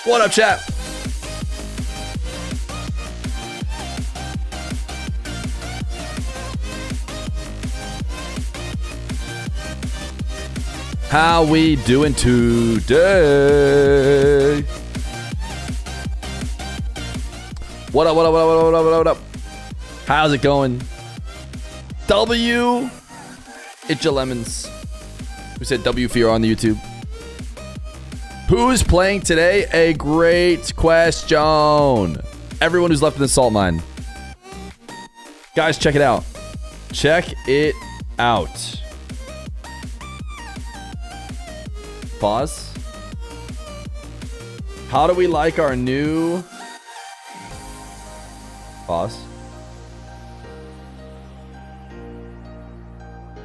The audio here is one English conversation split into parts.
What up, chat? How we doing today? What up, what up, what up, what up, what up? How's it going? W. It's your lemons. Who said W Feer on the YouTube? Who's playing today? A great question. Everyone who's left in the salt mine. Guys, check it out. Check it out. Pause. How do we like our new... Pause.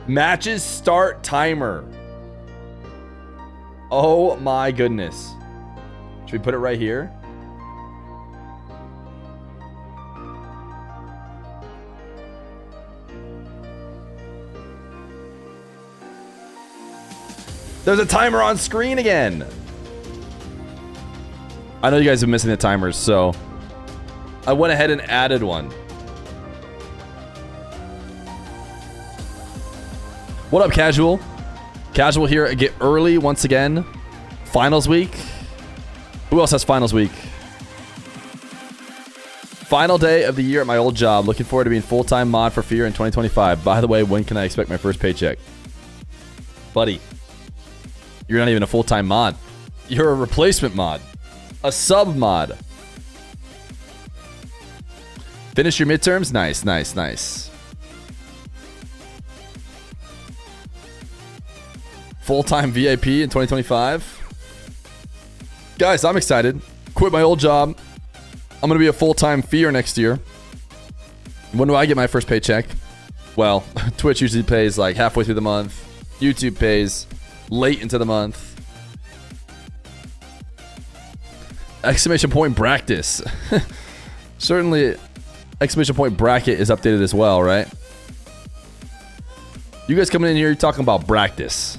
Matches start timer. Oh my goodness. Should we put it right here? There's a timer on screen again. I know you guys have been missing the timers, so I went ahead and added one. What up, Casual? Casual here. Get early once again. Finals week. Who else has finals week? Final day of the year at my old job. Looking forward to being full-time mod for Feer in 2025. By the way, when can I expect my first paycheck? Buddy, you're not even a full-time mod. You're a replacement mod. A sub mod. Finish your midterms? Nice, nice, nice. Full-time VIP in 2025. Guys, I'm excited. Quit my old job. I'm going to be a full-time Feer next year. When do I get my first paycheck? Well, Twitch usually pays like halfway through the month. YouTube pays late into the month. Exclamation point practice. Certainly, exclamation point bracket is updated as well, right? You guys coming in here, you're talking about practice.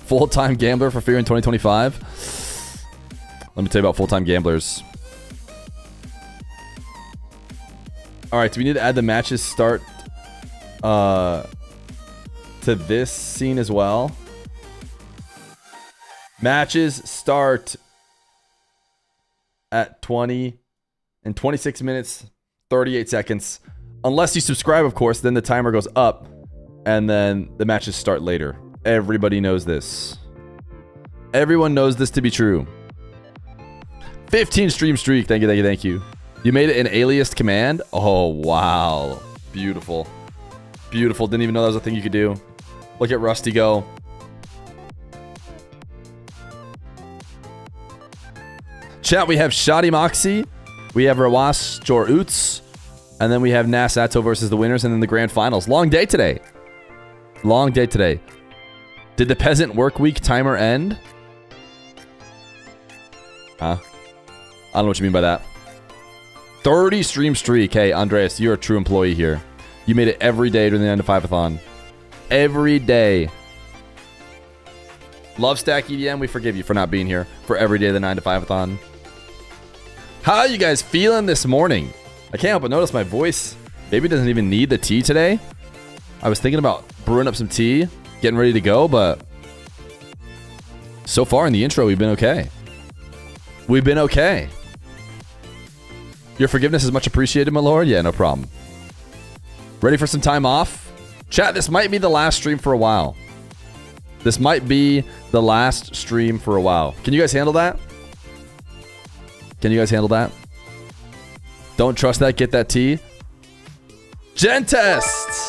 Full-time gambler for Feer in 2025. Let me tell you about full-time gamblers. All right, do we need to add the matches start to this scene as well? Matches start at 20 and 26 minutes, 38 seconds. Unless you subscribe, of course, then the timer goes up and then the matches start later. Everybody knows this. Everyone knows this to be true. 15 stream streak. Thank you, thank you, thank you. You made it in aliased command? Oh, wow. Beautiful. Beautiful. Didn't even know that was a thing you could do. Look at Rusty go. Chat, we have Shadi Mawkzy. We have Joreuz. And then we have Nass, Atow versus the winners. And then the grand finals. Long day today. Long day today. Did the peasant work week timer end? Huh? I don't know what you mean by that. 30 stream streak. Hey, Andreas, you're a true employee here. You made it every day during the 9 to 5-a-thon. Every day. Love Stack EDM, we forgive you for not being here for every day of the 9 to 5-a-thon. How are you guys feeling this morning? I can't help but notice my voice maybe doesn't even need the tea today. I was thinking about brewing up some tea, getting ready to go, but so far in the intro, we've been okay. We've been okay. Your forgiveness is much appreciated, my lord. Yeah, no problem. Ready for some time off? Chat, this might be the last stream for a while. This might be the last stream for a while. Can you guys handle that? Can you guys handle that? Don't trust that. Get that tea. Gen Test.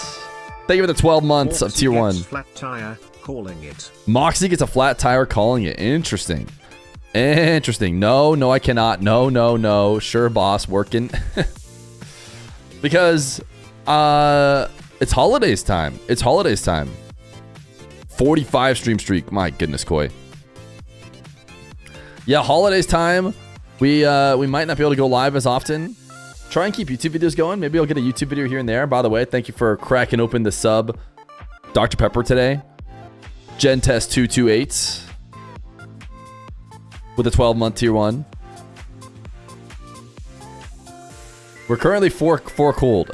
Thank you for the 12 months of tier 1. Flat tire, calling it. Mawkzy gets a flat tire, calling it. Interesting. Interesting. No, no, I cannot. No, no, no. Sure, boss, working. Because it's holidays time. It's holidays time. 45 stream streak. My goodness, Koi. Yeah, holidays time. We might not be able to go live as often. Try and keep YouTube videos going. Maybe I'll get a YouTube video here and there. By the way, thank you for cracking open the sub Dr. Pepper today. Gen Test 228. with a 12-month tier 1. We're currently four cold.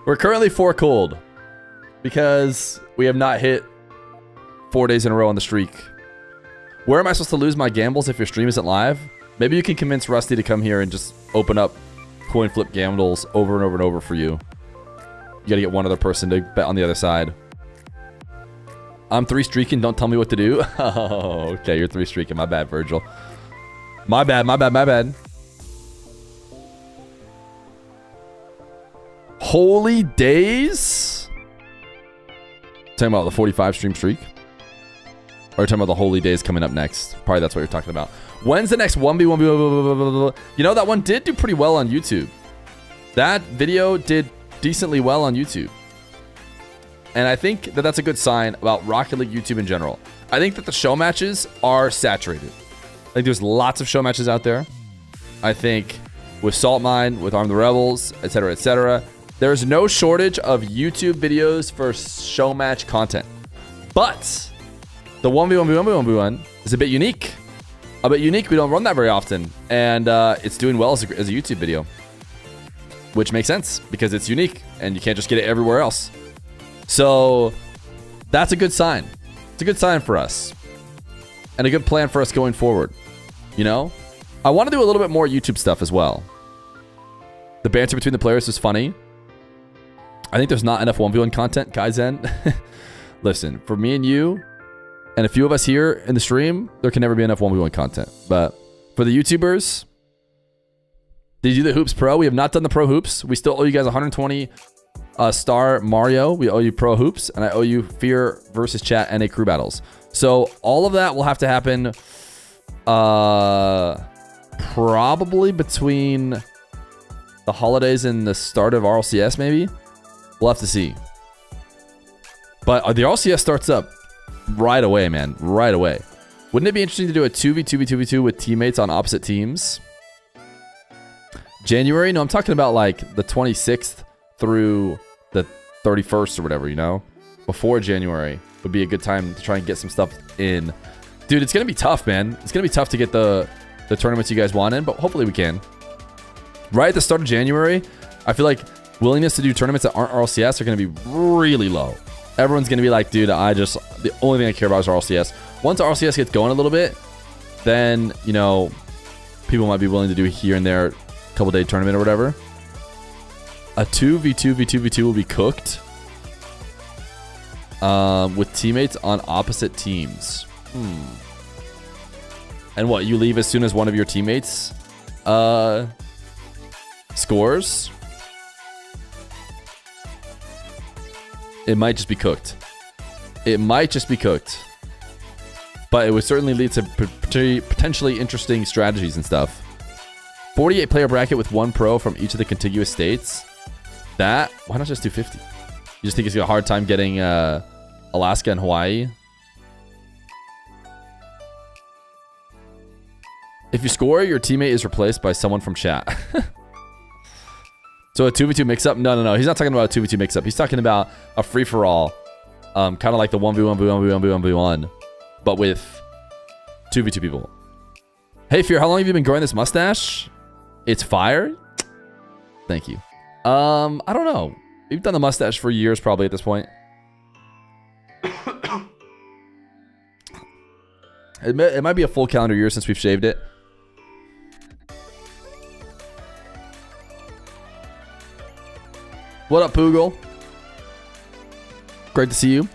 We're currently 4 cold because we have not hit 4 days in a row on the streak. Where am I supposed to lose my gambles if your stream isn't live? Maybe you can convince Rusty to come here and just open up coin flip gambles over and over and over for you. You gotta get one other person to bet on the other side. I'm 3 streaking, don't tell me what to do. Oh, okay, you're 3 streaking. My bad, Virgil. My bad. Holy days? Talking about the 45 stream streak? Or are you talking about the holy days coming up next? Probably that's what you're talking about. When's the next 1v1? You know, that one did do pretty well on YouTube. That video did decently well on YouTube. And I think that that's a good sign about Rocket League YouTube in general. I think that the show matches are saturated. I think there's lots of show matches out there. I think with Salt Mine, with Arm the Rebels, etc., there's no shortage of YouTube videos for show match content. But the 1v1 is a bit unique. We don't run that very often. And it's doing well as a YouTube video. Which makes sense because it's unique and you can't just get it everywhere else. So that's a good sign. It's a good sign for us. And a good plan for us going forward. You know? I want to do a little bit more YouTube stuff as well. The banter between the players is funny. I think there's not enough 1v1 content, Kaizen. Listen, for me and you, and a few of us here in the stream, there can never be enough 1v1 content. But for the YouTubers, did you do the Hoops Pro? We have not done the Pro Hoops. We still owe you guys 120 star Mario. We owe you Pro Hoops. And I owe you Fear versus Chat NA Crew Battles. So all of that will have to happen probably between the holidays and the start of RLCS, maybe. We'll have to see. But the RLCS starts up right away, man. Right away. Wouldn't it be interesting to do a 2v2v2v2 with teammates on opposite teams? January? No, I'm talking about like the 26th through the 31st or whatever, you know? Before January would be a good time to try and get some stuff in. Dude, it's going to be tough, man. It's going to be tough to get the tournaments you guys want in, but hopefully we can. Right at the start of January, I feel like willingness to do tournaments that aren't RLCS are going to be really low. Everyone's going to be like, dude, the only thing I care about is RLCS. Once RLCS gets going a little bit, then, you know, people might be willing to do here and there a couple day tournament or whatever. A 2v2v2v2 will be cooked with teammates on opposite teams. And what, you leave as soon as one of your teammates scores? It might just be cooked. It might just be cooked. But it would certainly lead to potentially interesting strategies and stuff. 48 player bracket with 1 pro from each of the contiguous states. Why not just do 50? You just think it's a hard time getting Alaska and Hawaii? If you score, your teammate is replaced by someone from chat. So a 2v2 mix-up? No. He's not talking about a 2v2 mix-up. He's talking about a free-for-all. Kind of like the 1v1, but with 2v2 people. Hey, Fear, how long have you been growing this mustache? It's fire? Thank you. I don't know. We've done the mustache for years probably at this point. It might be a full calendar year since we've shaved it. What up, Poogle? Great to see you.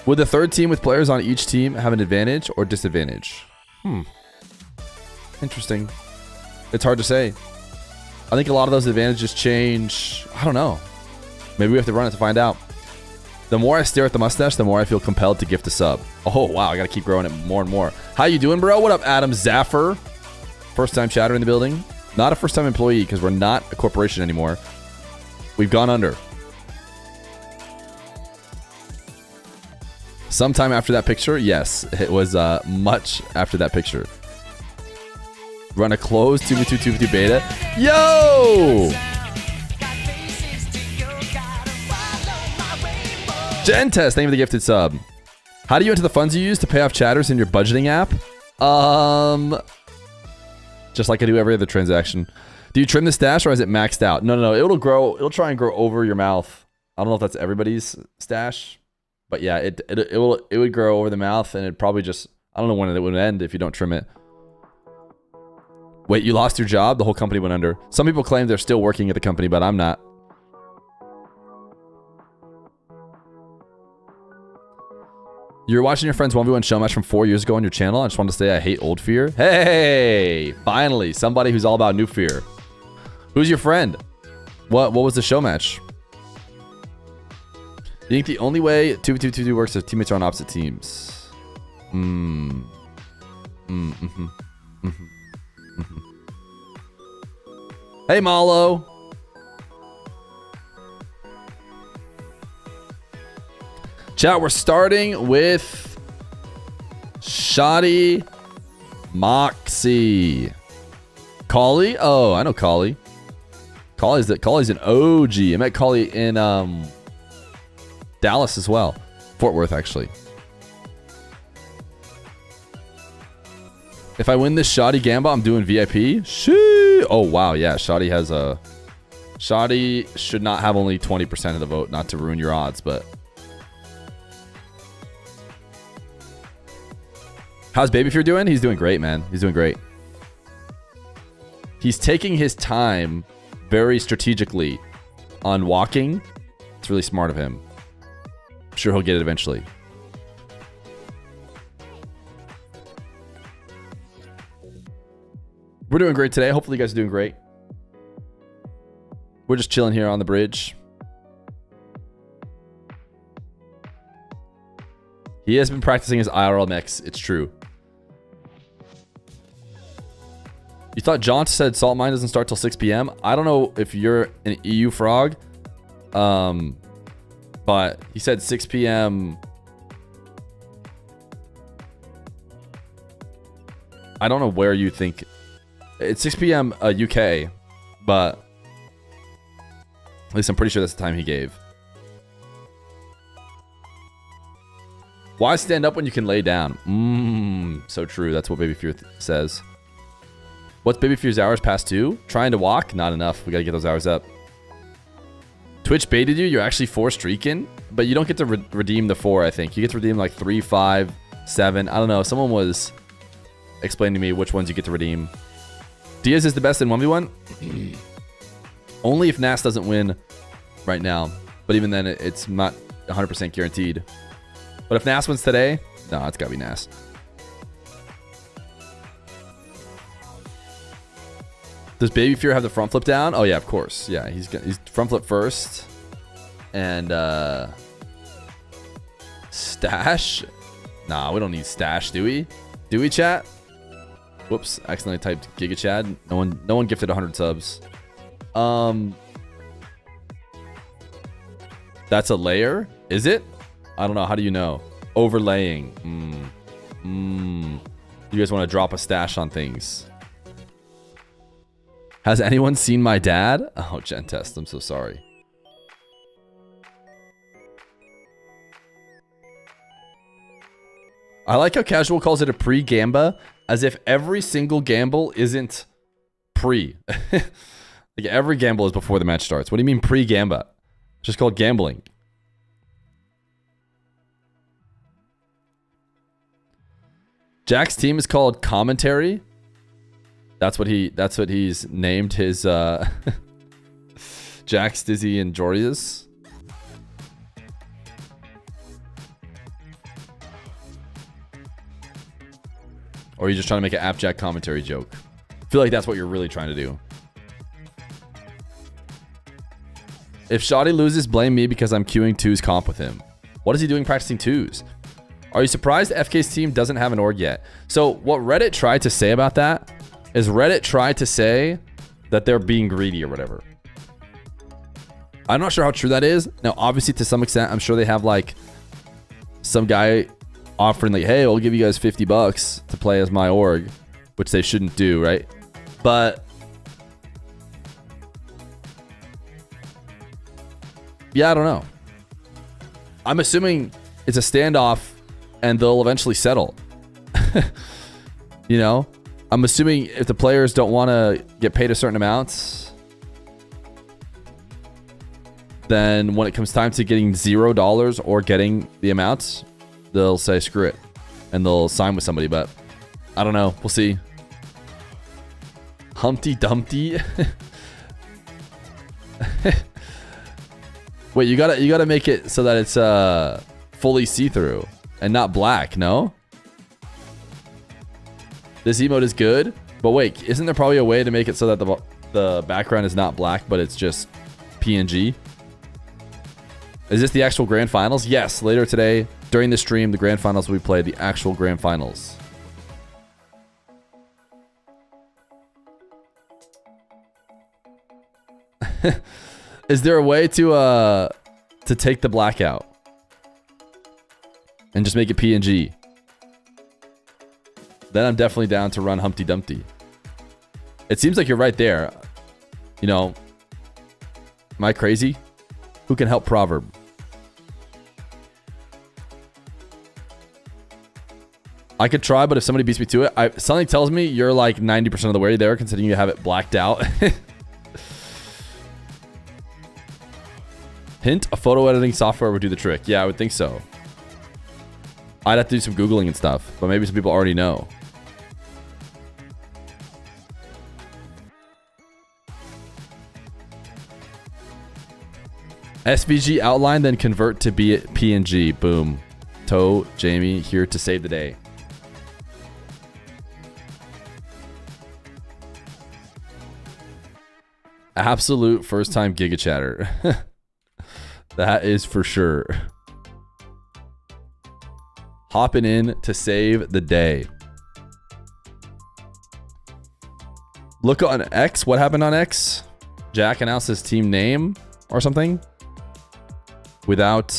Would the third team with players on each team have an advantage or disadvantage? Interesting. It's hard to say. I think a lot of those advantages change. I don't know. Maybe we have to run it to find out. The more I stare at the mustache, the more I feel compelled to gift a sub. Oh, wow. I got to keep growing it more and more. How you doing, bro? What up, Adam Zaffer? First time chatter in the building. Not a first time employee because we're not a corporation anymore. We've gone under. Sometime after that picture? Yes, it was much after that picture. Run a closed 2v2 beta. Yo! Gentest, thank you for the gifted sub. How do you enter the funds you use to pay off chatters in your budgeting app? Just like I do every other transaction. Do you trim the stash or is it maxed out? No. It'll grow. It'll try and grow over your mouth. I don't know if that's everybody's stash, but yeah, it would grow over the mouth, and it'd probably just, I don't know when it would end if you don't trim it. Wait, you lost your job? The whole company went under. Some people claim they're still working at the company, but I'm not. You're watching your friend's 1v1 show match from 4 years ago on your channel. I just wanted to say I hate old Feer. Hey, finally, somebody who's all about new Feer. Who's your friend? What was the show match? You think the only way 2v2 works is if teammates are on opposite teams? Hey, Malo. Chat, we're starting with Shadi, Mawkzy. Collie? Oh, I know Collie. Collie's an OG. I met Collie in Dallas as well. Fort Worth, actually. If I win this Shadi Gamba, I'm doing VIP. Shoo! Oh, wow. Yeah, Shadi has a... Shadi should not have only 20% of the vote, not to ruin your odds, but... How's Baby Fear doing? He's doing great, man. He's doing great. He's taking his time very strategically on walking. It's really smart of him. I'm sure he'll get it eventually. We're doing great today. Hopefully you guys are doing great. We're just chilling here on the bridge. He has been practicing his IRL mix. It's true. You thought John said Salt Mine doesn't start till 6 p.m.? I don't know if you're an EU frog. But he said 6 p.m. I don't know where you think. It's 6 p.m. UK, but at least I'm pretty sure that's the time he gave. Why stand up when you can lay down? So true. That's what Baby Fear says. What's Baby Fear's hours past 2? Trying to walk? Not enough. We gotta get those hours up. Twitch baited you. You're actually 4 streaking, but you don't get to redeem the 4, I think. You get to redeem like 3, 5, 7. I don't know. Someone was explaining to me which ones you get to redeem. Diaz is the best in 1v1? Only if Nass doesn't win right now. But even then, it's not 100% guaranteed. But if Nass wins today, no, it's gotta be Nass. Does Baby Fear have the front flip down? Oh yeah, of course. Yeah, he's front flip first. And stash? Nah, we don't need stash, do we? Do we, chat? Whoops, accidentally typed Giga Chad. No one gifted 100 subs. That's a layer? Is it? I don't know. How do you know? Overlaying. You guys want to drop a stash on things? Has anyone seen my dad? Oh, Gen Test. I'm so sorry. I like how Casual calls it a pre-gamba, as if every single gamble isn't pre. Like every gamble is before the match starts. What do you mean pre-gamba? It's just called gambling. Jack's team is called Commentary. That's what he's named his Jax, Dizzy, and Joreuz. Or are you just trying to make an Appjack commentary joke? I feel like that's what you're really trying to do. If Shadi loses, blame me because I'm queuing 2's comp with him. What is he doing practicing 2's? Are you surprised FK's team doesn't have an org yet? So what Reddit tried to say about that is Reddit tried to say that they're being greedy or whatever. I'm not sure how true that is. Now, obviously, to some extent, I'm sure they have like some guy offering like, hey, I'll give you guys $50 to play as my org, which they shouldn't do, right? But yeah, I don't know. I'm assuming it's a standoff and they'll eventually settle. You know, I'm assuming if the players don't want to get paid a certain amount, then when it comes time to getting $0 or getting the amounts, they'll say screw it and they'll sign with somebody. But I don't know. We'll see. Humpty Dumpty. Wait, you gotta make it so that it's fully see-through and not black, no? This emote is good, but wait, isn't there probably a way to make it so that the background is not black, but it's just PNG? Is this the actual grand finals? Yes, later today, during the stream, the grand finals will be played, the actual grand finals. Is there a way to take the black out and just make it PNG? Then I'm definitely down to run Humpty Dumpty. It seems like you're right there. You know, am I crazy? Who can help Proverb? I could try, but if somebody beats me to it, something tells me you're like 90% of the way there, considering you have it blacked out. Hint, a photo editing software would do the trick. Yeah, I would think so. I'd have to do some Googling and stuff, but maybe some people already know. SVG outline, then convert to PNG. Boom. Atow, Jamie, here to save the day. Absolute first time Giga Chatter. That is for sure. Hopping in to save the day. Look on X. What happened on X? Jack announced his team name or something without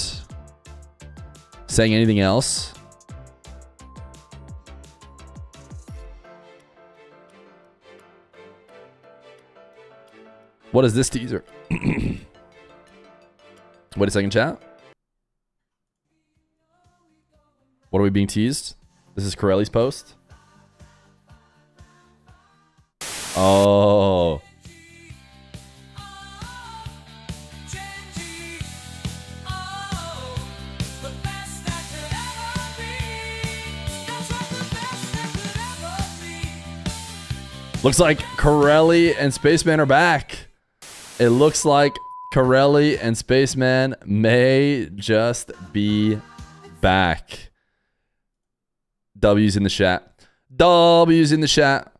saying anything else. What is this teaser? Wait a second, chat. What are we being teased? This is Corelli's post. Oh. Looks like Corelli and Spaceman are back. It looks like Corelli and Spaceman may just be back. W's in the chat. W's in the chat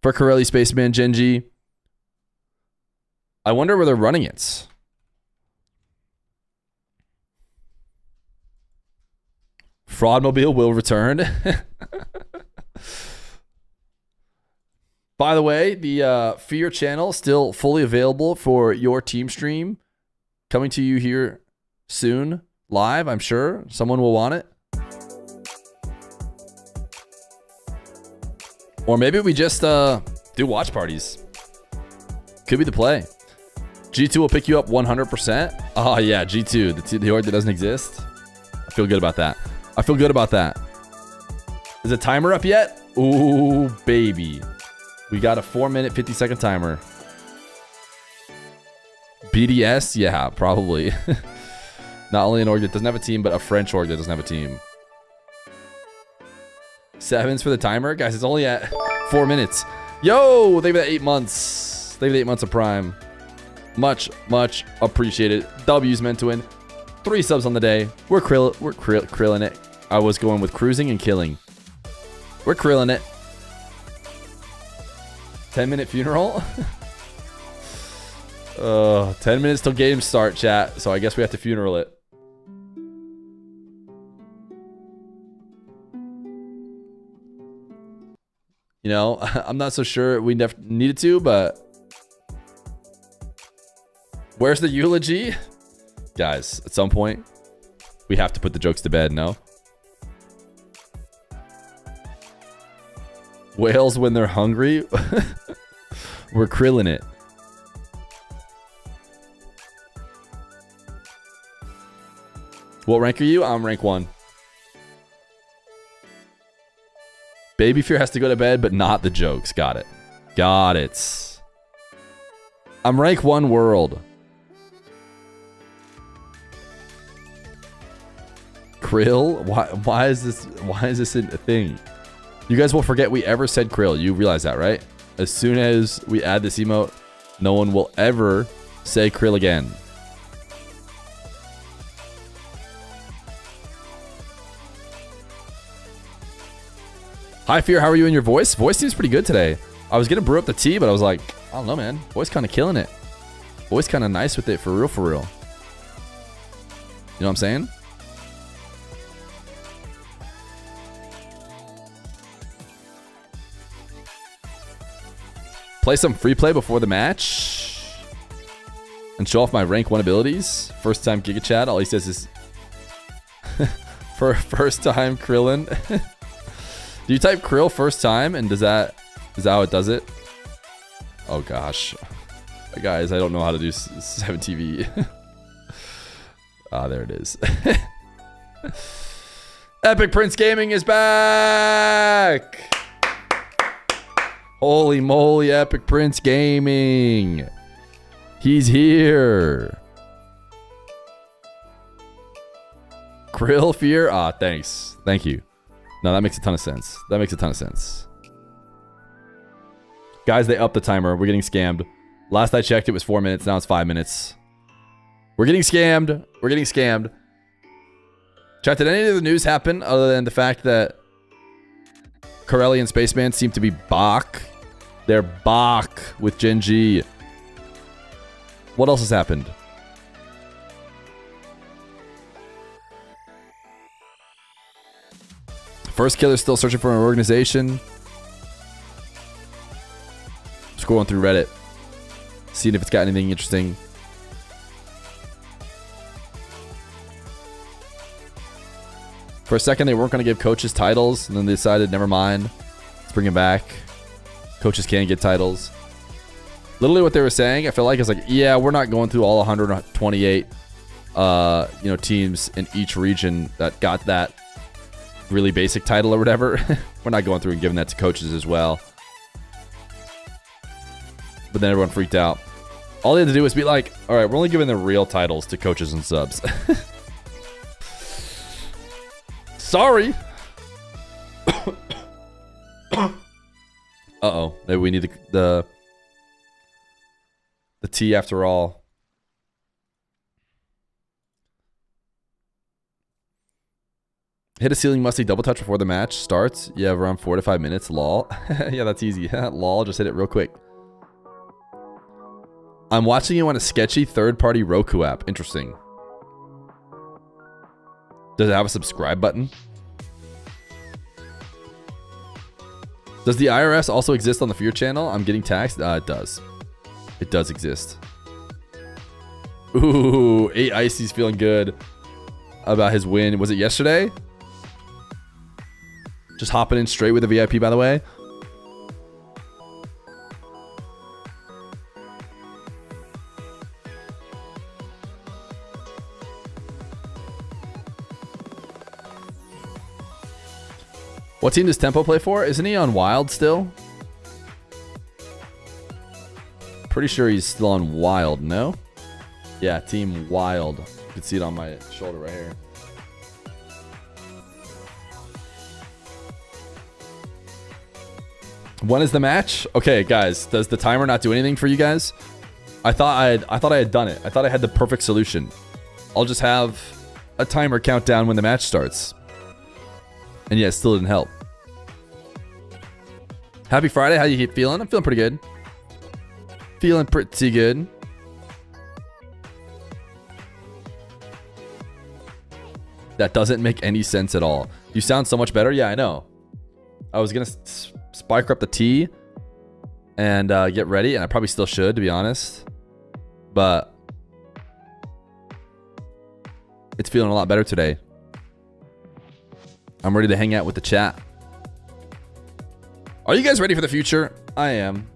for Corelli, Spaceman, Genji. I wonder where they're running it. Fraudmobile will return. By the way, the Feer channel still fully available for your team stream. Coming to you here soon, live, I'm sure. Someone will want it. Or maybe we just do watch parties. Could be the play. G2 will pick you up 100%. Oh, yeah, G2, the org that doesn't exist. I feel good about that. I feel good about that. Is the timer up yet? Ooh, baby. We got a 4-minute, 50-second timer. BDS? Yeah, probably. Not only an org that doesn't have a team, but a French org that doesn't have a team. 7s for the timer? Guys, it's only at 4 minutes. Yo, thank you for that 8 months. Thank you for the 8 months of Prime. Much, much appreciated. W's meant to win. 3 subs on the day. We're krilling it. I was going with cruising and killing. We're krilling it. 10-minute funeral? 10 minutes till game start, chat. So I guess we have to funeral it. You know, I'm not so sure we needed to, but... Where's the eulogy? Guys, at some point, we have to put the jokes to bed, no? Whales when they're hungry? We're krilling it. What rank are you? I'm rank 1. Baby Fear has to go to bed, but not the jokes. Got it. Got it. I'm rank 1 world. Krill? Why is this a thing? You guys will forget we ever said Krill. You realize that, right? As soon as we add this emote, no one will ever say Krill again. Hi, Fear. How are you in your voice? Voice seems pretty good today. I was going to brew up the tea, but I was like, I don't know, man. Voice kind of killing it. Voice kind of nice with it, for real, for real. You know what I'm saying? Play some free play before the match. And show off my rank 1 abilities. First time Giga Chat. All he says is... for first time Krillin. Do you type Krill first time and is that how it does it? Oh gosh. Guys, I don't know how to do 7TV. Ah, there it is. Epic Prince Gaming is back! Holy moly, Epic Prince Gaming. He's here. Krill Fear? Ah, thanks. Thank you. No, that makes a ton of sense. That makes a ton of sense. Guys, they upped the timer. We're getting scammed. Last I checked, it was 4 minutes. Now it's 5 minutes. We're getting scammed. We're getting scammed. Chat, did any of the news happen other than the fact that Corelli and Spaceman seem to be Bach? They're Bach with Gen G. What else has happened? First Killer's still searching for an organization. Scrolling through Reddit. Seeing if it's got anything interesting. For a second, they weren't going to give coaches titles. And then they decided, never mind. Let's bring it back. Coaches can't get titles. Literally what they were saying, I feel like, is like, yeah, we're not going through all 128 teams in each region that got that really basic title or whatever. We're not going through and giving that to coaches as well. But then everyone freaked out. All they had to do was be like, all right, we're only giving the real titles to coaches and subs. Sorry. Uh-oh. Maybe we need the tea after all. Hit a ceiling musty double touch before the match starts. Yeah, around 4 to 5 minutes. Lol. Yeah, that's easy. Lol, just hit it real quick. I'm watching you on a sketchy third-party Roku app. Interesting. Does it have a subscribe button? Does the IRS also exist on the Fear channel? I'm getting taxed. It does. It does exist. Ooh, 8 Icy's feeling good about his win. Was it yesterday? Just hopping in straight with a VIP, by the way. What team does Tempo play for? Isn't he on Wild still? Pretty sure he's still on Wild, no? Yeah, Team Wild. You can see it on my shoulder right here. When is the match? Okay, guys, does the timer not do anything for you guys? I thought I had done it. I thought I had the perfect solution. I'll just have a timer count down when the match starts. And yeah, it still didn't help. Happy Friday. How you feeling? I'm feeling pretty good. Feeling pretty good. That doesn't make any sense at all. You sound so much better. Yeah, I know. I was going to spike up the tea and get ready. And I probably still should, to be honest. But it's feeling a lot better today. I'm ready to hang out with the chat. Are you guys ready for the future? I am.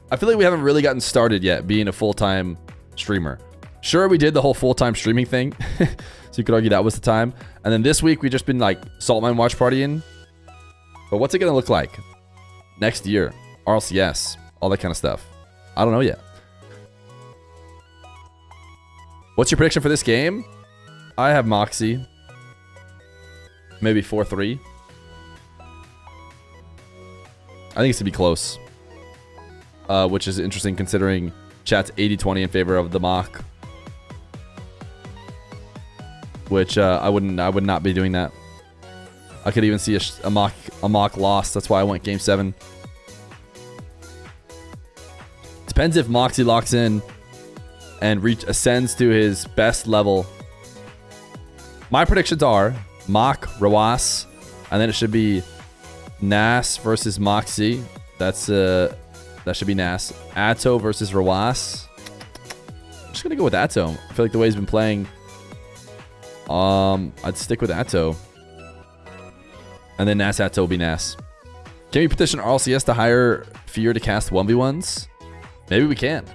I feel like we haven't really gotten started yet being a full-time streamer. Sure, we did the whole full-time streaming thing. So you could argue that was the time. And then this week, we've just been like Salt Mine Watch Partying. But what's it going to look like next year? RLCS, all that kind of stuff. I don't know yet. What's your prediction for this game? I have Mawkzy. Maybe 4-3. I think it's going to be close. Which is interesting considering chat's 80-20 in favor of the Mawk. Which I would not be doing that. I could even see a Mawk loss. That's why I went game 7. Depends if Mawkzy locks in and ascends to his best level. My predictions are Mawk, Joreuz, and then it should be Nass versus Mawkzy. That should be Nass. Atow versus Joreuz. I'm just gonna go with Atow. I feel like the way he's been playing, I'd stick with Atow. And then Nass Atow will be Nass. Can we petition RLCS to hire Feer to cast 1v1s? Maybe we can.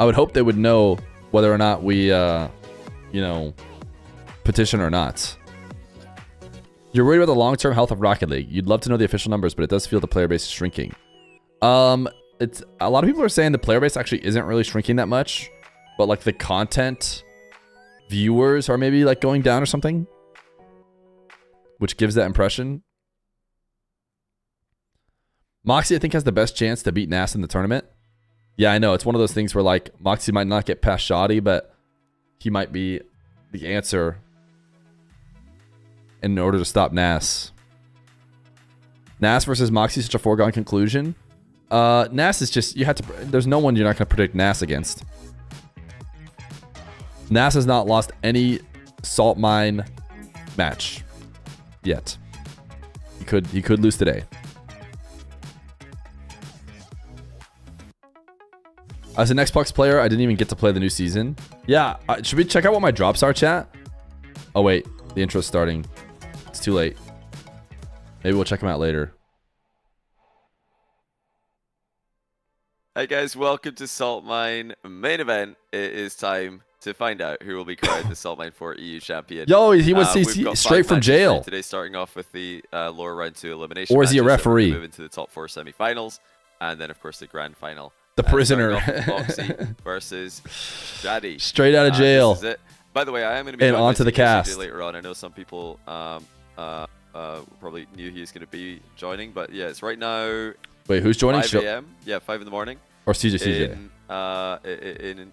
I would hope they would know whether or not we, petition or not. You're worried about the long-term health of Rocket League. You'd love to know the official numbers, but it does feel the player base is shrinking. It's a lot of people are saying the player base actually isn't really shrinking that much, but like the content viewers are maybe like going down or something, which gives that impression. Mawkzy, I think, has the best chance to beat Nass in the tournament. Yeah, I know. It's one of those things where like Mawkzy might not get past Shadi, but he might be the answer in order to stop Nass. Nass versus Mawkzy is such a foregone conclusion. Nass is just, there's no one you're not going to predict Nass against. Nass has not lost any salt mine match yet. He could lose today. As an Xbox player, I didn't even get to play the new season. Yeah, should we check out what my drops are, chat? Oh wait, the intro's starting. It's too late. Maybe we'll check them out later. Hi guys, welcome to Salt Mine main event. It is time to find out who will be crowned the Salt Mine 4 EU champion. Yo, he was straight from jail today, starting off with the lower round 2 elimination. Or is he a referee? Move into the top 4 semifinals, and then of course the grand final. The prisoner. Mawkzy versus Shadi. Straight out of jail. This is it. By the way, I am going to be and onto the cast later on. I know some people probably knew he was going to be joining, but yeah, it's right now. Wait, who's joining? 5 a.m. Yeah, 5 in the morning. Or CJ.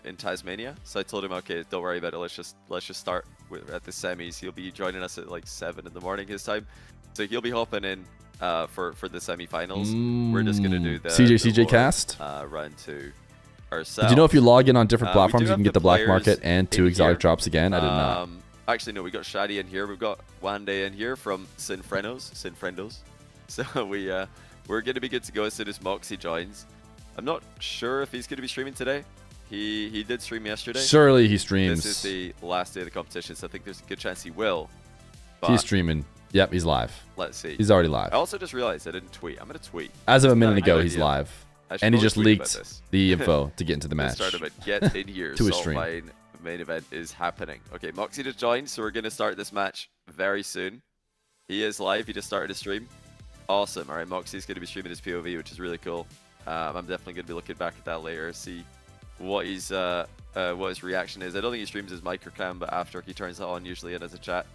In Tasmania. So I told him, okay, don't worry about it. Let's just start at the semis. He'll be joining us at like 7 in the morning his time. So he'll be hopping in for the semifinals. We're just gonna do the CJ cast round 2 ourselves. Did you know if you log in on different platforms, you can get the black market and 2 exotic drops again? I did not. Actually, no. We got Shadi in here. We've got Wande in here from Sinfrendos. So we're gonna be good to go as soon as Mawkzy joins. I'm not sure if he's going to be streaming today. He did stream yesterday. Surely he streams. This is the last day of the competition, so I think there's a good chance he will. He's streaming. Yep, he's live. Let's see. He's already live. I also just realized I didn't tweet. I'm going to tweet. As of a minute ago, he's live. And he just leaked the info to get into the match. Start of it. Get in here. To his stream. Main event is happening. Okay, Mawkzy just joined, so we're going to start this match very soon. He is live. He just started his stream. Awesome. All right, Mawkzy's going to be streaming his POV, which is really cool. I'm definitely going to be looking back at that later, see what his reaction is. I don't think he streams his mic or cam, but after he turns it on, usually it has a chat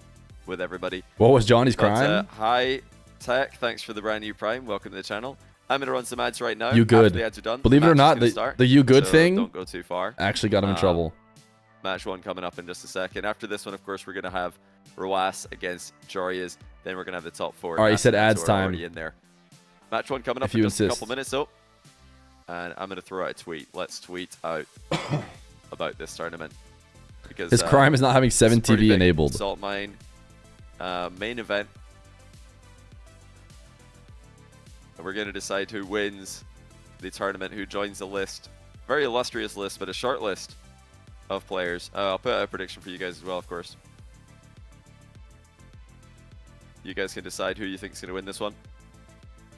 with everybody. What was Johnny's crime? Hi, Tech. Thanks for the brand new Prime. Welcome to the channel. I'm going to run some ads right now. You good. The ads are done. Believe it or not, the you good thing don't go too far. Actually got him in trouble. Match 1 coming up in just a second. After this one, of course, we're going to have Joreuz against Joreuz. Then we're going to have the top 4. All right, you said ads time. In there. Match 1 coming up in just a couple minutes, though. And I'm going to throw out a tweet. Let's tweet out about this tournament. Because his crime is not having 7 TV enabled. Salt Mine main event. And we're going to decide who wins the tournament, who joins the list. Very illustrious list, but a short list of players. I'll put out a prediction for you guys as well, of course. You guys can decide who you think is going to win this one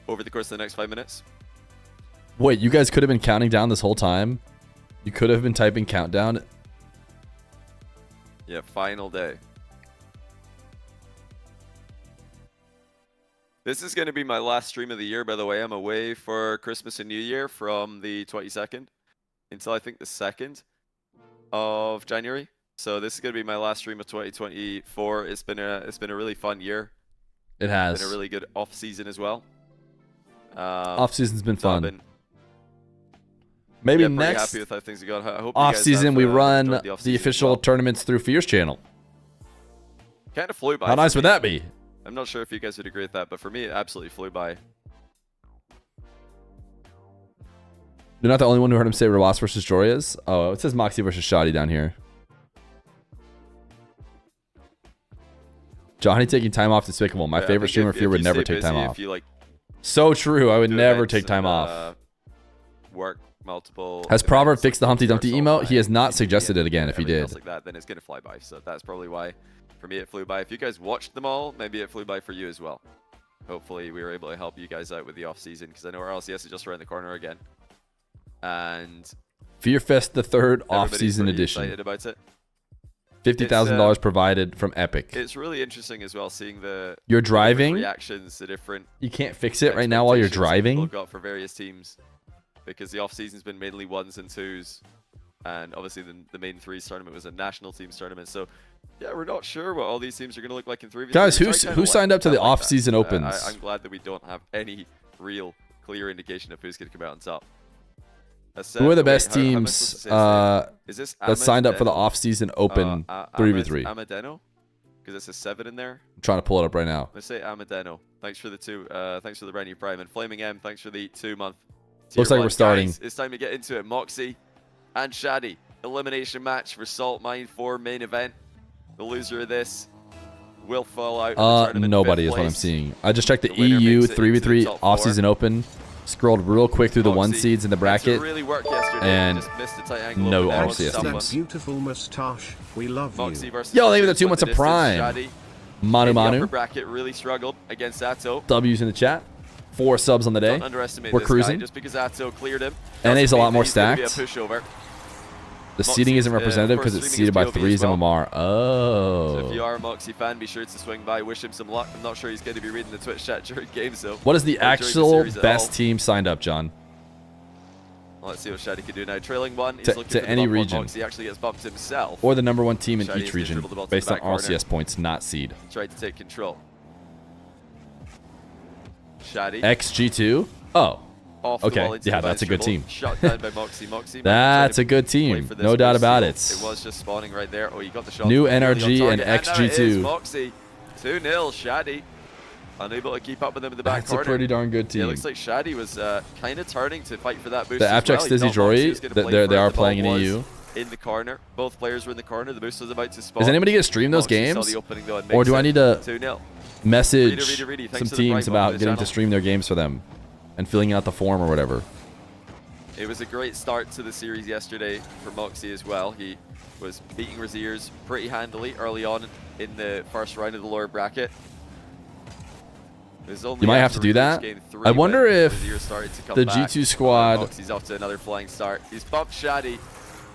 over the course of the next 5 minutes. Wait, you guys could have been counting down this whole time? You could have been typing countdown? Yeah, final day. This is going to be my last stream of the year, by the way. I'm away for Christmas and New Year from the 22nd until I think the 2nd of January. So this is going to be my last stream of 2024. It's been a really fun year. It has. It's been a really good off season as well. Off season's been so fun. Maybe pretty next happy with how things are going. I hope off season we run enjoyed the official well. tournaments through Feer's channel. Kind of flew by. How for nice would me. that be? I'm not sure if you guys would agree with that, but for me, it absolutely flew by. You're not the only one who heard him say Roas versus Joreuz. Oh, it says Mawkzy versus Shadi down here. Johnny taking time off despicable. My Yeah, I favorite think streamer if Feer would you never stay take time busy, off. If you, like, So true. I would do never events take time and, off. Work multiple. Has Proverb events, fixed the like Humpty Dumpty Universal emote? He has and not PvP suggested and it again if he everything did. else like that, then it's gonna fly by. So that's probably why. For me, it flew by. If you guys watched them all, maybe it flew by for you as well. Hopefully, we were able to help you guys out with the off season because I know our LCS is just around the corner again. And Fearfest the third everybody's off-season pretty edition. excited about it. $50,000 provided from Epic. It's really interesting as well seeing the You're different driving. reactions, the different You can't fix it right now while you're expectations people driving. have got for various teams because the off season's been mainly 1s and 2s, and obviously the main 3s tournament was a national teams tournament. So yeah, we're not sure what all these teams are going to look like in 3v3. Guys, which I kinda who signed up to the like that. off-season opens? I'm glad that we don't have any real clear indication of who's going to come out on top. Who are the best how am I teams supposed to say his name? Is this that signed up for the Amadeno? off-season open 3v3? Amadeno? Because it's a 7 in there. I'm trying to pull it up right now. Let's say Amadeno. Thanks for the 2. Thanks for the brand new Prime. And Flaming M, thanks for the 2-month. Looks like we're starting. Guys, it's time to get into it. Mawkzy and Shadi. Elimination match for Salt Mine 4 main event. The loser of this will fall out. Of the tournament Nobody fifth is what I'm place. seeing. I just checked the The winner EU makes it into the 3v3 top 4. off-season open. Scrolled real quick through the one Mawkzy seeds in the had to bracket. really work yesterday. and Just missed the tight angle no over there. RCS Someone. teams. Beautiful moustache. We love Mawkzy you. versus Yo, thank you for the Joreuz 2 went months the of Prime. distance. Shadi Manu in the upper Manu. bracket really struggled against Atow. W's in the chat. 4 subs on the day. Don't underestimate We're this cruising. guy just because Atow cleared him. NA's a lot more He's gonna be a stacked. pushover. The seating isn't Mawkzy's, representative of because course, it's streaming seeded by his POV 3s as well. MMR. So if you Oh. are a Mawkzy fan, be sure to swing by. Wish him some luck. I'm not sure he's going to be reading the Twitch chat during games though. What is the or during the actual series at best all. team signed up, John? Well, let's see what Shadi can do now. Trailing 1. He's To- looking to for the any bump on region. Mawkzy actually gets bumped himself. Or the number 1 team in Shadi is each gonna region dribble the ball to the based on back corner. RCS points, not seed. Tried to take control. Shadi. XG2? Oh. Off the Okay, wall into yeah, the that's a good dribble. team. Shot down by Mawkzy. Mawkzy. That's a good Wait team. for this No doubt first about steal. it. It was just spawning right there. Oh, you got the shot. New Really on NRG and target. now it XG2. is Mawkzy. 2-0. Shadi. Unable to keep up with them in the back That's a corner. pretty darn good Yeah, it team. looks like Shadi was kind of turning to fight for that boost. The as Abject well. He Stizzy thought Mawkzy Jory, was gonna play for they it. are The ball playing in was EU. In the corner. Both players were in the corner. The boost was about to spawn. Is anybody going to stream those Mawkzy games? saw the opening, though, and Or makes do I it need to 2-0. message Reedy, thanks some for the teams Prime about on the getting to channel. stream their games for them and filling out the form or whatever? It was a great start to the series yesterday for Mawkzy as well. He was beating Raziers pretty handily early on in the first round of the lower bracket. It was only You might have after to do Raziers that. game 3 I wonder when if Raziers started to come the back. G2 squad- Mawkzy's off to another flying start. He's bumped Shadi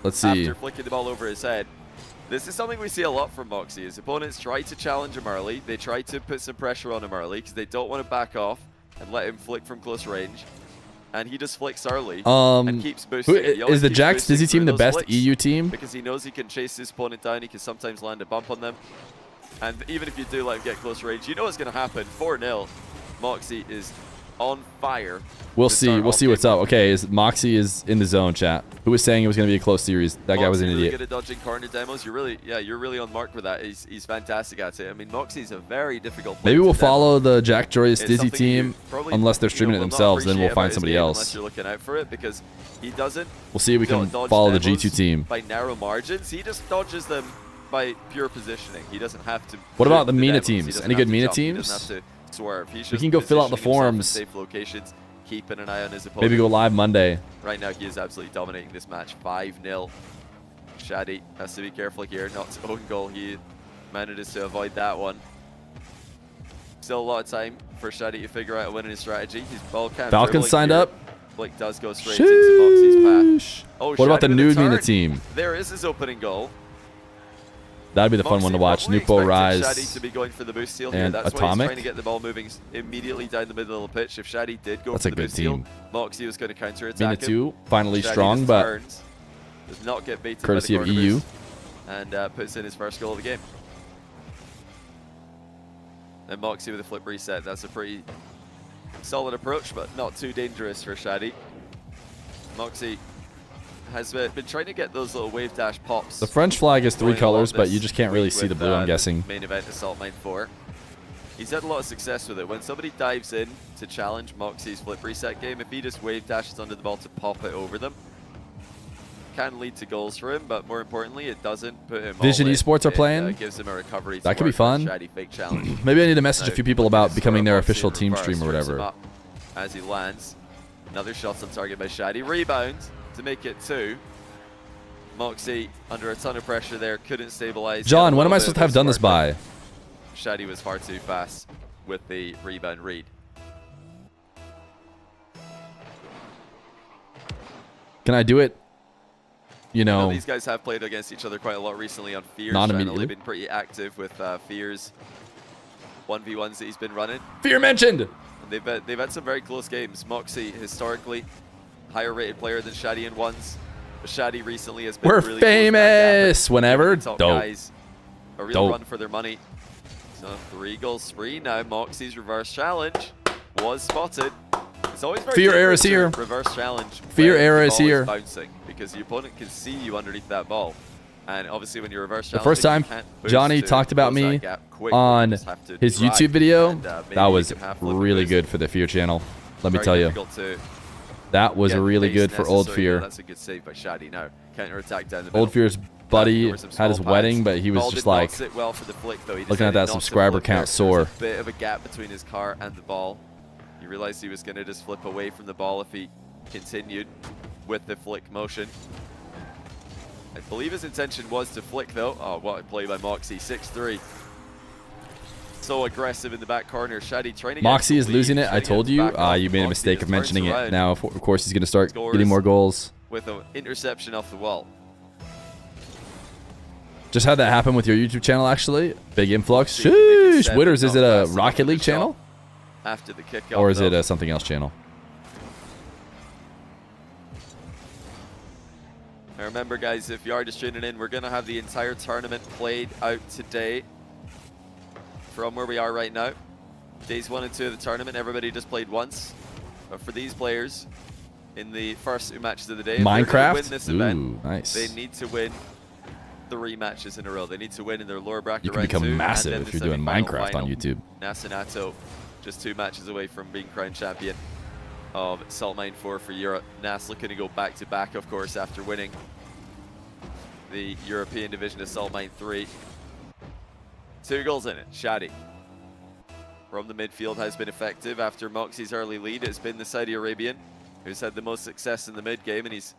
Let's see. after flicking the ball over his head. This is something we see a lot from Mawkzy. His opponents try to challenge him early. They try to put some pressure on him early because they don't want to back off and let him flick from close range. And he just flicks early and keeps boosting. He always Is the keeps Jack boosting Stizzy team through the those best flicks EU team? because he knows he can chase his opponent down. He can sometimes land a bump on them. And even if you do let him get close range, you know what's going to happen. 4-0. Mawkzy is on fire. We'll to see. start We'll off see what's game up. one. Okay, Mawkzy is in the zone, chat. Who was saying it was going to be a close series? That guy was an Mawkzy really idiot. good at dodging corner demos. You're really on mark with that. He's fantastic at it. I mean, Mawkzy's a very difficult player Maybe to we'll demo. follow the Jack Jory It's Stizzy something team you probably, unless they're you know, streaming it will not themselves. Then we'll appreciate find about his somebody game else. Unless you're looking out for it, because he doesn't. We'll see if we can dodge follow the demos G2 team. by narrow margins. He just dodges them by pure positioning. He doesn't have to. What about shoot the MENA demos. He teams? doesn't Any have good to MENA jump. He teams? doesn't have to swerve. He's We just can go fill out the positioning himself in forms. safe locations, keeping an eye on his opponent. Maybe go live Monday. Right now, he is absolutely dominating this match. 5-0. Shadi has to be careful here, not to own goal. He manages to avoid that one. Still a lot of time for Shadi to figure out a winning strategy. He's ball cam Falcons dribbling signed here. up. Blake does go straight into Mawkzy's path. Sheesh. Oh, What about Shadi the with a nude MENA turn. team? There is his opening goal. That'd be the fun one to watch. Probably Nupo expected Rise. Shadi to be going for the boost steal here. and That's why he's Atomic. trying to get the ball moving immediately down the middle of the pitch. If Shadi did go That's for a the good boost steal, team. Mawkzy was going to counter attack Mina him. 2, finally Shadi strong, just but turns, does not get baited courtesy by of the corner EU. boost, and puts in his first goal of the game. And Mawkzy with a flip reset. That's a pretty solid approach, but not too dangerous for Shadi. Mawkzy has been trying to get those little wave dash pops. The French flag is 3 going colors, along but this you just can't really week see the with, blue, I'm guessing. Main event Assault Mine 4. He's had a lot of success with it. When somebody dives in to challenge Mawkzy's flip reset game, if he just wave dashes under the ball to pop it over them, can lead to goals for him, but more importantly, it doesn't put him Vision all in. Esports are It, playing. gives him a recovery to That could be work for fun. Shadi fake challenge. Maybe I need to message a Now, few people looking to about becoming their score official Mawkzy in team reverse, stream or trips him whatever. up as he lands. Another shot on target by Shadi. Rebound to make it 2. Mawkzy under a ton of pressure there, couldn't stabilize. John, when am I supposed to have done this by? Shadi was far too fast with the rebound read. Can I do it? You Now, know, these guys have played against each other quite a lot recently on Feer's Not channel. immediately. They've been pretty active with Feer's 1v1s that he's been running. Fear mentioned. And they've had some very close games. Mawkzy, historically, higher rated player than Shadi in ones. But Shadi recently has been We're really close to that gap, famous but whenever. giving the top Dope. guys a real Dope. run for their money. So 3-goal spree. Now Mawkzy's reverse challenge was spotted. It's always very Fear era different is to here. reverse challenge. Fear when era the is ball here. Bouncing because the opponent can see you underneath that ball. And obviously when you're reverse The challenging, first time you can't boost Johnny to talked about close that me gap quickly. You on just have to his drag YouTube video, and, maybe that you was can half flip a really boost. good for the Fear channel. Let me Very tell you. difficult to That was get the really pace good for Old necessary. Fear. That's a good save by Shadi. Now counter attack down the middle. Old Fear's buddy There were some had his small wedding, pads. but he was Ball just did not like sit well for the flick, though. He looking at decided that not to subscriber flip there. count There was soar. a bit of a gap between his car and the ball. He realized he was going to just flip away from the ball if he continued with the flick motion. I believe his intention was to flick, though. Oh, what a play by Mawkzy. 6-3. So aggressive in the back corner. Shadi trying to get Mawkzy is the lead, losing it. trying I to get told it you. back off. You made a Mawkzy mistake just of mentioning turns it. around Now, of course, he's going to start Scores. getting more goals. with an interception off the wall. Just had that happen with your YouTube channel, actually. Big influx. See, you can make it Sheesh. 7, Witters, is not it a fast enough Rocket for the League channel? shot after the kickoff, Or is it though. a something else channel? Now remember, guys, if you are just tuning in, we're going to have the entire tournament played out today from where we are right now. Days 1 and 2 of the tournament, everybody just played once. But for these players, in the first 2 matches of the day, if they're gonna win this Minecraft? event, Ooh, nice. they need to win 3 matches in a row. They need to win in their lower bracket You can round 2, become and massive then if the you're doing semi-final Minecraft on final. YouTube. Nass and Atow, just 2 matches away from being crowned champion of Salt Mine 4 for Europe. Nass looking to go back-to-back, of course, after winning the European division of Salt Mine 3. 2 goals in it. Shadi from the midfield has been effective. After Mawkzy's early lead, it's been the Saudi Arabian who's had the most success in the mid game, and he's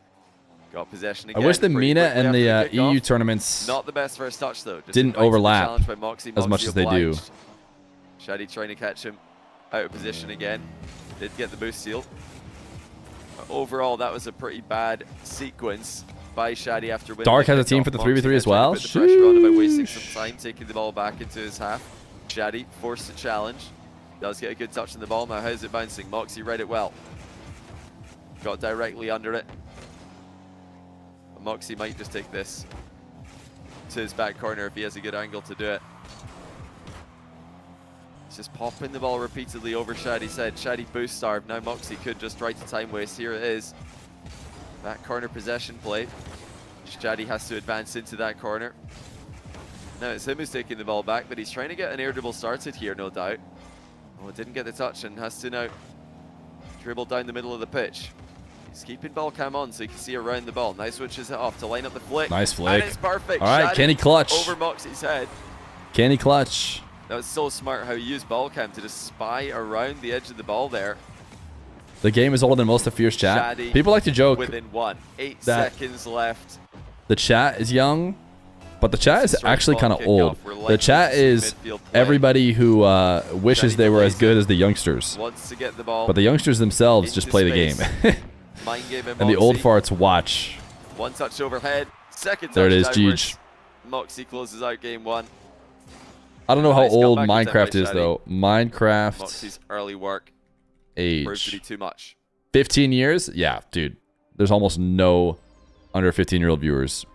got possession I again. wish the pretty MENA quickly and the after kickoff. EU tournaments Not the best first touch, though. Just didn't invites the overlap challenge by Mawkzy. as much Mawkzy as they do. obliged. Shadi trying to catch him out of position again. Did get the boost steal. But overall, that was a pretty bad sequence by Shadi after winning. Dark the has a team kickoff. for the Mawkzy 3v3 as then trying to well? put the pressure on him by wasting Sheesh. some time, taking the ball back into his half. Shadi forced to challenge. Does get a good touch on the ball. Now how's it bouncing? Mawkzy read it well. Got directly under it. But Mawkzy might just take this to his back corner if he has a good angle to do it. He's just popping the ball repeatedly over Shadi's head. Shadi boost starved. Now Mawkzy could just try to time waste. Here it is. Back corner possession play. Shadi has to advance into that corner. Now it's him who's taking the ball back, but he's trying to get an air dribble started here, no doubt. Oh, didn't get the touch and has to now dribble down the middle of the pitch. He's keeping ball cam on so you can see around the ball. Now switches it off to line up the flick. Nice flick. And it's perfect. All right, Shadi can he clutch? over Mawkzy's head. Can he clutch? That was so smart how he used ball cam to just spy around the edge of the ball there. The game is older than most of Fear's chat. Shadi People like to joke within 8 that- seconds left. the chat is young, but the chat is Straight actually ball kind of kickoff. old. We're The likely chat to see is midfield play. everybody who wishes Shadi they were as delays good it. as the youngsters. Wants to get the ball. But the youngsters themselves just into play the space. game. Mind game by And the old Mawkzy. farts watch. One touch overhead. Second touch There it is, downwards. Jeej. Mawkzy closes out game 1. I don't know how Nice old comeback attempt Minecraft by is, Shadi. though. Minecraft Mawkzy's early work proved to be age. too much. 15 years? Yeah, dude. There's almost no under 15-year-old viewers.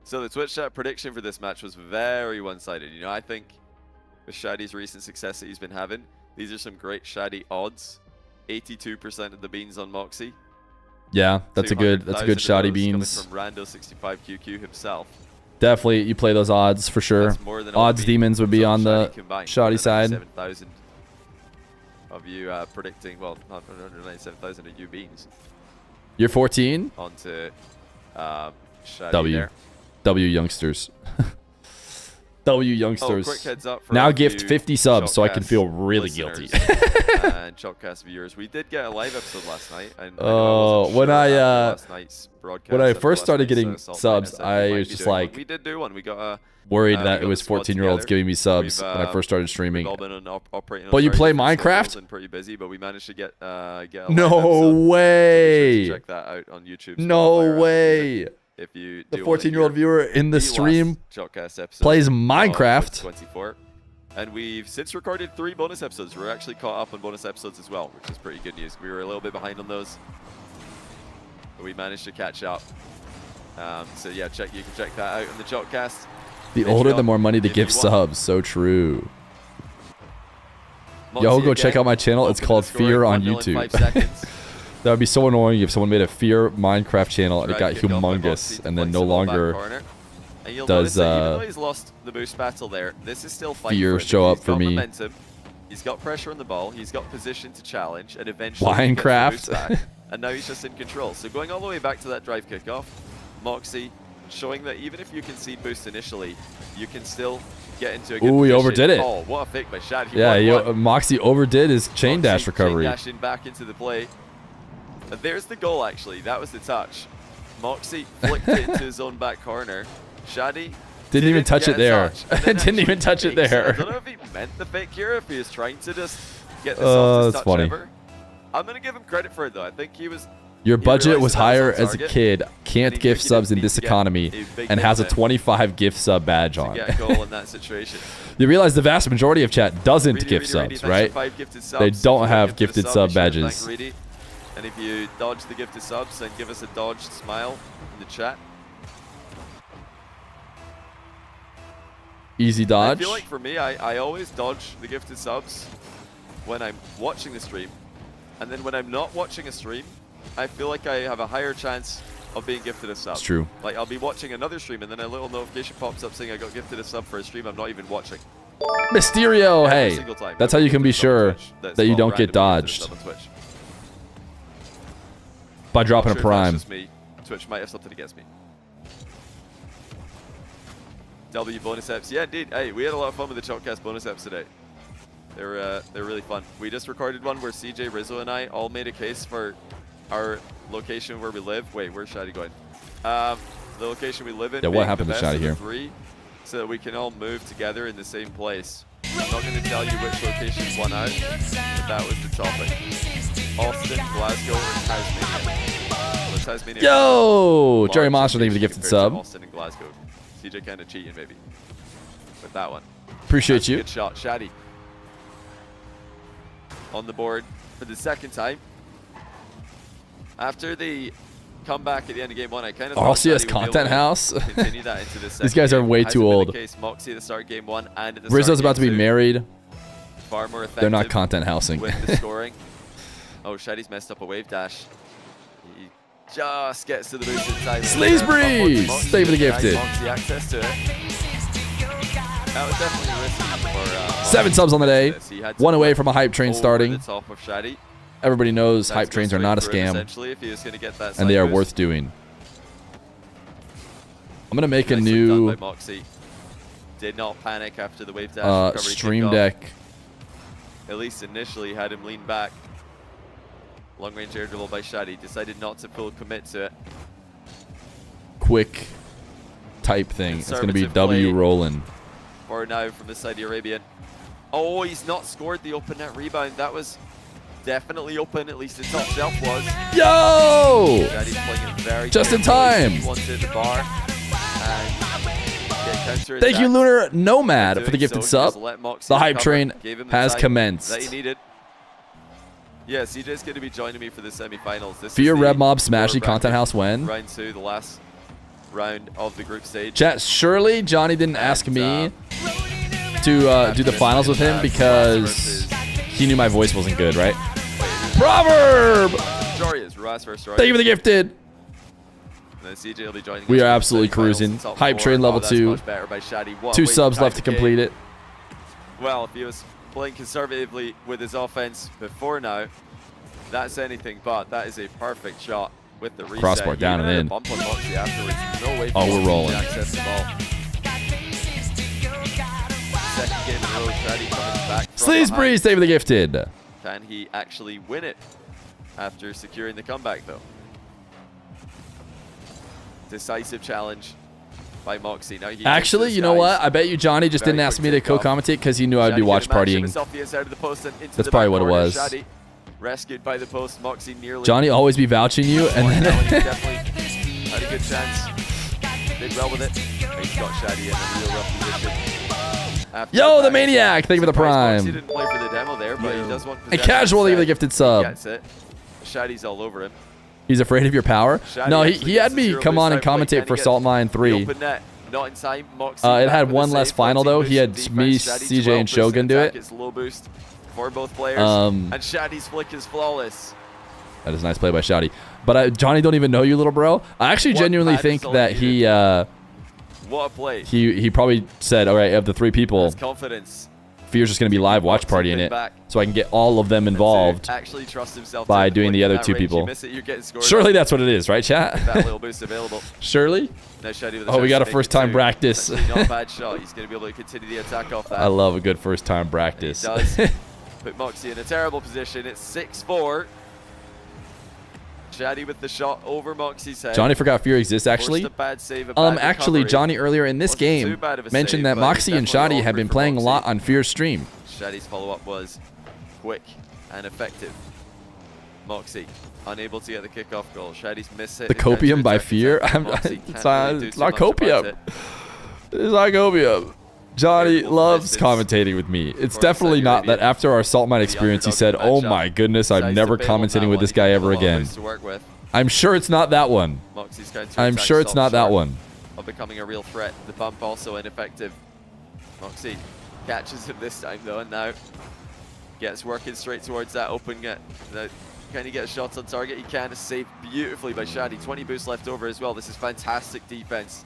So the Twitch chat prediction for this match was very one-sided. You know, I think with Shadi's recent success that he's been having, these are some great Shadi odds. 82% of the beans on Mawkzy. Yeah, that's a good 200,000 Shadi of those beans. coming from Rando65QQ himself. Definitely, you play those odds for sure. That's more than all Odds the demons would be on the combined. Shadi side. 7,000 of you predicting, well, not 197,000 of you beans You're 14? onto Shadi W. there. W youngsters. W Oh, youngsters. quick heads up for Now all gift you 50 subs so I can Shotcast feel really guilty. listeners and Shotcast viewers. We did get a live episode last night. And Oh, when I first started getting subs, I was just like we did do one. We got a worried we that got it was the squad 14-year-olds together. giving me subs We've, when I first started streaming. we've all been operating on But you very play different Minecraft? schedules and pretty busy, but we managed to get a live No episode. So way. be sure to check that out on YouTube. No way. If you The do wanna 14-year-old hear viewer in the the stream last Shotcast episode plays of Minecraft. 24. And we've since recorded 3 bonus episodes. We're actually caught up on bonus episodes as well, which is pretty good news. We were a little bit behind on those, but we managed to catch up. So yeah, you can check that out on the Shotcast. The older, the more money to give subs. So true. Yo, go check out my channel. It's called Feer on YouTube. That would be so annoying if someone made a Feer Minecraft channel and it got humongous and then no longer does even though he's lost the boost battle there, this is still fighting Feer for him. show up He's for got me. Momentum, he's got pressure on the ball, he's got position to challenge, and eventually Minecraft. he gets the boost back, and now he's just in control. So going all the way back to that drive kickoff, Mawkzy showing that even if you concede boost initially, you can still get into a good Ooh, he position. overdid it. Oh, what a fake by Shadi. Yeah, Mawkzy overdid his chain dash recovery. Chain dashing back into the play. And there's the goal, actually. That was the touch. Mawkzy flicked it into his own back corner. Shadi Didn't even touch get it there. a touch, and then Didn't even actually touch it fakes there. I don't know if he meant the fake here, if he was trying to just get the softest that's touch funny. ever. I'm going to give him credit for it, though. I think he was... Your he budget realized was that higher was on as a target, kid, and can't he gift took it subs in deep this to get economy, a big and has a hit 25 gift sub badge to on. get a goal in that situation. You realize the vast majority of chat doesn't Reedy, gift Reedy, subs, thanks right? for 5 gifted subs. They If don't you have gifted a gifted sub, sub be sure to badges. thank Reedy. And if you dodge the gifted subs, then give us a dodged smile in the chat. Easy dodge. I feel like for me, I always dodge the gifted subs when I'm watching the stream. And then when I'm not watching a stream, I feel like I have a higher chance of being gifted a sub. It's true. Like I'll be watching another stream and then a little notification pops up saying I got gifted a sub for a stream I'm not even watching. Mysterio, Every hey. single time. That's how you can be sure That's that you called don't get randomly gifted a dodged. sub on Twitch. By dropping Not a sure if that's prime. just me. Twitch might have something against me. W bonus eps. Yeah, indeed. Hey, we had a lot of fun with the Shotcast bonus eps today. They're really fun. We just recorded one where CJ, Rizzo, and I all made a case for our location where we live. Wait, where's Shadi going? The location we live in. Yeah, what being happened the to best Shadi of the here? 3, so that we can all move together in the same place. I'm not going to tell you which location won out, but that was the topic. Austin, Glasgow, or Tasmania. Well, Tasmania Yo! Jerry large Monster, thank you for the location gifted compared to sub. Austin and Glasgow. CJ kind of cheating maybe with that one. Appreciate That's a you. good shot, Shadi. On the board for the second time. After the comeback at the end of game 1, I kind of thought RLCS Shadi would be able content to house. continue that into the These second guys are game. way Hasn't too been the old. case. Mawkzy at the start of game 1 and at the Rizzo's start about of to be game 2. married. Far more effective. They're not content housing. With the scoring. Oh, Shadi's messed up a wave dash. He just gets to the boost inside. Sleaze Breeze! Stay for the gifted. Mawkzy access to it. That was definitely risky for 7 subs on the day. He had to 1 away flip from a hype train over starting. the top of Shadi. Everybody knows That's hype go trains are straight not a through him, scam, essentially, if he was going to get that and they side are boost. worth doing. I'm gonna make a Nicely new done by Mawkzy. Did not panic after the wave dash recovery stream kickoff. deck. At least initially had him lean back. Long range air dribble by Shadi. Decided not to full commit to it. Quick type thing. It's gonna be Conservative W play. rolling. For now from the Saudi Arabian. Oh, he's not scored the open net rebound. That was definitely open. At least the top shelf was. Yo! Shadi's playing it very Just in carefully. time. He wanted the bar. Thank you, Lunar Nomad, for the gifted sub. The hype train has commenced. That he needed. Yeah, CJ's going to be joining me for the semifinals. This Fear is Red Mob Smashy Content House when? Round 2, the last round of the group stage. Chat, surely Johnny didn't ask me to do the finals with him because he knew my voice wasn't good, right? Proverb! Joreuz, Ross versus Joreuz. Thank you for the gifted. And then CJ will be joining We us are for the absolutely semifinals. cruising. Top Hype four. train level That's 2. much better by Shadi. What a 2 way subs to left to tie the complete game. it. Well, if he was playing conservatively with his offense before now, that's anything but. That is a perfect shot with the reset. Crossbar down and in. Bump on Mawkzy afterwards. No way for Oh, we're Mawkzy rolling. to access the ball. Second game in a row, Shadi coming back from Sleaze behind. Breeze, thank you for the gifted. Can he actually win it after securing the comeback, though? Decisive challenge by Mawkzy. Now he Actually, takes you this know guy's what? I bet you Johnny just very didn't ask quick me to takeoff. co-commentate because he knew I'd be Shadi watch getting matched partying. himself the inside of the post and into That's the probably back what it corner. was. Shadi rescued by the post. Mawkzy nearly. Johnny always be vouching you, and He then definitely had a good chance. Did well with it. He's got Shadi in a real rough position. After yo, the back. maniac, thank you for the Surprised Mawkzy prime. didn't play for the demo there, but he does want And possession casual, thank you for the instead. gifted sub. He gets it. Shadi's all over him. He's afraid of your power. Shadi No, actually he gets had the me zero come boost on and outplay. commentate Can for he Salt get Mine the 3. open net? Not in time. Mawkzy It back had with a one less save. final, 14 though. He boost had in me, defense. Shadi CJ, 12 and boost in Shogun do attack. it. It's low boost for both players. And Shadi's flick is flawless. That is a nice play by Shadi. But Johnny don't even know you, little bro. I actually What genuinely bad think result that you What a play. he probably said, all right, of the 3 people, That's confidence. Fear's just going to be live watch Mawkzy partying it, back. so I can get all of them involved. To actually trust himself by to doing the flick other in that 2 range. people. You miss it, you're getting scored Surely on. that's what it is, right, chat? That little boost available. Surely? Now Shadi with a Oh, we chance got to a make first-time it practice. That's actually not a bad shot. He's going to be able to continue the attack off that. I love a good first-time He practice. does put Mawkzy in a terrible position. It's 6-4. Shadi with the shot over Mawkzy's head. Johnny forgot Fear exists, actually. Forced a bad save, a bad Actually, recovery. Johnny earlier in this Wasn't too game bad of a mentioned save, that but it was Mawkzy and definitely Shadi have awkward been for playing a Mawkzy. lot on Fear's stream. Shadi's follow-up was quick and effective. Mawkzy unable to get the kickoff goal. Shadi's missed it. The copium by Fear? It's not copium. It's not copium. Johnny loves commentating with me. It's definitely not that after our Salt Mine experience he said, oh my goodness, I'm never commentating with this guy ever again. I'm sure it's not that one. I'm sure it's not that one. Of becoming a real threat. The bump also ineffective. Mawkzy catches him this time though, and now gets working straight towards that open get. Can he get shots on target? He can. It's saved beautifully by Shadi. 20 boosts left over as well. This is fantastic defense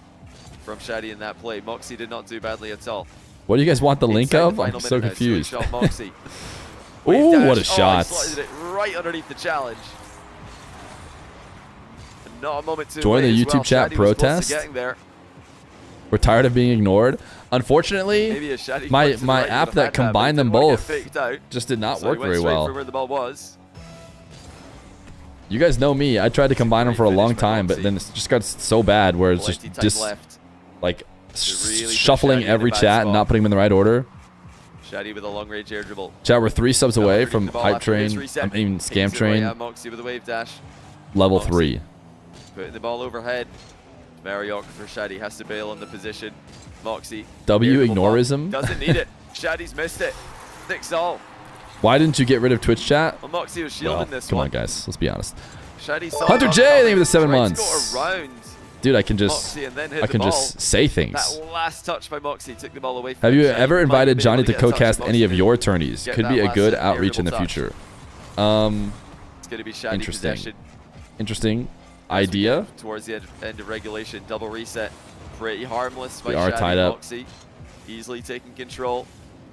from Shadi in that play. Mawkzy did not do badly at all. What do you guys want the link Inside of? the I'm final so minute now. confused. Shot Mawkzy. Ooh, Wave what a dash. shot. Oh, he slotted it right underneath the challenge. And not a moment too Join late the as well. YouTube chat Shadi was close to protest. getting there. We're tired of being ignored. Unfortunately, Maybe a Shadi my flick to the right app would have that had combined but them he didn't want both to get faked out. just did not So work he went very straight well. for where the ball was. You guys know me. I tried to combine them for a Great long finish by time, but Mawkzy. then it just got so bad where it's Plenty just time left. like really put shuffling Shadi in a every bad chat and spot. not putting them in the right order. Shadi with a long range air dribble. Chat, we're 3 subs away Underneath from the ball Hype after his Train, reset. I mean Scam Takes it away Train, at Mawkzy with a wave dash. level Mawkzy 3. Putting the ball overhead. Very awkward for Shadi. Has to bail on the position. Mawkzy. W air dribble ball. ignorism. Doesn't need it. Shadi's missed it. 6-all. Why didn't you get rid of Twitch chat? Well, Mawkzy was shielding Well, this come one. on, guys. Let's be honest. Shadi saw Hunter him J, coming, thank you for the 7 tried to months. go around Dude, I can just Mawkzy and then hit I the can ball. just say things. That last touch by Mawkzy took the ball away from Have you Shadi. ever Might have invited been Johnny able to get a touch, co-cast but any of Mawkzy your didn't tourneys? get Could that be a last good air outreach in the dribble touch. future. It's going to be Shadi Interesting. possession. Interesting As we idea. get towards the end of regulation, double reset. Pretty harmless by We are Shadi tied up. Mawkzy. Easily taking control.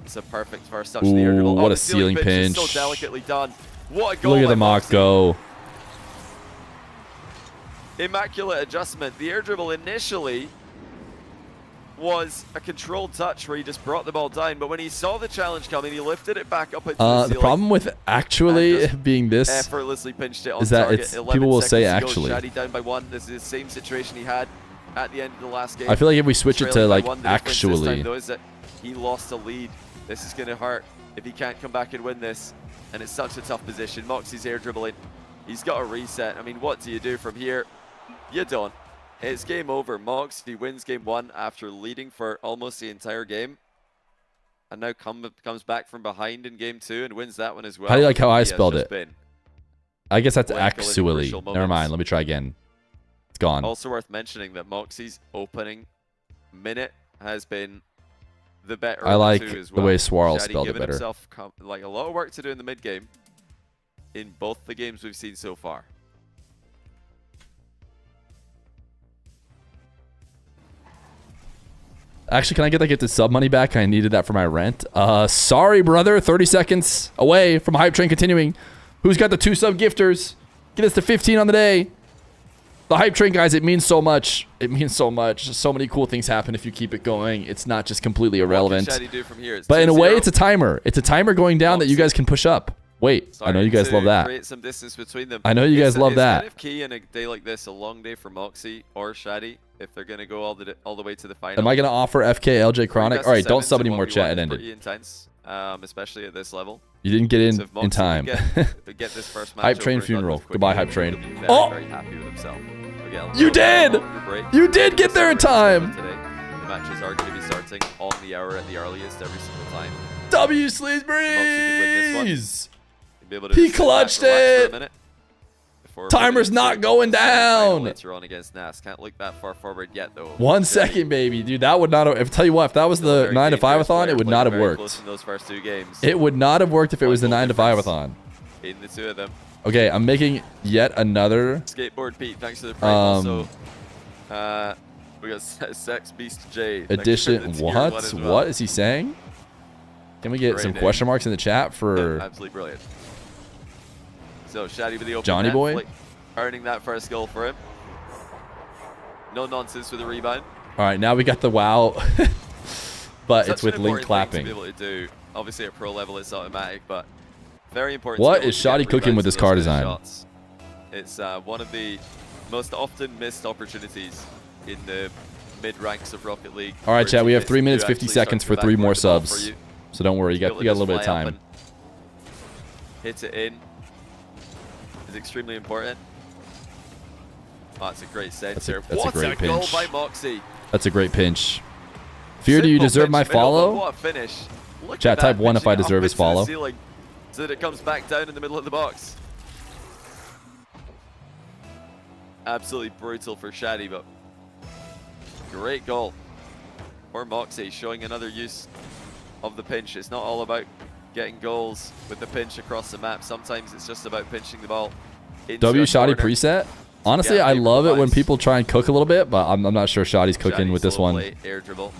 It's a perfect first touch to the air Ooh, dribble. what the a ceiling is pinch. So delicately done. What a goal Look at by the mock Mawkzy. go. Immaculate adjustment. The air dribble initially was a controlled touch where he just brought the ball down, but when he saw the challenge coming, he lifted it back up into the The ceiling. problem with actually And being this effortlessly pinched it on is that target. it's 11 people will say seconds to go. actually. Shadi down by 1. This is the same situation he had at the end of the last game. I feel like if we switch it to Trailing by like 1. The difference this time, actually, though, is that he lost a lead. This is going to hurt if he can't come back and win this, and it's such a tough position. Mawkzy's air dribbling. He's got a reset. I mean, what do you do from here? You don't. It's game over. Mawkzy wins game 1 after leading for almost the entire game. And now comes back from behind in game 2 and wins that one as well. How do you like how I He has spelled just it? been I guess that's clinical in actually. crucial Never moments. mind. Let me try again. It's gone. Also worth mentioning that Mawkzy's opening minute has been the better. I of like the two as the well. way Swarl Shadi spelled it giving better. himself like a lot of work to do in the mid game in both the games we've seen so far. Actually, can I get that gifted sub money back? I needed that for my rent. Sorry, brother. 30 seconds away from Hype Train continuing. Who's got the 2 sub gifters? Get us to 15 on the day. The Hype Train, guys, it means so much. It means so much. So many cool things happen if you keep it going. It's not just completely irrelevant. What can Shadi do from here? It's But in a way, 2-0. it's a timer. It's a timer going down that you guys can push up. Wait, I know you guys love that. Create some distance between them. I know you guys love it's that. kind of key in a day like this, a long day for Mawkzy or Shadi, if they're going to go all the way to the final. Am I going to offer FK LJ Chronic? All right, don't sub anymore, chat. It ended. Pretty intense, especially at this level. You didn't get in So if Mawkzy time. get this first match Hype Train over and done funeral. with quickly, Goodbye, Hype he'll Train. be very, Oh! very happy with himself. Okay, I'll You go did! longer break. You did get there in time! Today. The matches are going to be starting on the hour at the earliest every single time. W Sleaze win this Breeze! You'll be able to He just sit back, clutched relax for a it! minute before Timer's moving not into going the semi-final down! Later on against Nass. Can't look that far forward yet, though. 1 Shadi, second, baby. Dude, that would not have... Tell you what, if that was still a the very 9 to dangerous 5-a-thon, player, it would played not have very close worked. in those first 2 games. It would not have worked if it was the 9 One to goal 5-a-thon. in the 2 of them. Okay, I'm making yet another... Skateboard Pete, thanks for the frame. Also, we got Sex Beast J. Thanks for Edition... the tier 1 What? as well. What is he saying? Can we get Great some name. question marks in the chat for... Absolutely brilliant. So Shadi with the open Johnny net boy? flick, earning that first goal for him. No nonsense with the rebound. All right, now we got the WoW, but Such it's with an link important thing clapping. to be able to do. Obviously at pro level it's automatic, but very important. What to be able is to get Shadi cooking with rebounds this and car those design? shots. It's one of the most often missed opportunities in the mid ranks of Rocket League. All right, where chat, we have teammates 3 do minutes, actually 50 start seconds to for back 3 more the ball for subs. you. So don't worry, you got a little bit of Fly up time. and hit it in is extremely important. Oh, that's a great set That's a- here. that's a What great goal pinch. by Mawkzy. That's a great pinch. Fear, do you Simple deserve my pinch middle, but follow? What a finish. Look Chat, at that, type 1 if I pinching it deserve up his into the follow. ceiling so that it comes back down in the middle of the box. Absolutely brutal for Shadi, but great goal for Mawkzy, showing another use of the pinch. It's not all about getting goals with the pinch across the map. Sometimes it's just about pinching the ball into W a Shadi corner. preset? Honestly, Yeah, I love it when improvise. people try and cook a little bit, but I'm not sure Shadi's cooking Shadi with this slow one. play, air dribble.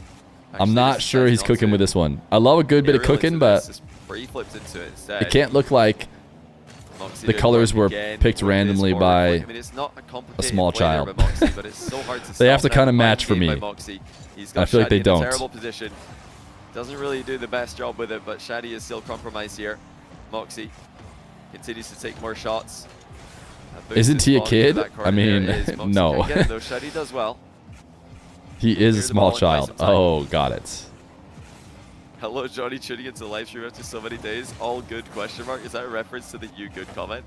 I'm Actually, not this sure decides he's not cooking to with this one. I love a good bit of aerial cooking, into but this. Just pre-flipped into it instead. it can't look like Mawkzy the doing colors work were again picked with his randomly forward by flick. I mean, it's not a complicated small play there child. by Mawkzy, but it's so hard to They have to stop kinda that match for game by me. Mawkzy. He's I got feel like Shadi they in a don't. terrible position. Doesn't really do the best job with it, but Shadi is still compromised here. Mawkzy continues to take more shots. Isn't he a kid? I mean, no. Again, though, Shadi does well. He is a Clear the small ball and buy child. some time. Oh, got it. Hello, Johnny, tuning into the live stream after so many days. All good, question mark. Is that a reference to the you good comment?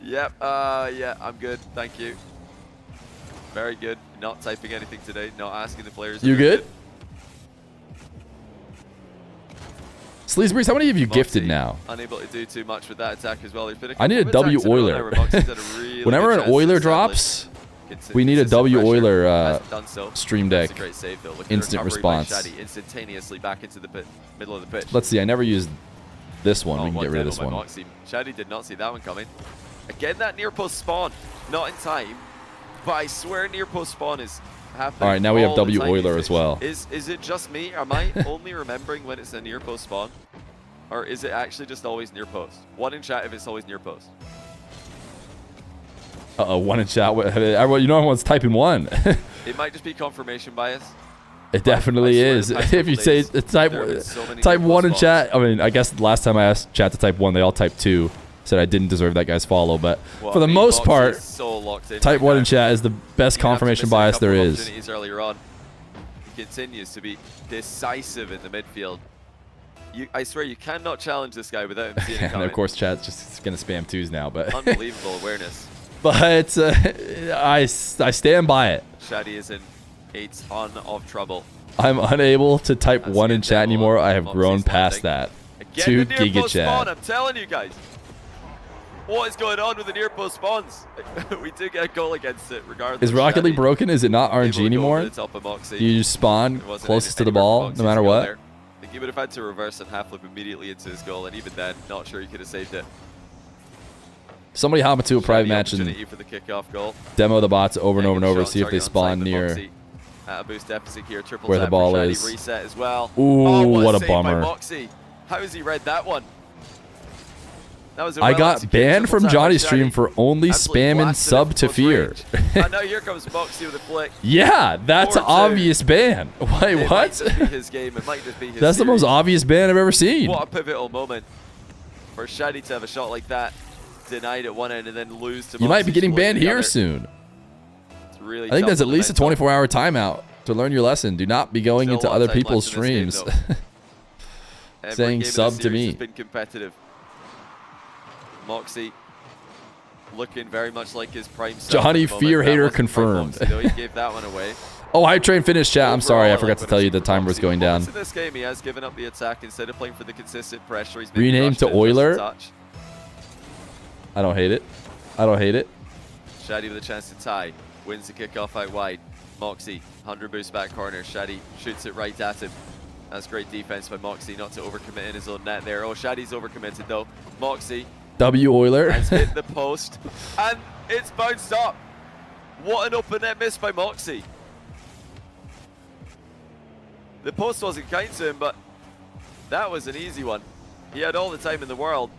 Yep, yeah, I'm good. Thank you. Very good. Not typing anything today. Not asking the players. if You they're good? Sleazebreeze, how many have you gifted Mawkzy now? Unable to do too much with that attack as well. There's been a I need a couple of W attacks in a row Euler. now where Mawkzy's had a really Whenever good an chance to Euler establish drops, we need a consistent W pressure. Euler Hasn't done so. stream That's deck. a great save though. Look at instant the recovery by response. Shadi instantaneously back into the middle of the pitch. Let's see. I never used this one. We can what get rid of this demo by one. Mawkzy. Shadi did not see that one coming. Again, that near post spawn. Not in time. But I swear near post spawn is happening. All right, now we have all the W time Euler these as well. days. Is it just me? Am I only remembering when it's a near post spawn? Or is it actually just always near post? One in chat if it's always near post. Uh-oh, one in chat. Everyone, you know everyone's typing one. It might just be confirmation bias. It definitely I swear is. the past If you couple say days, type there have been so many type near one in post chat, I mean, I guess last time I asked chat to type one, they all typed two. Said I didn't deserve that guy's follow, but Well, for the I mean, most Mawkzy part, is so locked in type right one now. in chat is the best Even after confirmation missing a bias couple there of is. opportunities earlier on, he continues to be decisive in the midfield. I swear you cannot challenge this guy without him seeing it And coming. of course, chat's just gonna spam twos now, but Unbelievable awareness. But I stand by it. Shadi is in a ton of trouble. I'm unable to type That's 1 good in chat demo anymore. of I have grown Mawkzy's past landing. that. Again, 2 the near giga post spawn, chat. I'm telling you guys. What is going on with the near post spawns? We do get a goal against it, regardless. Is Rocket League broken? Is it not Able to RNG go anymore? over the top of Mawkzy. You just spawn It wasn't closest to the anywhere for ball, Mawkzy no to matter go what? there. I think he would have had to reverse and half flip immediately into his goal, and even then, not sure he could have saved it. Somebody hop into a private The match and opportunity for the kickoff goal. demo the bots over and over and over, Shot see if they target on spawn side, but near Mawkzy at a boost deficit here. Triple where the tap for ball Shadi, is. Reset as well. Ooh, Oh, what a save by bummer. Mawkzy. How has he read that one? That was a I got well-executed banned triple from tap by Johnny's stream Shadi. for only Absolutely spamming blasted it sub from to close Fear. range. And now here comes Mawkzy with a flick. Yeah, that's an 4-2. obvious ban. Wait, It might what? just be his game. It might just be his That's the most series. obvious ban I've ever seen. What a pivotal moment for Shadi to have a shot like that, denied at one end, and then lose to You might be Mawkzy getting just losing banned the here other. soon. It's really I think tough that's at least a momentum. 24-hour timeout to learn your lesson. Do not be going Still a into lot other of time people's left in this streams. game, Every saying game in this sub to series me. has been competitive. Mawkzy looking very much like his prime self Johnny at the moment. Fear That hater wasn't prime confirmed. Mawkzy, though. He gave that one away. Oh, hype train finished chat. I'm sorry, I Overall, forgot to like, tell you when the it's timer was Mawkzy, going down. moments in this game, he has given up the attack instead of playing for the consistent pressure. He's been Renamed crushed to it just a Euler. touch. I don't hate it. I don't hate it. Shadi with a chance to tie. Wins the kickoff out wide. Mawkzy, 100 boost back corner. Shadi shoots it right at him. That's great defense by Mawkzy not to overcommit in his own net there. Oh, Shadi's overcommitted though. Mawkzy W Euler. has hit the post and it's bounced up. What an open net miss by Mawkzy. The post wasn't kind to him, but that was an easy one. He had all the time in the world.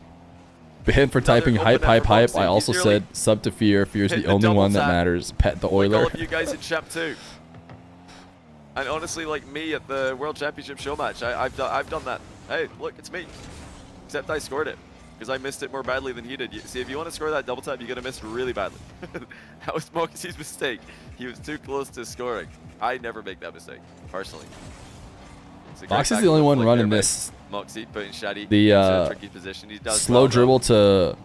Banned for typing open hype, net hype, for hype. Mawkzy. I also He's nearly said sub to Fear. Fear's hit the the only double one that tap. matters. Pet the Like all Euler. of you guys in Champ 2. And honestly, like me at the World Championship show match, I've done that. Hey, look, it's me. Except I scored it. Because I missed it more badly than he did. See, if you want to score that double tap, you're going to miss really badly. That was Mawkzy's mistake. He was too close to scoring. I never make that mistake, personally. Fox is the only one running this. Mawkzy putting Shadi The, into a tricky position. He does Slow well, dribble to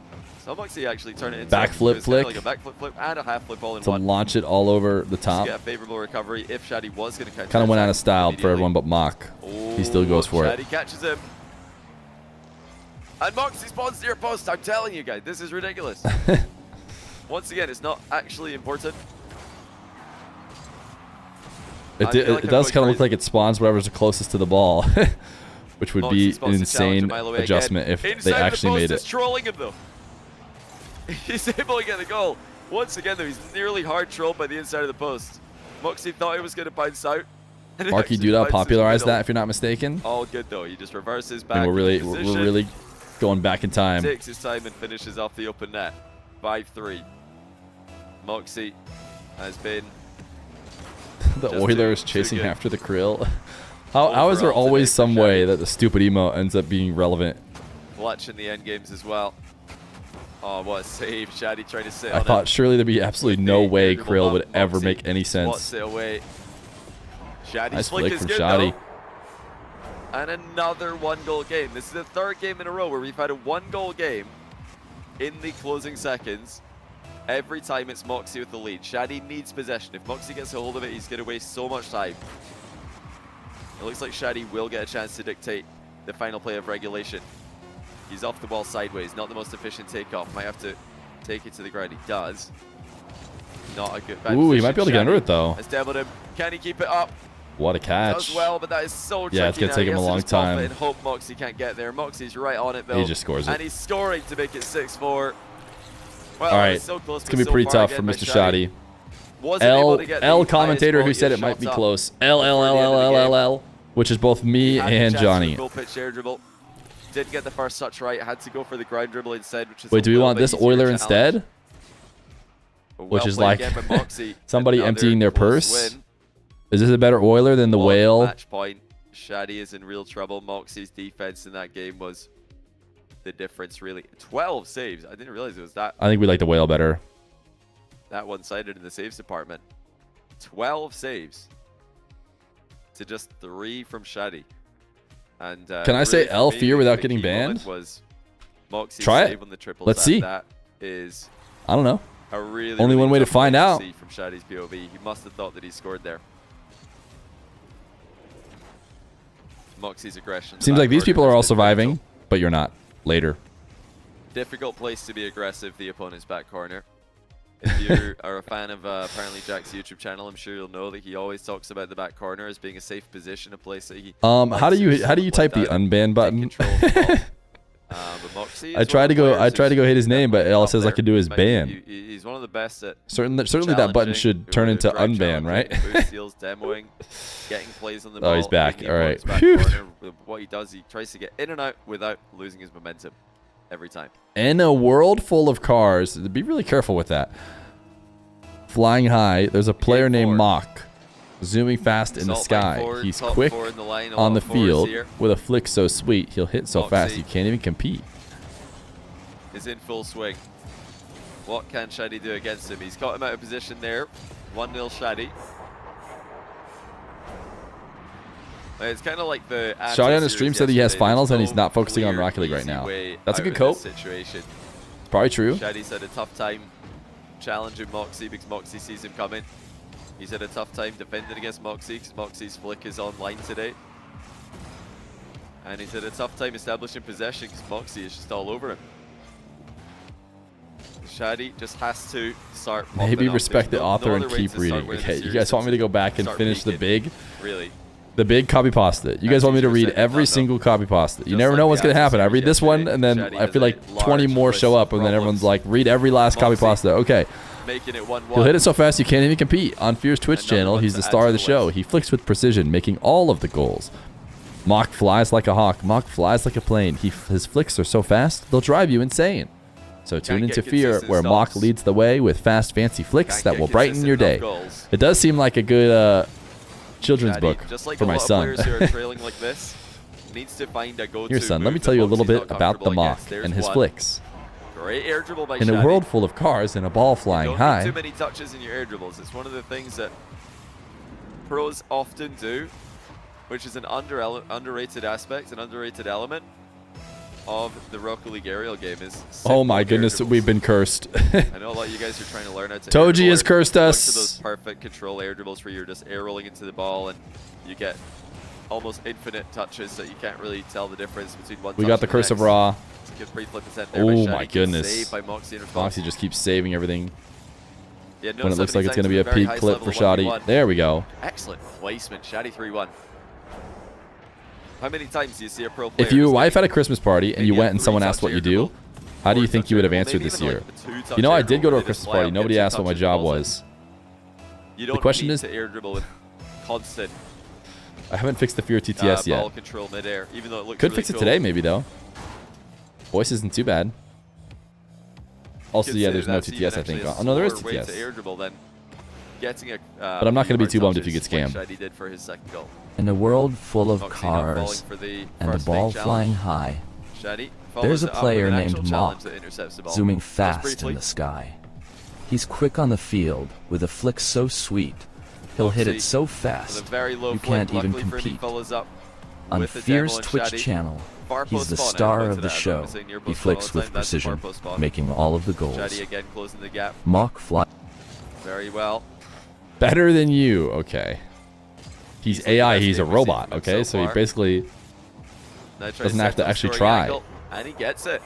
so Mawkzy actually turned it into backflip flick. like a backflip flip and a half flip all in to one. launch it all over the To top. get a favorable recovery if Shadi was going to catch Kind of that went out attack of style for immediately. everyone but Mock. He still goes for it. Shadi catches him. And Mawkzy spawns near post. I'm telling you guys, this is ridiculous. Once again, it's not actually important. It, I feel like it I'm does going kind of look crazy. like it spawns whatever's closest to the ball, which would Mawkzy be spots an the challenge a insane mile away adjustment again. if Inside they actually the post made is it. trolling him though. He's able to get the goal. Once again though, he's nearly hard trolled by the inside of the post. Mawkzy thought it was going to bounce out. and it Marky actually Duda bounces popularized middle. that, if you're not mistaken. All good though. He just reverses back. And we're into really, position, we're really going back in time. takes his time and finishes off the open net. 5-3. Mawkzy has been The just Oilers too chasing good. after the krill. How is there Overall, always today for some way Shadi. that the stupid emote ends up being relevant? clutch in the end games as well. Oh, what a save. Shadi trying to sit I on thought it. surely there'd be absolutely with no the way irritable Krill would bump. ever Mawkzy make any swats sense. it away. Shadi's Nice flick flick is from good Shadi. though. And another one-goal game. This is the third game in a row where we've had a one-goal game in the closing seconds. Every time it's Mawkzy with the lead. Shadi needs possession. If Mawkzy gets a hold of it, he's going to waste so much time. It looks like Shadi will get a chance to dictate the final play of regulation. He's off the ball sideways. Not the most efficient takeoff. Might have to take it to the ground. He does. Not a good bad Ooh, he position. might be able to get under Shadi it though. has demoed him. Can he keep it up? What a catch. Does well, but that is so tricky. Yeah, it's gonna now. take He him a has to long just bump it time. and hope Mawkzy can't get there. Mawkzy's right on it though. He just scores it. And he's scoring to make it 6-4. Well, All right, so close, it's gonna be so pretty far tough for again by Mr. Shadi. Wasn't able L to get the L highest commentator who quality said of it might shots be up close. L L before L the end L of the L game. L L, which is both me Had the and chance for a Johnny. goal pitch air dribble. Didn't get the first touch right. Had to go for the ground dribble instead, which is Wait, a do we little want bit this easier Euler challenge. instead? But Which well is played like again by Mawkzy. somebody Another emptying their close purse? win. Is this a better Euler than the One whale? match point. Shadi is in real trouble. Mawkzy's defense in that game was the difference, really. 12 saves. I didn't realize it was that I think we like the whale better. one-sided in the saves department. 12 saves to just 3 from Shadi. And Can I say really for L me, Fear without the getting key moment banned? Was Mawkzy's Try it. save on the triple Let's tap. see. That is I don't know. a really Only one way to tough find play out. see from Shadi's POV. He must have thought that he scored there. Mawkzy's aggression. Seems like these people are all surviving, but you're not. Later. Difficult place to be aggressive, the opponent's back corner. If you are a fan of apparently Jack's YouTube channel, I'm sure you'll know that he always talks about the back corner as being a safe position, a place that he. How do you type the unban button? But Mawkzy I tried to go hit his name, but all it says I can do is ban. He's one of the best at Certainly that button should turn into unban, right? Boost steals, demoing, getting plays on the ball. Oh, he's back. hitting All the right. opponent's back corner. What he does, he tries to get in and out without losing his momentum every time. In a world full of cars, be really careful with that. Flying high, there's a player named Mawk, zooming fast in the sky. He's quick on the field with a flick so sweet. He'll hit so fast you can't even compete. Is in full swing. What can Shadi do against him? He's got him out of position there. 1-0 Shadi. It's kind of like the Shadi on his stream said he has finals and he's not focusing on Rocket League right now. That's a good cope. Situation. It's probably true. Shadi's had a tough time challenging Mawkzy because Mawkzy sees him coming. He's had a tough time defending against Mawkzy because Mawkzy's flick is online today. And he's had a tough time establishing possession because Mawkzy is just all over him. Shadi just has to start. Maybe respect the author and keep reading. Okay, you guys want me to go back and finish the big? Really? The big copy pasta. You guys want me to read every single copy pasta. You never know what's going to happen. I read this one, and then I feel like 20 more show up, and then everyone's like, read every last copy pasta. Okay. Making it 1-1. He'll hit it so fast you can't even compete. On Feer's Twitch channel, he's the star of the show. He flicks with precision, making all of the goals. Mawk flies like a hawk. Mawk flies like a plane. His flicks are so fast, they'll drive you insane. So tune into Feer, where Mawk leads the way with fast, fancy flicks that will brighten your day. It does seem like a good children's book for my son. Here, son, let me tell you a little bit about the Mawk and his flicks. Great air dribble by In a Shadi. world full of cars and a ball flying you don't high. need too many touches in your air dribbles. It's one of the things that pros often do, which is an underrated aspect, an underrated element of the Rocket League aerial game. Is Oh my goodness, we've been cursed. I know a lot of you guys are trying to learn how to. Toji has cursed us. Those perfect control air dribbles where you're just air rolling into the ball and you get almost infinite touches, so you can't really tell the difference between one. We got the curse of Raw. Oh my goodness. Mawkzy just keeps saving everything. Yeah, no, when it looks like it's going to be a peak clip for Shadi. There we go. Excellent placement. Shadi 3-1. How many times do you see a pro player? If your wife had a Christmas party and you went and someone asked what you do, how do you think you would have answered this year? You know, I did go to a Christmas party. Nobody asked what my job was. The question is, air dribble with constant. I haven't fixed the Fear TTS yet. Ball control midair, even though it looks Could really fix it cool. today, maybe though. Voice isn't too bad. Also, yeah, there's no TTS, I think. Oh no, there is TTS. But I'm not going to be too bummed if you get scammed. Did for his second goal. In a world full of Mawkzy cars and a first ball big flying challenge. high, Shadi there's a follows it up player with an actual named challenge Mawk, that intercepts the ball. zooming Just fast briefly. in the sky. He's quick on the field with a flick so sweet. He'll hit it so With fast a very low you flick. can't even Luckily for him, he compete. follows up On with the Fear's demo and Twitch Shadi. channel, Far he's post the spawn. I'm star going of to the that. I'm show. saying near He post spawn all flicks the with time. That's the far precision, post spawn. making all of the goals. Shadi again closing the gap Mawk fly. very well. Better than you. Okay. He's Easily the AI. best He's a game we've seen robot. from him Okay, so so he far. basically Now tries doesn't have set to up actually scoring try. angle, and he gets it.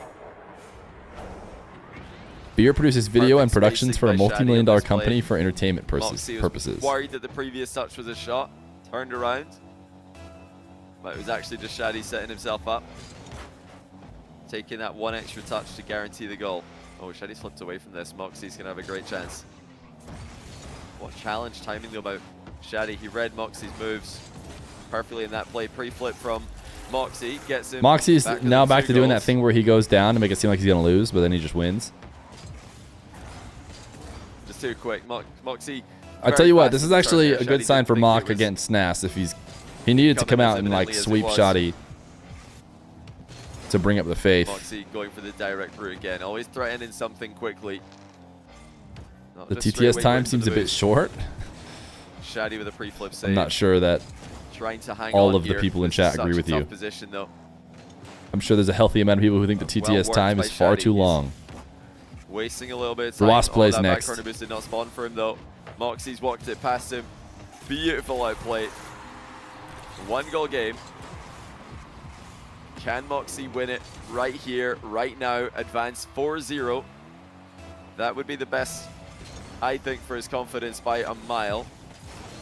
Fear produces video Perfect and productions spacing for a by Shadi multi-million on dollar this company play. for entertainment Mawkzy purposes. was worried that the previous touch was a shot, turned around, but it was actually just Shadi setting himself up, taking that one extra touch to guarantee the goal. Oh, Shadi's flipped away from this. Mawkzy's going to have a great chance. What challenge timing though about Shadi. He read Mawkzy's moves perfectly in that play. Pre-flip from Mawkzy gets him. Mawkzy's now back to doing that goals. thing where he goes down to make it seem like he's going to lose, but then he just wins. Just too quick. Mawkzy. I tell you what, this is actually a good sign for Mawk against Nass if he needed to come out and like sweep Shadi to bring up the faith. Mawkzy going for the direct route again, always threatening something quickly. The TTS time seems a bit short. Shadi with a pre-flip save. I'm not sure that Trying to hang all on of the here. people in This chat is agree such with a you. tough position, though. I'm sure there's a healthy amount of people who think the Well TTS worked time by is far Shadi. too He's long. Wasting a little bit of time. Wasp plays that next. back corner boost did not spawn for him though. Mawkzy's walked it past him. Beautiful outplay. 1-goal game. Can Mawkzy win it right here, right now? Advance 4-0. That would be the best, I think, for his confidence by a mile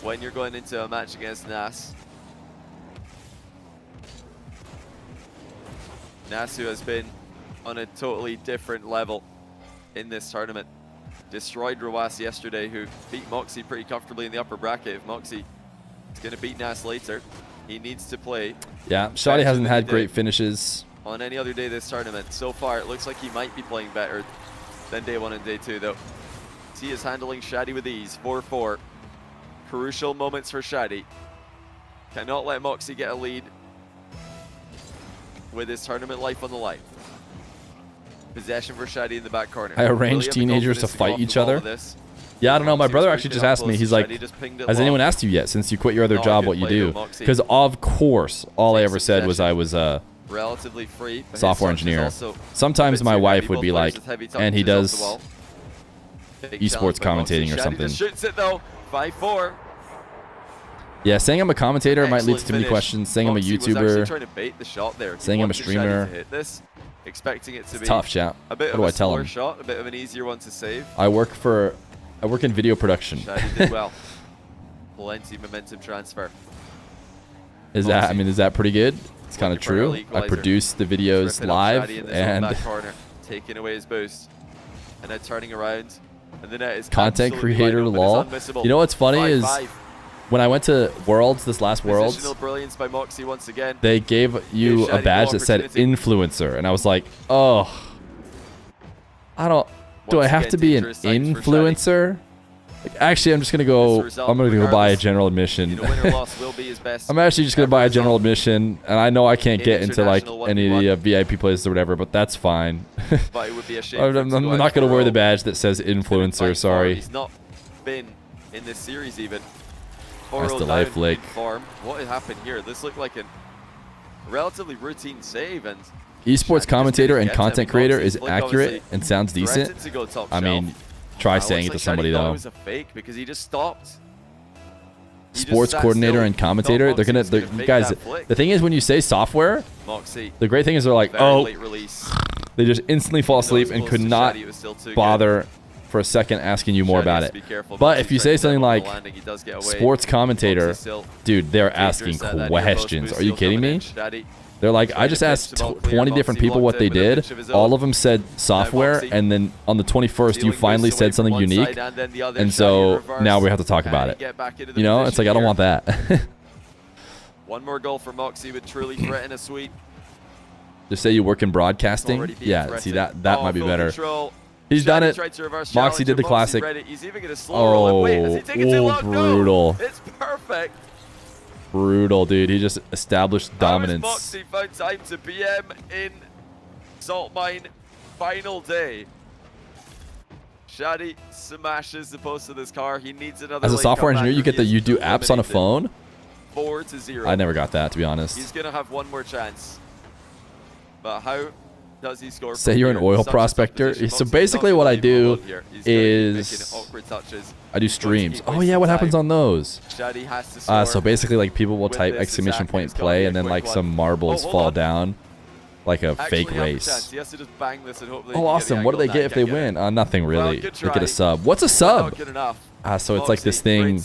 when you're going into a match against Nass. Nass, who has been on a totally different level in this tournament. Destroyed Joreuz yesterday, who beat Mawkzy pretty comfortably in the upper bracket. If Mawkzy is going to beat Nass later, he needs to play. Yeah, Shadi hasn't had great finishes. On any other day this tournament. So far, it looks like he might be playing better than day 1 and day 2, though. He is handling Shadi with ease. 4-4. Crucial moments for Shadi. Cannot let Mawkzy get a lead with his tournament life on the line. Possession for Shadi in the back corner. I arranged teenagers to fight each other. Yeah, I don't know. My brother actually just asked me. He's like, has anyone asked you yet since you quit your other job what you do? Because of course, all I ever said was I was a relatively free software engineer. Sometimes my wife would be like, and he does esports commentating or something. Shoots it though. 5-4. Yeah, saying I'm a commentator might lead to too many questions. Saying I'm a YouTuber. Trying to bait the shot there. Saying I'm a streamer. Expecting it to be tough, chat. A bit what do I tell him? Shot, a bit of an easier one to save. I work in video production. Shadi did well. Plenty momentum transfer. Is that pretty good? It's kind of true. I produce the videos live and corner, taking away his boost, and then turning around, and the net is content creator lol. You know what's funny is when I went to Worlds, this last Worlds, brilliance by Mawkzy once again. They gave you a badge that said influencer, and I was like, oh, do I have to be an influencer? Like, actually, I'm just gonna go. I'm gonna go buy a general admission. I'm actually just gonna buy a general admission, and I know I can't get into like any of the VIP places or whatever, but that's fine. I'm not gonna wear the badge that says influencer. Sorry. He's not been in this series even. That's the life lake. What happened here? This looked like a relatively routine save, and esports commentator and content creator is accurate and sounds decent. I mean, try saying it to somebody though. It was a fake because he just stopped. Sports coordinator and commentator, they're gonna guys. The thing is, when you say software, the great thing is they're like, oh, they just instantly fall asleep and could not bother for a second asking you more about it. But if you say something like sports commentator, dude, they're asking questions. Are you kidding me? They're like, I just asked 20 different people what they did. All of them said software, and then on the 21st, you finally said something unique. And so now we have to talk about it. You know, it's like, I don't want that. One more goal for Mawkzy would truly threaten a sweep. Just say you work in broadcasting. Yeah, see, that might be better. He's done it. Mawkzy did the classic. Oh, brutal. It's perfect. Brutal, dude. He just established dominance. Mawkzy found time to BM in Salt Mine. Final day. Shadi smashes the post of this car. He needs another. As a software engineer, you get that you do apps on a phone. 4-0. I never got that, to be honest. He's gonna have one more chance. But how does he score? Say you're an oil prospector. So basically what I do is I do streams. Oh yeah, what happens on those? So basically like people will type exclamation point play and then like some marbles fall down like a fake race. Oh awesome, what do they get if they win? Nothing really. They get a sub. What's a sub? So it's like this thing,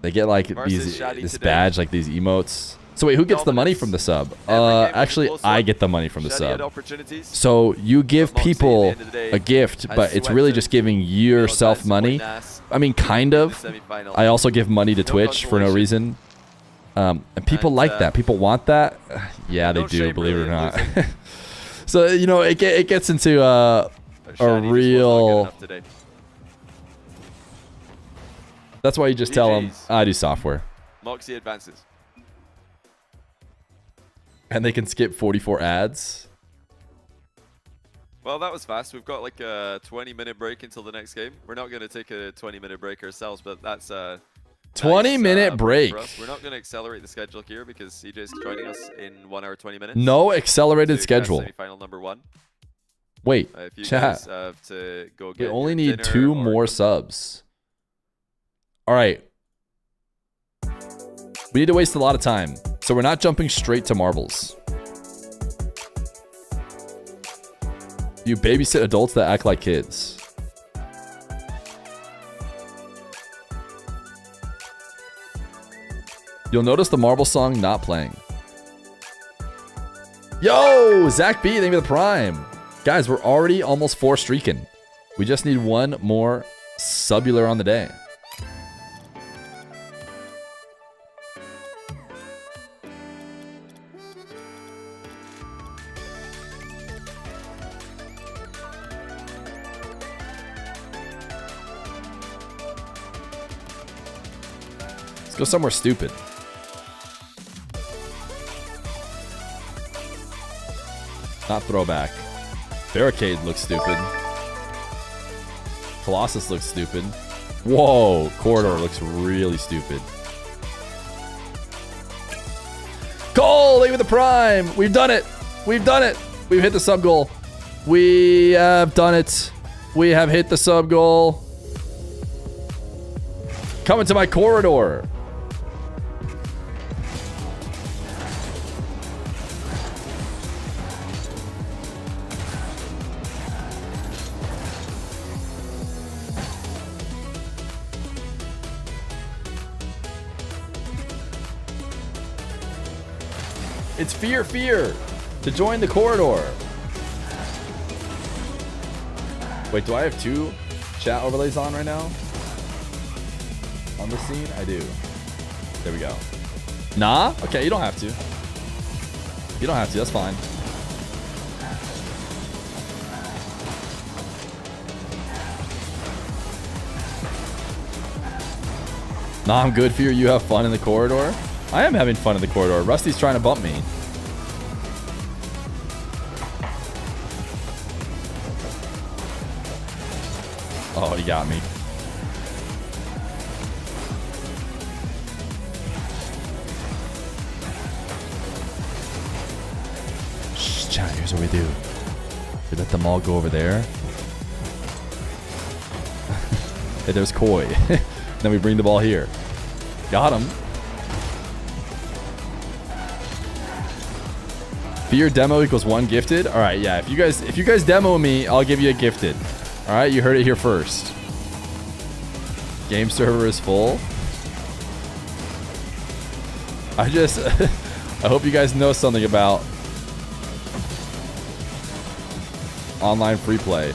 they get like this badge, like these emotes. So wait, who gets the money from the sub? Actually, I get the money from the sub. So you give people a gift, but it's really just giving yourself money. I mean, kind of. I also give money to Twitch for no reason. And people like that. People want that. Yeah, they do, believe it or not. So, you know, it gets into a real... That's why you just tell them, I do software. Mawkzy advances. And they can skip 44 ads. Well, that was fast. We've got like a 20-minute break until the next game. We're not going to take a 20-minute break ourselves, but that's a 20-minute break. We're not going to accelerate the schedule here because CJ is joining us in 1 hour 20 minutes. No accelerated schedule. Semifinal number 1. Wait, If you chat. guys have to go We get only your need dinner 2 or more subs. All right. We need to waste a lot of time. So we're not jumping straight to marbles. You babysit adults that act like kids. You'll notice the marble song not playing. Yo, Zach B, thank you for the prime. Guys, we're already almost 4 streaking. We just need 1 more subular on the day. Let's go somewhere stupid. Not throwback. Barricade looks stupid. Colossus looks stupid. Whoa, Corridor looks really stupid. Cole, leave with the prime. We've done it. We've done it. We've hit the sub goal. We have done it. We have hit the sub goal. Coming to my corridor. It's Feer to join the corridor. Wait, do I have 2 chat overlays on right now? On the scene? I do. There we go. Nah? Okay, you don't have to. You don't have to, that's fine. Nah, I'm good, Fear. You have fun in the corridor? I am having fun in the corridor. Rusty's trying to bump me. Oh, he got me. Shh, chat, here's what we do. We let them all go over there. Hey, there's Koi. Then we bring the ball here. Got him. Fear demo equals 1 gifted. All right, yeah. If you guys demo me, I'll give you a gifted. All right, you heard it here first. Game server is full. I just I hope you guys know something about online free play.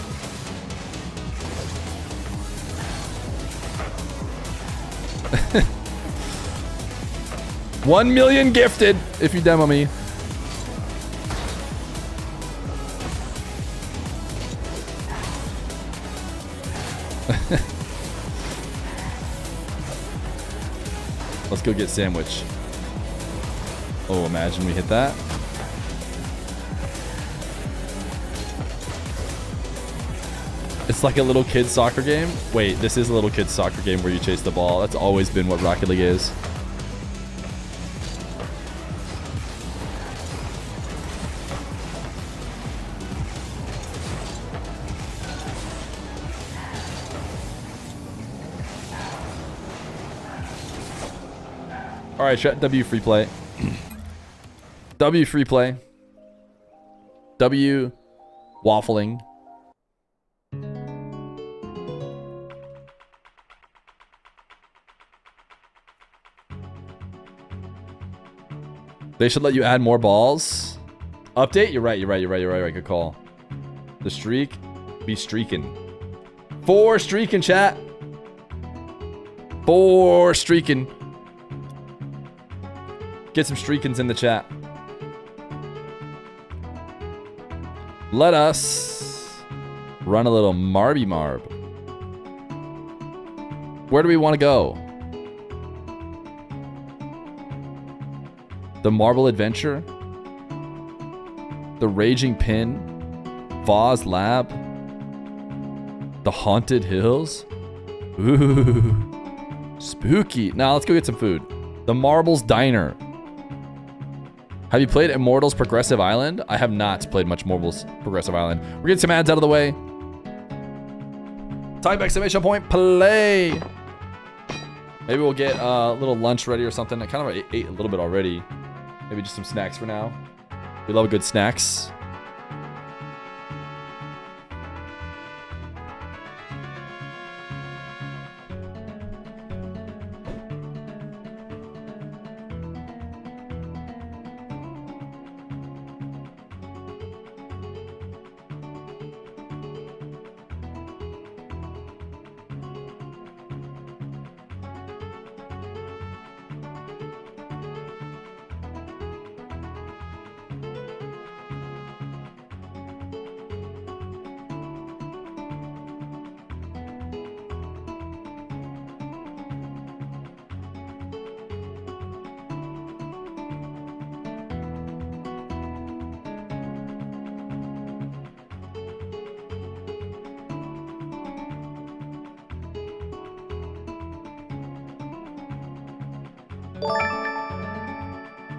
$1 million gifted if you demo me. Let's go get sandwich. Oh, imagine we hit that. It's like a little kid's soccer game. Wait, this is a little kid's soccer game where you chase the ball. That's always been what Rocket League is. All right, chat. W free play. W free play. W waffling. They should let you add more balls. Update? You're right. Good call. The streak be streaking. 4 streaking, chat. 4 streaking. Get some streakings in the chat. Let us run a little Marby Marb. Where do we want to go? The Marble Adventure? The Raging Pin? Voz Lab? The Haunted Hills? Ooh. Spooky. Now let's go get some food. The Marbles Diner. Have you played Immortals Progressive Island? I have not played much Immortals Progressive Island. We're getting some ads out of the way. Time exclamation point play. Maybe we'll get a little lunch ready or something. I kind of ate a little bit already. Maybe just some snacks for now. We love good snacks.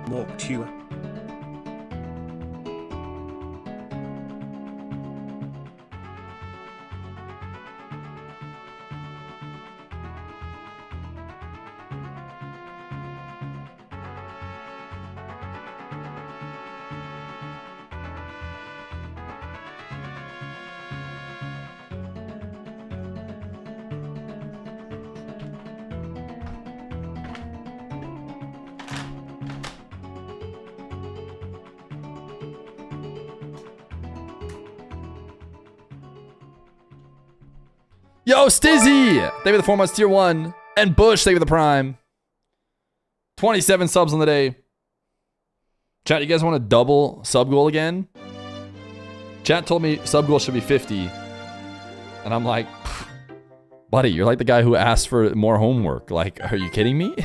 Mawkzy. Yo, Stizzy! Thank you for the 4 months, tier 1. And Bush, thank you for the prime. 27 subs on the day. Chat, you guys want a double sub goal again? Chat told me sub goal should be 50. And I'm like, buddy, you're like the guy who asked for more homework. Like, are you kidding me?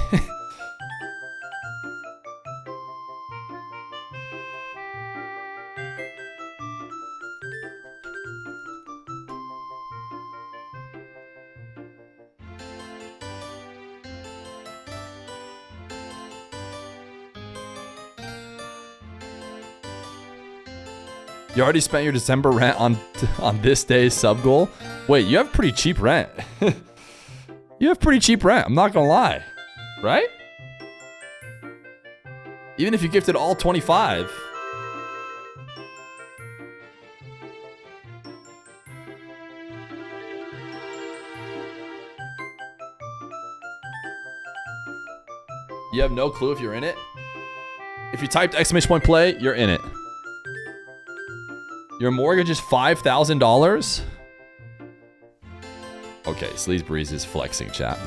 You already spent your December rent on this day's sub goal? Wait, you have pretty cheap rent. You have pretty cheap rent, I'm not gonna lie. Right? Even if you gifted all 25. You have no clue if you're in it? If you typed exclamation point play, you're in it. Your mortgage is $5,000? Okay, Sleaze Breeze is flexing, chat.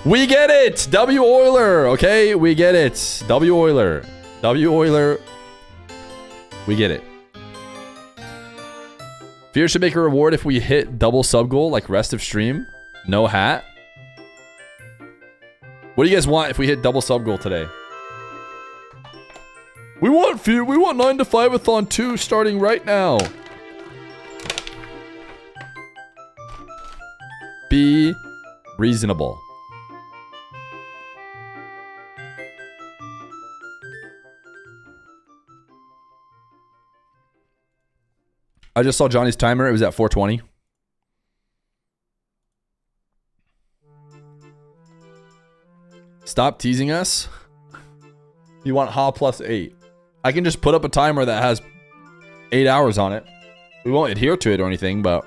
We get it! W Oiler, okay? We get it. W Oiler. W Oiler. We get it. Fear should make a reward if we hit double sub goal like rest of stream. No hat. What do you guys want if we hit double sub goal today? We want Fear. We want 9 to 5-a-thon 2 starting right now. Be reasonable. I just saw Johnny's timer. It was at 420. Stop teasing us. You want Ha plus 8. I can just put up a timer that has 8 hours on it. We won't adhere to it or anything, but...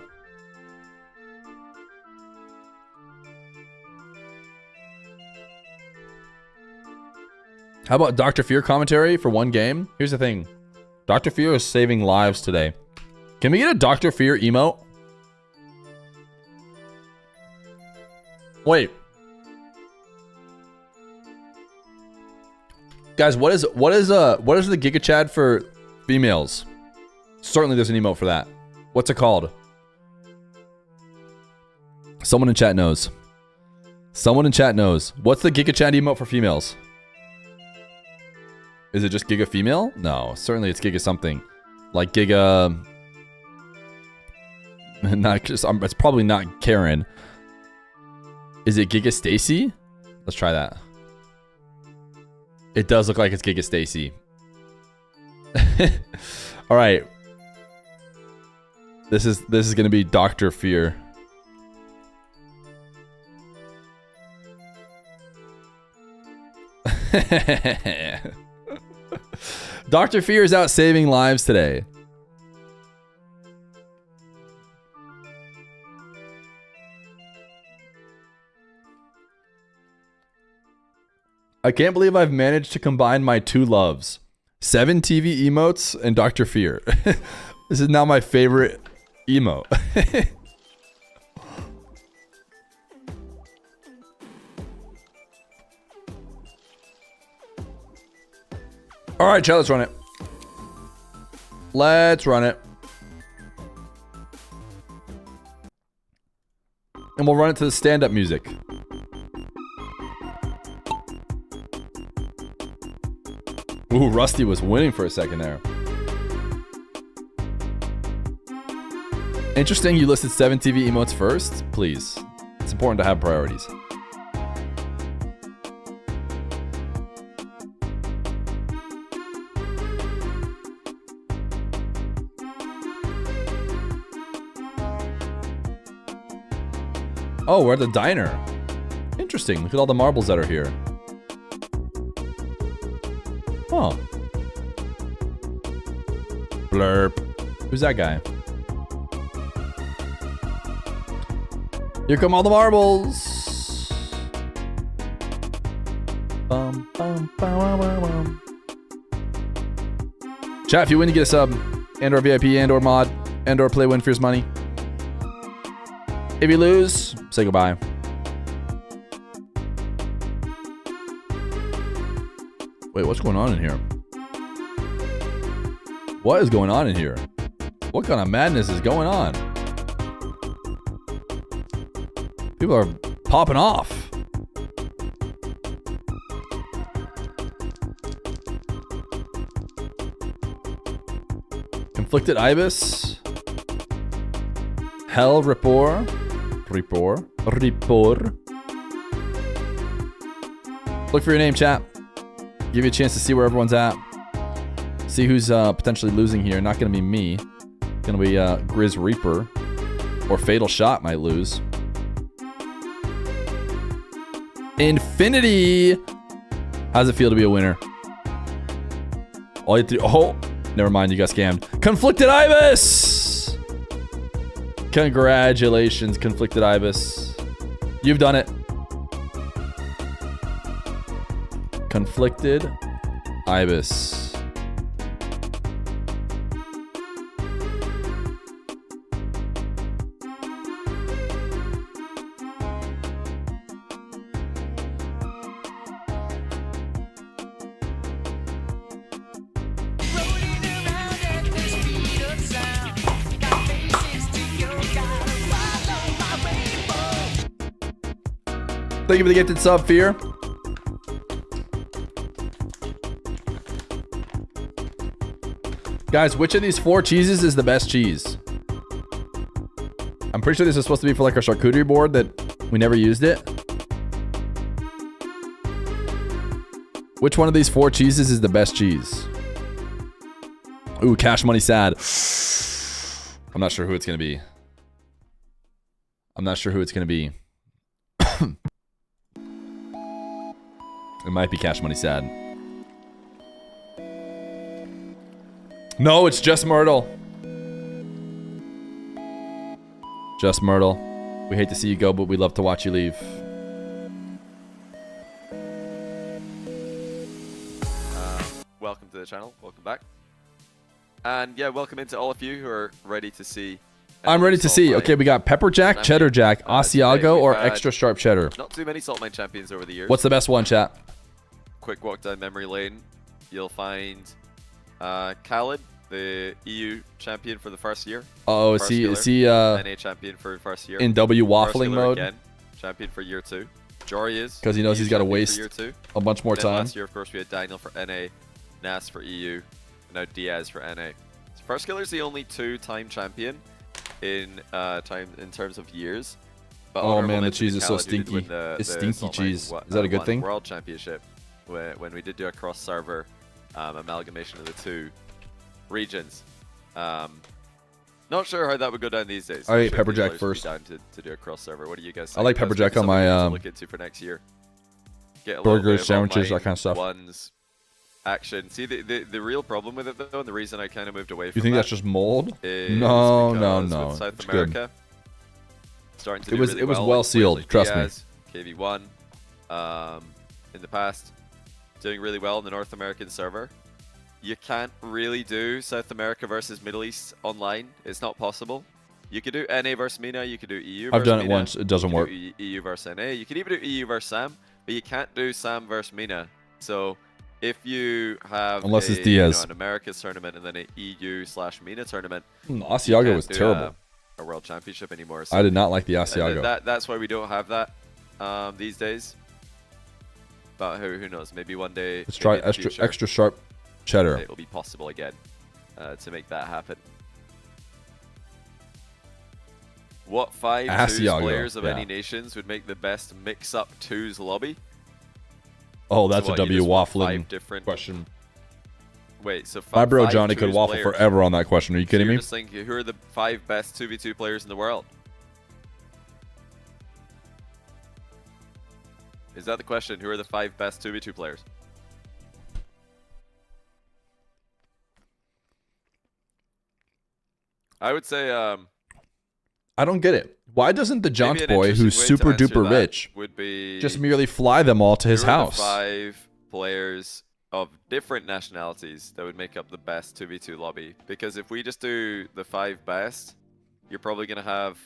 How about Dr. Fear commentary for one game? Here's the thing. Dr. Fear is saving lives today. Can we get a Dr. Fear emote? Wait. Guys, what is the Giga Chad for females? Certainly there's an emote for that. What's it called? Someone in chat knows. Someone in chat knows. What's the Giga Chad emote for females? Is it just Giga female? No, certainly it's Giga something. Like Giga... Not just, it's probably not Karen. Is it Giga Stacy? Let's try that. It does look like it's Giga Stacy. All right. This is gonna be Dr. Feer. Dr. Feer is out saving lives today. I can't believe I've managed to combine my two loves. 7 TV emotes and Dr. Feer. This is now my favorite emo. All right, chat, let's run it. Let's run it. And we'll run it to the stand-up music. Ooh, Rusty was winning for a second there. Interesting you listed 7 TV emotes first. Please. It's important to have priorities. Oh, we're at the diner. Interesting. Look at all the marbles that are here. Oh. Blurp. Who's that guy? Here come all the marbles. Bum, bum, bum, bum, bum. Chat, if you win, you get a sub. And or VIP, and or mod. And or play win Feer's money. If you lose, say goodbye. Wait, what's going on in here? What is going on in here? What kind of madness is going on? People are popping off. Conflicted Ibis. Hell Rapport. Rapport. Look for your name, chat. Give you a chance to see where everyone's at. See who's potentially losing here. Not going to be me. Going to be Grizz Reaper. Or Fatal Shot might lose. Infinity! How does it feel to be a winner? All you have to do... Oh! Never mind, you got scammed. Conflicted Ibis! Congratulations, Conflicted Ibis. You've done it. Conflicted Ibis. Thank you for the gifted sub, Feer. Guys, which of these 4 cheeses is the best cheese? I'm pretty sure this is supposed to be for like our charcuterie board that we never used it. Which one of these 4 cheeses is the best cheese? Ooh, Cash Money Sad. I'm not sure who it's going to be. I'm not sure who it's going to be. It might be Cash Money Sad. No, it's just Myrtle. Just Myrtle. We hate to see you go, but we love to watch you leave. Welcome to the channel. Welcome back. And yeah, welcome into all of you who are ready to see. I'm ready to see. Okay, we got Pepper Jack, Cheddar Jack, Asiago, or Extra Sharp Cheddar. Not too many Salt Mine champions over the years. What's the best one, chat? Quick walk down memory lane. You'll find Khaled, the EU champion for the first year. Oh, is he NA champion for first year. In W waffling mode? Again, champion for year 2. Joreuz, because he knows he's got to waste a bunch more time. Last year, of course, we had Daniel for NA, Nass for EU, and now Diaz for NA. So First Killer's the only 2-time champion in terms of years. But oh man, the cheese is so stinky. It's stinky cheese. Is that a good thing? World Championship. when we did do a cross server amalgamation of the two regions. Not sure how that would go down these days. I ate Not sure if pepper the jack players would be first. down to do a cross server. What do you guys think? I like That's pepper jack maybe on my, something we need to look into for next year. Get a little burgers, bit of sandwiches, that online kind of stuff. Ones action. See, the real problem with it though, and the reason I kind of moved away from You think that that's just mold? is No, because no. with South It's America starting to do really it was well, well like sealed, players trust me. Diaz, KV1 in the past, doing really well in the North American server. You can't really do South America versus Middle East online. It's not possible. You could do NA versus MENA, you could do EU versus I've done it MENA, once. It doesn't you could work. do EU versus NA. You could even do EU versus SAM, but you can't do SAM versus MENA. So if you have Unless it's a, Diaz. an Americas tournament and then an EU/MENA tournament, Asiago can't was do terrible. a world championship anymore. I did not like the and Asiago. that's why we don't have that these days. But who knows? Maybe one day. Let's maybe try in the future, extra sharp cheddar. it will be possible again to make that happen. What 5 twos Asiago, players of yeah. any nations would make the best mix-up twos lobby? Oh, that's So a what, you W just want waffling 5 different question. Wait, so My bro 5 Johnny could twos waffle players. forever on that question. Are you So kidding you're me? just thinking, who are the 5 best 2v2 players in the world? Is that the question? Who are the 5 best 2v2 players? I would say I don't get it. Why doesn't the maybe Jaunt an boy, interesting who's way to super answer duper that rich, would be just merely fly them all to his who are house? the 5 players of different nationalities that would make up the best 2v2 lobby? Because if we just do the 5 best, you're probably gonna have,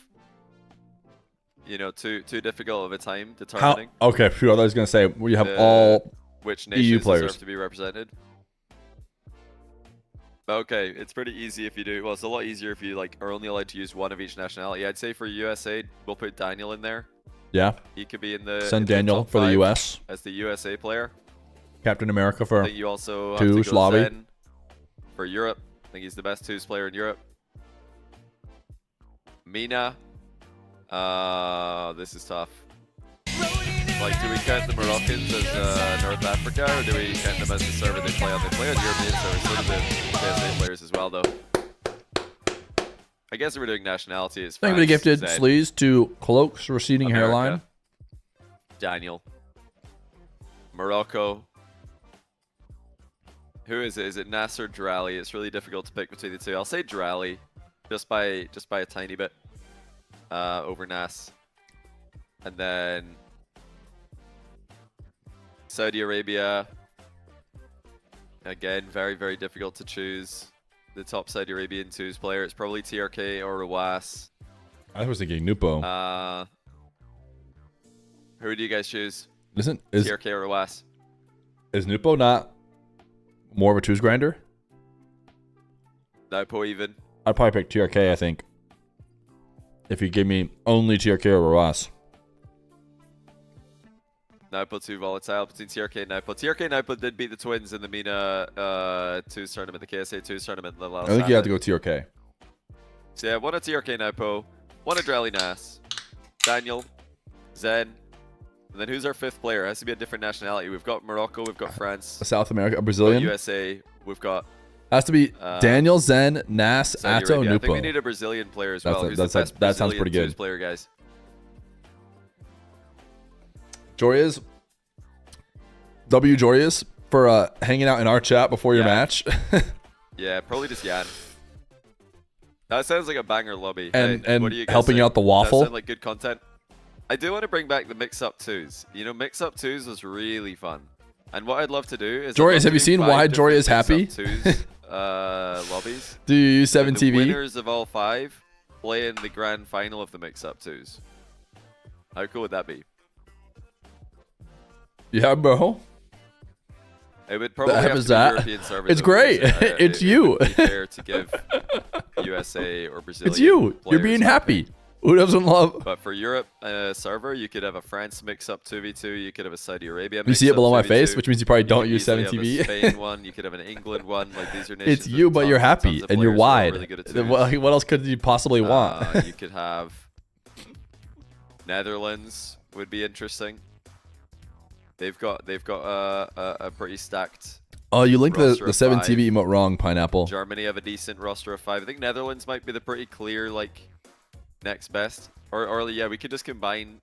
too difficult of a time How? determining Okay, phew, I was gonna say we have The all. which EU nations players. deserve to be represented. Okay, it's pretty easy if you do. Well, it's a lot easier if you are only allowed to use one of each nationality. I'd say for USA, we'll put Daniel in there. Yeah, He could be in the send in the Daniel top for the 5 U.S. as the USA player. Captain America I for. think you also have Twos to go lobby. Zen for Europe. I think he's the best twos player in Europe. Mina. This is tough. Do we count the Moroccans as North Africa, or do we count them as the server they play on? They play on European servers, so do the KSA players as well, though. I guess if we're doing nationality, it's Thank you for the France, gifted Zen, sleeves to Cloak's receding America, hairline. Daniel. Morocco. Who is it? Is it Nass or Joreuz? It's really difficult to pick between the two. I'll say Joreuz, just by a tiny bit over Nass. And then Saudi Arabia. Again, very, very difficult to choose the top Saudi Arabian twos player. It's probably TRK or Rawas. I was thinking Nupo. Who do you guys choose? Is TRK or Rawas? Nupo not more of a twos grinder? Naupo even. I'd probably pick TRK. I think if you give me only TRK or Rawas. Naupo too volatile between TRK and Naupo. TRK and Naupo did beat the Twins in the MENA 2s tournament, the KSA 2s tournament. I think you have to go TRK. So yeah, one at TRK Naupo, one at Rally Nass, Daniel, Zen, and then who's our 5th player? It has to be a different nationality. We've got Morocco, we've got France, A South America, a we've got Brazilian. USA, we've got Has to be Daniel, Zen, Nass, Saudi Atow, Arabia. I think we Nupo. need a Brazilian player as That's well. a- Who's that's the a- best that sounds Brazilian pretty good. twos player, guys? Joreuz. Joreuz for hanging out in our chat before your Yeah. match. Yeah, probably just Yan. That sounds like a banger lobby. And- Hey, and what do you guys helping think? out the waffle. That sound like good content. I do want to bring back the mix-up twos. Mix-up twos was really fun. And what I'd love to do is... I'd love Joreuz, to have you do seen 5 why different Joreuz happy? mix-up twos, lobbies. Do you use 7 And the TV? winners of all 5 play in the grand final of the mix-up twos. How cool would that be? Yeah, bro. It would probably That have happens to be that. European servers. It's though, great. because, It's it you. wouldn't be fair to give USA or Brazilian It's you. You're players being that happy. pick. Who doesn't love? But for Europe server, you could have a France mix-up 2v2. You could have a Saudi Arabia You see it mix-up below my 2v2. face, which means you probably don't could use 7 easily have a TV. Spain one. You could have an England one. Like these are nations. It's you, with but you're tons happy of and you're players who are wide. really good at Then twos. what else could you possibly want? You could have Netherlands would be interesting. They've got a pretty stacked. Oh, you linked the roster of 7 5. TV emote wrong, Pineapple. Germany have a decent roster of 5. I think Netherlands might be the pretty clear like next best. Or yeah, we could just combine.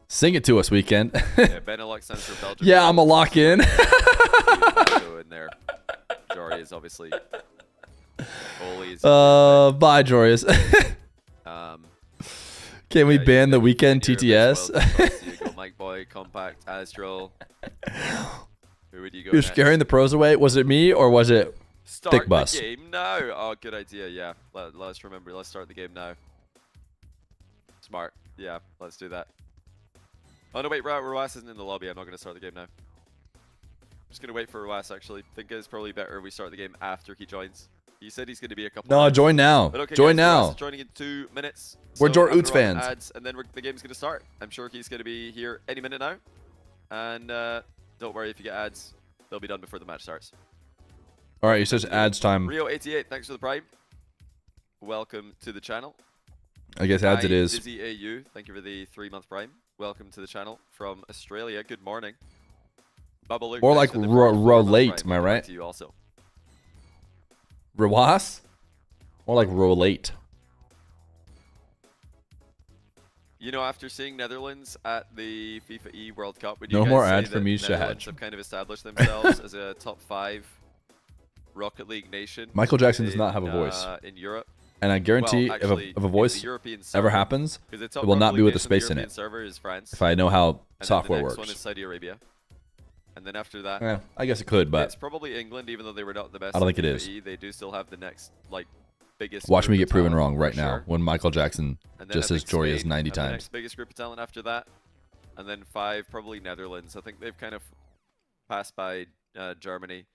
Sing it to us, Weekend. Yeah, Benelux stands for Belgium. Yeah, I'm a lock in. In there. Joreuz obviously. Oli is Bye, Joreuz. Can we ban the Weekend TTS? You go Mike Boy, Compact, Astral. Who would you go You're next? scaring the pros away. Was it me or was it Start Thick Bus? the game now. Oh, good idea. Yeah, let's remember. Let's start the game now. Smart. Yeah, let's do that. Oh no, wait, Ruas isn't in the lobby. I'm not gonna start the game now. I'm just gonna wait for Ruas. Actually, think it's probably better if we start the game after he joins. He said he's gonna be a couple. No, minutes. join now. But okay, join guys, Ruas now. is joining in 2 minutes. We're So Joreuz after fans. Ads, and then the game's gonna start. I'm sure he's gonna be here any minute now. And don't worry if you get ads, they'll be done before the match starts. All right, he says ads time. Rio88, thanks for the prime. Welcome to the channel. I guess ads it is. Dizzy AU, thank you for the 3-month prime. Welcome to the channel from Australia. Good morning. Babalu, More thanks like for the 4-month relate, prime. am I Welcome right? To you also. Ruas? More like relate. You know, after seeing Netherlands at the FIFA E World Cup, would you No guys more say ads that from you, Netherlands Shahad. have kind of established themselves as a top 5 Rocket League nation? Michael Jackson does not have a voice. In Europe. And I guarantee Well, actually, if a voice ever happens, it will not be with a space in it. Server is France, if I know how and then software the next works. one is Saudi Arabia. And then after that, Yeah, I guess it could, but it's probably England, even though they were not the best. I don't think in it FIFA is. E, they do still have the next biggest. watch me group get of proven talent, wrong for right now sure. when Michael Jackson And then just I says think Joreuz Spain 90 have the times. next biggest group of talent after that, and then 5 probably Netherlands. I think they've kind of passed by Germany.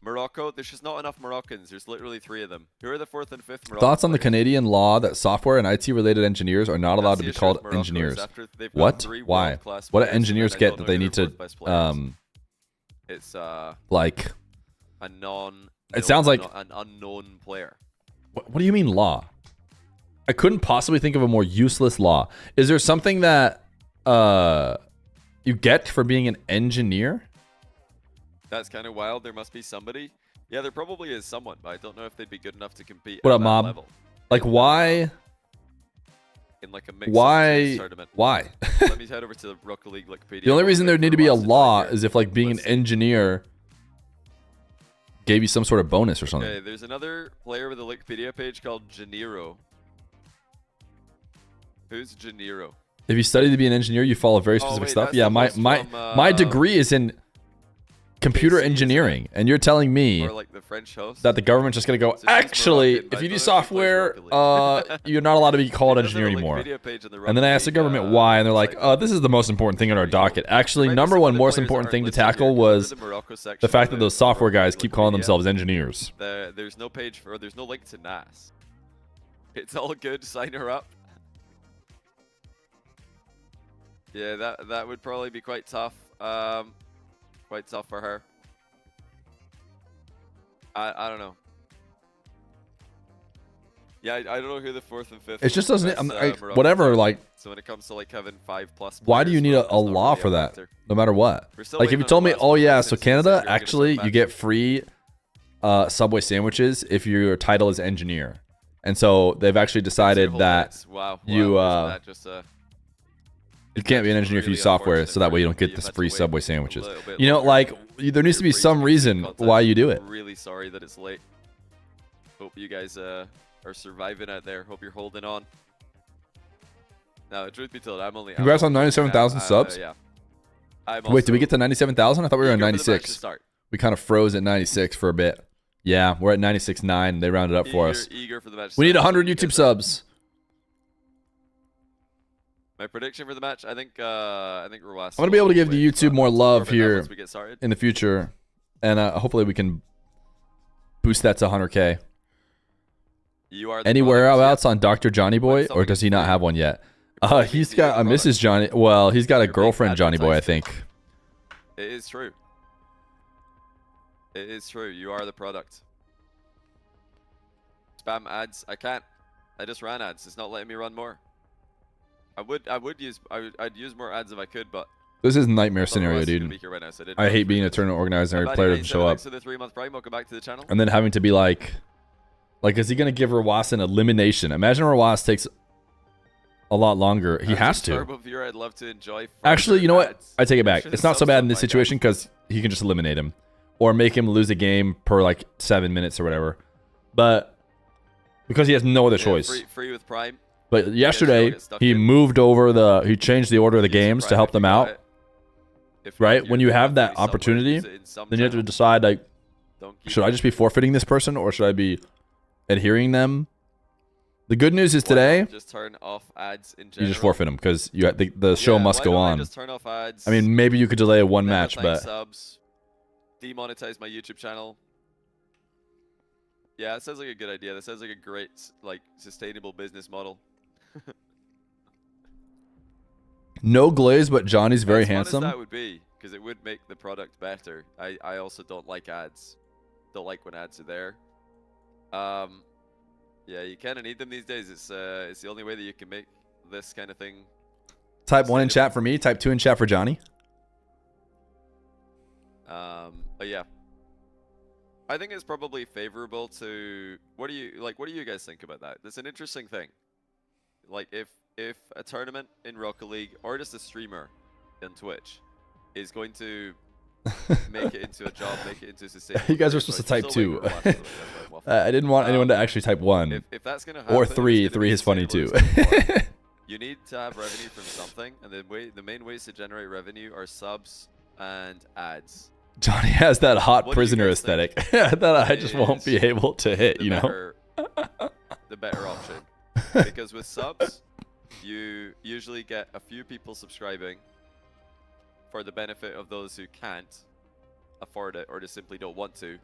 Morocco, there's just not enough Moroccans. There's literally 3 of them. Who are the 4th and 5th Moroccan Thoughts on the players? Canadian law that software and IT related engineers are not allowed to be That's the issue called with Morocco is engineers? after they've got What? 3 Why? world-class What do players, engineers and I get don't that know they who need their to 4th best player is. It's like? a non. It sounds like an unknown player. What do you mean law? I couldn't possibly think of a more useless law. Is there something that you get for being an engineer? That's kind of wild. There must be somebody. Yeah, there probably is someone, but I don't know if they'd be good enough to compete What at up, that Mob? level. Like why? In like a mixed Why? tournament. Why? Let me head over to the Rocket League Wikipedia. The only reason there Wait need for to be a Ross law find here. is if like being Let's an see. engineer gave you some sort of bonus or something. Okay, there's another player with a Wikipedia page called Janiro. Who's Janiro? If you study to be an engineer, you follow very Oh, specific wait, stuff. that's Yeah, the my host my from, my degree is in computer KC, isn't it? engineering, and you're telling me Or like the French host? that the government's just gonna go, So she's actually, Moroccan, but if I you do don't know if she plays software, Rocket League." you're not allowed to be called He does have engineer a anymore. Wikipedia page in the And then I Rocket asked the League, government why, and they're like, website. this is the most important thing on our docket. Actually, Right, number some one of the most players important aren't thing to listed here, tackle 'cause was under the Morocco the section fact of that those software Rocket guys League keep calling Wikipedia, themselves engineers. There's no page for, or there's no link to Nass. It's all good. Sign her up. Yeah, that would probably be quite tough. Quite tough for her. I don't know. Yeah, I don't know who the 4th and 5th. It just doesn't. best, Moroccan Whatever. players. Like, So when it comes to like having 5+ why do you players, need Morocco's a not law really for a that? factor. No matter what. We're still Like, if waiting you on told me, West oh yeah, Coast so since Canada they're gonna get actually back. you get free Subway sandwiches if your title is engineer, and so they've actually decided Whole that minutes. Wow, you, wasn't that just you can't be an engineer if you really use software, unfortunate so that for way you you don't that get you've this had to free wait Subway a sandwiches. little bit You know, longer like for there needs to be your free some to reason content. why you do it. Really sorry that it's late. Hope you guys are surviving out there. Hope you're holding on. Now, truth be told, I'm only. Congrats on I'm only 97,000 subs. Yeah. I'm Wait, did we also get to 97,000? I thought we were at eager for the match to 96. start. We kind of froze at 96 for a bit. Yeah, we're at 96.9. They rounded up for us. Eager for the match. We need to start. 100 So YouTube subs. My prediction for the match, I think Ruas. I'm gonna be able to give the YouTube more love here once we get started. in the future, and hopefully we can boost that to 100K. You are the Any brothers, whereabouts on Dr. Johnny Boy, When or does he not have one yet? probably He's means got a you're the Mrs. Johnny. Well, he's got a You're being girlfriend, Johnny Boy, I advertised. think. It is true. It is true. You are the product. Spam ads. I can't. I just ran ads. It's not letting me run more. I'd use more ads if I could, but This is a nightmare scenario, otherwise it's gonna dude. be here right now, so I hate being a tournament organizer and every player doesn't show up. So the 3-month prime. Welcome back to the channel. And then having to be like, is he gonna give Rawas an elimination? Imagine Rawas takes a lot longer. He has to. Turbo viewer, I'd love to enjoy. Actually, you know what? Ads. I take it back. Should It's have not so bad in subs this on my situation because he can just eliminate him, or make him lose a game per like 7 minutes or whatever. But because he has no other choice. Free with prime. But yesterday he moved over he changed the order of the games to help them out. Right? When you have that opportunity, then you have to decide like, should I just be forfeiting this person or should I be adhering them? The good news is today, just turn off ads in you general. just forfeit them because the show must go on. Just turn off ads. I mean, maybe you could delay one match, but subs, demonetize my YouTube channel. Yeah, it sounds like a good idea. That sounds like a great, sustainable business model. no glaze, but Johnny's very As fun handsome. as that would be, because it would make the product better. I also don't like ads. Don't like when ads are there. Yeah, you kind of need them these days. It's the only way that you can make this kind of thing. Type 1 in chat for me. Type 2 in chat for Johnny. But yeah, I think it's probably favorable to. What do you guys think about that? That's an interesting thing. Like if a tournament in Rocket League or just a streamer in Twitch is going to make it into a job, make it into a sustainable. You guys are supposed to type 2. I didn't want anyone to actually type 1. If that's gonna happen, or 3. 3 is funny too. You need to have revenue from something, and the main ways to generate revenue are subs and ads. Johnny has that hot prisoner aesthetic that I just won't be able to hit, The better option. Because with subs, you usually get a few people subscribing for the benefit of those who can't afford it or just simply don't want to.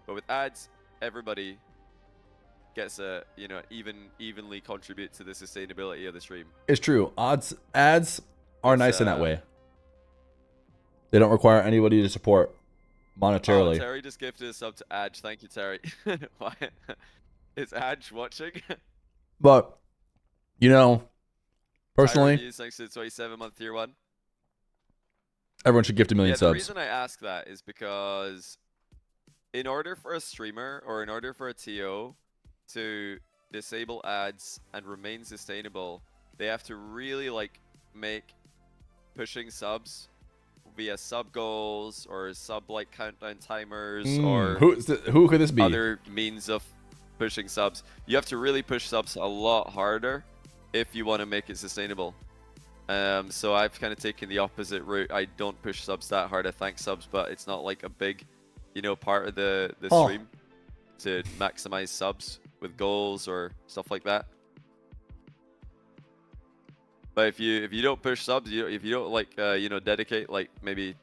But with ads, everybody gets evenly contribute to the sustainability of the stream. It's true. Ads are nice in that way. They don't require anybody to support monetarily. Oh, Terry just gifted a sub to Adge. Thank you, Terry. Why? Is Adge watching? But, personally, thanks to the 27-month tier 1. Everyone should gift a million subs. The reason I ask that is because in order for a streamer or in order for a TO to disable ads and remain sustainable, they have to really make pushing subs via sub goals or sub countdown timers or who could this be? Other means of pushing subs. You have to really push subs a lot harder if you want to make it sustainable. So I've kind of taken the opposite route. I don't push subs that hard. I thank subs, but it's not like a big, part of the stream to maximize subs with goals or stuff like that. But if you don't push subs, if you don't dedicate maybe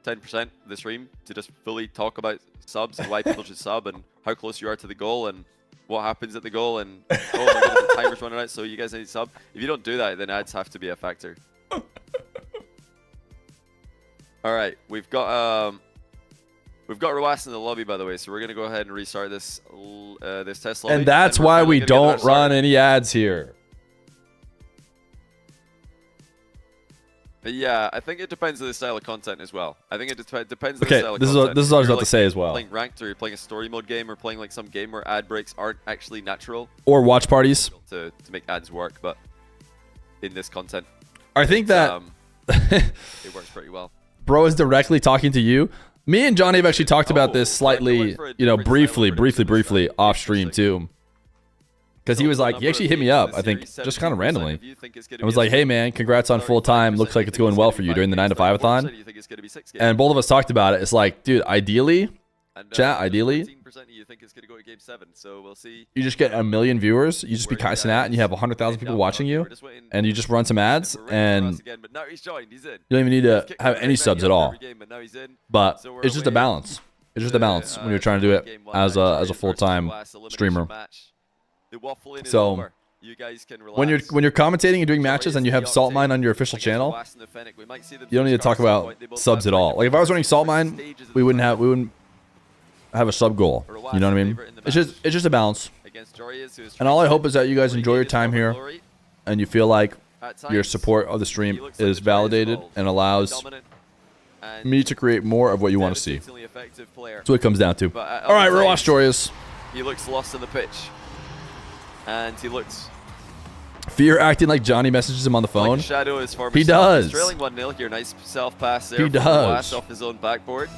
10% of the stream to just fully talk about subs and why people should sub and how close you are to the goal and what happens at the goal and oh my goodness, the timer's running out, so you guys need to sub. If you don't do that, then ads have to be a factor. All right, we've got Rawas in the lobby, by the way, so we're gonna go ahead and restart this test lobby. And that's why we don't run any ads here. But yeah, I think it depends on the style of content as well. I think it depends on the style of content. Okay, this is what I was about to say as well. Playing ranked or you're playing a story mode game or playing some game where ad breaks aren't actually natural. Or watch parties. To make ads work, but in this content, I think that it works pretty well. Bro is directly talking to you. Me and Johnny have actually talked about this slightly, briefly off stream too. Because he was like, he actually hit me up, I think, just kind of randomly. I was like, hey man, congrats on full time. Looks like it's going well for you during the 9 to 5-a-thon. And both of us talked about it. It's like, dude, ideally, chat, ideally, you just get 1 million viewers. You just be Kai Sinat and you have 100,000 people watching you. And you just run some ads and you don't even need to have any subs at all. But it's just a balance. It's just a balance when you're trying to do it as a full-time streamer. So when you're commentating and doing matches and you have Salt Mine on your official channel, you don't need to talk about subs at all. Like if I was running Salt Mine, we wouldn't have a sub goal. You know what I mean? It's just a balance. Against Joreuz, who is And all I hope trying is that you guys to enjoy your regain his time former here glory. and you feel like At your times, support of the he stream looks like is the Joreuz validated role. and allows Dominant and me to create more of what you want to see. devastatingly effective player. That's what it comes down to. But at All right, other we're times, watch Joreuz. He looks lost on the pitch. And he looks Feer acting like Johnny messages him on the phone. like a shadow of his former He self. does. He's trailing 1-0 here. Nice self-pass there. He from does. Nass off his own backboard.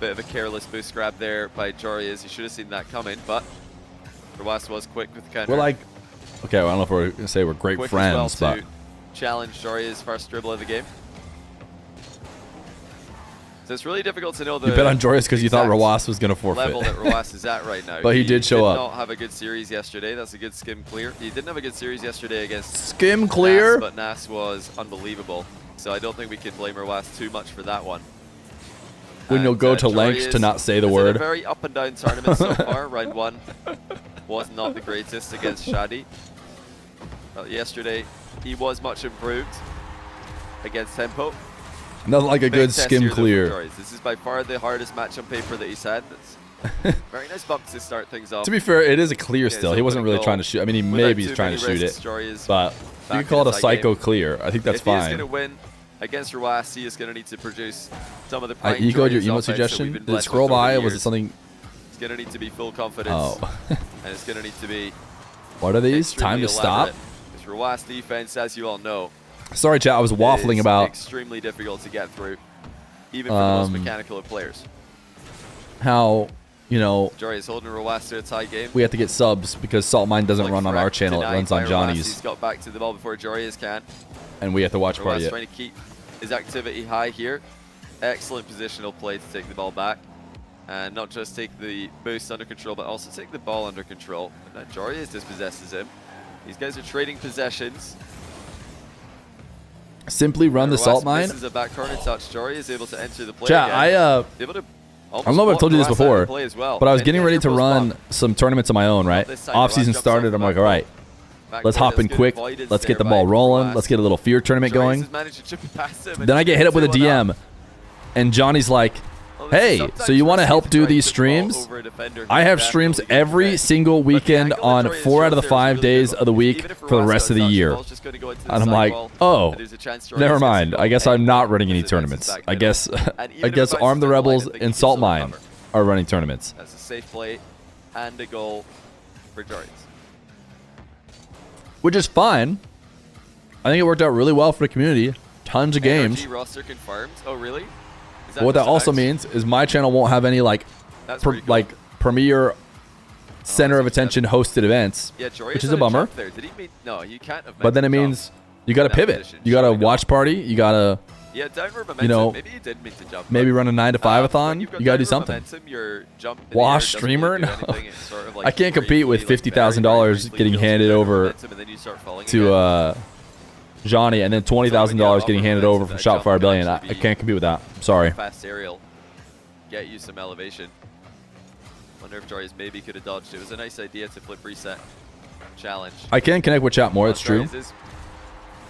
Bit of a careless boost grab there by Joreuz. He should have seen that coming, but Joreuz was quick with the counter. We're like, okay, well, I don't know if we're going to say we're great quick friends, as well but to challenge Joreuz' first dribble of the game. So it's really difficult to know the you bet on Joreuz because you thought exact Roas was going to forfeit. level that Roas is at right now. But he did show up. Did not have a good series yesterday. That's a good skim clear. He didn't have a good series yesterday against Skim clear. Nass, but Nass was unbelievable. So I don't think we can blame Roas too much for that one. When you'll go to lengths Joreuz to not say the is in word. a very up and down tournament so far. Round 1 was not the greatest against Shadi. Yesterday, he was much improved against Tempo. Nothing like a Big good test skim here, though, for clear. Joreuz. This is by far the hardest match on paper that he's had. It's very nice bump to start things off. To be fair, it is a clear Yeah, still. so He wasn't really goal trying to shoot. I mean, he without maybe too he's trying to many shoot risks, it. Joreuz But back you can call in it a the tie psycho game. clear. I think that's If he is going fine. to win against Roas, he is going to need to produce some of the I prime echoed your Joreuz emote offense that suggestion. we've been Did it blessed scroll with over by? the Or was it years. something? It's going to need to be full confidence. Oh. And it's going to need to be What are these? Time extremely to stop? elaborate. Because Roas defense, as you all know, Sorry, chat. I was waffling is about extremely difficult to get through, even for the most mechanical of players. how, you know, Joreuz holding Roas to a tie game. we have to get subs because Salt Mine doesn't Like run on threat our channel. It denied runs by on Roas. Johnny's. He's got back to the ball before Joreuz can. And we have to watch party Roas it. trying to keep his activity high here. Excellent positional play to take the ball back. And not just take the boost under control, but also take the ball under control. And now Joreuz dispossesses him. These guys are trading possessions. Simply run the Roas Salt Mine. misses a back corner touch. Joreuz is able to enter the play Chat, again. Able to I don't know if I've told you this before, but I was getting ready to run some tournaments of my own, right? Off season started. I'm like, all right, let's hop in quick. Let's get the ball rolling. Let's get a little Fear tournament going. Then I get hit up with a DM, and Johnny's like, hey, so you want to help do these streams? I have streams every single weekend on 4 out of the 5 days of the week for the rest of the year. And I'm like, oh, never mind. I guess I'm not running any tournaments. I guess Arm the Rebels and Salt Mine are running tournaments. That's a safe play and a goal for Joreuz. Which is fine. I think it worked out really well for the community. Tons of games. NRG roster confirmed. Oh, really? Is But what that also means is my channel won't have any like premier center of attention hosted events, yeah, Joreuz which is had a bummer. jump there. Did he mean? No, you can't have. But then it means you got to that pivot. position, You got to showing watch off. party. You got to Yeah, downward momentum. you know, maybe he did mean to jump. maybe but, run a 9 to when 5-a-thon. you've got You got to do downward something. momentum, your jump in the Wash air doesn't streamer? really do No. anything. It's sort of like I can't compete with briefly, like, $50,000 very getting briefly handed builds over momentum, and then you start falling to again. Johnny, and then $20,000 getting handed over from Shopify Rebellion. I can't compete with that. I'm sorry. Fast aerial, get you some elevation. Wonder if Joreuz maybe could have dodged. It was a nice idea to flip reset challenge. I can connect with chat more. It's true. Joreuz is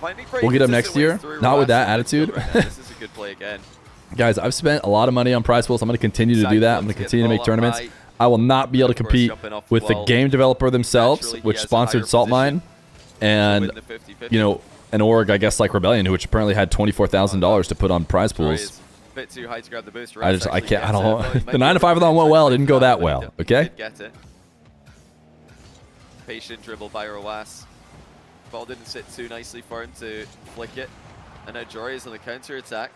finding very We'll get him consistent next year. ways through Not with that Roas in attitude. midfield right now. This is a good play again. Guys, I've spent a lot of money on prize pools. I'm going to continue to do that. I'm going to continue to make tournaments. I will not be able to compete with the game developer themselves, which sponsored Salt Mine, and you know, an org I guess like Rebellion, which apparently had $24,000 to put on prize pools. Bit too high to grab the boost. I can't. I don't. The 9 to 5-a-thon went well. It didn't go that well. Okay. Get it. Patient dribble by Roas. Ball didn't sit too nicely for him to flick it. And now Joreuz on the counter attack.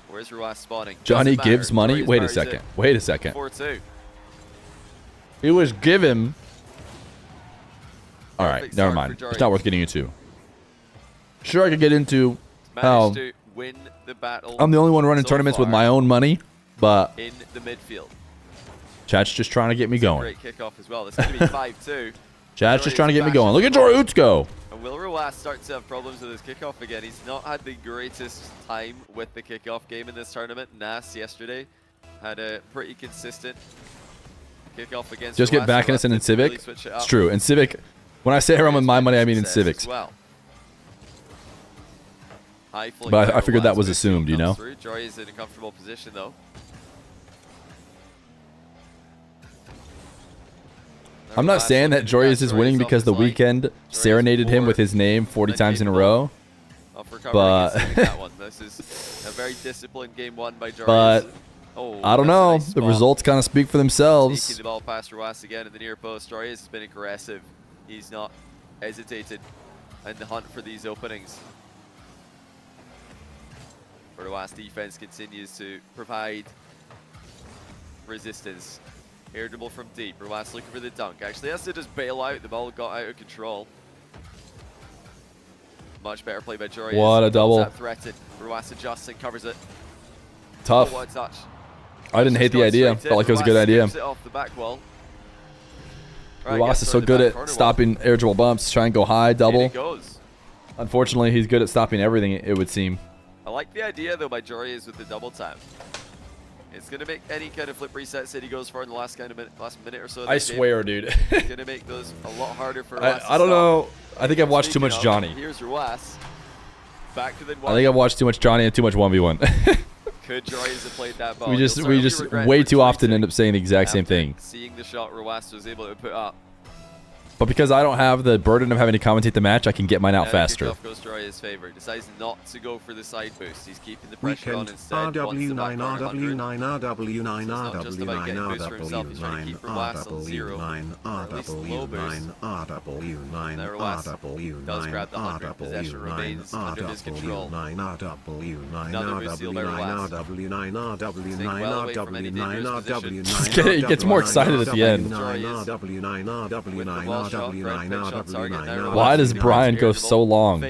Where's Roas spawning? Johnny Doesn't gives matter. money. Joreuz Wait a powers second. it. Wait a second. 4-2. He was given. All right. Perfect Never start mind. for It's not Joreuz. worth getting into. Sure, I could get into how Managed to win the battle. I'm the only one running so tournaments with far my own money, but in the midfield. chat's just trying to get me going. Great kickoff as well. This is going to be 5-2. Chat's just trying to get me going. Look at Joreuz go. And will Roas start to have problems with his kickoff again? He's not had the greatest time with the kickoff game in this tournament. Nass yesterday had a pretty consistent kickoff against Just get Roas. back Roas innocent in didn't really Civic. switch it It's up. true. In Civic, when I say I run with my money, I mean in Success Civics. as well. High fling But by I figured that Roas, was but it still assumed, you comes know? through. Joreuz in a comfortable position though. I'm not saying that Joreuz is winning because the weekend serenaded him with his name 40 times in a row. But that one. This is a very disciplined game won by Joreuz. But I don't know. Nice the results kind of speak for themselves. Taking the ball past Roas again in the near post. Joreuz has been aggressive. He's not hesitated in the hunt for these openings. Roas defense continues to provide resistance. Air dribble from deep. Roas looking for the dunk. Actually has to just bail out. The ball got out of control. Much better play by Joreuz. What a double. Threatened. Roas adjusts and covers it. Tough. Oh, what a touch. I didn't hate the idea. Felt like it was a good idea. It off the back wall. Roas is so good at stopping air dribble bumps. Try and go high, double. Unfortunately, he's good at stopping everything, it would seem. I like the idea, though, by Joreuz with the double tap. It's going to make any kind of flip resets that he goes for in the last minute or so. I swear, dude. It's going to make those a lot harder for Roas. I don't know. I think I've watched too much Johnny. Here's Roas. Back to the I think I've watched too much Johnny and too much 1v1. Could Joreuz have played that ball? we just way too often end up saying the exact same thing. Seeing the shot Roas was able to put up. But because I don't have the burden of having to commentate the match, I can get mine out faster. Goes Joreuz's favor. Decides not to go for the side boost. He's keeping the pressure on Weekend instead. RW9 RW9 RW9 RW9 RW9 RW9 RW9 RW9 There Roas does grab the 100. Possession remains under his control. Another boost steal by Roas. Staying well away from any dangerous position. It gets more excited at the end. Why does Brian go so long?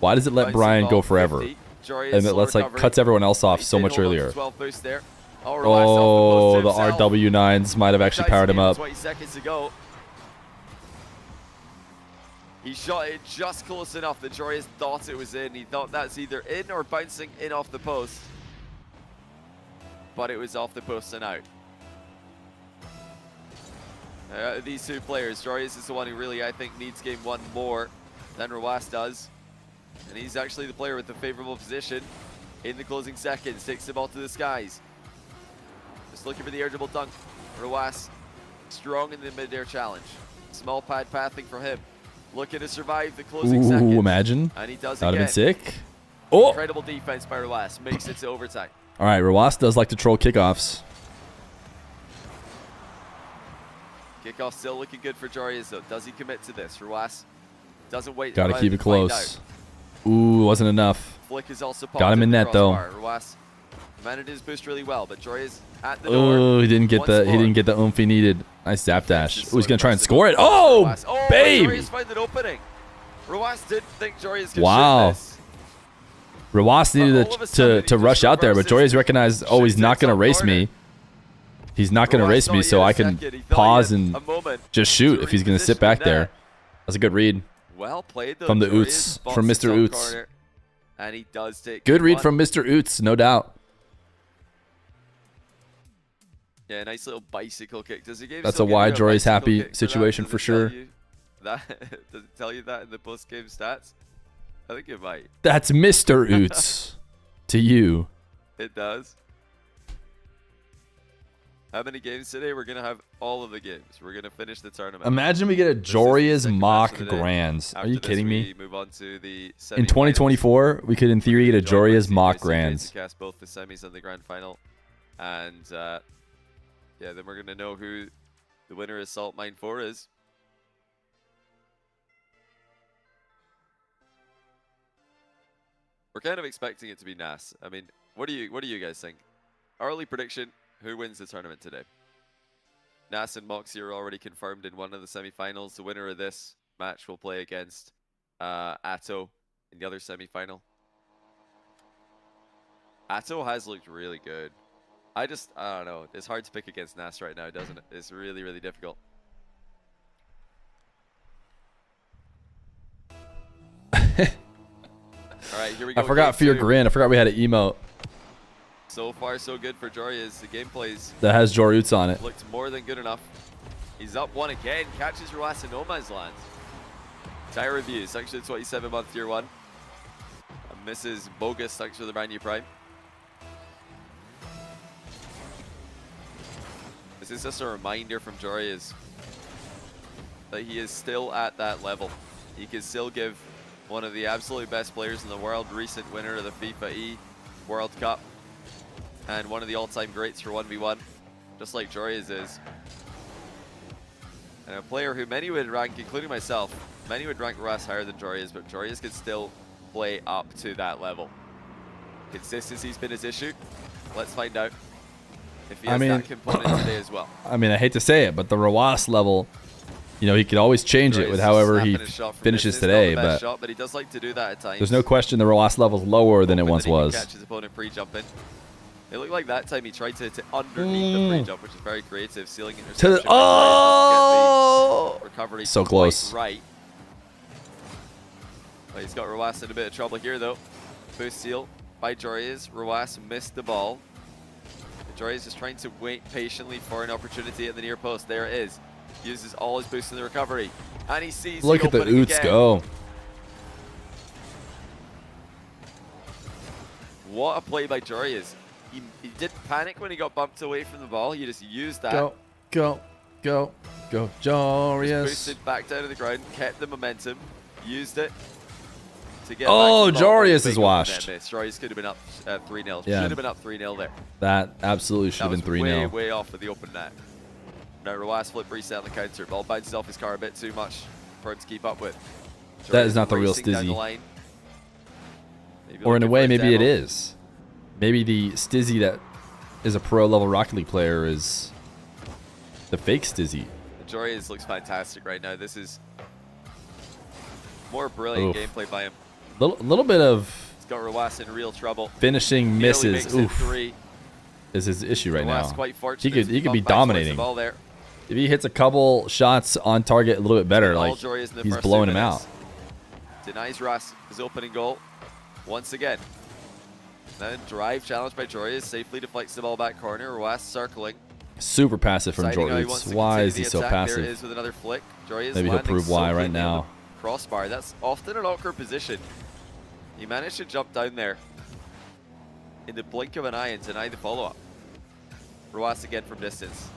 Why does it let Brian go forever? And it lets cuts everyone else off so much earlier. Oh, the RW9s might have actually powered him up. 20 seconds to go. He shot it just close enough that Joreuz thought it was in. He thought that's either in or bouncing in off the post. But it was off the post and out. These two players, Joreuz is the one who really, I think, needs game one more than Roas does. And he's actually the player with the favorable position in the closing seconds. Takes the ball to the skies. Just looking for the air dribble dunk. Roas strong in the mid-air challenge. Small pad pathing from him. Looking to survive the closing seconds. Imagine. And he does That would again. have been sick. Oh! Incredible defense by Roas. Makes it to overtime. All right, Roas does like to troll kickoffs. Kickoff still looking good for Joreuz, though. Does he commit to this? Roas doesn't wait. Got to keep it close. Ooh, wasn't enough. Flick is also got him in net though. Roas managed his boost really well, but Joreuz at the door. Oh, he didn't get the oomph he needed. Nice zap dash. Oh, he's gonna try and score it. Oh, babe! Joreuz found an opening. Roas didn't think Joreuz could wow. shoot this. Roas needed to rush out there, but Joreuz recognized, oh, he's not gonna race me. He's not going to race me, so I can pause and just shoot if he's going to sit back there. That's a good read. Well played, though. From the Oots, from Mr. Oots. And he does take good read from Mr. Oots, no doubt. Yeah, nice little bicycle kick. Does he give That's a why Joreuz happy situation for sure. Does it tell you that in the post-game stats? I think it might. That's Mr. Oots to you. It does. How many games today? We're going to have all of the games. We're going to finish the tournament. Imagine we get a Joreuz mock grands. Are you kidding me? Move on to the in 2024, we could in theory get a Joreuz mock grands. Cast both the semis and the grand final. And yeah, then we're going to know who the winner of Salt Mine 4 is. We're kind of expecting it to be Nass. I mean, what do you guys think? Early prediction. Who wins the tournament today? Nass and Mawkzy are already confirmed in one of the semifinals. The winner of this match will play against Atow in the other semifinal. Atow has looked really good. I don't know. It's hard to pick against Nass right now, doesn't it? It's really, really difficult. All right, here we go. I forgot Feer grin. I forgot we had an emote. So far, so good for Joreuz. The gameplays that has Joreuz on it. Looked more than good enough. He's up one again. Catches Roas in no man's land. Tire reviews. Thanks to the 27-month tier 1. Mrs. Bogus. Thanks for the brand new prime. This is just a reminder from Joreuz. that he is still at that level. He can still give one of the absolute best players in the world, recent winner of the FIFA E World Cup, and one of the all-time greats for 1v1, just like Joreuz is. And a player who many would rank, including myself, many would rank Roaz higher than Joreuz, but Joreuz can still play up to that level. Consistency's been his issue. Let's find out if he has that component today as well. I mean, I hate to say it, but the Roaz level, you know, he could always change it with however he finishes today, but he does like to do that at times. There's no question the Roaz level's lower than it once was. Catch his opponent pre-jumping. It looked like that time he tried to hit it underneath the pre-jump, which is very creative. Ceiling interception. Recovery so close. Right. Well, he's got Roaz in a bit of trouble here, though. Boost steal by Joreuz. Roaz missed the ball. Joreuz is trying to wait patiently for an opportunity at the near post. There it is. Uses all his boost in the recovery. And he sees Look at the Oots go. What a play by Joreuz. He didn't panic when he got bumped away from the ball. He just used that. Go, Joreuz. Boosted back down to the ground, kept the momentum, used it to get Joreuz is washed. Joreuz could have been up 3-0. Yeah. Should have been up 3-0 there. That absolutely should have been 3-0. Way off of the open net. Now Roaz flip reset on the counter. Ball bounces off his car a bit too much for him to keep up with. Joreuz that is not the real Stizzy. Or in a way, maybe it is. Maybe the Stizzy that is a pro level Rocket League player is the fake Stizzy. Joreuz looks fantastic right now. This is more brilliant gameplay by him. Little bit of. He's got Roaz in real trouble. Finishing misses. Three. Is his issue right now. Quite he could be dominating. If he hits a couple shots on target a little bit better, like he's blowing him out. Denies Roaz his opening goal once again. Then drive challenge by Joreuz, safely deflects the ball back corner. Roaz circling. Super passive from Joreuz. Why is he so passive? There it is with another flick. Joreuz maybe he'll prove why right now. Crossbar. That's often an awkward position. He managed to jump down there in the blink of an eye and deny the follow-up. Roaz again from distance.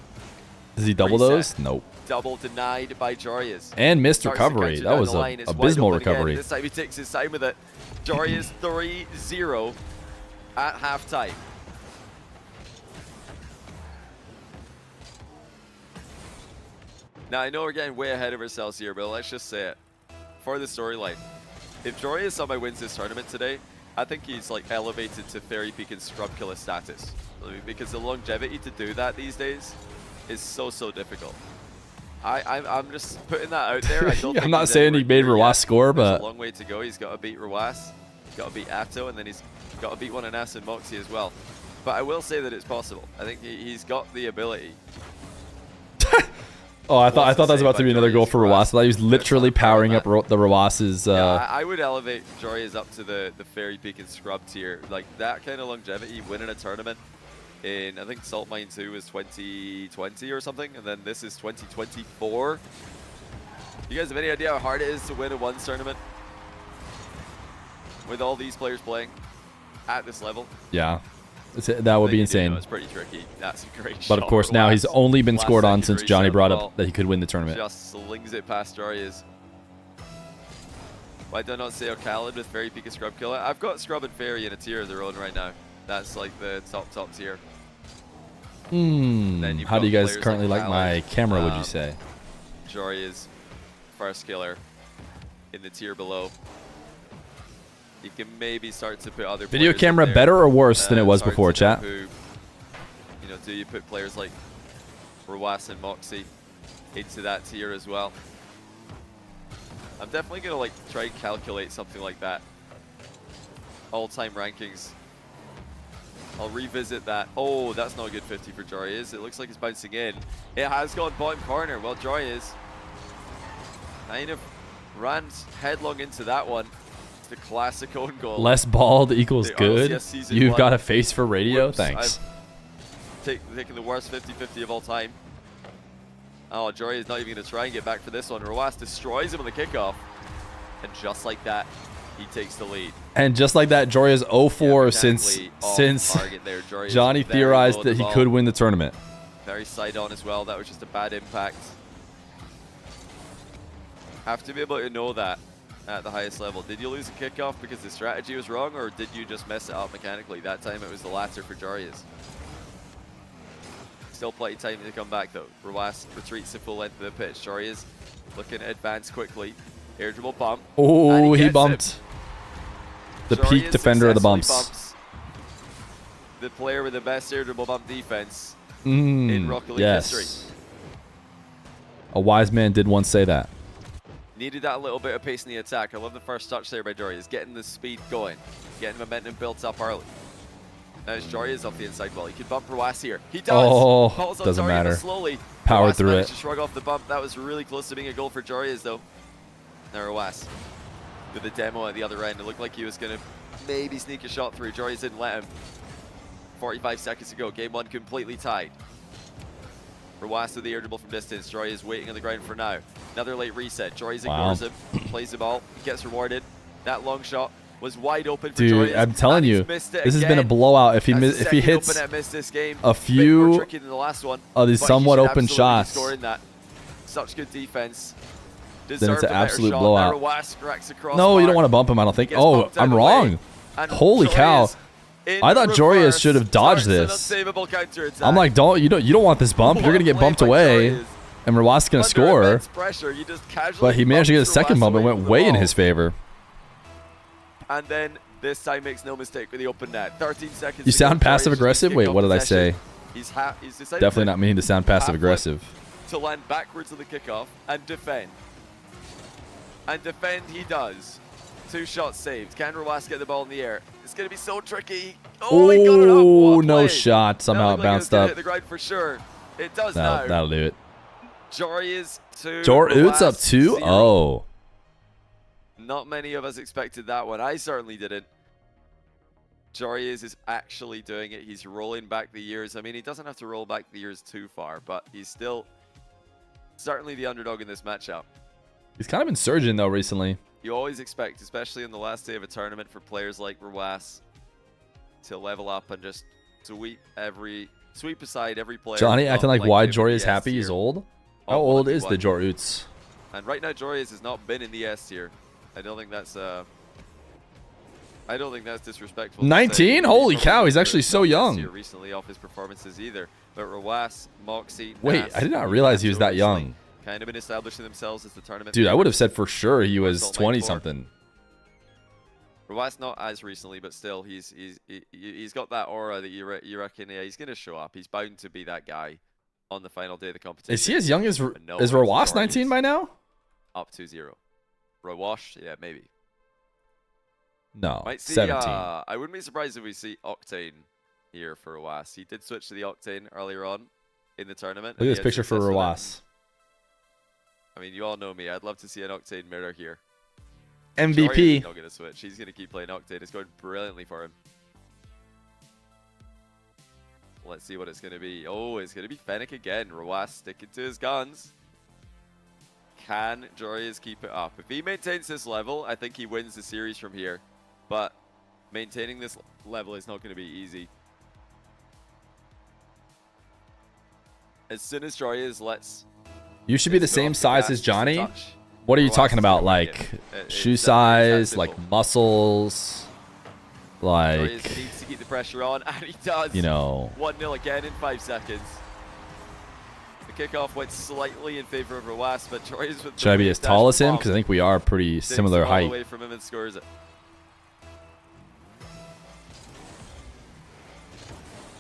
Does he double those? Nope. Double denied by Joreuz. And missed recovery. That was an abysmal recovery. This time he takes his time with it. Joreuz 3-0 at halftime. Now, I know we're getting way ahead of ourselves here, but let's just say it. For the storyline, if Joreuz somehow wins this tournament today, I think he's like elevated to Fairy Peak and Scrub Killer status. I mean, because the longevity to do that these days is so difficult. I'm just putting that out there. I don't I'm not saying he made Roaz score, but there's a long way to go. He's got to beat Roaz, he's got to beat Atow, and then he's got to beat one of Nass and Mawkzy as well. But I will say that it's possible. I think he's got the ability. Oh, I thought that was about to be another goal for Roaz. I thought he was literally powering up the Roaz's. Yeah, I would elevate Joreuz up to the Fairy Peak and Scrub tier. Like that kind of longevity, winning a tournament in, I think Salt Mine 2 was 2020 or something, and then this is 2024. You guys have any idea how hard it is to win a ones tournament with all these players playing at this level? Yeah. That would be insane. It's pretty tricky. That's a great shot. But of course, now he's only been scored on since Johnny brought up that he could win the tournament. Just slings it past Joreuz. Why do I not say Khaled with Fairy Peak and Scrub Killer? I've got Scrub and Fairy in a tier of their own right now. That's like the top tier. How do you guys currently like my camera, would you say? Joreuz, first killer in the tier below. You can maybe start to put other video camera better or worse than it was before, chat? Do you put players like Roaz and Mawkzy into that tier as well? I'm definitely gonna like try and calculate something like that. All-time rankings. I'll revisit that. Oh, that's not a good 50 for Joreuz. It looks like it's bouncing in. It has gone bottom corner. Well, Joreuz kind of ran headlong into that one. The classic own goal. Less bald equals good. You've got a face for radio. Whoops, thanks. I've taken the worst 50-50 of all time. Oh, Joreuz is not even going to try and get back for this one. Roaz destroys him on the kickoff. And just like that, he takes the lead. And just like that, Joreuz 0-4 since Johnny theorized that he could win the tournament. Very side on as well. That was just a bad impact. Have to be able to know that at the highest level. Did you lose a kickoff because the strategy was wrong, or did you just mess it up mechanically? That time it was the latter for Joreuz. Still plenty of time to come back though. Roaz retreats the full length of the pitch. Joreuz looking to advance quickly. Air dribble bump. Oh, he gets bumped. The Joreuz peak defender of the bumps. bumps the player with the best air dribble bump defense in Rocket League history. A wise man did once say that. Needed that little bit of pace in the attack. I love the first touch there by Joreuz. Getting the speed going. Getting momentum built up early. Now it's Joreuz off the inside wall. He could bump Roaz here. He does. Oh, Calls on doesn't target, but matter. slowly. Powered Roaz through managed it. to shrug off the bump. That was really close to being a goal for Joreuz though. Now Roaz with the demo at the other end. It looked like he was going to maybe sneak a shot through. Joreuz didn't let him. 45 seconds to go. Game 1 completely tied. Roaz with the air dribble from distance. Joreuz waiting on the ground for now. Another late reset. Joreuz ignores him. Plays the ball. He gets rewarded. That long shot was wide open for Dude, Joreuz, I'm telling and he's you, missed this it has been a again. blowout. If he That's the if he second hits open net miss this game. a Bit more few tricky than the last one, of these but he somewhat should open absolutely shots, score in that. Such good defense. then it's Deserved an a better absolute shot. blowout. Now Roaz cracks across No, you don't mark. want to bump him, I don't think. Gets Oh, bumped out I'm the way. wrong. And Holy cow. Joreuz in I thought Joreuz reverse should have dodged starts an this. unsavable counterattack. I'm like, you don't want this bump. You're going to get Well bumped played by away, Joreuz. and Roaz going to Under score. immense pressure, you just casually But he managed to get a bumps second Roaz bump and away went from the way in ball. his favor. And then this time makes no mistake with the open net. 13 seconds. You to go. sound Joreuz passive-aggressive? just Wait, kicked what off did I possession. say? He's decided Definitely to not meaning to sound passive-aggressive. to land backwards of the kickoff and defend. And defend he does. 2 shots saved. Can Roaz get the ball in the air? It's going to be so tricky. Oh, he got it up. Oh, What a no play. shot. Somehow That it looked like bounced was gonna up. hit the ground for sure. It does now. That'll do it. Joreuz to Joreuz up Roaz 2? 0. Oh. Not many of us expected that one. I certainly didn't. Joreuz is actually doing it. He's rolling back the years. I mean, he doesn't have to roll back the years too far, but he's still certainly the underdog in this matchup. He's kind of been surging, though, recently. You always expect, especially in the last day of a tournament, for players like Roaz to level up and just sweep aside every player. Johnny acting like why him in Joreuz the is happy S he's tier. old? Oh, How old is 1v1. the Joreuz? And right now, Joreuz has not been in the S tier. I don't think that's disrespectful. to say. 19? Holy cow, he's actually so young. Here recently off his performances either. But Roaz, Mawkzy, Wait, Nass, I did not and realize he was that Atow young. recently kind of been establishing themselves as the tournament. Dude, I favorite. would have said for sure he was Salt 20 Lake something. Roaz not as recently, but still, he's got that aura that you reckon, yeah, he's gonna show up. He's bound to be that guy on the final day of the competition. Is he as young as But no, is it's Roaz 19 Joreuz. by now? Up 2-0. Rowash, yeah, maybe. No, Might see, 17. I wouldn't be surprised if we see Octane here for Roaz. He did switch to the Octane earlier on in the tournament. Look and at he this had picture for success with it. Roaz. I mean, you all know me. I'd love to see an Octane mirror here. Joreuz MVP. is not going to switch. He's going to keep playing Octane. It's going brilliantly for him. Let's see what it's going to be. Oh, it's going to be Fennec again. Roaz sticking to his guns. Can Joreuz keep it up? If he maintains this level, I think he wins the series from here. But maintaining this level is not going to be easy. As soon as Joreuz lets... You should be the his foot same off the size gas as just a Johnny. touch, What are you Roaz talking is about? gonna Like win it. shoe It's that size, like simple. muscles, like, Joreuz needs to keep the pressure on, and he does. you know. 1-0 again in 5 seconds. The kickoff went slightly in favor of Roaz, but Joreuz with Should I be the as tall as him? bomb Because I think we are pretty takes similar the ball height. away from him and scores it.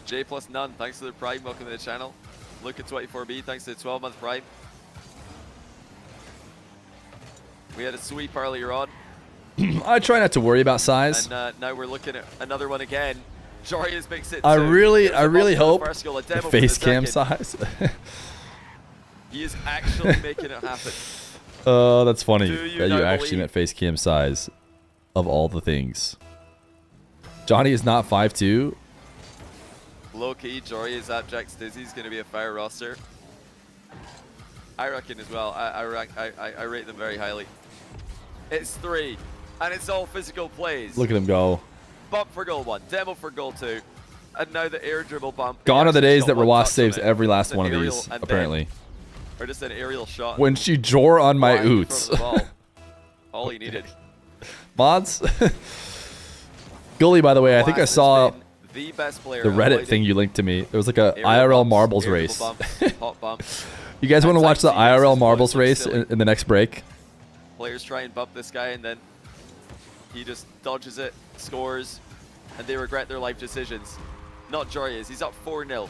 J plus none, thanks to the Prime, welcome to the channel. Luke at 24B, thanks to the 12-month Prime. We had a sweep earlier on, I try not to worry about size. and now we're looking at another one again. Joreuz makes it I two. really There's a bump hope for the first goal, a the demo for face the cam second. size. He is actually making it happen. Oh, that's funny Do you that you now actually believe? meant face cam size of all the things. Johnny is not 5'2". Low key, Joreuz, Abject, Dizzy's going to be a fire roster. I reckon as well. I rate them very highly. It's 3, and it's all physical plays. Look at him go. Bump for goal 1, demo for goal 2, and now the air dribble bump. Gone He are the actually days shot that one Roaz touch on saves it. every last It's an one of aerial, these, and then apparently. or just an aerial shot. When she jor on my flying in front oots. of the ball. All he needed. Mods? Gully, by the way, I think I Roaz has saw been the best player the Reddit avoiding thing you linked to me. There was like a aerial IRL bumps, marbles aerial race. bumps, hot bumps. You guys want to And watch the Type C makes IRL his marbles voice look race silly. in the next break? Players try and bump this guy, and then he just dodges it, scores, and they regret their life decisions. Not Joreuz. He's up 4-0.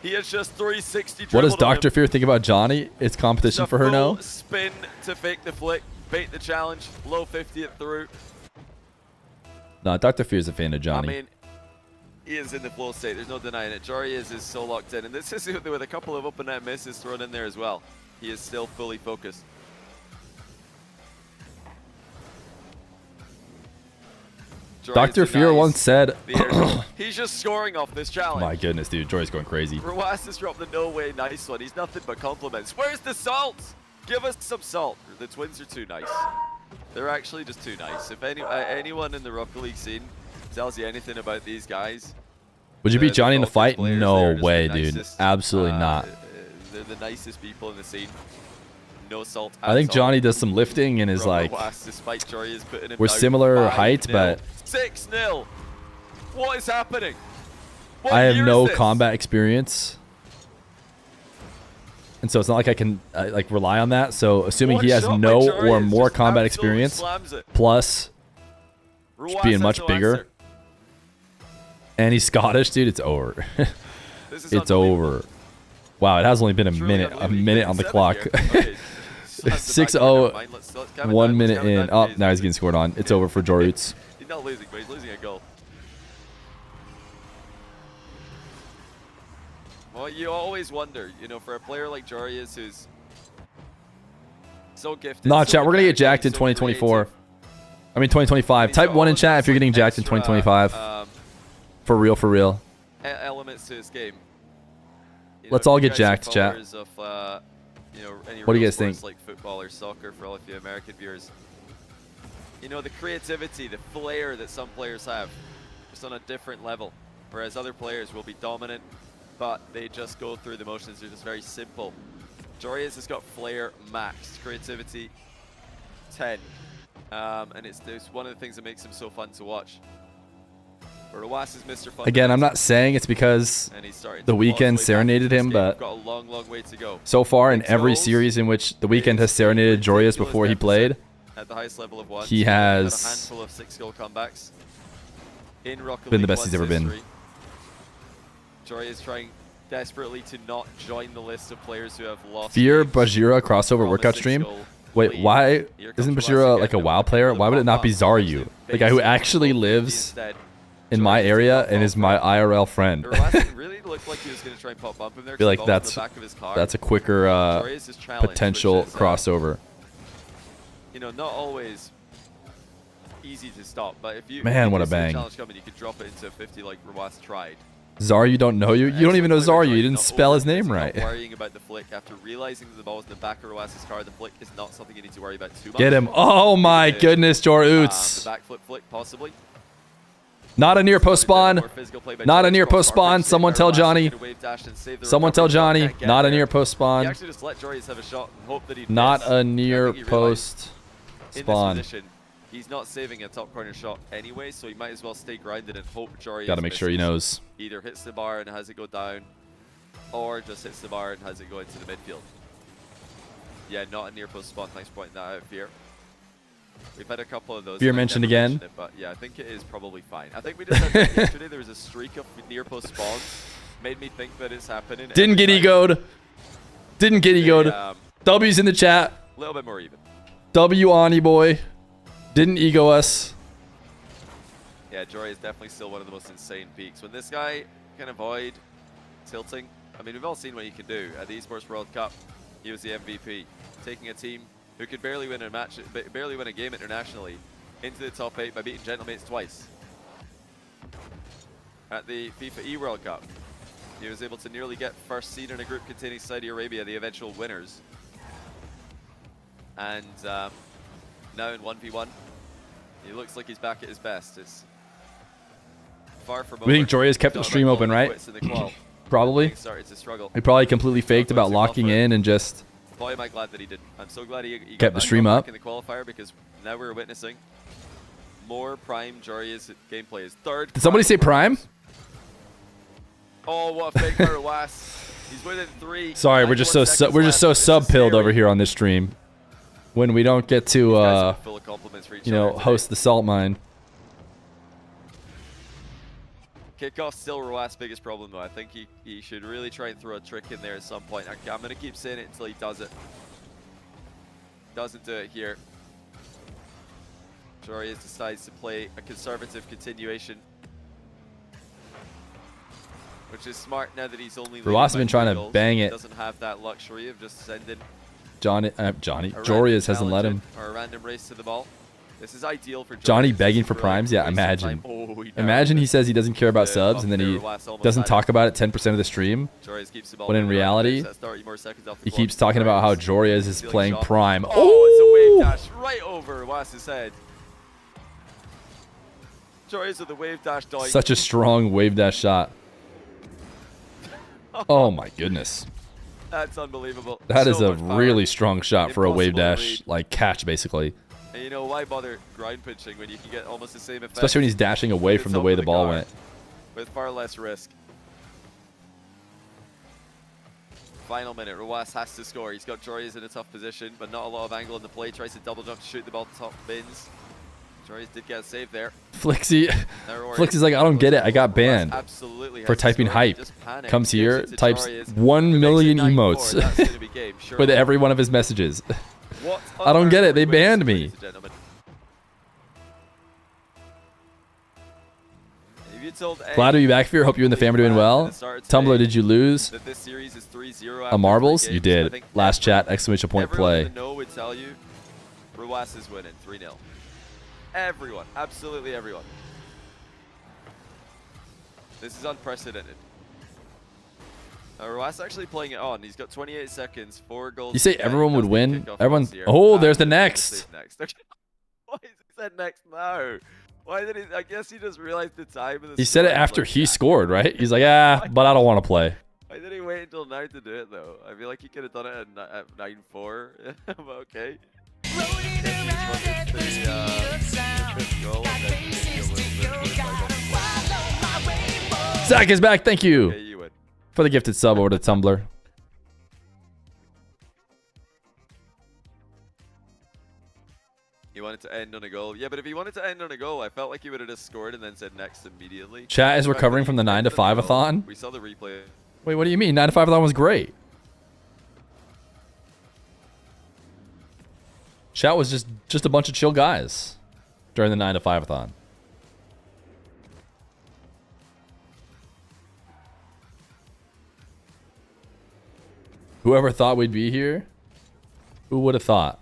He has just 360 What does dribbled on Dr. him. Fear think about Johnny? It's competition Just a for her full now. spin to fake the flick, bait the challenge, low 50 it through. No, Dr. Fear's a fan of Johnny. I mean, he is in the flow state. There's no denying it. Joreuz is so locked in, and this is with a couple of open net misses thrown in there as well. He is still fully focused. Joreuz Dr. Fear denies once said, the air goal. He's just scoring off this challenge. my goodness, dude, Joy's going crazy. Roaz has dropped the no way nice one. He's nothing but compliments. Where's the salt? Give us some salt. The twins are too nice. They're actually just too nice. If anyone in the Rocket League scene tells you anything about these guys, Would you beat the Johnny in a Falcons fight? players, No they're just the way, dude. nicest. Absolutely not. They're the nicest people in the scene. No salt. I think at all. Johnny does some lifting and is like, Roaz, despite Joreuz putting him we're down similar 5-0. height, but 6-0. What is happening? What I have year no is this? combat experience. And so it's not like I can like rely on that. So assuming One he has shot by no Joreuz or more just combat absolutely experience, slams it. plus Roaz being has much no bigger, answer. and he's Scottish, dude, it's over. This is It's unbelievable. over. Wow, it has only been a Truly minute unbelievable. on the 7 clock. here. Okay, slams the back 6-0, door. Never mind. Let's count it 1 down. Let's minute count it in. down. Oh, He's now he's losing. getting scored on. It's over for Joreuz. He's not losing, but he's losing a goal. Well, you always wonder, you know, for a player like Joreuz who's so gifted. Nah, so chat, we're gonna get dynamic, jacked in so 2024. creative. I mean 2025. He's Type got 1 all in of chat these, if you're getting like, jacked in extra, 2025. For real, for real. Elements to his game. You Let's know, all if you get guys are jacked, chat. followers Of, you know, any What do you real guys think? sports like football or soccer for all of you American viewers. You know, the creativity, the flair that some players have, just on a different level. Whereas other players will be dominant, but they just go through the motions. They're just very simple. Joreuz has got flair max, creativity 10, and it's one of the things that makes him so fun to watch. Roaz is Mr. Fun. Again, I'm not saying it's because And he's starting The to claw his Weeknd way back serenaded into this him, game. but Got a long, long way to go. so far in Big every goals. series in which The Weeknd has serenaded Joreuz Ridiculous before he deficit played, at the highest level of one. he He's got has a handful of 6-goal comebacks in Rocket been the League best he's ever been. history. Joreuz is trying desperately to not join the list of players who have lost. Fear games Bajira crossover from a workout stream. 6-goal Wait, lead. why Here isn't comes Bajira Roaz like a again. WoW player? Why would it not be Zaryu, the guy who actually lives in my area and is my IRL friend? Roaz really looked like he was going to try and pop bump him there. I feel like 'cause the ball's that's in the back of his car. a quicker Joreuz's challenge, potential which is, crossover. you know, not always easy to stop, but if you Man, if what you a see bang. challenge coming, you could drop it into 50 like Roaz tried. Zaryu don't know you? You don't even know Excellent play by Zaryu. You Joreuz, didn't not spell his overthinking, name not right. worrying about the flick after realizing that the ball was in the back of Roaz's car. The flick is not something you need to worry about too much. Get him. Oh my goodness, The Joreuz. backflip flick possibly. Not a near post spawn. More physical play by Not a Joreuz, near cross post bar spawn. pitch, Someone saved by tell Roaz, Johnny. gonna wave dash and save the Someone tell recovery. Johnny. Can't get Not a there. near post He spawn. actually just let Joreuz have a shot and hope that he Not miss. a I near think he realized post in spawn. this position, he's not saving a top corner shot anyway, so he might as well stay grounded and hope Joreuz Got to make sure he misses. knows. Either hits the bar and has it go down, or just hits the bar and has it go into the midfield. Yeah, not a near post spawn. Thanks for pointing that out, Fear. We've had a couple of those. Fear and I've mentioned never again. mentioned it, but yeah, I think it is probably fine. I think we just had that yesterday. There was a streak of near post spawns. Made me think that it's happening. Didn't get every time. egoed. Didn't get They, egoed. W's in the chat. a little bit more even. W Ani boy. Didn't ego us. Yeah, Joreuz is definitely still one of the most insane peaks. When this guy can avoid tilting, I mean, we've all seen what he can do. At the Esports World Cup, he was the MVP, taking a team who could barely win a match, barely win a game internationally, into the top 8 by beating Gentlemates twice. At the FIFA E World Cup, he was able to nearly get first seed in a group containing Saudi Arabia, the eventual winners. And now in 1v1, he looks like he's back at his best. It's far from over. We think Joreuz kept the Not stream about open, calling right? quits in the qual. Probably. Things started to struggle. He probably completely faked about locking in and just Boy, am I glad that he didn't. I'm so glad he kept got the that stream comeback up. in the qualifier, because now we're witnessing more prime Joreuz gameplay. His third. Did somebody say prime? Oh, what a fake for Was. He's within 3. Sorry, we're just so sub-pilled over here on this stream when we don't get to Full of compliments for each you know, other host the salt mine. Kickoff still Roas' biggest problem, though. I think he should really try and throw a trick in there at some point. I'm going to keep saying it until he does it. Doesn't do it here. Joreuz decides to play a conservative continuation, which is smart now that he's only. Roas has been trying to bang it. Doesn't have that luxury of just sending. Joreuz hasn't let him. Or a random race to the ball. This is ideal for Joreuz. Johnny begging for primes? Yeah, imagine. Imagine he says he doesn't care about subs and then he doesn't talk about it 10% of the stream. Keeps the ball when in reality, he keeps talking about how Joreuz is playing prime. Oh, it's a wave dash right over Was' head. Joreuz with the wave dash dying. Such a strong wave dash shot. Oh my goodness. That's unbelievable. That is So a much power. really strong shot for a wave Impossible to dash, read. like catch basically. And you know, why bother ground pinching when you can get almost the same effect? Especially when he's dashing away with from the top way of the ball car went. With far less risk. Final minute, Roas has to score. He's got Joreuz in a tough position, but not a lot of angle in the play. Tries to double jump to shoot the ball top bins. Joreuz did get a save there. Flixie is like, I don't get it. I got banned for typing hype. Comes here, types 1 million emotes with every one of his messages. I don't get it. They banned me. Glad to be back, Feer. Hope you and the family are doing well. Tumblr, did you lose? A marbles? You did. Last chat, exclamation point play. Everyone in the know would tell you Roas is winning 3-0. Everyone. Absolutely everyone. This is unprecedented. Roas actually playing it on. He's got 28 seconds, 4 goals. You say everyone would win? Everyone. Oh, there's the next. Why is he said next now? Why did he? I guess he just realized the time. Of the He said it after he scored, right? He's like, but I don't want to play. Why did he wait until now to do it, though? I feel like he could have done it at 9-4. But okay. Zach is back. Thank you Okay, you win. for the gifted sub over to Tumblr. He wanted to end on a goal. Yeah, but if he wanted to end on a goal, I felt like he would have just scored and then said next immediately. Chat is recovering from the 9 to 5-a-thon. We saw the replay. Wait, what do you mean? 9 to 5-a-thon was great. Chat was just a bunch of chill guys during the 9 to 5-a-thon. Whoever thought we'd be here? Who would have thought?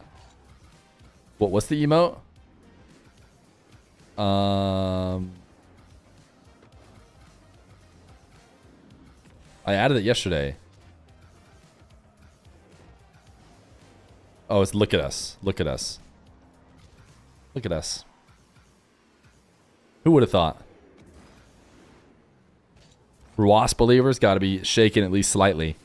What's the emote? I added it yesterday. Oh, it's look at us. Look at us. Look at us. Who would have thought? Roas believers got to be shaken at least slightly.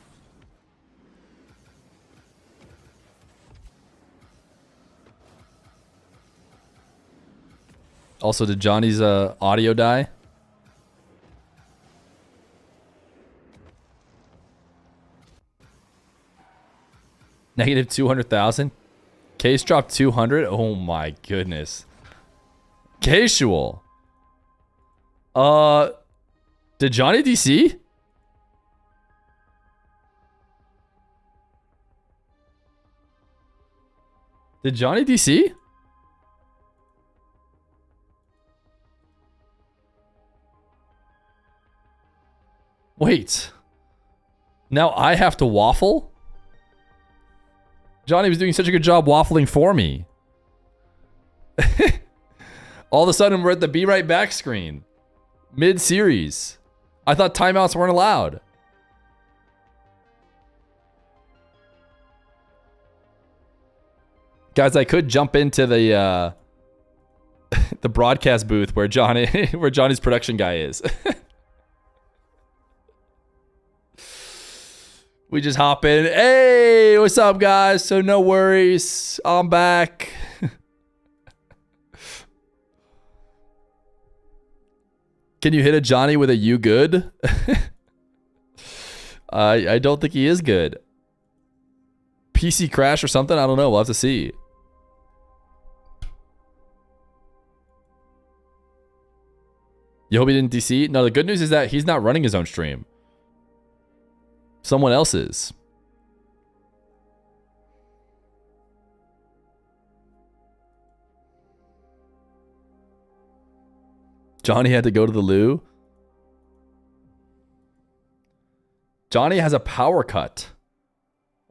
Also, did Johnny's audio die? Negative 200,000. Case dropped 200. Oh my goodness. Casual. Did Johnny DC? Did Johnny DC? Wait. Now I have to waffle? Johnny was doing such a good job waffling for me. All of a sudden, we're at the be right back screen. Mid-series. I thought timeouts weren't allowed. Guys, I could jump into the the broadcast booth where Johnny's production guy is. We just hop in. Hey, what's up, guys? So no worries. I'm back. Can you hit a Johnny with a you good? I don't think he is good. PC crash or something? I don't know. We'll have to see. You hope he didn't DC? No, the good news is that he's not running his own stream. Someone else is. Johnny had to go to the loo. Johnny has a power cut.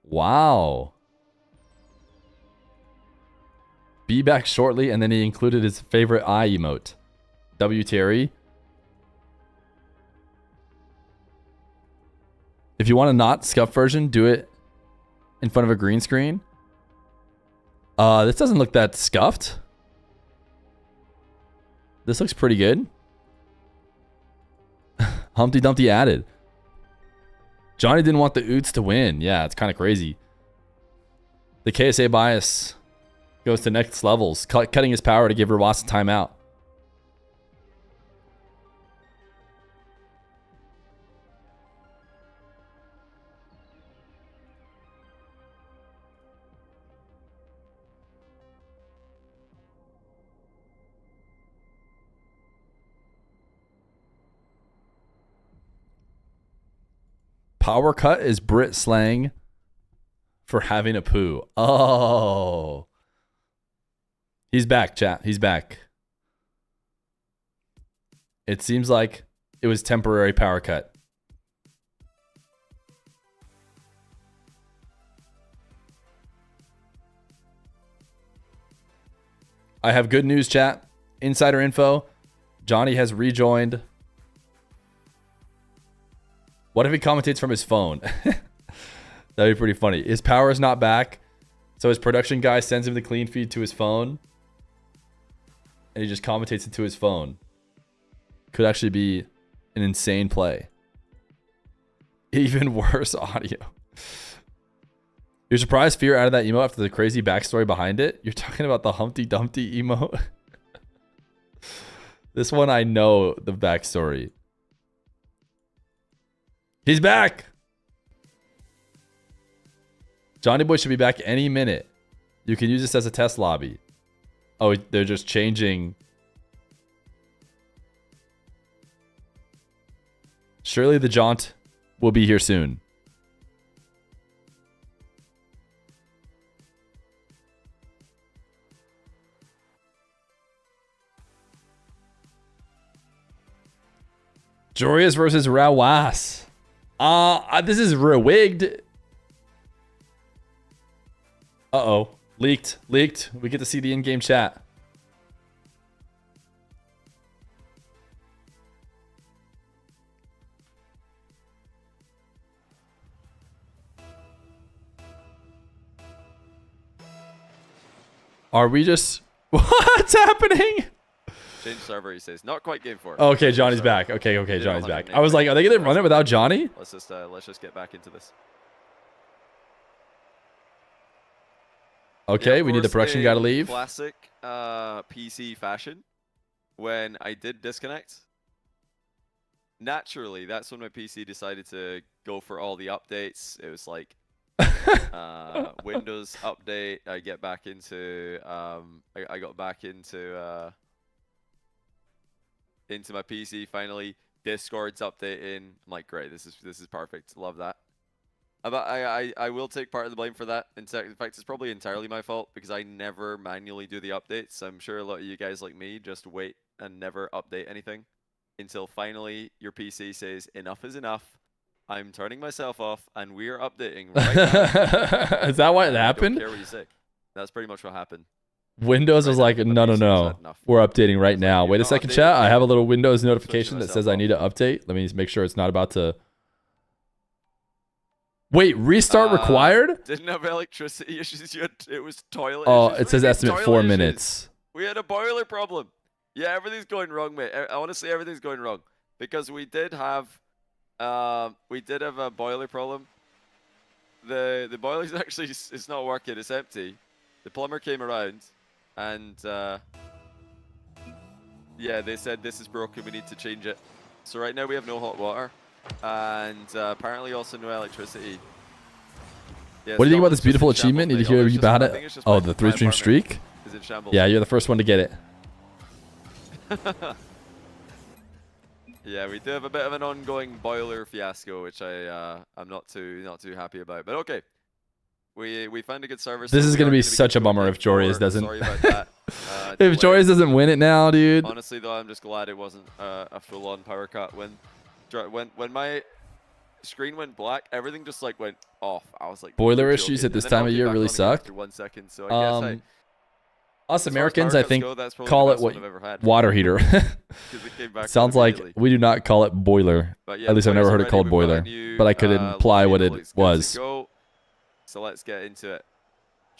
Wow. Be back shortly, and then he included his favorite eye emote. W Terry. If you want a not scuff version, do it in front of a green screen. This doesn't look that scuffed. This looks pretty good. Humpty Dumpty added. Johnny didn't want the Oots to win. Yeah, it's kind of crazy. The KSA bias goes to next levels, cutting his power to give Rawas a timeout. Power cut is Brit slang for having a poo. Oh. He's back, chat. He's back. It seems like it was temporary power cut. I have good news, chat. Insider info. Johnny has rejoined. What if he commentates from his phone? That'd be pretty funny. His power is not back, so his production guy sends him the clean feed to his phone, and he just commentates it to his phone. Could actually be an insane play. Even worse audio. You're surprised Feer added that emote after the crazy backstory behind it? You're talking about the Humpty Dumpty emote? This one I know the backstory. He's back. Johnny Boy should be back any minute. You can use this as a test lobby. Oh, they're just changing. Surely the jaunt will be here soon. Joreuz versus Rawas. This is rigged. Uh-oh. Leaked. We get to see the in-game chat. Are we just... What's happening? Change server, he says. Not quite game 4. Okay, Johnny's back. Okay, Johnny's back. I was like, are they going to run it without Johnny? Let's just get back into this. Okay, yeah, we need the production guy to leave. Classic PC fashion. When I did disconnect, naturally, that's when my PC decided to go for all the updates. It was like Windows update. I get back into I got back into my PC finally. Discord's updating. I'm like, great, this is perfect. Love that. But I will take part of the blame for that. In fact, it's probably entirely my fault because I never manually do the updates. I'm sure a lot of you guys like me just wait and never update anything until finally your PC says enough is enough. I'm turning myself off and we are updating right now. Is that what happened? I don't care what you say. That's pretty much what happened. Windows was like, no. We're updating right now. Wait a second, chat. I have a little Windows notification that says I need to update. Let me just make sure it's not about to... Wait, restart required? Didn't have electricity issues yet. It was toilet issues. It says estimate 4 minutes. We had a boiler problem. Yeah, everything's going wrong, mate. Honestly, everything's going wrong. Because we did have a boiler problem. the boiler's actually, it's not working. It's empty. The plumber came around, and yeah, they said this is broken. We need to change it. So right now we have no hot water, and apparently also no electricity. Yeah, What do you think about this Scotland's just beautiful in shambles, achievement? Did you mate. hear There's you about I it? think it's just Oh, my the 3-stream apartment streak? is in shambles. Yeah, you're the first one to get it. Yeah, we do have a bit of an ongoing boiler fiasco, which I'm not too happy about. But okay, we found a good service. This so is we going to are be gonna such a going bummer game if Joreuz 4. doesn't. Sorry about that. If delay. Joreuz doesn't win it now, dude. Honestly, though, I'm just glad it wasn't a full-on power cut. When my screen went black, everything just like went off. I was like, Boiler "You're issues joking." at this And then time of it year came back really on again suck. after 1 second. So I guess Us as far as Americans, power I cuts think, go, that's probably call the it best what one I've ever had. water heater. 'Cause it came back Sounds on like immediately. we do not call it boiler. But yeah, At least I've boilers never are heard it ready. called We've got a boiler, new, but I could imply what locator it looks good to was. go. So let's get into it.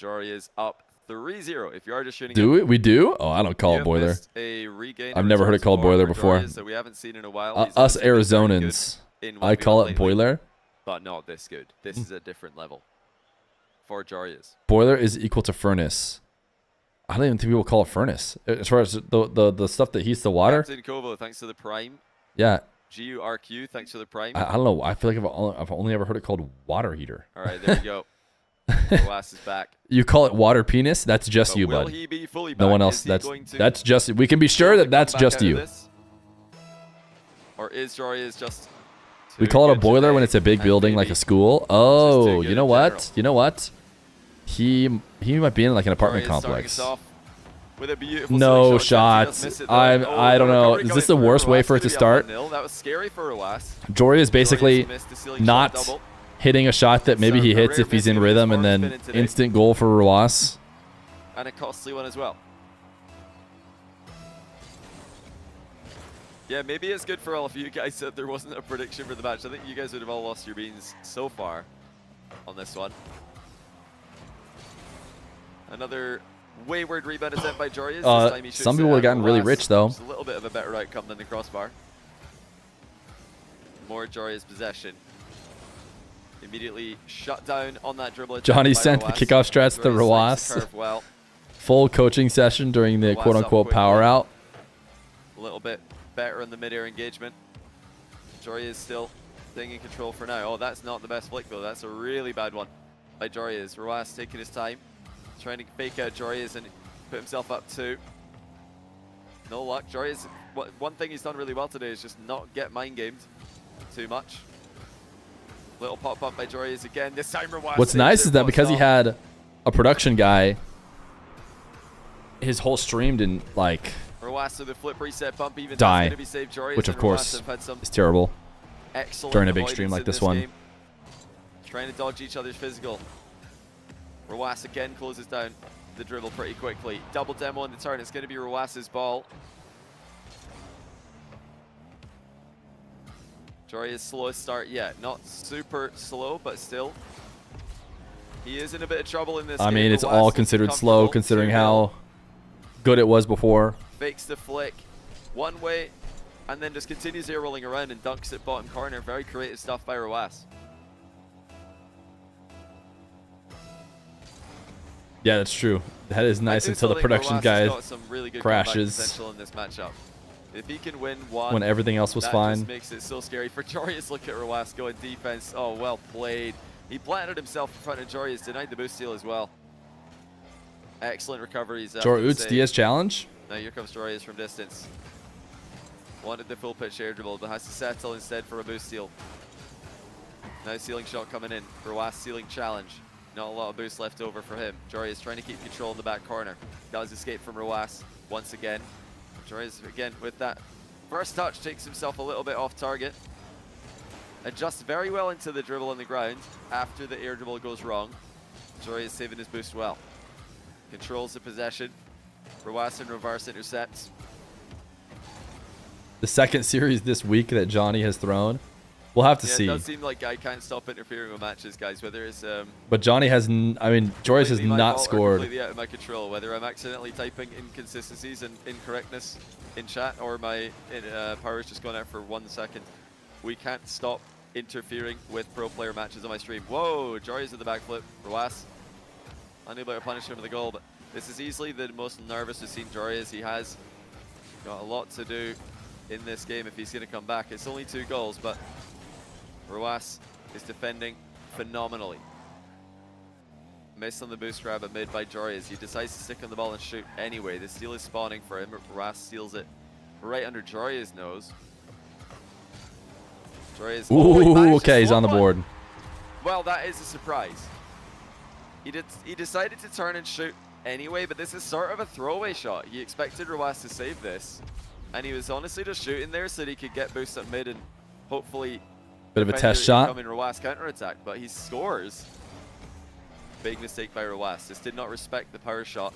Joreuz is up 3-0. If you are just tuning Do in, it? We do? Oh, I don't call you it have boiler. missed a regain I've never heard it return called to form boiler for before. Joreuz that we haven't seen in a while. He's Us obviously been very good Arizonans, in I 1v1 call it lately, boiler. but not this good. This is a different level for Joreuz. Boiler is equal to furnace. I don't even think people call it furnace. As far as the stuff that heats the water. Captain Kovo, thanks to the Prime. Yeah. GURQ, thanks to the Prime. I don't know. I feel like I've only ever heard it called water heater. All right, there we go. Nass is back. You call it water penis? That's just But you, will bud. he be fully No back? one Is else. he That's going to that's just. We can be sure that come that's back just out of you. this? Or is Joreuz just We too call it a good boiler when today it's a big and building like maybe a school. too Oh, good you in know general? what? You know what? He might be in like an apartment Joreuz starting complex. us off with a beautiful No silly shot. He does shots. miss it, though. I don't the know. recovery Is coming this the from worst way Roas. for it to Gonna be a start? 1-0. That was scary for Roas. Jory is basically Joreuz missed the ceiling not shot double. hitting a shot that maybe So he a hits rare if he's in missing of his rhythm, and form then spin in today. instant goal for Roas. And a costly one as well. Yeah, maybe it's good for all of you guys that there wasn't a prediction for the match. I think you guys would have all lost your beans so far on this one. Another wayward rebound attempt by Joreuz. This time he shoots Some it people would have at gotten really Roas. rich though. Just a little bit of a better outcome than the crossbar. More Joreuz possession. Immediately shut down on that dribble. attempt Johnny by sent the Roas. kickoff strats to Joreuz likes the Roas. curve well. Full coaching session during the Roas up quote-unquote power quickly. out. A little bit better in the mid-air engagement. Joreuz still staying in control for now. Oh, that's not the best flick though. That's a really bad one by Joreuz. Roas taking his time, trying to fake out Joreuz and put himself up 2. No luck. Joreuz, one thing he's done really well today is just not get mind gamed too much. Little pop up by Joreuz again. This time Roas. What's saves nice it, is that post because he off. had a production guy, his whole stream didn't like, Roas with the flip reset bump, even die, that's going to be saved. Joreuz which of and Roas course have had some is terrible excellent during a big avoidance stream like in this one. game. Trying to dodge each other's physical. Roas again closes down the dribble pretty quickly. Double demo on the turn. It's going to be Roas's ball. Joreuz slowest start yet. Not super slow, but still. He is in a bit of trouble in this I game. mean, it's Roas all looking considered slow comfortable. considering 2-0. how good it was before. Fakes the flick one way and then just continues here rolling around and dunks it bottom corner. Very creative stuff by Roas. Yeah, that's true. That is nice I do until still the think production Roas guy has got some really good comeback crashes potential in this matchup. If he can win one, when everything else was that fine. just makes it so scary for Joreuz. Look at Roas going defense. Oh, well played. He planted himself in front of Joreuz, denied the boost steal as well. Excellent recoveries. after the Joreuz save. Diaz challenge. Now here comes Joreuz from distance. Wanted the full pitch air dribble, but has to settle instead for a boost steal. Now ceiling shot coming in. Roas ceiling challenge. Not a lot of boost left over for him. Joreuz trying to keep control in the back corner. Got his escape from Roas once again. Joreuz again with that first touch takes himself a little bit off target. Adjusts very well into the dribble on the ground after the air dribble goes wrong. Joreuz saving his boost well. Controls the possession. Roas in reverse intercepts. The second series this week that Johnny has thrown. We'll have to Yeah, see. it does seem like I can't stop interfering with matches, guys. Whether it's But Johnny has, I mean, Joreuz has completely my not fault or scored. completely out of my control. Whether I'm accidentally typing inconsistencies and incorrectness in chat, or my power's just gone out for 1 second. We can't stop interfering with pro player matches on my stream. Whoa, Joreuz at the backflip. Roas unable to punish him for the goal, but this is easily the most nervous we've seen Joreuz. He has got a lot to do in this game if he's going to come back. It's only 2 goals, but Roas is defending phenomenally. Missed on the boost grab at mid by Joreuz. He decides to stick on the ball and shoot anyway. The steal is spawning for him. Roas steals it right under Joreuz's nose. Joreuz. Ooh, okay, he's on the board. Well, that is a surprise. He decided to turn and shoot anyway, but this is sort of a throwaway shot. He expected Roas to save this, and he was honestly just shooting there so that he could get boost at mid and hopefully bit of a test shot. Come in Roas counterattack, but he scores. Big mistake by Roas. This did not respect the power shot,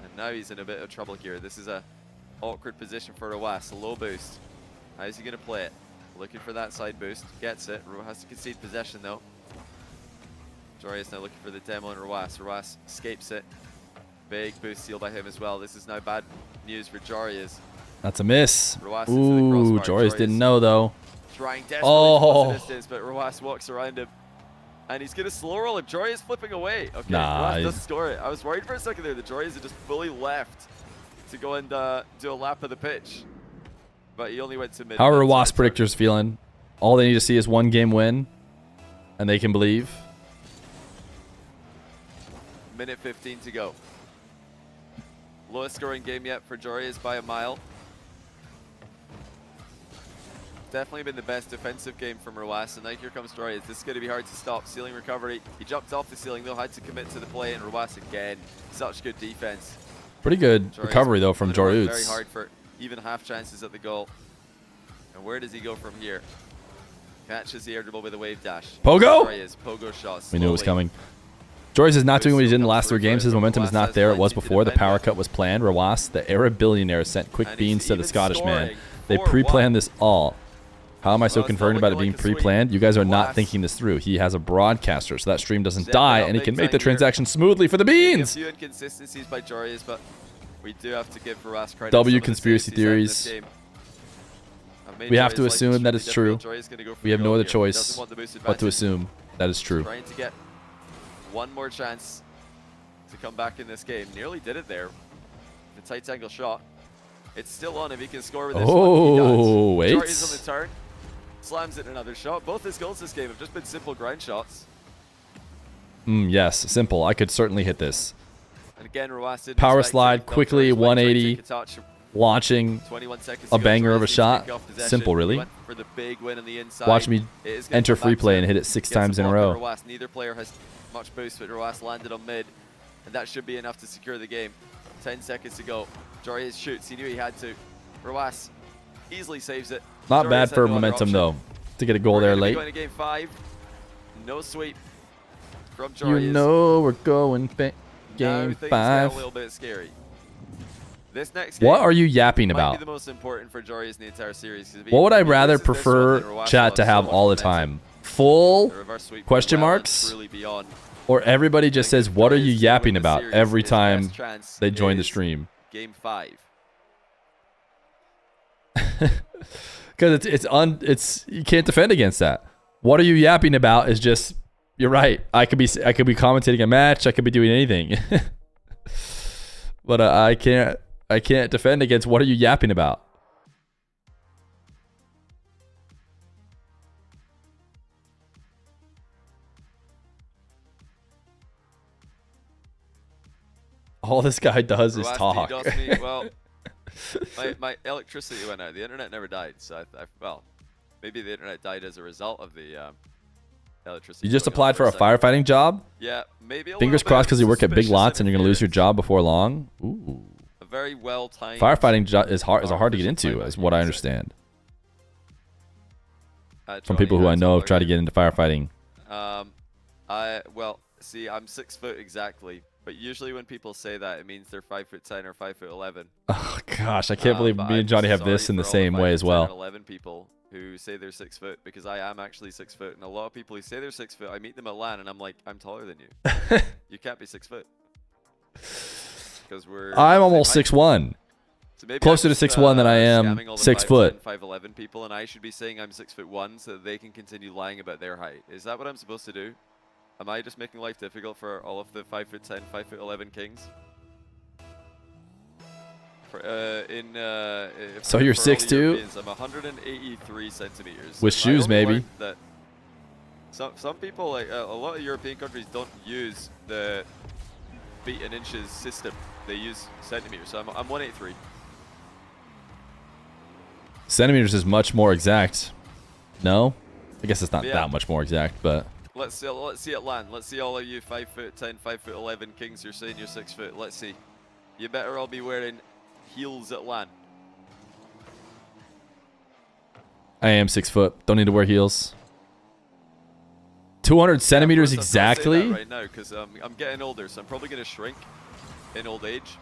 and now he's in a bit of trouble here. This is a awkward position for Roas. A low boost. How is he going to play it? Looking for that side boost. Gets it. Has to concede possession though. Joreuz now looking for the demo on Roas. Roas escapes it. Big boost steal by him as well. This is now bad news for Joreuz. That's a miss. Roas Ooh, Joreuz didn't know though. Trying desperately to close the distance, but Roas walks around him. And he's going to slow roll him. Joreuz flipping away. Okay, nah, Roas does score it. I was worried for a second there that Joreuz had just fully left to go and do a lap of the pitch. But he only went to mid. How are Roas predictors feeling? All they need to see is 1 game win, and they can believe. Minute 15 to go. Lowest scoring game yet for Joreuz by a mile. Definitely been the best defensive game from Roas, and now here comes Joreuz. This is going to be hard to stop. Ceiling recovery. He jumped off the ceiling though, had to commit to the play, and Roas again. Such good defense. Pretty good Joreuz recovery though from Joreuz. Very hard for even half chances at the goal. And where does he go from here? Catches the air dribble with a wave dash. Pogo? Joreuz, pogo shot. We knew it was coming. Joreuz is not doing what he did in the last 3 games. His momentum is not there. It was before. The power cut was planned. Roas, the Arab billionaire, sent quick beans to the Scottish man. They pre-planned this all. How am I so confirmed about it being pre-planned? You guys are not thinking this through. He has a broadcaster, so that stream doesn't die, and he can make the transaction smoothly for the beans. A few inconsistencies by Joreuz, but we do have to give Roas credit. W conspiracy theories. We have to assume that it's true. We have no other choice but to assume that is true. Trying to get one more chance to come back in this game. Nearly did it there. The tight angle shot. It's still on if he can score with this one. Oh, wait. Joreuz on the turn. Slams it another shot. Both his goals this game have just been simple ground shots. Yes, simple. I could certainly hit this. And again, Roas did power slide, quickly, 180, launching a banger of a shot. Simple, really. For the big win on the inside. Watch me enter free play and hit it 6 times in a row. Roas. Neither player has much boost, but Roas landed on mid, and that should be enough to secure the game. 10 seconds to go. Joreuz shoots. He knew he had to. Roas easily saves it. Not bad for momentum, though, to get a goal there late. Going to game 5. No sweep from Joreuz. You know we're going game 5. Get a little bit scary. This next game what are you yapping might about? be the most important for Joreuz in the entire series. What would I rather prefer chat to have all the time? Full question marks? Or everybody just says, what are you yapping about every time they join the stream? Game 5. Because it's you can't defend against that. What are you yapping about is just, you're right. I could be commentating a match. I could be doing anything. But I can't defend against what are you yapping about. All this guy does is talk. Well, my electricity went out. The internet never died. So well, maybe the internet died as a result of the electricity. You just applied for a firefighting job? Yeah, maybe. Fingers crossed because you work at big lots and you're gonna lose your job before long. Ooh. A very well timed. Firefighting job is hard to get into, is what I understand. From people who I know have tried to get into firefighting. Well, see, I'm 6 foot exactly. But usually when people say that, it means they're 5'10" or 5'11". Oh gosh, I can't believe me and Johnny have this in the same way as well. 11 people who say they're 6 foot, because I am actually 6 foot, and a lot of people who say they're 6 foot, I meet them at LAN and I'm like, I'm taller than you. You can't be 6 foot. Because I'm almost 6'1". So maybe Closer to 6'1" than I am scamming all the 6 foot. 5'11" people, and I should be saying I'm 6'1" so that they can continue lying about their height. Is that what I'm supposed to do? Am I just making life difficult for all of the 5'10", 5'11" kings? So you're 6'2"? I'm 183 centimeters. With shoes, maybe. That some people, like a lot of European countries, don't use the feet and inches system. They use centimeters. So I'm 183. Centimeters is much more exact. No? I guess it's not that much more exact, but... Let's see it land. Let's see all of you 5'10", 5'11" kings. You're saying you're 6 foot. Let's see. You better all be wearing heels at LAN. I am 6 foot. Don't need to wear heels. 200 centimeters exactly? Right now, because I'm getting older, so I'm probably going to shrink in old age.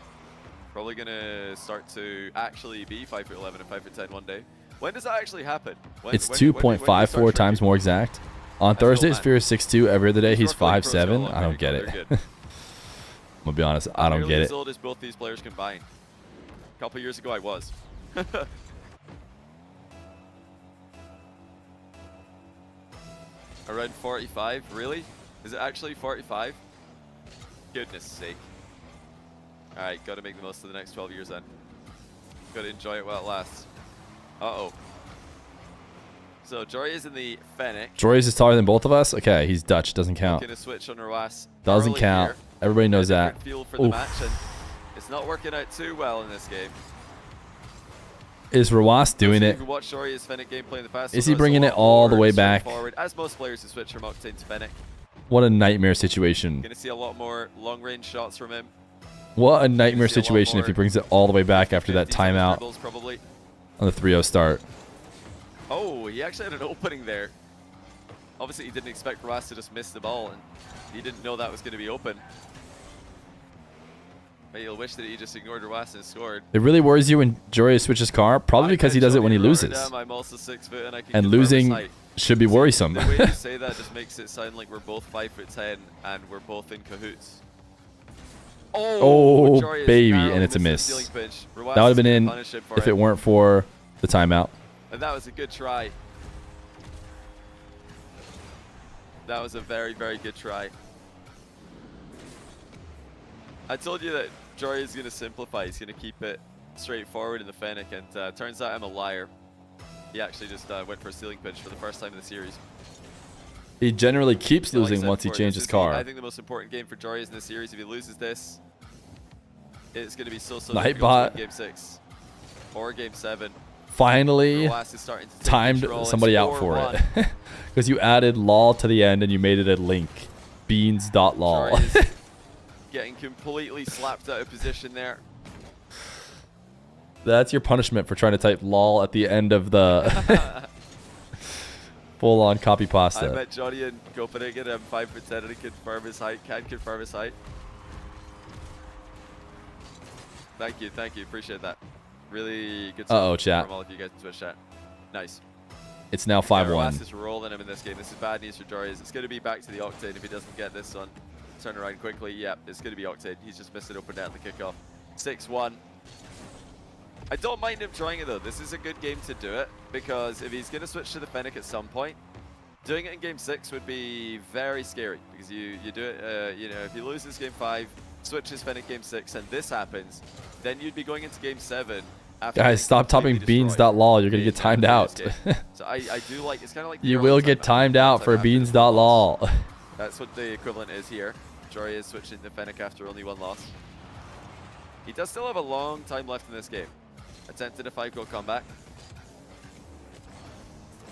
Probably going to start to actually be 5'11" and 5'10" one day. When does that actually happen? It's 2.54 times more exact. On Thursdays, Feer is 6'2". Every other day, he's 5'7". I don't get it. I'm going to be honest, I don't get it. As old as both these players combined. A couple years ago, I was. Around 45, really? Is it actually 45? Goodness sake. Alright, gotta make the most of the next 12 years then. Gotta enjoy it while it lasts. Uh-oh. So, Joreuz is in the Fennec. Joreuz is taller than both of us? Okay, he's Dutch, doesn't count. Gonna switch on Roas. Doesn't count. Here. Everybody knows that. Feel for the match, and it's not working out too well in this game. Is Roas doing it? Watch Joreuz Fennec gameplay in the past. Is he bringing it all the way back? Forward, as most players who switch from Octane to Fennec. What a nightmare situation. Gonna see a lot more long-range shots from him. What a nightmare situation if he brings it all the way back after that timeout on the 3-0 start. Oh, he actually had an opening there. Obviously, he didn't expect Roas to just miss the ball, and he didn't know that was going to be open. But you'll wish that he just ignored Roas and scored. It really worries you when Joreuz switches car? Probably because he does it when he loses. I'm also 6 foot, and I can and losing should be worrisome. The way you say that just makes it sound like we're both 5'10" and we're both in cahoots. Oh, baby, and it's a miss. That would have been in if it weren't for the timeout. And that was a good try. That was a very, very good try. I told you that Joreuz is going to simplify. He's going to keep it straightforward in the Fennec, and turns out I'm a liar. He actually just went for a ceiling pinch for the first time in the series. He generally keeps losing once he changes car. I think the most important game for Joreuz in this series, if he loses this, it's going to be so Nightbot. difficult to win Game 6 or Game 7. Finally timed somebody out for it. Because you added lol to the end and you made it a link. Beans.lol. Getting completely slapped out of position there. That's your punishment for trying to type lol at the end of the full-on copy pasta. I met Johnny in Copenhagen. I'm 5'10" and he confirm his height. Can confirm his height. Thank you, appreciate that. Really good stuff chat. from all of you guys in Twitch chat. Nice. It's now 5-1. Roas is rolling him in this game. This is bad news for Joreuz. It's going to be back to the Octane if he doesn't get this one. Turn around quickly. Yep, it's going to be Octane. He's just missed it open down the kickoff. 6-1. I don't mind him trying it though. This is a good game to do it because if he's going to switch to the Fennec at some point, doing it in Game 6 would be very scary because you do it, you know, if he loses Game 5, switches Fennec Game 6, and this happens, then you'd be going into Game 7. Guys, stop typing beans.lol. You're going to get timed out. So I do like, it's kind of like... You will get timed out for beans.lol. That's what the equivalent is here. Joreuz is switching to Fennec after only one loss. He does still have a long time left in this game. Attempted a 5-goal comeback.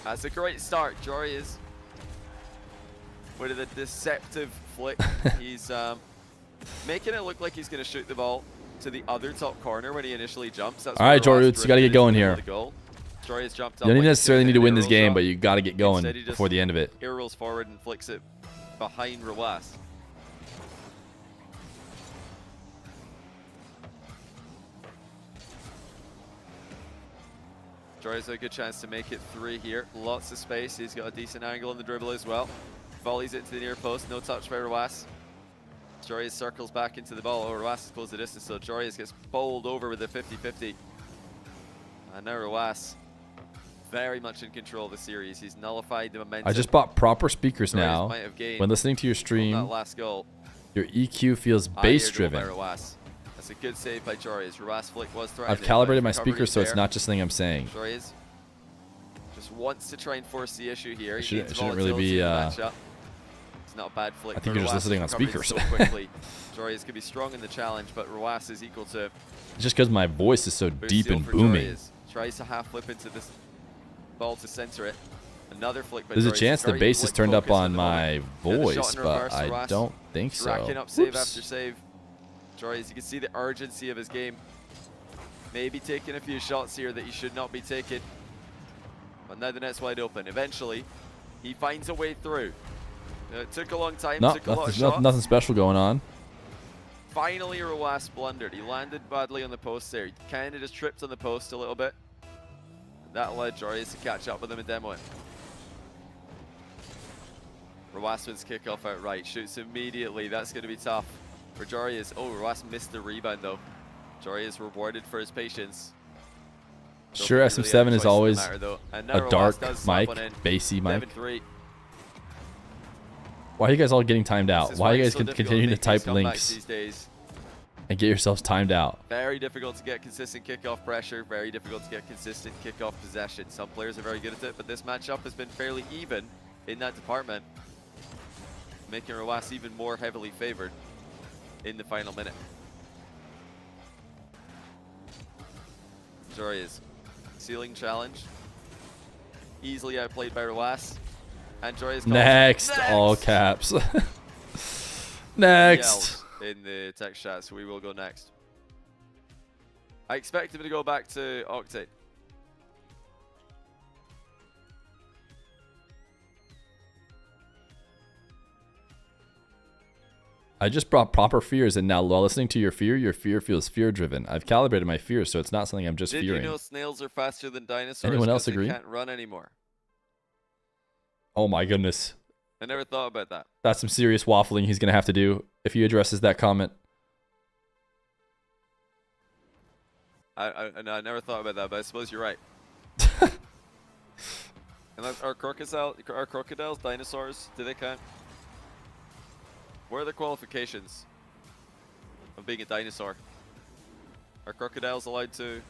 That's a great start. Joreuz with a deceptive flick. He's making it look like he's going to shoot the ball to the other top corner when he initially jumps. That's all right, Joreuz, you got to get going here. Joreuz jumped up. You don't necessarily need to win this game, but you got to get going before the end of it. Air rolls forward and flicks it behind Roas. Joreuz has a good chance to make it 3 here. Lots of space. He's got a decent angle on the dribble as well. Volleys it to the near post. No touch by Roas. Joreuz circles back into the ball. Oh, Roas has closed the distance, so Joreuz gets bowled over with a 50-50. And now Roas, very much in control of the series. He's nullified the momentum. I just bought proper speakers now. Might have gained When listening to your that stream, last goal. your EQ feels bass driven. That's a good save by Joreuz. Roas flick was threatening. I've calibrated my Recovery speakers so it's there. not just something I'm saying. Joreuz just wants to try and force the issue here. It He needs shouldn't really volatility be, in the matchup. It's not a bad flick. I think but you're just Roas listening is on recovering speakers. So quickly. Joreuz could be strong in the challenge, but Roas is equal to Just because my voice is so boost deep seal and for booming. Joreuz. Tries to half flip into this ball to center it. Another flick by There's a Joreuz. chance the Very bass is flick turned up focused at on the my moment. Yeah, the shot voice, in but reverse, I Roas don't think so. Racking up save Oops. after save. Joreuz, you can see the urgency of his game. Maybe taking a few shots here that he should not be taking. But now the net's wide open. Eventually, he finds a way through. It took a long time, No, took a lot of shots. nothing special going on. Finally, Roas blundered. He landed badly on the post there. He kind of just tripped on the post a little bit. That allowed Joreuz to catch up with him and demo it. Roas wins kickoff outright. Shoots immediately. That's going to be tough for Joreuz. Oh, Roas missed the rebound though. Joreuz rewarded for his patience. Don't Sure, think he really had SM7 a is choice in the always matter, though. And now a Roas dark does slap mic, one in. bassy mic. 7-3. Why are you guys all getting timed This out? is Why are you it's guys so difficult continuing to make these type comebacks links these days. and get yourselves timed out? Very difficult to get consistent kickoff pressure. Very difficult to get consistent kickoff possession. Some players are very good at it, but this matchup has been fairly even in that department, making Roas even more heavily favored in the final minute. Joreuz, ceiling challenge. Easily outplayed by Roas. And Joreuz calls Next, all caps. Next. yelled in the text chat, so we will go next. I expect him to go back to Octane. I just brought proper fears, and now while listening to your fear feels fear-driven. I've calibrated my fear, so it's not something I'm just Did fearing. you know snails are faster than dinosaurs? Anyone else 'cause they agree? can't run anymore. Oh my goodness. I never thought about that. That's some serious waffling he's going to have to do if he addresses that comment. I never thought about that, but I suppose you're right. And are crocodiles dinosaurs? Do they count? What are the qualifications of being a dinosaur? Are crocodiles allowed to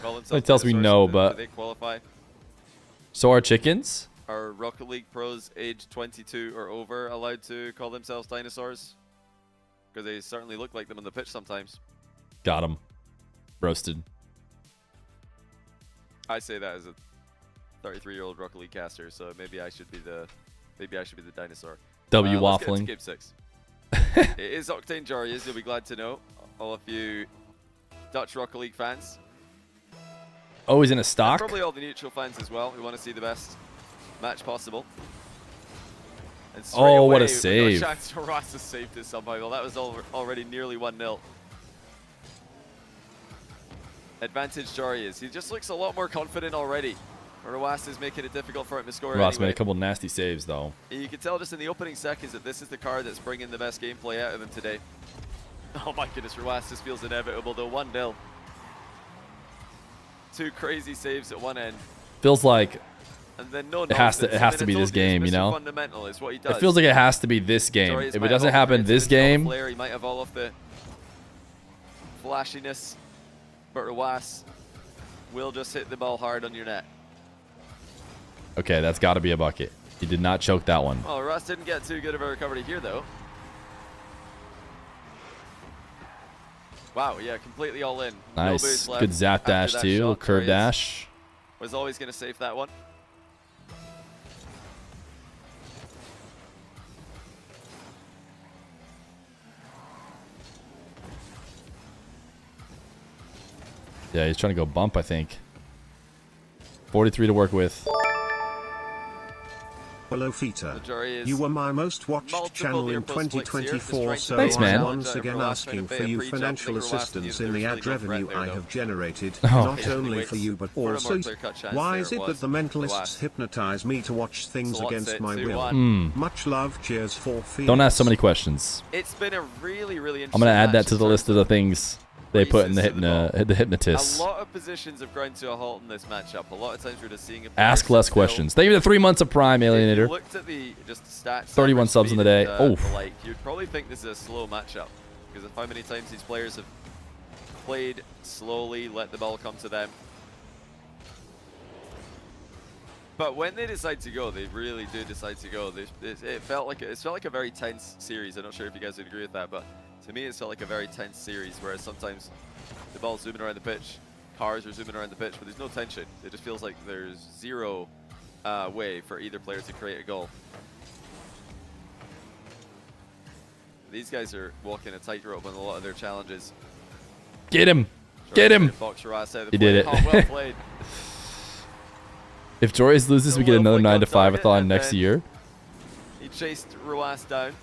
call themselves It tells me dinosaurs? no, Do but... they qualify? So are chickens? Are Rocket League pros age 22 or over allowed to call themselves dinosaurs? Because they certainly look like them on the pitch sometimes. Got him. Roasted. I say that as a 33-year-old Rocket League caster, so maybe I should be the dinosaur. W Let's get waffling. into game 6. It is Octane Joreuz, you'll be glad to know. All of you Dutch Rocket League fans. Oh, he's in a And stock? probably all the neutral fans as well who want to see the best match possible. And straight Oh, what away, a save. we got a chance for Ross to save this somehow. Well, that was already nearly 1-0. Advantage Joreuz. He just looks a lot more confident already. Roas is making it difficult for him to score Ross anyway. made a couple nasty saves, though. You can tell just in the opening seconds that this is the card that's bringing the best gameplay out of him today. Oh my goodness, Roas just feels inevitable though. 1-0. Two crazy saves at one end. Feels like And then no it has to be this game, you know? Fundamental is what he does. it feels like it has to be this game. Joreuz If it might doesn't have all the happen this creativity, all the game, flair, he might have all of the flashiness, but Roas will just hit the ball hard on your net. okay, that's got to be a bucket. He did not choke that one. Well, Ross didn't get too good of a recovery here, though. Wow, yeah, completely all in. No Nice. boost left Good zap after dash, that too. shot. Curve Joreuz dash. was always going to save that one. Yeah, he's trying to go bump, I think. 43 to work with. Hello, Feer. The Joreuz You were my most watched multiple channel in near post flicks here. 2024, so Thanks, man. I'm once again asking for you financial assistance in the ad revenue I have generated, not only for you but also. Why is it that the mentalists hypnotize me to watch things So what's against it? my 2-1. will? Hmm. Much love, cheers for Feer. Don't ask so many questions. It's been a really, really I'm interesting going to add that match to the in list of the things they put in the A hypnotist. lot of positions have ground to a halt in this matchup. A lot of times we're just seeing a Ask less questions. Thank you for the 3 months of Prime, Alienator. If you looked at the just stats, 31 subs in the day. And, like, you'd probably think this is a slow matchup because of how many times these players have played slowly, let the ball come to them. But when they decide to go, they really do decide to go. It felt like a very tense series. I'm not sure if you guys would agree with that, but to me, it felt like a very tense series. Whereas sometimes the ball's zooming around the pitch, cars are zooming around the pitch, but there's no tension. It just feels like there's zero way for either player to create a goal. These guys are walking a tightrope on a lot of their challenges. Get him! Get him! He did it. Oh, well played. If Joreuz loses, we get another 9 to 5-a-thon next year. He chased Roas down.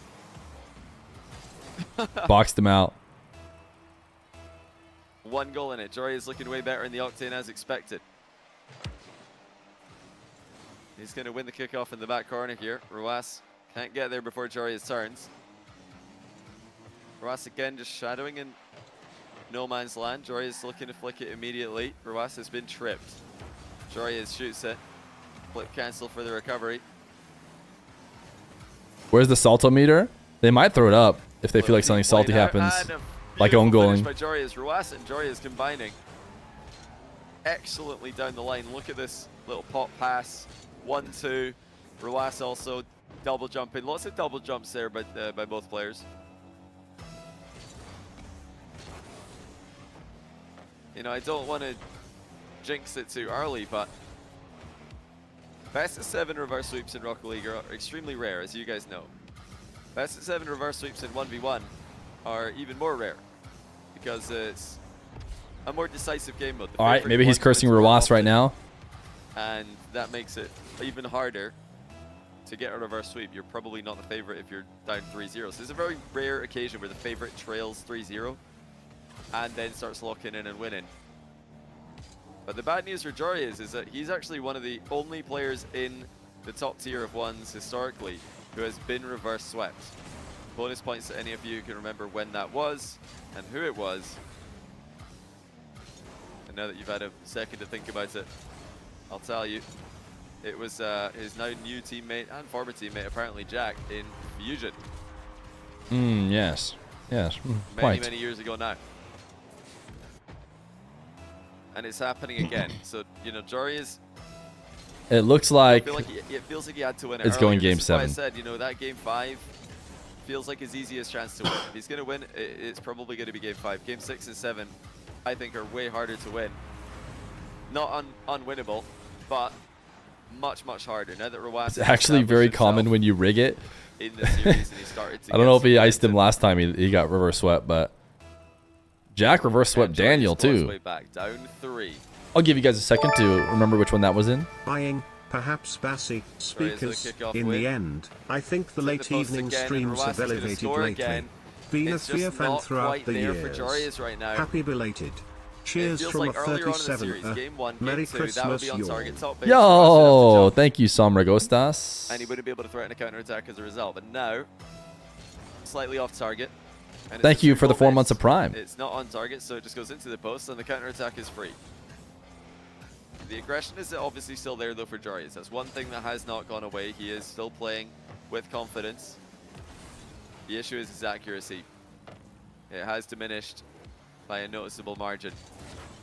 Boxed him out. 1 goal in it. Joreuz looking way better in the Octane as expected. He's going to win the kickoff in the back corner here. Roas can't get there before Joreuz turns. Roas again just shadowing in no man's land. Joreuz looking to flick it immediately. Roas has been tripped. Joreuz shoots it. Flip cancel for the recovery. Where's the saltometer? They might throw it up if they feel like something salty happens. Like own goaling. By Joreuz. Roas and Joreuz combining excellently down the line. Look at this little pop pass. 1-2. Roas also double jumping. Lots of double jumps there by both players. You know, I don't want to jinx it too early, but best of 7 reverse sweeps in Rocket League are extremely rare, as you guys know. Best of 7 reverse sweeps in 1v1 are even more rare because it's a more decisive game mode. All right, maybe he's cursing Roas right now. And that makes it even harder to get a reverse sweep. You're probably not the favorite if you're down 3-0. So it's a very rare occasion where the favorite trails 3-0 and then starts locking in and winning. But the bad news for Joreuz is that he's actually one of the only players in the top tier of ones historically who has been reverse swept. Bonus points to any of you who can remember when that was and who it was. And now that you've had a second to think about it, I'll tell you. It was his now new teammate and former teammate, apparently Jack, in Fusion. Yes. Yes. Quite. Many years ago now. And it's happening again. So, you know, Joreuz, It looks like it feels like he had to win it it's earlier. going game 7. I said, you know, that game 5 feels like his easiest chance to win. If he's going to win, it's probably going to be game 5. Game 6 and 7, I think, are way harder to win. Not unwinnable, but much harder. Now that Roas it's actually very common when you rig it. In the series and he started to I don't know if he iced him last time he got reverse swept, but Jack reverse swept Daniel too. Way back, down 3. I'll give you guys a second to remember which one that was in. Buying, perhaps Bassy, speakers. In win. the end, I think the late evening streams have elevated lately. Been a Feer fan throughout the years. Right now. Happy belated. Cheers from like a 37. Game 1, Merry game 2, Christmas, that would be on y'all. target top base. Yo, thank you, Sombragostas. And he wouldn't be able to threaten a counter-attack as a result. But now, slightly off target. And Thank you for the 4 miss. months of Prime. It's not on target, so it just goes into the post, and the counter-attack is free. The aggression is obviously still there, though, for Joreuz. That's one thing that has not gone away. He is still playing with confidence. The issue is his accuracy. It has diminished by a noticeable margin.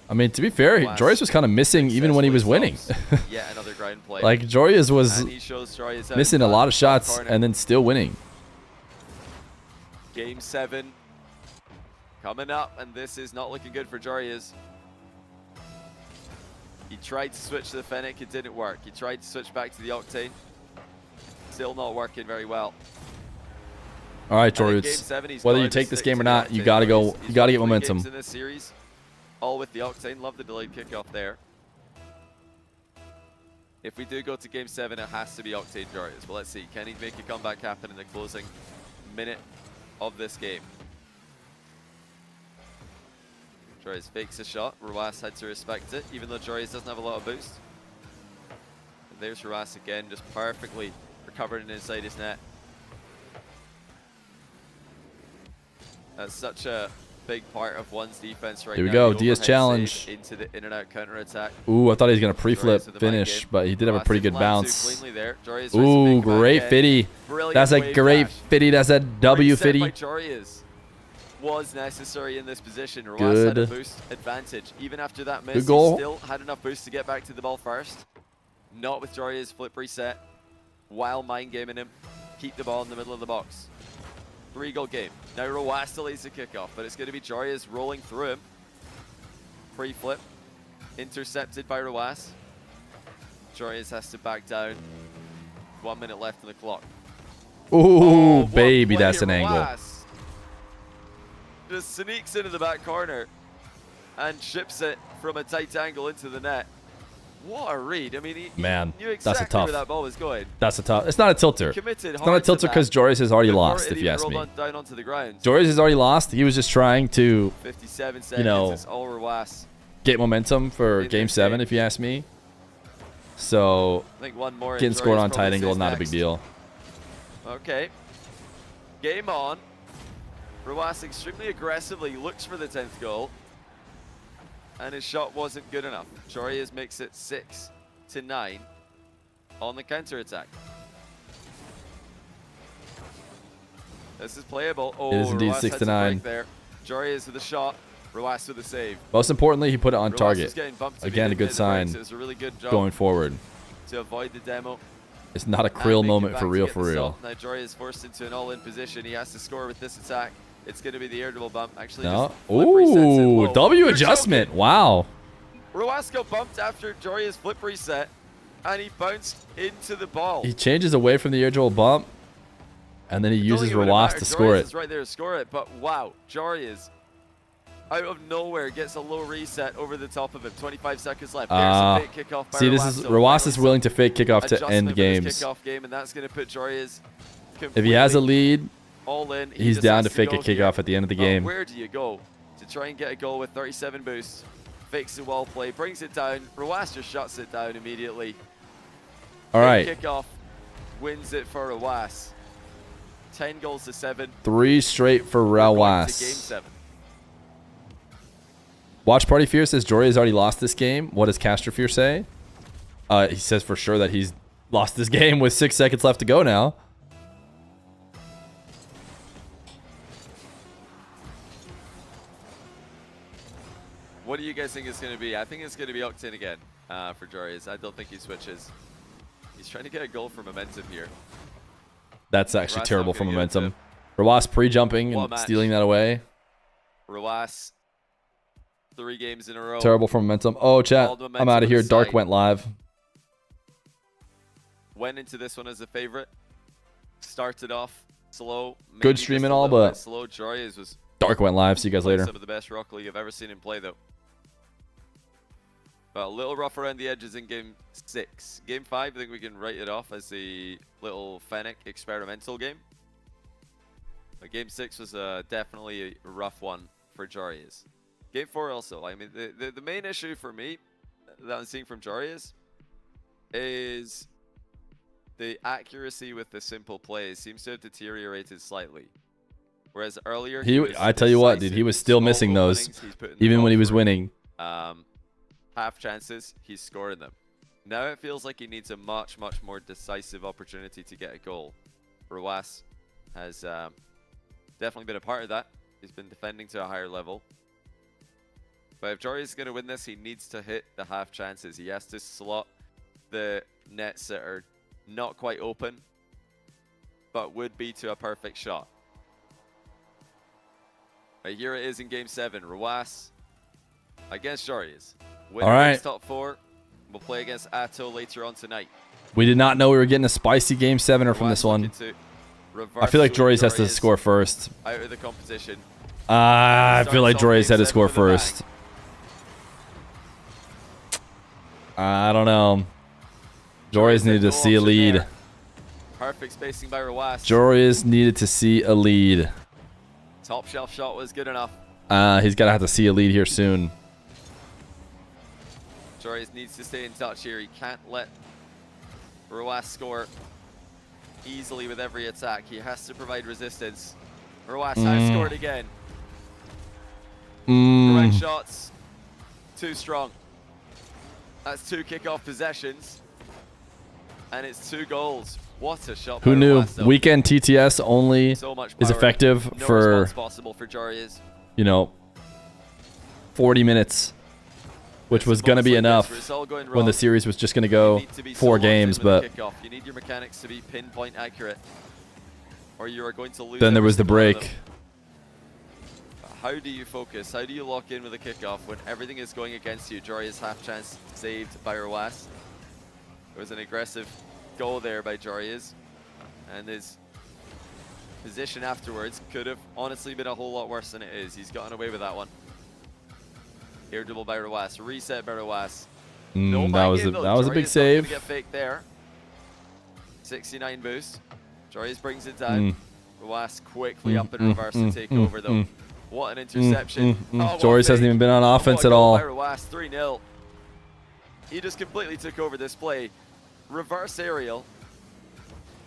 I mean, to be fair, Joreuz was kind of missing even when he was winning. Yeah, another ground play. Like, Joreuz was and he shows Joreuz missing a lot of shots and then still winning. Game 7 coming up, and this is not looking good for Joreuz. He tried to switch to the Fennec, it didn't work. He tried to switch back to the Octane. Still not working very well. All right, Joreuz. Whether you take this game or not, you gotta go. You gotta get momentum. In this series, all with the Octane. Love the delayed kickoff there. If we do go to game 7, it has to be Octane Joreuz. Well, let's see. Can he make a comeback happen in the closing minute of this game? Joreuz fakes a shot. Roas had to respect it, even though Joreuz doesn't have a lot of boost. And there's Roas again, just perfectly recovering inside his net. That's such a big part of one's defense right Here we now. go, The Diaz overhead challenge. save into the in and out counter attack. Ooh, I thought he was going to pre-flip Joreuz with the finish, mind but he did have a Ross pretty didn't good land too bounce. cleanly there. Joreuz tries to Ooh, make him out great again. fitty. Brilliant That's a wave great dash. fitty. That's a W Reset by fitty. Joreuz was necessary in this position. Ross Good. had a boost advantage. Even after that miss, Good goal. he still had enough boost to get back to the ball first. Not with Joreuz flip reset. While mind gaming him, keep the ball in the middle of the box. 3-goal game. Now Roas delays the kickoff, but it's going to be Joreuz rolling through him. Pre-flip. Intercepted by Roas. Joreuz has to back down. 1 minute left on the clock. Ooh, what baby, play that's an angle. Roas just sneaks into the back corner and chips it from a tight angle into the net. What a read. I mean, he Man, knew that's a exactly tough. where that ball was going. That's a tough. It's not a tilter. Committed It's not a hard to tilter because that Joreuz has already before lost, it if you even ask rolled me. down onto the ground. Joreuz has already lost. He was just trying to 57 seconds. you know, It's all Roas. get momentum for In Game this 7, game. if you ask me. So I think one more. and getting scored Joreuz on tight probably angle, says not a next. big deal. Okay. Game on. Roas extremely aggressively looks for the 10th goal. And his shot wasn't good enough. Joreuz makes it 6-9 on the counter attack. This is playable. Oh, It is indeed Roas had to 6-9. break there. Joreuz with a shot. Roas with a save. Most importantly, he put it on Roas target. was getting bumped to Again, be a good in the sign breaks. It was a really good job going forward. to avoid the demo. It's not a and krill make it moment back for to real, get for the real. salt. Now Joreuz is forced into an all-in position. He has to score with this attack. It's going to be the air double bump. Actually, No. just flip resets it Ooh, low. W You're adjustment. joking. Wow. Roas got bumped after Joreuz flip reset, and he bounced into the ball. He changes away from the air dribble bump, and then he Don't uses think it would've Roas mattered. to score Joreuz it. is right there to score it, but wow, Joreuz out of nowhere gets a low reset over the top of him. 25 seconds left. There's a fake kickoff by See, this Roas, is so Roas finally is willing to some fake kickoff to adjustment end for this games. kickoff game, and that's going to put Joreuz If he has a completely lead, all in. He he's just down has to fake a go here. kickoff at the end of the But game. where do you go to try and get a goal with 37 boosts? Fakes the wall play, brings it down. Roas just shuts it down immediately. All right, Kickoff wins it for Roas. 10 goals to 7. 3 straight for We're going to Game Roas. 7. Watch Party Fear says Joreuz has already lost this game. What does Caster Fear say? He says for sure that he's lost this game with 6 seconds left to go now. What do you guys think it's going to be? I think it's going to be Octane again for Joreuz. I don't think he switches. He's trying to get a goal for momentum here. That's actually Roas terrible not for gonna get it momentum. Roas pre-jumping What a and match. stealing that away. Roas, 3 games in a row. Terrible for momentum. Oh, chat. All the I'm momentum out of here. Dark aside. went live. Went into this one as a favorite. Started off slow. Good maybe stream just and a all, little but bit slow. Joreuz was Dark went live. See you guys playing later. some of the best Rocket League I've ever seen him play, though. But a little rough around the edges in Game 6. Game 5, I think we can write it off as the little Fennec experimental game. But Game 6 was definitely a rough one for Joreuz. Game 4 also. I mean, the main issue for me that I'm seeing from Joreuz is the accuracy with the simple plays seems to have deteriorated slightly. Whereas earlier, I tell you what, dude, he was still missing those, even when he was winning. Half chances, he's scoring them. Now it feels like he needs a much, much more decisive opportunity to get a goal. Roas has definitely been a part of that. He's been defending to a higher level. But if Joreuz is going to win this, he needs to hit the half chances. He has to slot the nets that are not quite open, but would be to a perfect shot. But here it is in Game 7. Roas against Joreuz. Winner All right. wins top 4. We'll play against Atow later on tonight. We did not know we were getting a spicy Game 7er from Roas this one. looking to I feel like reverse Joreuz has to Joreuz score first. out of the competition. I feel like Starts off Joreuz had Game to score 7 with a first. I don't know. Joreuz needed to had no see a option lead. there. Perfect spacing by Roas. Joreuz needed to see a lead. Top shelf shot was good enough. He's got to have to see a lead here soon. Joreuz needs to stay in touch here. He can't let Roas score easily with every attack. He has to provide resistance. Roas has scored again. Correct shots. Too strong. That's 2 kickoff possessions. And it's 2 goals. What a shot. Who by knew? Roas, though. Weekend TTS only So much is power. effective No for, response possible for Joreuz. you know, 40 minutes, which was going to be enough when the series was just going to go 4 games, but you need your mechanics to be pinpoint accurate, or you are going to lose. then there was the break. How do you focus? How do you lock in with a kickoff when everything is going against you? Joreuz half chance saved by Roas. It was an aggressive goal there by Joreuz, and his position afterwards could have honestly been a whole lot worse than it is. He's gotten away with that one. Irritable by Roas. Reset by Roas. No that was a big save. Get faked there. 69 boost. Joreuz brings it down. Roas quickly up in reverse to take over though. What an interception. Joreuz hasn't even been on offense at all. Roas, 3-0. He just completely took over this play. Reverse aerial.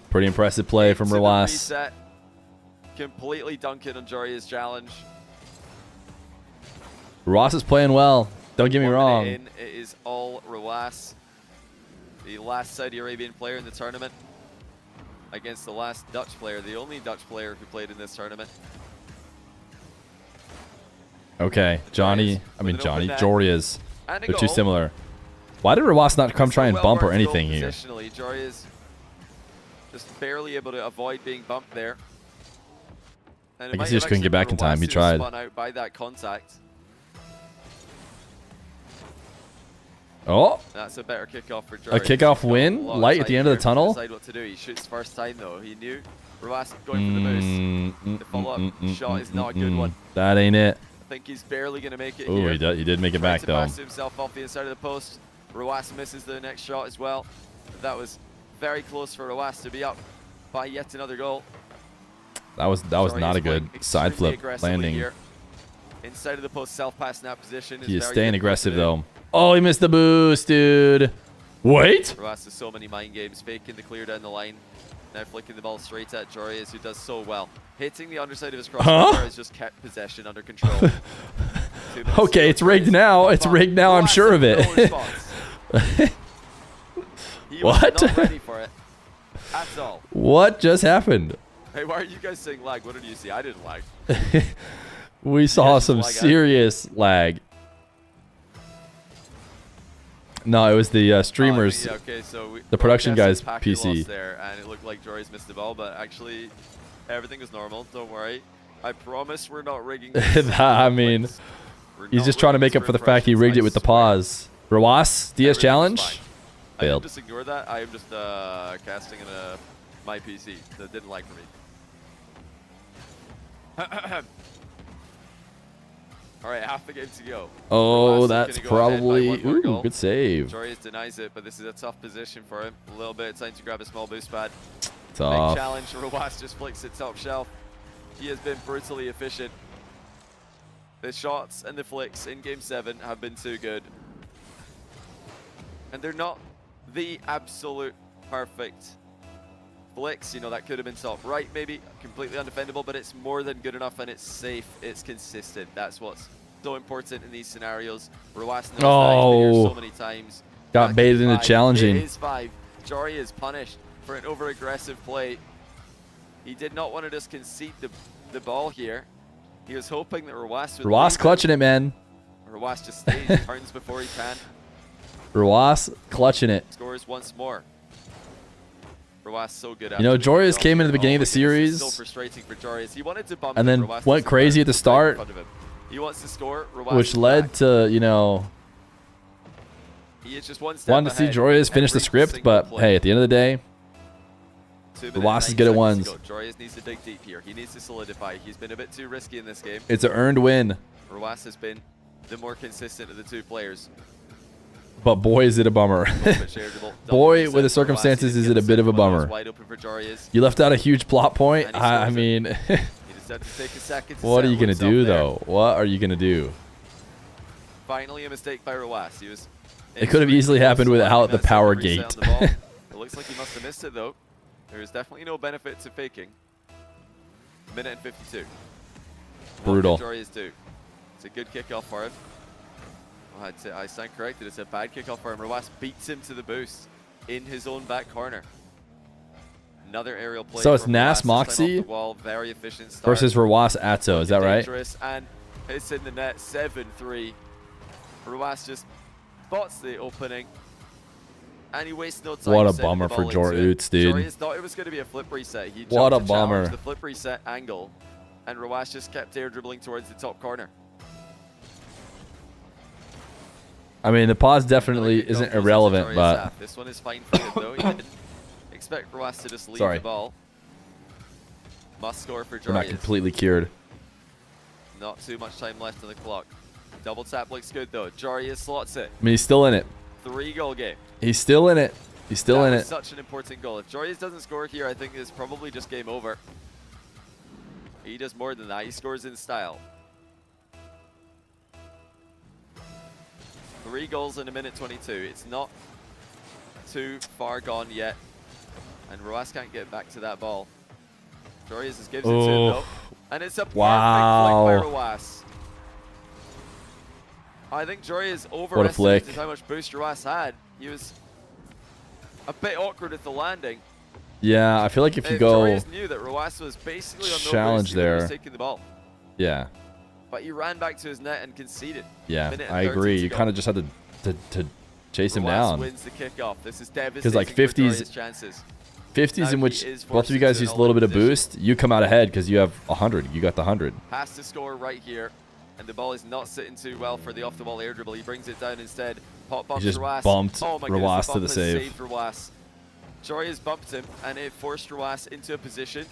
Pretty impressive play from Roas. Reset. Completely dunking on Joreuz's challenge. Roas is playing well. Don't get me 1 wrong. minute in, it is all Roas, the last Saudi Arabian player in the tournament, against the last Dutch player, the only Dutch player who played in this tournament. Okay, Joreuz. And a They're too goal. similar. Why did Roas not come try and bump or anything here? Positionally, Joreuz just barely able to avoid being bumped there. And I guess he just couldn't get back in time. He tried. Spun out by that contact. Oh, That's a better kickoff for Joreuz. a kickoff win, light at the end of the tunnel. Decide what to do. He shoots first time though. He knew Roas going for the boost. The follow-up shot is not a good one. That ain't it. I think he's barely going to make it Oh, here. he did make it back Tries to though. pass himself off the inside of the post. Roas misses the next shot as well. That was very close for Roas to be up by yet another goal. That was not a good side flip landing. Here. Inside of the post, self-pass in that position. He is very staying difficult aggressive to do. though. Oh, he missed the boost, dude. Wait. Roas has so many mind games, faking the clear down the line. Now flicking the ball straight at Joreuz, who does so well. Hitting the underside of his crossbar has just kept possession under control. Okay, it's rigged now. It's rigged now. I'm sure of it. He What? was not ready for it at all. What just happened? Hey, why are you guys saying lag? What did you see? I didn't lag. We saw just some lag out. serious lag. No, it was the streamers. Yeah, okay, so the production guy's Packer PC. lost there, and it looked like Joreuz missed the ball, but actually everything was normal. Don't worry. I promise we're not rigging this. I mean, he's just trying to make up for the fact he rigged it with the pause. Roas, DS challenge? Failed. Just ignore that. I am just casting in my PC that didn't lag for me. All right, half the game to go. Oh, Roas that's gonna go ahead by probably... one more Ooh, goal. good save. Joreuz denies it, but this is a tough position for him. A little bit of time to grab a small boost pad. Tough. Big challenge. Roas just flicks it top shelf. He has been brutally efficient. The shots and the flicks in Game 7 have been too good. And they're not the absolute perfect flicks. You know, that could have been top right, maybe. Completely undefendable, but it's more than good enough and it's safe. It's consistent. That's what's so important in these scenarios. Roas knows that. He's been here so many times. Got baited into challenging. It is 5. Joreuz is punished for an over-aggressive play. He did not want to just concede the ball here. He was hoping that Roas would Roas clutching it, man. Roas just stays and turns before he can. Roas clutching it. Scores once more. Roas so good at You know, it. Joreuz came into the beginning of the series So frustrating for Joreuz. He wanted to bump and him, then Roas went doesn't crazy care. at the He's right in start, front of him. He wants to score. Roas which is led back. to, you know, He is just one step wanted to see ahead Joreuz finish the every script, single but play. hey, at the end of the day, 2 Roas minutes, is good at 9 ones. seconds to go. Joreuz needs to dig deep here. He needs to solidify. He's been a bit too risky in this game. it's an earned win. Roas has been the more consistent of the two players. But boy, is it a bummer. Boy, with the circumstances, is it a bit of a bummer. Wide open for Joreuz. You left out a huge plot point. And he I scores it. mean, He just had to take a second to what are you settle going to himself do, there. though? What are you going to do? Finally, a mistake by Roas. He was. It could have easily happened without the power Reset gate. on the ball. It looks like he must have missed it though. There is definitely no benefit to faking. Minute and 52. Brutal. What can Joreuz do a good kickoff for him. Oh, I stand corrected. It's a bad kickoff for him. Roaz beats him to the boost in his own back corner. Another aerial play. So it's Nass Mawkzy very efficient start. versus Roaz Atow. Is that right? And it's in the net. 7-3. Roaz just spots the opening. And he wastes no time. What a bummer for Joreuz, dude. Joreuz thought it was going to be a flip reset. He what a jumped to bummer. the flip reset angle. And Roaz just kept air dribbling towards the top corner. I mean, the pause definitely isn't irrelevant, but... This one is fine for him, though. He didn't expect Roaz to just leave the ball. Must score for Joreuz. We're not completely cured. Not too much time left on the clock. Double tap looks good, though. Joreuz slots it. I mean, he's still in it. 3-goal game. He's still in it. He's still in it. Such an important goal. If Joreuz doesn't score here, I think it's probably just game over. He does more than that. He scores in style. 3 goals in a minute 22. It's not too far gone yet. And Roaz can't get back to that ball. Joreuz just gives it to him, though. And it's a perfect flick by Roaz. I think Joreuz overestimated how much boost Roaz had. He was a bit awkward at the landing. Yeah, I feel like if you go Joreuz knew that Roaz was basically on challenge no boost, he was there, taking the ball. Yeah. But he ran back to his net and conceded. Yeah, I agree. You kind of just had to chase him down. Wins the kickoff. This is devastating. Because like 50s, chances. 50s in which both of you guys used a little bit of boost, you come out ahead because you have 100. You got the 100. Has to score right here, and the ball is not sitting too well for the off-the-ball air dribble. He brings it down instead. Pop bumps He just Roaz. bumped oh my Roaz to the save. Saved Roaz. Joreuz bumped him, and it forced Roaz into a position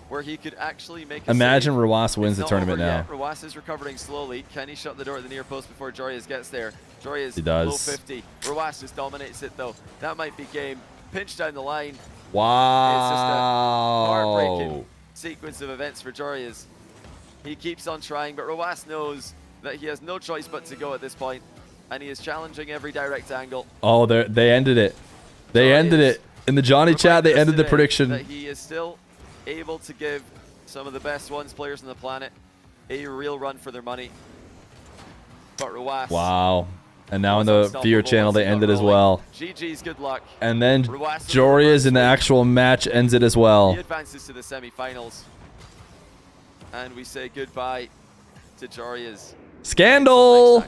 where he could actually make a Imagine save. Roaz wins the tournament now. Roaz is recovering slowly. Can he shut the door at the near post before Joreuz gets there? Joreuz He does. low 50. Roaz just dominates it though. That might be game. Pinch down the line. Wow. It's just a heartbreaking sequence of events for Joreuz. He keeps on trying, but Roaz knows that he has no choice but to go at this point, and he is challenging every direct angle. Oh, they ended it. They ended it. In the Johnny chat, they ended the prediction. That he is still able to give some of the best ones players on the planet a real run for their money. But Roaz. Wow. And now in the Feer channel, they ended as well. GG's, good luck. And then Joreuz in the actual match ends it as well. He advances to the semifinals. And we say goodbye to Joreuz. Scandal!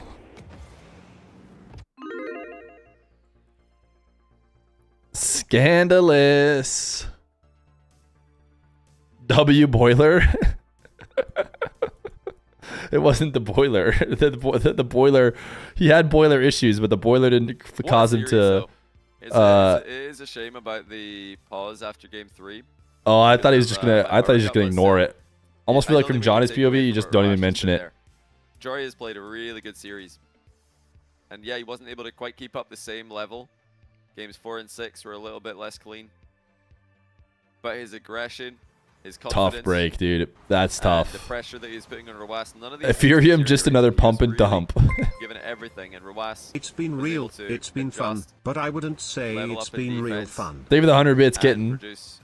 Scandalous. W boiler. It wasn't the boiler. The boiler. He had boiler issues, but the boiler didn't cause him to. It is a shame about the pause after game 3. Oh, I thought he was just gonna. I thought he was just gonna ignore it. Almost feel like from Johnny's POV, you just don't even mention it. Joreuz played a really good series, and yeah, he wasn't able to quite keep up the same level. Games 4 and 6 were a little bit less clean, but his aggression, his confidence, tough break, dude. That's tough. The pressure that he's putting on Roaz. None of these. Ethereum, just another pump and dump. Giving it everything, and Roaz. It's been real. It's been fun, but I wouldn't say it's been real fun. Thank you for the 100 bits, kitten. Produce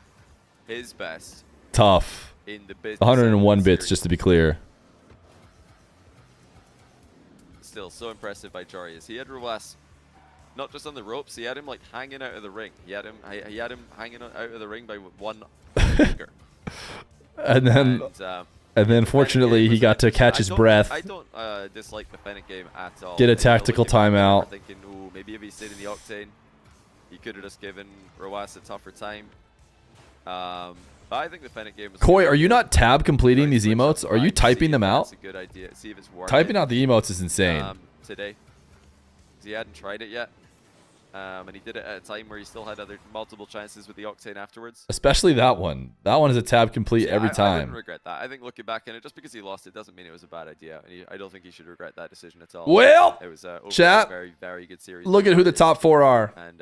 his best. Tough. In the business 101 bits, just to be clear. Still so impressive by Joreuz. He had Roaz not just on the ropes, he had him like hanging out of the ring. He had him hanging out of the ring by one finger. And then fortunately he got to catch his breath. I don't dislike the Fennec game at all. Get a tactical timeout. Thinking, ooh, maybe if he stayed in the Octane, he could have just given Roaz a tougher time. But I think the Fennec game was Koi, are you not tab completing these emotes? Are you typing them out? That's a good idea. See if it's working. Typing out the emotes is insane. Today. He hadn't tried it yet. And he did it at a time where he still had multiple chances with the Octane afterwards. Especially that one. That one is a tab complete every time. I wouldn't regret that. I think looking back in it, just because he lost it doesn't mean it was a bad idea. And I don't think he should regret that decision at all. Well, it was chat, a very, very good series. Look at who the top 4 are. And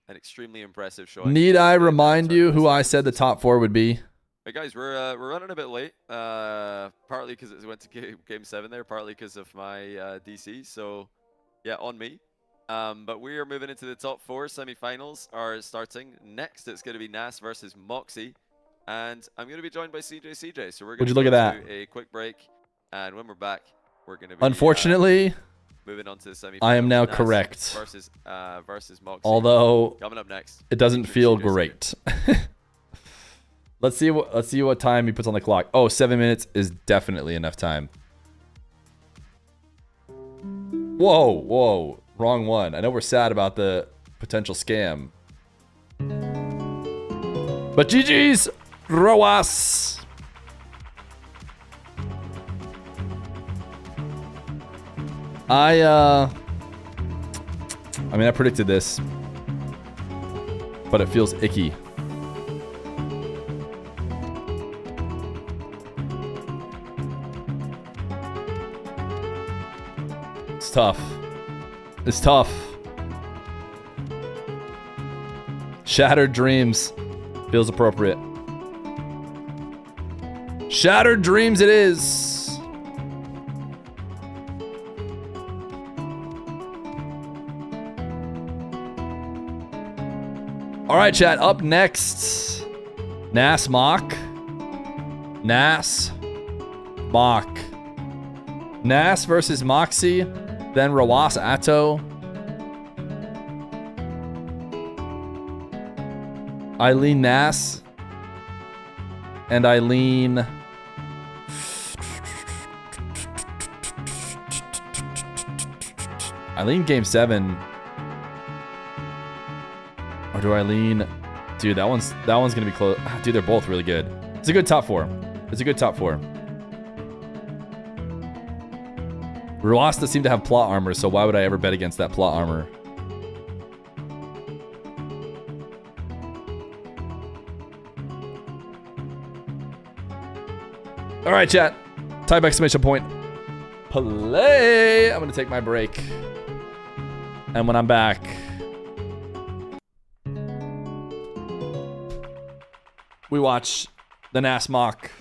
an extremely impressive showing. Need I remind you who I said the top 4 would be? Hey guys, we're running a bit late. Partly because it went to game 7 there, partly because of my DC. So yeah, on me. But we are moving into the top 4. Semifinals are starting. Next, it's going to be Nass versus Mawkzy. And I'm going to be joined by CJ. So we're going to look at that? A quick break. And when we're back, we're going to be Unfortunately, moving on to the semifinals. I am now Nass correct. Versus Mawkzy. Although coming up next, it doesn't feel great. Let's see what time he puts on the clock. Oh, 7 minutes is definitely enough time. Whoa, wrong one. I know we're sad about the potential scam. But GG's, Joreuz. I mean, I predicted this, but it feels icky. It's tough. It's tough. Shattered dreams feels appropriate. Shattered dreams it is. All right, chat. Up next, Nass Mawk. Nass Mawk. Nass versus Mawkzy. Then Joreuz Atow. I lean Nass. And I lean... game 7. Or do I lean... Dude, that one's gonna be close. Dude, they're both really good. It's a good top 4. It's a good top 4. Joreuz does seem to have plot armor, so why would I ever bet against that plot armor? All right, chat. Type exclamation point. Play. I'm gonna take my break, and when I'm back, we watch the Nass Mawk.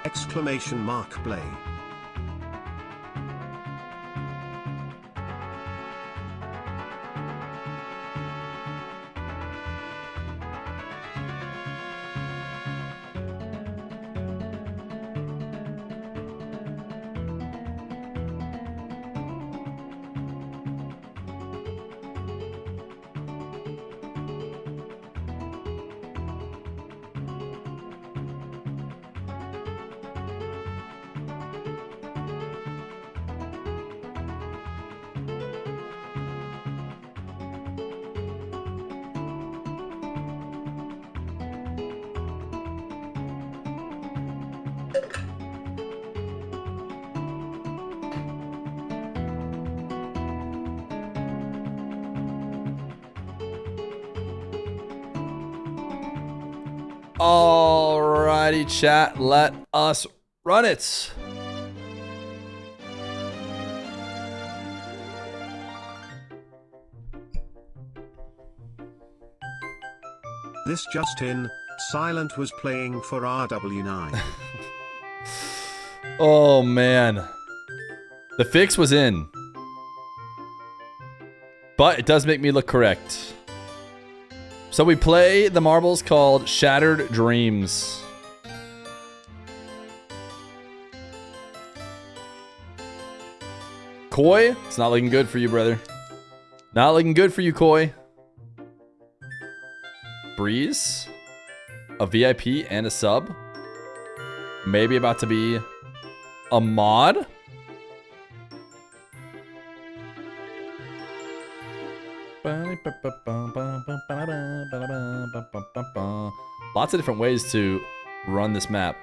Exclamation mark play. Alrighty, chat. Let us run it. This just in, Silent was playing for RW9. Oh, man. The fix was in. But it does make me look correct. So we play the marbles called Shattered Dreams. Koi, it's not looking good for you, brother. Not looking good for you, Koi. Breeze, a VIP and a sub. Maybe about to be a mod. Lots of different ways to run this map.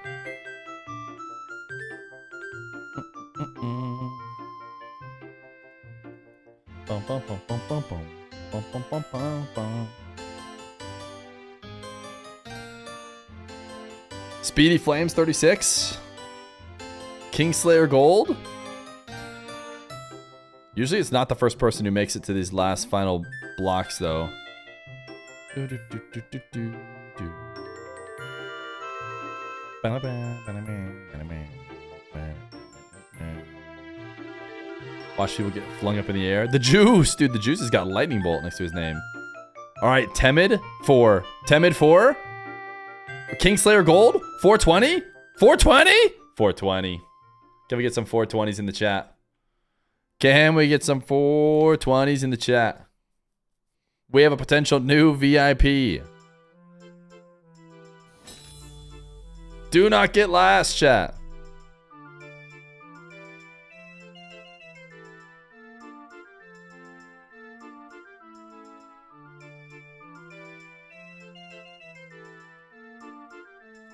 Speedy Flames 36. Kingslayer Gold. Usually it's not the first person who makes it to these last final blocks though. Watch people get flung up in the air. The Juice! Dude, the Juice has got Lightning Bolt next to his name. Alright, Timid 4. Timid 4. Kingslayer Gold? 420? 420? 420. Can we get some 420s in the chat? Can we get some 420s in the chat? We have a potential new VIP. Do not get last, chat.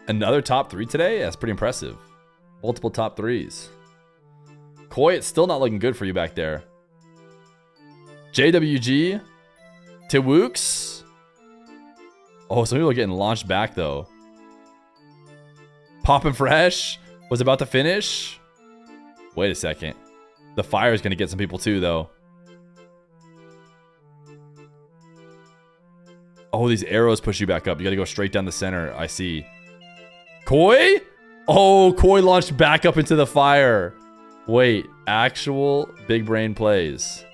Another top 3 today? That's pretty impressive. Multiple top 3s. Koi, it's still not looking good for you back there. JWG. Tiwooks. Oh, some people are getting launched back, though. Poppin' Fresh was about to finish. Wait a second. The fire is going to get some people, too, though. Oh, these arrows push you back up. You got to go straight down the center. I see. Koi? Oh, Koi launched back up into the fire. Wait, actual big brain plays.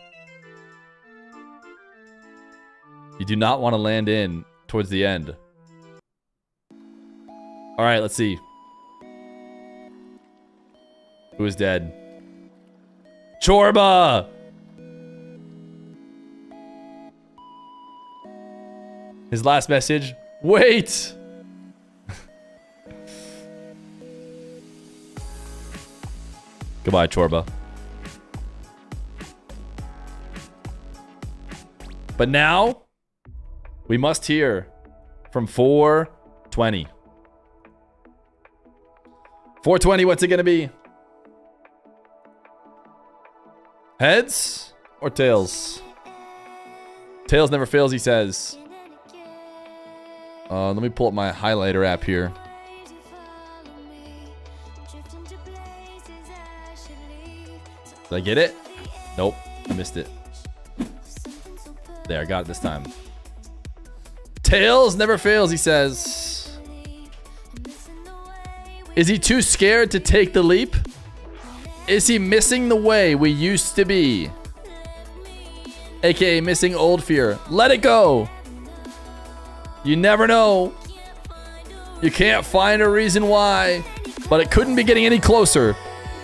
You do not want to land in towards the end. All right, let's see. Who is dead? Chorba! His last message. Wait! Goodbye, Chorba. But now, we must hear from 420. 420, what's it gonna be? Heads or tails? Tails never fails, he says. Let me pull up my highlighter app here. Did I get it? Nope, I missed it. There, I got it this time. Tails never fails, he says. Is he too scared to take the leap? Is he missing the way we used to be? AKA missing old Feer. Let it go. You never know. You can't find a reason why, but it couldn't be getting any closer.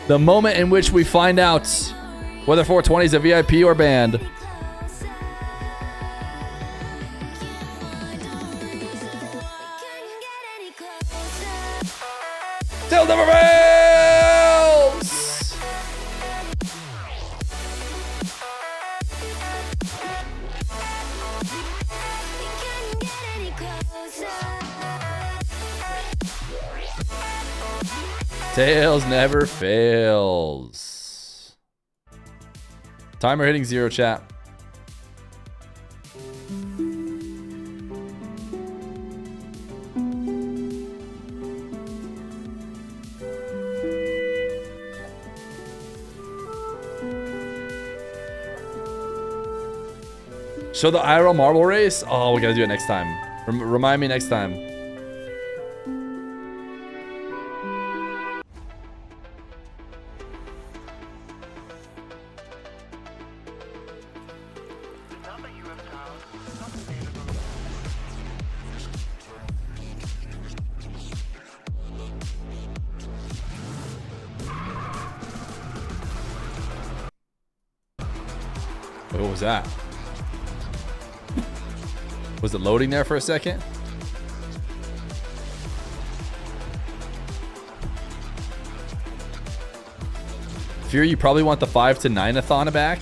The moment in which we find out whether 420 is a VIP or banned. Tails never fails! Tails never fails. Timer hitting 0, chat. Show the IRL marble race? Oh, we gotta do it next time. Remind me next time. What was that? Was it loading there for a second? Fear, you probably want the 5 to 9-a-thon back.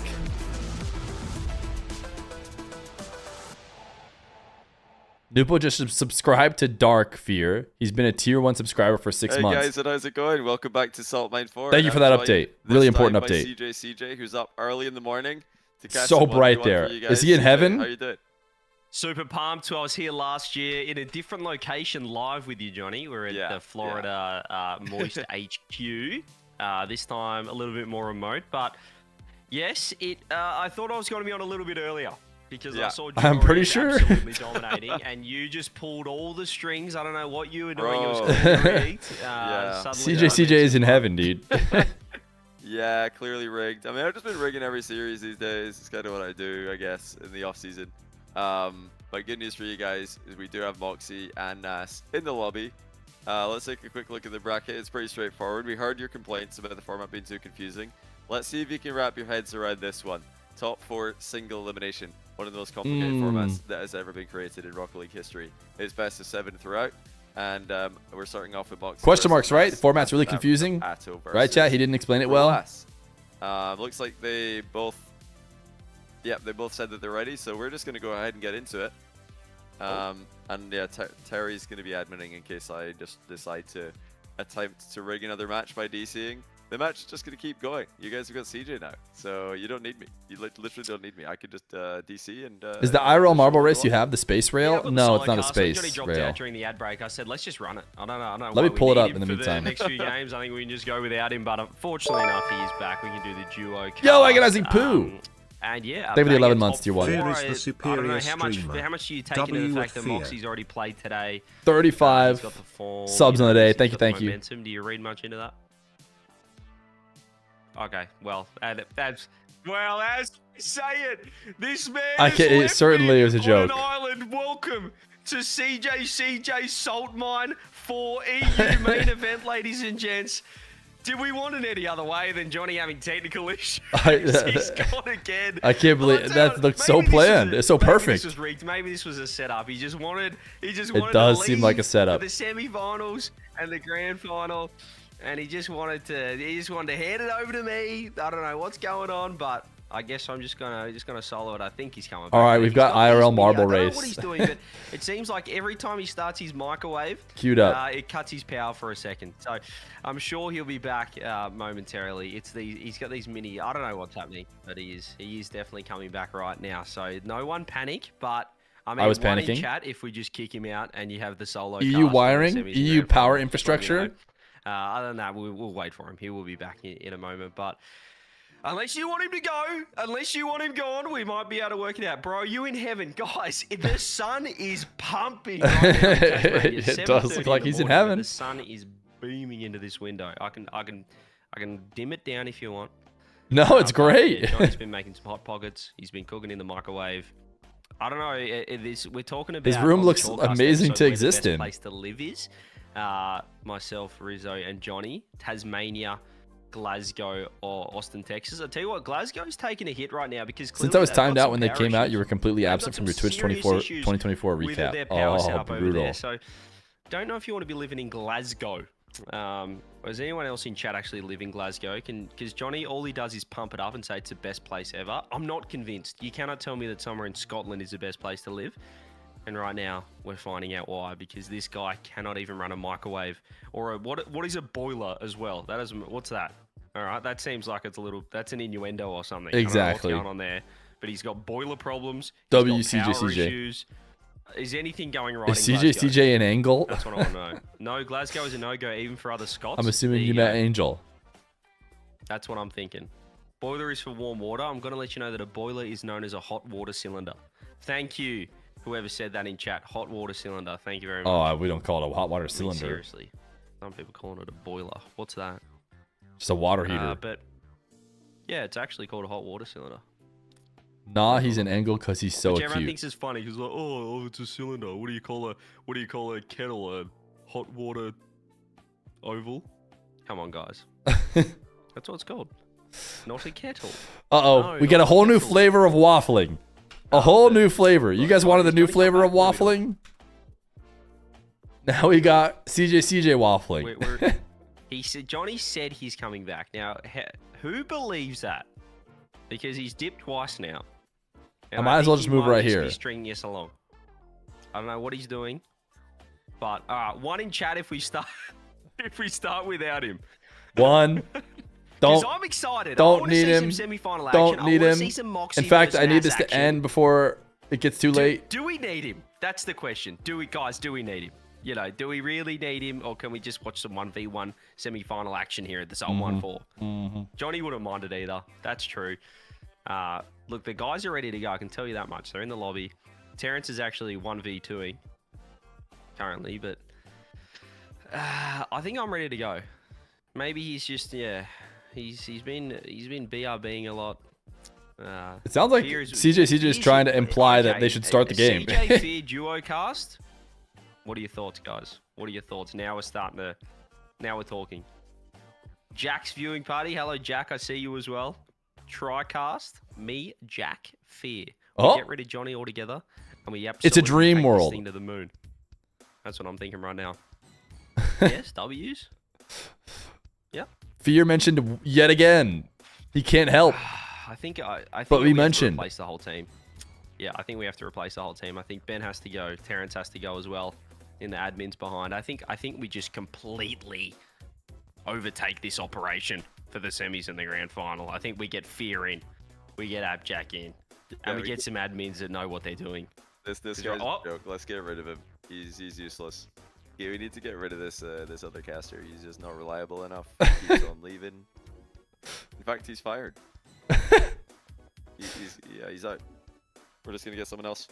Nupo just subscribed to Dark Fear. He's been a tier 1 subscriber for 6 months. Hey guys, how's it going? Welcome back to Salt Mine 4. Thank you for that update. Really important update. CJ, who's up early in the morning to catch so bright there. Is he in heaven? How you doing? Super pumped. I was here last year in a different location live with you, Johnny. We're at the Florida Moist HQ. This time a little bit more remote, but yes, I thought I was going to be on a little bit earlier because I saw I'm pretty sure absolutely dominating, and you just pulled all the strings. I don't know what you were doing. It was rigged. CJ is in heaven, dude. Yeah, clearly rigged. I mean, I've just been rigging every series these days. It's kind of what I do, I guess, in the off season. But good news for you guys is we do have Mawkzy and Nass in the lobby. Let's take a quick look at the bracket. It's pretty straightforward. We heard your complaints about the format being too confusing. Let's see if you can wrap your heads around this one. Top 4 single elimination. One of the most complicated formats that has ever been created in Rocket League history. It's best of 7 throughout. And we're starting off with Mawkzy. Question marks, right? The format's really confusing. Right, chat? He didn't explain it well. Looks like they both... Yeah, they both said that they're ready, so we're just going to go ahead and get into it. And yeah, Terry's going to be adminning in case I just decide to attempt to rig another match by DCing. The match is just going to keep going. You guys have got CJ now, so you don't need me. You literally don't need me. I could just DC and... is the IRL marble race you have the space rail? Yeah, no, it's not a space Johnny dropped rail. out during the ad break. I said, let's just run it. I don't know. Let me pull it up in the meantime. The next few games, I think we can just go without him, but unfortunately enough, he is back. We can do the duo. Yo, agonizing poo! And yeah, thank you for the 11 months, tier 1. Feer is the superior I don't know how much do you take into the fact that Feer. Mawkzy's already played today? 35 got the form, subs on the day. Thank you, thank you. Momentum. Do you read much into that? Okay, well, that's as I say it, this man. It certainly was a joke. On an island. Welcome to CJ Salt Mine for EU main event, ladies and gents. Did we want it any other way than Johnny having technical issues? He's gone again. I can't believe that looked so planned. It's so perfect. Maybe this was rigged. Maybe this was a setup. He just wanted. It does seem like a setup. The semi-finals and the grand final, and he just wanted to. He just wanted to hand it over to me. I don't know what's going on, but I guess I'm just gonna solo it. I think he's coming back. All right, we've got IRL marble race. I don't know what he's doing, but it seems like every time he starts his microwave, queued up, it cuts his power for a second. So I'm sure he'll be back momentarily. He's got these mini. I don't know what's happening, but he is definitely coming back right now. So no one panic, but I was panicking. In chat if we just kick him out and you have the solo. EU wiring, EU power infrastructure. Other than that, we'll wait for him. He will be back in a moment, but. Unless you want him to go, unless you want him gone, we might be able to work it out. Bro, you in heaven. Guys, the sun is pumping right now. It does look like he's in heaven. The sun is beaming into this window. I can dim it down if you want. No, it's great. Yeah, Johnny's been making some hot pockets. He's been cooking in the microwave. I don't know. We're talking about... His room looks amazing to exist in. The best place to live is myself, Rizzo, and Johnny. Tasmania, Glasgow or Austin, Texas. I tell you what, Glasgow's taking a hit right now because since I was timed out when they came out, you were completely absent from your Twitch 2024 recap. Oh, brutal. There. So, don't know if you want to be living in Glasgow. Does anyone else in chat actually live in Glasgow? Because Johnny, all he does is pump it up and say it's the best place ever. I'm not convinced. You cannot tell me that somewhere in Scotland is the best place to live. And right now, we're finding out why, because this guy cannot even run a microwave or what is a boiler as well? What's that? All right, that seems like that's an innuendo or something. Exactly. I don't know what's going on there, but he's got boiler problems. WCJCJ. Is anything going right? Is CJ an angle? That's what I want to know. No, Glasgow is a no-go even for other Scots. I'm assuming you meant Angel. That's what I'm thinking. Boiler is for warm water. I'm going to let you know that a boiler is known as a hot water cylinder. Thank you. Whoever said that in chat, hot water cylinder. Thank you very much. Oh, we don't call it a hot water cylinder. Seriously, some people calling it a boiler. What's that? Just a water heater. But yeah, it's actually called a hot water cylinder. Nah, he's an angle because he's so cute. Everyone thinks it's funny because like, oh, it's a cylinder. What do you call a kettle? A hot water oval? Come on, guys. That's what it's called. Not a kettle. No, we get a whole new flavor of waffling. A whole new flavor. You guys wanted the new flavor of waffling? Now we got CJ waffling. Johnny said he's coming back. Now, who believes that? Because he's dipped twice now. I might as well just move right here. Stringing us along. I don't know what he's doing. But one in chat if we start if we start without him. One. Because Don't I'm excited. don't I want to need see him. some semi-final action. Don't need I want him. to see some Mawkzy In fact, versus I need Nass this to action. end before it gets too late. Do we need him? That's the question. Do we need him? You know, do we really need him, or can we just watch some 1v1 semi-final action here at the Salt 1-4? Johnny wouldn't mind it either. That's true. Look, the guys are ready to go. I can tell you that much. They're in the lobby. Terrence is actually 1v2ing currently, but I think I'm ready to go. Maybe he's just he's been BRBing a lot. It sounds like CJ is trying to imply that they should start the game. CJ Feer duo cast. What are your thoughts, guys? What are your thoughts? Now we're talking. Jack's viewing party. Hello, Jack. I see you as well. Tricast. Me, Jack, Feer. We get rid of Johnny altogether, and we absolutely It's a dream take world. This thing to the moon. That's what I'm thinking right now. Yes, W's. Yep. Fear mentioned yet again. He can't help. I think we have to mentioned replace the whole team. Yeah, I think we have to replace the whole team. I think Ben has to go. Terrence has to go as well. In the admins behind. I think we just completely overtake this operation for the semis and the grand final. I think we get Fear in, we get Abjack in, and we get some admins that know what they're doing. This guy's a joke. Let's get rid of him. He's useless. Yeah, we need to get rid of this this other caster. He's just not reliable enough. He keeps on leaving. In fact, he's fired. He's out. We're just gonna get someone else.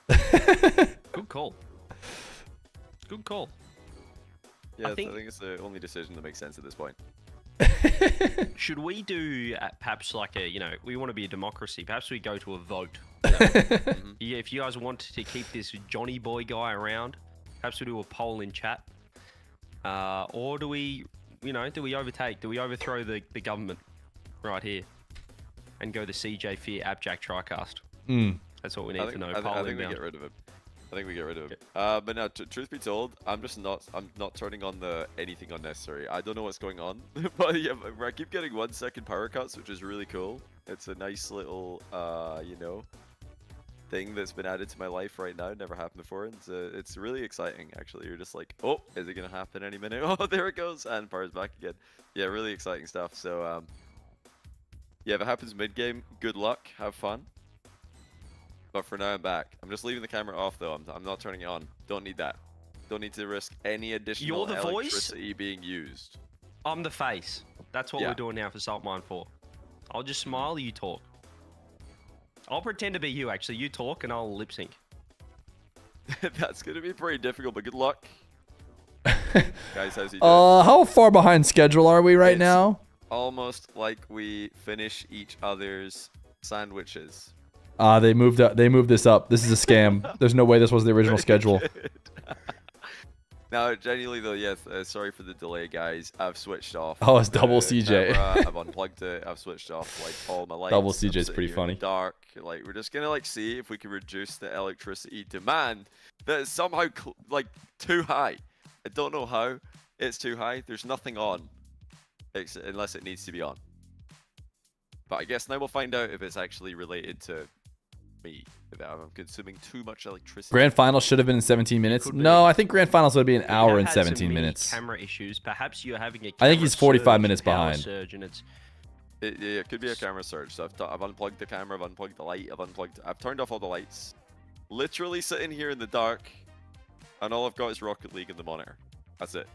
Good call. Good call. Yeah, I think it's the only decision that makes sense at this point. Should we do perhaps like we want to be a democracy. Perhaps we go to a vote. Yeah, if you guys want to keep this Johnny boy guy around, perhaps we do a poll in chat. Or do we overtake? Do we overthrow the government right here and go the CJ Fear Abjack Tricast? That's what we need to know. I think we get rid of him. I think we get rid of him. But now, truth be told, I'm not turning on the anything unnecessary. I don't know what's going on, but yeah, I keep getting 1 second power cuts, which is really cool. It's a nice little, thing that's been added to my life right now. Never happened before. It's really exciting, actually. You're just like, oh, is it gonna happen any minute? Oh, there it goes, and power's back again. Yeah, really exciting stuff. So, yeah, if it happens mid game, good luck, have fun. But for now, I'm back. I'm just leaving the camera off, though. I'm not turning it on. Don't need that. Don't need to risk any additional electricity being used. I'm the face. That's what we're doing now for Salt Mine 4. I'll just smile, you talk. I'll pretend to be you, actually. You talk, and I'll lip sync. That's going to be pretty difficult, but good luck. Guys, how's he doing? How far behind schedule are we right now? Almost like we finish each other's sandwiches. They moved this up. This is a scam. There's no way this was the original schedule. Now, genuinely though, yes. Sorry for the delay, guys. I've switched off. Oh, it's double CJ. Camera. I've unplugged it. I've switched off like all my lights. Double CJ is pretty funny. Dark. Like we're just gonna see if we can reduce the electricity demand that is somehow too high. I don't know how. It's too high. There's nothing on, unless it needs to be on. But I guess now we'll find out if it's actually related to me, if I'm consuming too much electricity. Grand Finals should have been in 17 minutes. No, I think Grand Finals would be an hour and 17 minutes. Camera issues. Perhaps you're having a I think he's 45 minutes behind. Surge and it's... it could be a camera surge. So I've unplugged the camera, I've unplugged the light, I've turned off all the lights. Literally sitting here in the dark, and all I've got is Rocket League in the monitor. That's it.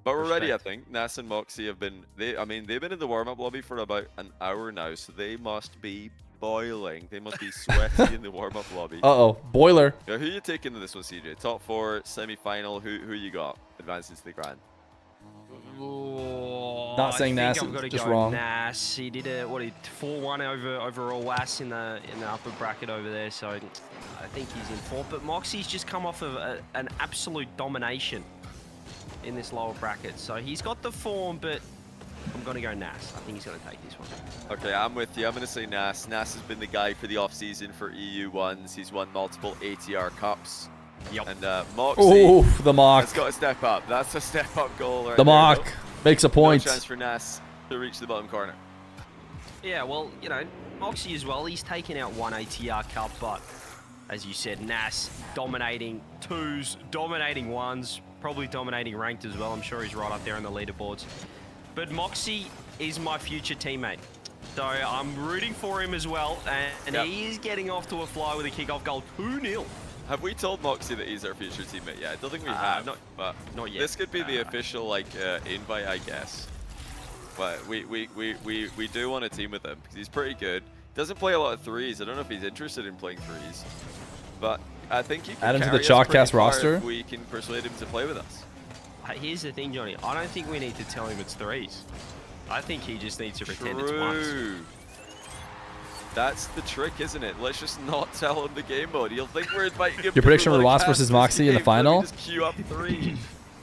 But we're ready, I think. Nass and Mawkzy have been... they've been in the warm-up lobby for about an hour now, so they must be boiling. They must be sweaty in the warm-up lobby. Uh-oh. Boiler. Now, who you taking in this one, CJ? Top 4, semi-final. Who you got advancing to the grand? Not saying Nass, just wrong. Nass. He did a 4-1 over Owas in the upper bracket over there, so I think he's in fourth. But Mawkzy's just come off of an absolute domination in this lower bracket, so he's got the form, but I'm gonna go Nass. I think he's gonna take this one. Okay, I'm with you. I'm gonna say Nass. Nass has been the guy for the off-season for EU1s. He's won multiple ATR Cups. Yep. And Mawkzy the mock. has got to step up. That's a step up goal right The there, mock makes a point. No chance for Nass to reach the bottom corner. Yeah, well, you know, Mawkzy as well, he's taken out one ATR Cup, but as you said, Nass dominating 2s, dominating 1s, probably dominating ranked as well. I'm sure he's right up there on the leaderboards. But Mawkzy is my future teammate. So I'm rooting for him as well, and he is getting off to a fly with a kickoff goal, 2-0. Have we told Mawkzy that he's our future teammate yet? I don't think we have. Not yet. This could be the official like invite, I guess. But we do want to team with him because he's pretty good. Doesn't play a lot of 3s. I don't know if he's interested in playing 3s, but I think he can add him to the carry us pretty Chalkcast far roster. if we can persuade him to play with us. Here's the thing, Johnny. I don't think we need to tell him it's 3s. I think he just needs to pretend it's 1s. That's the trick, isn't it? Let's just not tell him the game mode. He'll think we're inviting him. Your prediction for Lost versus Mawkzy in the final? Just queue up 3.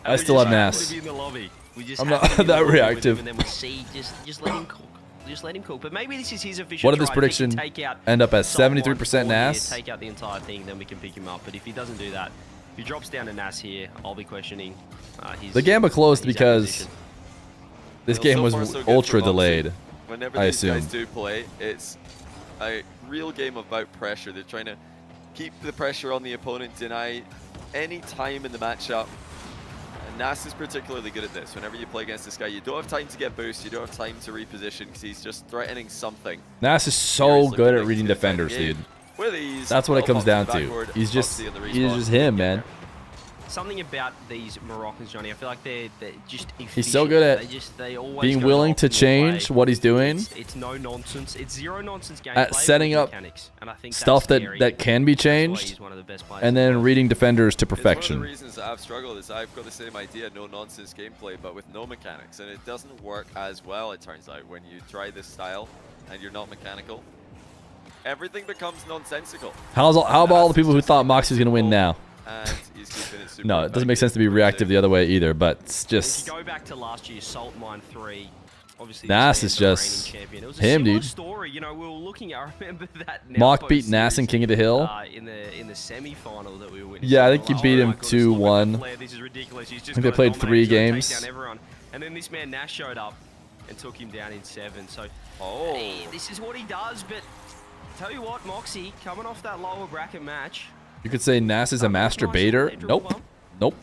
I still have Nass. I'm not that reactive. And then we see, just let him cook. Just let him cook. But maybe this is his official. What did this try prediction to take out end up as? someone 73% for Nass? here, take out the entire thing, then we can pick him up. But if he doesn't do that, if he drops down to Nass here, I'll be questioning his. The Gamba closed his because acquisition. this Well, game so was far, so good ultra for Mawkzy. delayed. Whenever I these guys assume. do play, it's a real game about pressure. They're trying to keep the pressure on the opponent, deny any time in the matchup. And Nass is particularly good at this. Whenever you play against this guy, you don't have time to get boost, you don't have time to reposition because he's just threatening something. Nass is so Seriously good at predicts reading the entire defenders, game. dude. With ease, That's what it well comes down bumped to. backward, He's just Mawkzy on the he's respawn. just him, man. Something about these Moroccans, Johnny. I feel like they're just efficient. He's so good at they always being go willing off to in the change play. what he's doing. It's no nonsense. It's zero nonsense gameplay. At setting with up mechanics. And I think stuff that's that scary. that can be That's why changed, he's one of the best players and in the then world. reading defenders to It's one of the perfection. reasons that I've struggled is I've got the same idea, no nonsense gameplay, but with no mechanics, and it doesn't work as well, it turns out, when you try this style and you're not mechanical. Everything becomes nonsensical. How about all the people who thought Mawkzy was gonna win now? And he's keeping it super No, it doesn't make effective. sense to be reactive the other way either. But it's If just you go back to last year's Salt Mine 3, obviously Nass this is man's the just reigning champion. It was a him, similar dude. story. You know, we were looking at. I remember that. Mock beat Nass and King of the Hill. In the semi-final that we were witnessing. Yeah, I think he Like, beat oh him my goodness, look at 2-1. that flair, this is ridiculous. He's just I think they gonna played dominate, 3 he's gonna take games. down everyone. And then this man Nass showed up and took him down in 7. So, Oh. hey, this is what he does. But tell you what, Mawkzy coming off that lower bracket match. You could say Nass is a master nice baiter. little Nope. bump. Nope.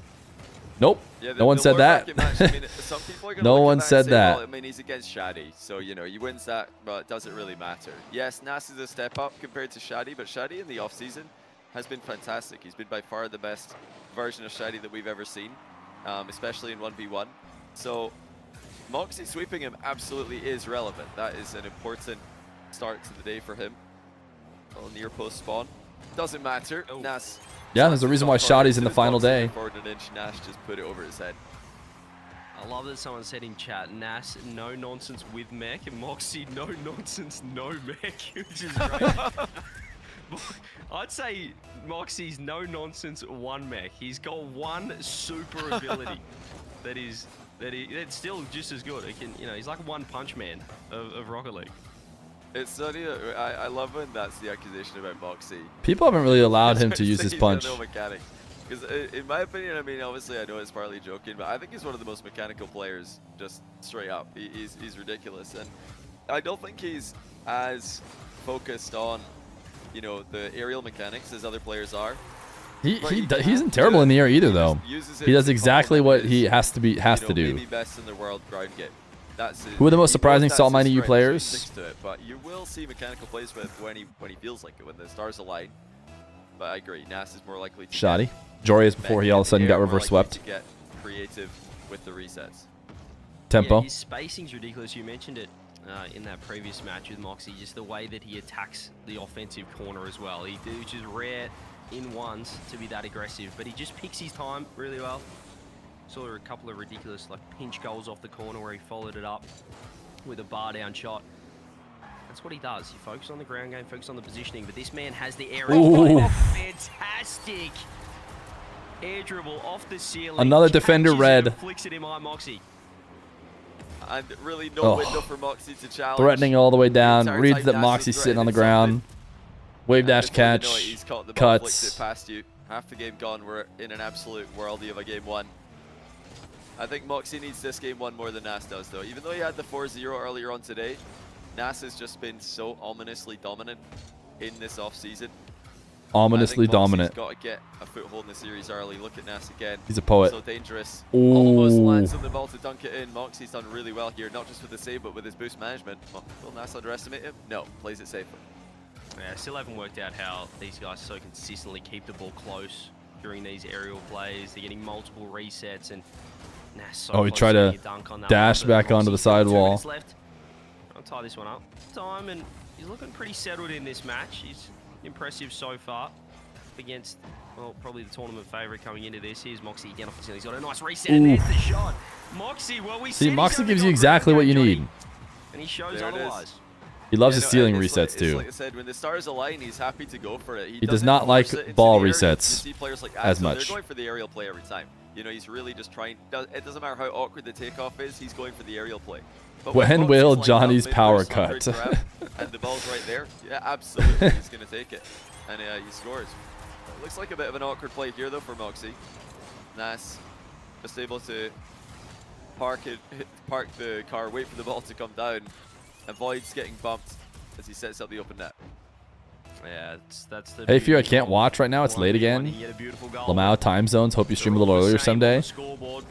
Nope. Yeah, No one said lower that. bracket match, I mean, some people are gonna No look at one that and said say, that. Well, I mean, he's against Shadi, so you know he wins that, but does it really matter? Yes, Nass is a step up compared to Shadi, but Shadi in the off season has been fantastic. He's been by far the best version of Shadi that we've ever seen, especially in 1v1. So Mawkzy sweeping him absolutely is relevant. That is an important start to the day for him. On near post spawn, doesn't matter. Oh. Nass. Yeah, there's a reason why Shadi's in the final day. Forward an inch, Nash just put it over his head. I love that someone said in chat, Nass, no nonsense with mech, and Mawkzy, no nonsense, no mech, which is great. I'd say Moxie's no nonsense one mech. He's got one super ability that's still just as good. It can, you know, he's like a one punch man of Rocket League. It's funny. I love when that's the accusation about Mawkzy. People haven't really allowed him to use his He's punch. got no mechanic. Because in my opinion, I mean, obviously I know it's partly joking, but I think he's one of the most mechanical players, just straight up. He's ridiculous, and I don't think he's as focused on, you know, the aerial mechanics as other players are. He isn't terrible in the air either, though. He does exactly what he has to do. Maybe best in the world ground game. That's Who are the most he surprising knows Salt that's his Mine EU strength, so he players? sticks to it, but you will see mechanical plays with when he feels like it, when the stars align. But I agree, Nass is more likely to Shadi. get Joreuz before he all of a sudden got more reverse likely swept. to get creative with the resets. Tempo. Yeah, his spacing's ridiculous. You mentioned it in that previous match with Mawkzy, just the way that he attacks the offensive corner as well. Which is rare in ones to be that aggressive, but he just picks his time really well. Saw a couple of ridiculous like pinch goals off the corner where he followed it up with a bar down shot. That's what he does. He focuses on the ground game, focuses on the positioning, but this man has the air. Ooh. Fantastic air dribble off the ceiling. Another defender Catches red. it, flicks it in behind Mawkzy. And really no window for Mawkzy to challenge. Threatening all the way down. Entire Reads time that Nass is Mawkzy's sitting on the threatening ground. Wave And dash before you know it, catch. he's caught the ball, flicked Cuts. it past you. Half the game gone. We're in an absolute worldie of a game one. I think Mawkzy needs this game one more than Nass does, though. Even though he had the 4-0 earlier on today, Nass has just been so ominously dominant in this offseason. Ominously dominant. He's got to get a foothold in the series early. Look at Nass again. He's a poet. So dangerous. Ooh. Almost lands on the ball to dunk it in. Mawkzy's done really well here, not just with the save, but with his boost management. Will Nass underestimate him? No, plays it safely. Yeah, still haven't worked out how these guys so consistently keep the ball close during these aerial plays. They're getting multiple resets, and Nass so he close tried to dunk on that dash one, back but onto the Mawkzy's got 2 sidewall. minutes left. I'll tie this one up. Time, and he's looking pretty settled in this match. He's impressive so far against, well, probably the tournament favourite coming into this. Here's Mawkzy again off the ceiling. He's got a nice reset, and there's the shot. Mawkzy, well, we See, said he's Mawkzy only gives got you exactly what you Johnny, need. and he shows There it is. otherwise. He loves his no, ceiling and resets it's too. like I said, when the stars align, he's happy to go for it. He does doesn't not like force it into ball the area. resets You see players like as Atow, much. They're going for the aerial play every time. You know, he's really just trying. It doesn't matter how awkward the takeoff is, he's going for the aerial play. But When Mawkzy's will lined up Johnny's mid power boost, 100 cut? grab, and the ball's right there. Yeah, absolutely, he's going to take it. And he scores. It looks like a bit of an awkward play here, though, for Mawkzy. Nass just able to park the car, wait for the ball to come down, avoids getting bumped as he sets up the open net. Yeah, that's the Hey, Fear, I beauty can't of watch right now. It's late 1v1. again. He had a beautiful goal. Lamau time zones. Hope you stream a little They're all the earlier same on someday. the scoreboard.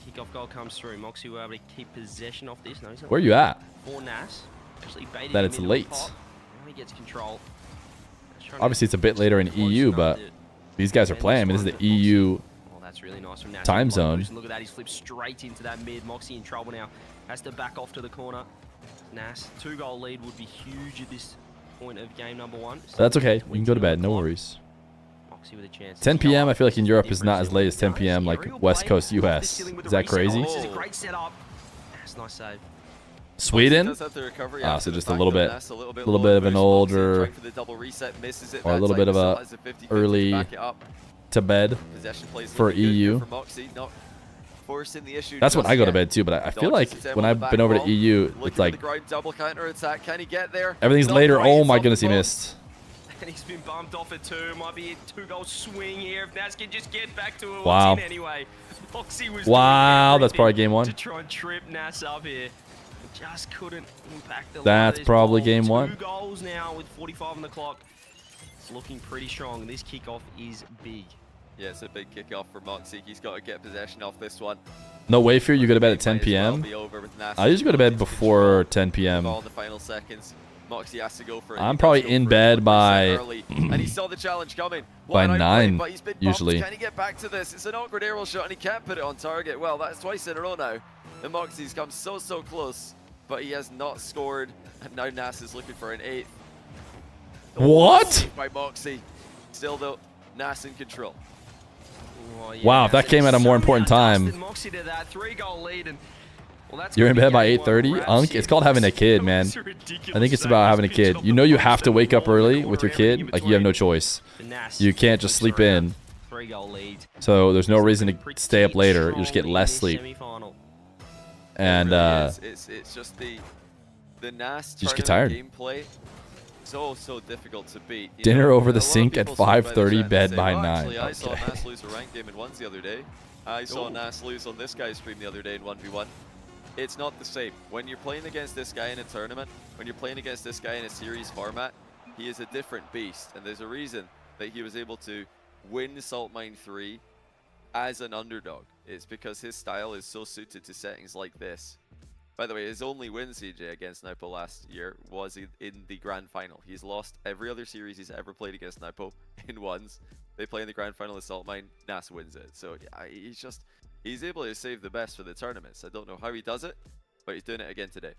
Kickoff goal comes through. Mawkzy were able to keep possession of this. No, he's not Where are you at? for Nass. Actually baited That him it's into a late. pot. Now he gets control. He's trying to Obviously, it's a bit later in close EU, enough but to these guys are defend playing. I mean, this this is one the for Mawkzy. EU. Oh, that's really nice from Nass. Time Low zone. boost, and look at that. He's flipped straight into that mid. Mawkzy in trouble now. Has to back off to the corner. Nass, 2-goal lead would be huge at this point of game number 1. That's okay. You can go to bed. No worries. Mawkzy with a chance. 10 to go p.m. up. I feel like in Europe is Difference not as in late what as 10 he p.m. does. like Aerial West play Coast off the US. ceiling with Is the that reset. crazy? This is a Oh. great setup. That's a nice save. Sweden? Does have the recovery Ah, after so the just a fact, little though. bit, Nass a little bit little low bit of an boost. Mawkzy older, trying for the double reset, misses it or a that little time, bit of still a has 50-50 early to back it up. to bed Possession plays for looking good here EU. for Mawkzy, not forcing the issue. That's when just I go to yet. bed too, but I feel Dodges like his head when on I've the been back over to wall. EU, Looking it's for like the ground double counter attack. Can he get there? everything's Not later. quite, Oh it's my off goodness, the he ball. missed. And he's been bumped off at 2. Might be a 2-goal swing here if Nass can just get back to it. Wow. What's in anyway. Mawkzy was Wow, doing that's probably everything game 1. to try and trip Nass up here. Just couldn't impact the line That's of this probably ball. game 2 1. goals now with 45 on the clock. It's looking pretty strong. This kickoff is big. Yeah, it's a big kickoff for Mawkzy. He's got to get possession off this one. No way, Fear, you go to bed at 10 Might as well p.m. be over with Nass. I usually go to bed Mawkzy's before control. 10 p.m. Ball in the final seconds. Mawkzy has to go for it. I'm He probably does go in for it. bed Quick by reset early, and he saw the challenge coming. by What an outplay, 9 but he's been bumped. usually. Can he get back to this? It's an awkward aerial shot, and he can't put it on target. Well, that's twice in a row now. And Mawkzy's come so close, but he has not scored. And now Nass is looking for an 8th. What? Saved by Mawkzy. Still though, Nass in control. Oh, yeah, Wow, if that came at a more important time. Mawkzy to that 3-goal lead, and well, that's You're in gonna bed be by game 1 8:30? wraps Unk, here. it's called having a kid, That man. was a ridiculous I think it's save. about having a He's pitched kid. off You the know you post have to and wake up ball in the early with your corner, everything kid. Like you have no between. choice. The Nass You can't just flips sleep around. in. 3-goal lead. So there's no reason to Pretty stay up later. You just get strong in less this sleep. semi-final. And It really is. It's just the Nass You just get tournament gameplay. So difficult to beat. You Dinner know, over the a lot of sink at people sort of 5:30, chat and bed say, by "Well, 9." Actually, I saw Okay. Nass lose a ranked game in ones the other day. I saw Nass lose on this guy's stream the other day in 1v1. It's not the same. When you're playing against this guy in a tournament, when you're playing against this guy in a series format, he is a different beast. And there's a reason that he was able to win Salt Mine 3 as an underdog. It's because his style is so suited to settings like this. By the way, his only win, CJ, against Naipo last year was in the grand final. He's lost every other series he's ever played against Naipo in ones. They play in the grand final of Salt Mine, Nass wins it. So yeah, he's able to save the best for the tournaments. I don't know how he does it, but he's doing it again today.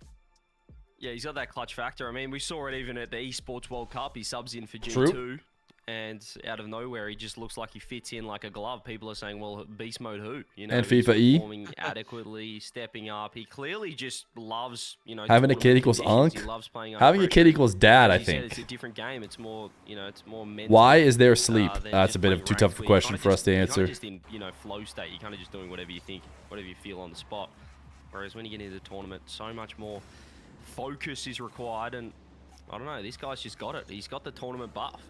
Yeah, he's got that clutch factor. I mean, we saw it even at the Esports World Cup. He subs in for G2. True. And out of nowhere, he just looks like he fits in like a glove. People are saying, well, beast mode who? You know, And he's FIFA E. performing adequately, stepping up. He clearly just loves, you know, Having a tournament kid equals conditions. Unk. He loves playing Having a under kid pressure. equals dad, I As you said, think. it's a different game. It's more, you know, it's more mental. Why is there sleep? than That's just a bit of playing too ranked, tough a where you're question kinda for us to you're answer. kinda just in, you know, flow state. You're kind of just doing whatever you think, whatever you feel on the spot. Whereas when you get into the tournament, so much more focus is required. And I don't know, this guy's just got it. He's got the tournament buff.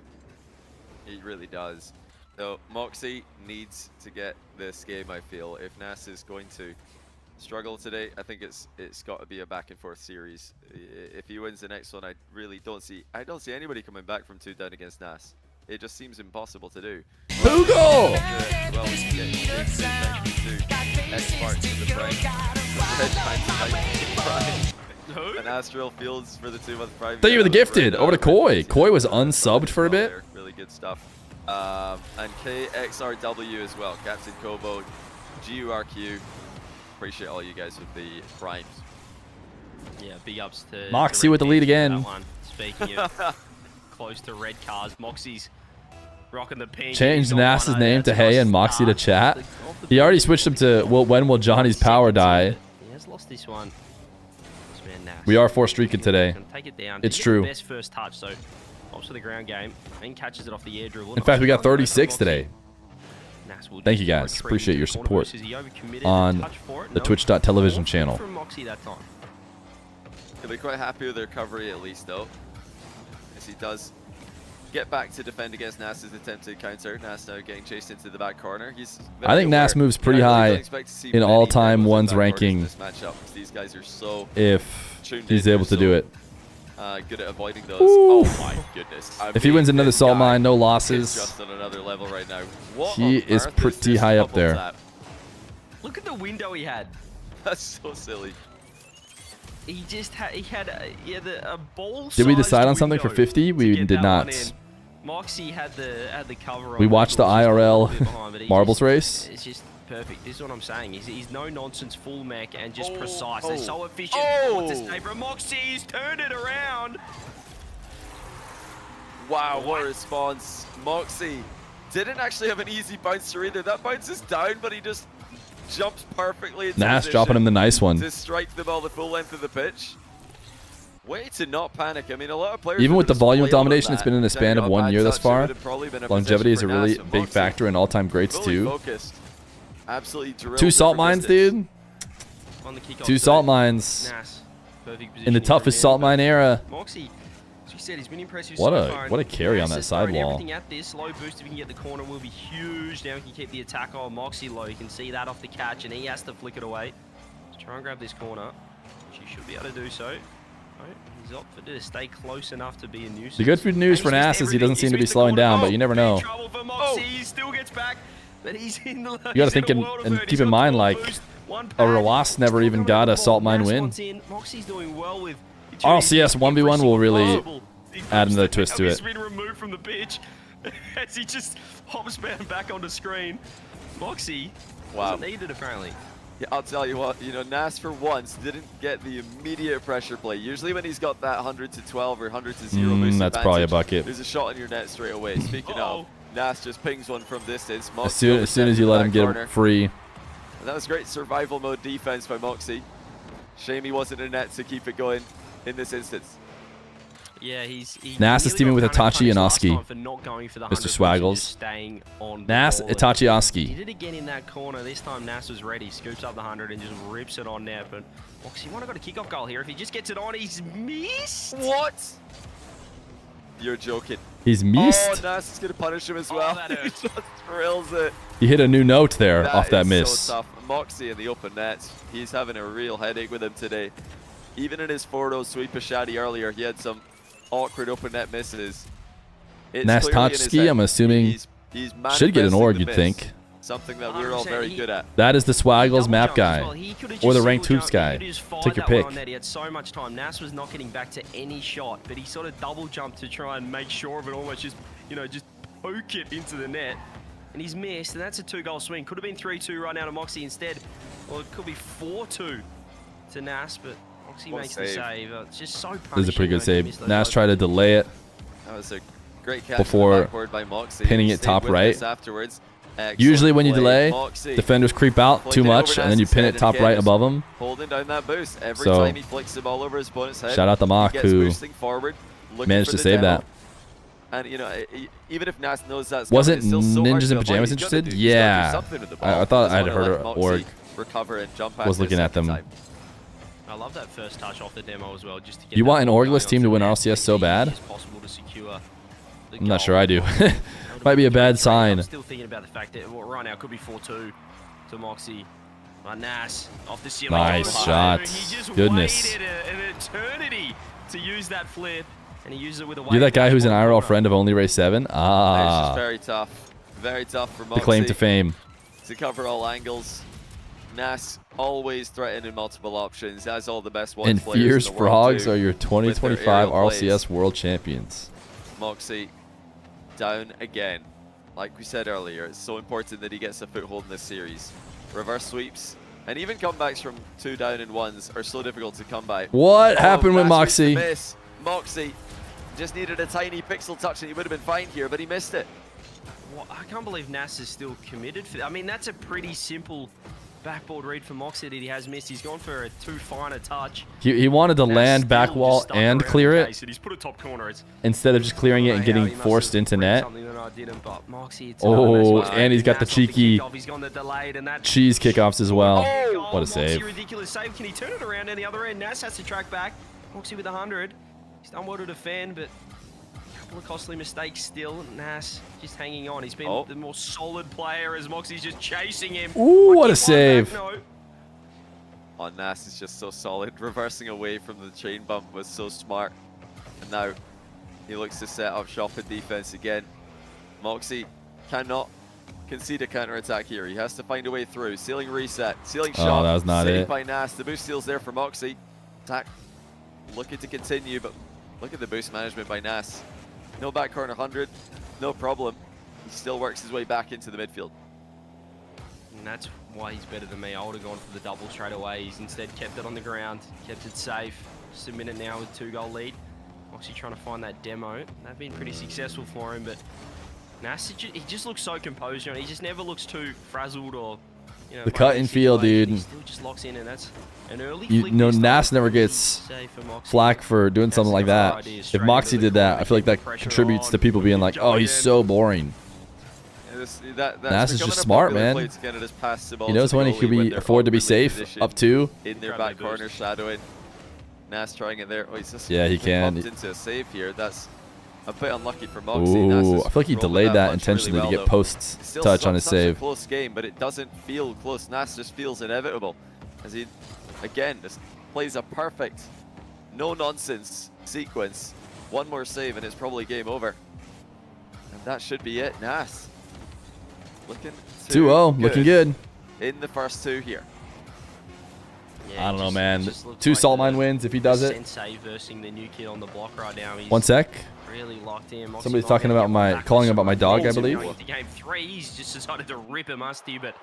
He really does. So Mawkzy needs to get this game, I feel. If Nass is going to struggle today. I think it's got to be a back and forth series. If he wins the next one, I really don't see anybody coming back from 2 down against Nass. It just seems impossible to do. Hugo! Well, we can get thank you to X-Parts for the Prime. Red Pants and Astral Fields for the 2-month Prime. Thank you for the gifted. Over to Koi. Koi was unsubbed for a bit. Really good stuff. And KXRW as well. Captain Kobo, GURQ. Appreciate all you guys with the primes. Yeah, big ups to Mawkzy with the lead again. Speaking of close to red cars, Moxie's rocking the pink. Changed Nass's name to Hey and Mawkzy to chat. He already switched him to, well, when will Johnny's power die? He has lost this one. This man, Nass. We are 4 streaking today. Gonna take it down. It's He gets true. the best first touch, so opts for the ground game and catches it off the air dribble. In fact, we got 36 today. Nass will Thank you just guys. retreat Appreciate your into the corner support post. Is he overcommitted? on Touch for it? the No. twitch.television All channel. from Mawkzy that time. He'll be quite happy with the recovery at least, though, as he does get back to defend against Nass's attempted counter. Nass now getting chased into the back corner. I think Nass moves pretty high in all-time ones ranking These guys are so if tuned he's in, able to they're do so, it. good at avoiding those. Ooh. Oh my goodness! If he wins another salt mine, no Is losses. just on another level right now. What He on is earth pretty this high up double there. tap? Look at the window he had. That's so silly. He just had a ball. Did we decide on something for 50? We did not. Mawkzy had the cover on. We watched the IRL marbles race. It's just perfect. This is what I'm saying. He's no nonsense, full mech, and just precise. Oh. They're so efficient. What's his name? Mawkzy, he's turned it around. Wow, what a response. Mawkzy didn't actually have an easy bouncer either. That bounces down, but he just jumps perfectly into Nass position dropping him the nice one. to strike the ball the full length of the pitch. Way to not panic. I mean, a lot of players... Even with the would have volume flailed at domination, it's that. been in a span of 1 year thus far. Longevity is a really Nass, big Mawkzy factor in all-time greats fully too. focused. Absolutely drilled 2 salt for mines, distance. dude. On the kickoff 2 salt mines Nass, perfect in the positioning toughest from salt him, mine era. but Mawkzy, as you said, he's been impressive What so a- far. what a carry on Nass that has thrown sidewall. Everything at this low boost, if he can get the corner, will be huge. Now he can keep the attack on Mawkzy low. You can see that off the catch, and he has to flick it away. Let's try and grab this corner. She should be able to do so. Right, he's opted to stay close enough to be a nuisance. The good news for And he's Nass missed is he doesn't everything. seem to He's be missed the slowing corner. down, but you never Big know. trouble for Mawkzy. He still gets back, but he's in the. You gotta think and keep in mind, like, a Rawas never even got a salt mine win. Mawkzy's doing well with RLCS 1v1 will really add another twist to it. He's been removed from the pitch as he just hops back onto screen. Mawkzy wasn't needed apparently. Yeah, I'll tell you what, you know, Nass for once didn't get the immediate pressure play. Usually when he's got that 100 to 12 or 100 to 0 boost that's probably a advantage, bucket. there's a shot on your net straight away. Speaking of, Nass just pings one from distance. As soon as you let him get corner. him free. And that was great survival mode defense by Mawkzy. Shame he wasn't in net to keep it going in this instance. Yeah, Nass is teaming with Itachi and Oski. Mr. Swaggles. Nass, Itachi, Oski. He did it again in that corner. This time Nass was ready. Scoops up the 100 and just rips it on net. But Mawkzy might have got a kickoff goal here. If he just gets it on, he's missed. What? You're joking. He's missed. Oh, Nass is going to punish him as well. That He hurts. just drills it. He hit a new note there off that is miss. So tough. Mawkzy in the open net. He's having a real headache with him today. Even in his 4-0 sweep of Shadi earlier, he had some awkward open net misses. It's Nass clearly in his Tachski, head. I'm assuming, He's should get an manifesting org, the you'd miss. think. Something that we're all very good at. That is the Swaggles map Double guy. jump as well. He could have Or the just ranked single hoops jumped. guy. He could have just fired Take your that one pick. on net. He had so much time. Nass was not getting back to any shot, but he sort of double jumped to try and make sure of it, almost just, you know, just poke it into the net. And he's missed, and that's a 2-goal swing. Could have been 3-2 right now to Mawkzy instead. Or it could be 4-2 to Nass, but Mawkzy What a makes the save. save. It's just so punishing. This is a pretty good when you miss save. those Nass goals. tried to delay it. That was a great catch Before backward by Mawkzy. pinning He it stayed top with right. this afterwards. Excellent Usually when you play. delay, Mawkzy defenders creep out flicked too it much, over and then you Nass's pin head it top again, right just above him. holding down that boost. Every So, time he flicks the ball over his opponent's head, shout out to Mach, he gets who boosting forward, looking managed for to the save demo. that. And you know, even if Nass knows that's Wasn't coming, it's still so hard Ninjas to in avoid. Pajamas He's gotta interested? do- he's gotta do Yeah. something with the I ball. thought Doesn't I'd wanna heard let her Mawkzy org recover and jump was past it a looking at second them. time. I love that first touch off the demo as well. Just to get You that want an ball orgless going team to onto win the net RLCS as so easy bad? as possible to secure the I'm not goal. sure I do. That would've Might be a been bad great. sign. I'm still thinking about the fact that right now it could be 4-2 to Mawkzy. Nass off the ceiling. Nice Oh, shot. He just Goodness. waited an eternity to use that flip, and he used it with a You're that guy who's an IRL friend of only race 7? It's just Ah. very tough. Very tough for Mawkzy The claim to fame. to cover all angles. Nass always threatening multiple options, has all the best ones. And Feer's Frogs are your 2025 RLCS World Champions. Mawkzy down again. Like we said earlier, it's so important that he gets a foothold in this series. Reverse sweeps and even comebacks from 2 down and 1s are so difficult to come by. What happened with Nass Mawkzy? miss. Mawkzy just needed a tiny pixel touch and he would have been fine here, but he missed it. Well, I can't believe Nass is still committed. I mean, that's a pretty simple backboard read for Mawkzy that he has missed. He's gone for a too fine a touch. He wanted to land back wall and clear it He's put a top corner. instead of just clearing it and getting forced into net. Oh, and he's got the cheeky cheese kickoffs as well. What a save. Ridiculous save. Can he turn it around on the other end? Nass has to track back. Mawkzy with 100. He's done well to defend, but a couple of costly mistakes still. Nass just hanging on. He's been the more solid player as Mawkzy's just chasing him. Ooh, what a save. Oh, Nass is just so solid. Reversing away from the chain bump was so smart. And now he looks to set up shop in defense again. Mawkzy cannot concede a counter-attack here. He has to find a way through. Ceiling reset. Ceiling shot. Oh, that was not saved it. by Nass. The boost steal's there for Mawkzy. Attack looking to continue, but look at the boost management by Nass. No back corner 100. No problem. He still works his way back into the midfield. And that's why he's better than me. I would have gone for the double straight away. He's instead kept it on the ground, kept it safe. Just a minute now with 2-goal lead. Obviously trying to find that demo. They've been pretty successful for him, but Nass, he just looks so composed. You know, he just never looks too frazzled or, you know, The cut and feel, dude. He still just locks in, and that's an early You flick know, this time. Nass never gets Safe for Mawkzy. flack for doing something like that. idea If straight Mawkzy into the did that, corner, I feel like that keep the pressure contributes to on, people being like, oh, he's again. so boring. That's Nass is becoming just a smart, popular man. play to get it as pass the ball He knows to the when he goalie could when be they're afford to be awkwardly safe positioned up 2. in their Grab back the corner, boost. shadowing. Nass trying it there. Oh, he's just Yeah, he can. bumped into a save here. That's a bit unlucky for Mawkzy. Nass Ooh, has I feel like he rolled delayed with that punch intentionally really to well, get though. post Still touch on his such save. a close game, but it doesn't feel close. Nass just feels inevitable as he, again, just plays a perfect, no-nonsense sequence. One more save and it's probably game over. And that should be it. Nass looking 2-0, looking good. in the first 2 here. Yeah, I don't know, just- man. just looks 2 like salt the- mine wins if he does it. Sensei versing the new kid on the block right now. He's 1 sec. really locked in. Mawkzy Somebody's might talking be able about to my, get back calling to about my some dog, I goals believe. going into game 3. He's just decided to rip a musty, but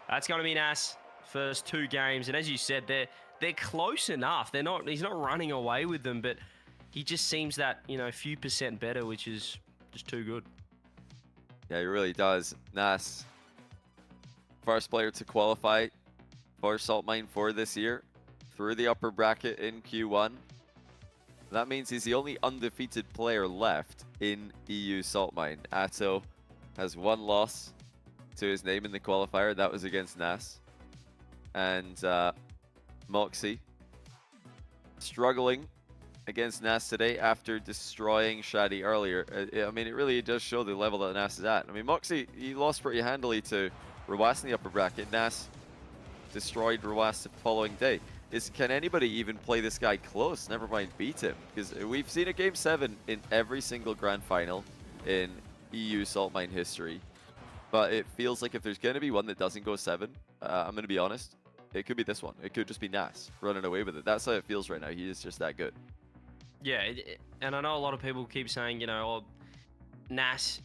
that's going to be Nass. First 2 games, and as you said, they're close enough. They're not. He's not running away with them, but he just seems that, you know, a few percent better, which is just too good. Yeah, he really does. Nass, first player to qualify for Salt Mine 4 this year through the upper bracket in Q1. That means he's the only undefeated player left in EU Salt Mine. Atow has 1 loss to his name in the qualifier. That was against Nass. And Mawkzy struggling against Nass today after destroying Shadi earlier. I mean, it really does show the level that Nass is at. I mean, Mawkzy, he lost pretty handily to Rawas in the upper bracket. Nass destroyed Rawas the following day. Can anybody even play this guy close? Never mind beat him. Because we've seen a Game 7 in every single Grand Final in EU Salt Mine history. But it feels like if there's going to be one that doesn't go 7, I'm going to be honest, it could be this one. It could just be Nass running away with it. That's how it feels right now. He is just that good. Yeah, and I know a lot of people keep saying, you know, oh, Nass.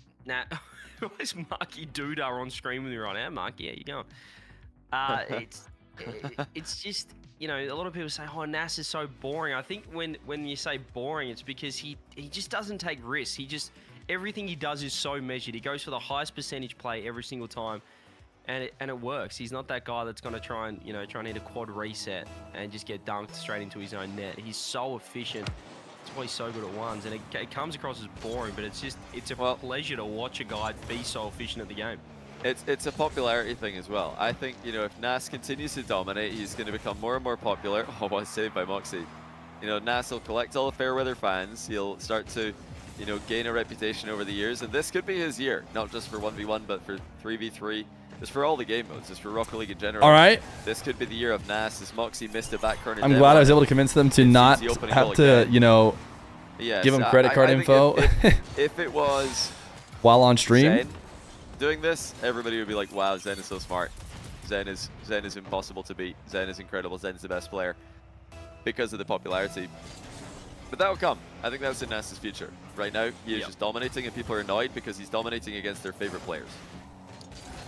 Where's Marky Doodah on screen with me right now? Marky, how you going? It's just, you know, a lot of people say, oh, Nass is so boring. I think when you say boring, it's because he just doesn't take risks. Everything he does is so measured. He goes for the highest percentage play every single time, and it works. He's not that guy that's going to try and hit a quad reset and just get dunked straight into his own net. He's so efficient. That's why he's so good at ones, and it comes across as boring, but it's a pleasure to watch a guy be so efficient at the game. It's a popularity thing as well. I think, you know, if Nass continues to dominate, he's going to become more and more popular. Oh, what a save by Mawkzy. You know, Nass will collect all the Fairweather fans. He'll start to, you know, gain a reputation over the years, and this could be his year, not just for 1v1, but for 3v3 Just for all the game modes, just for Rocket League in general. All right. This could be the year of Nass as Mawkzy missed a back corner. I'm glad I was able to convince them to not have to, you know, give them credit card info. If it was while on stream Zen doing this, everybody would be like, wow, Zen is so smart. Zen is impossible to beat. Zen is incredible. Zen's the best player because of the popularity. But that will come. I think that's in Nass's future. Right now, he is just dominating, and people are annoyed because he's dominating against their favorite players.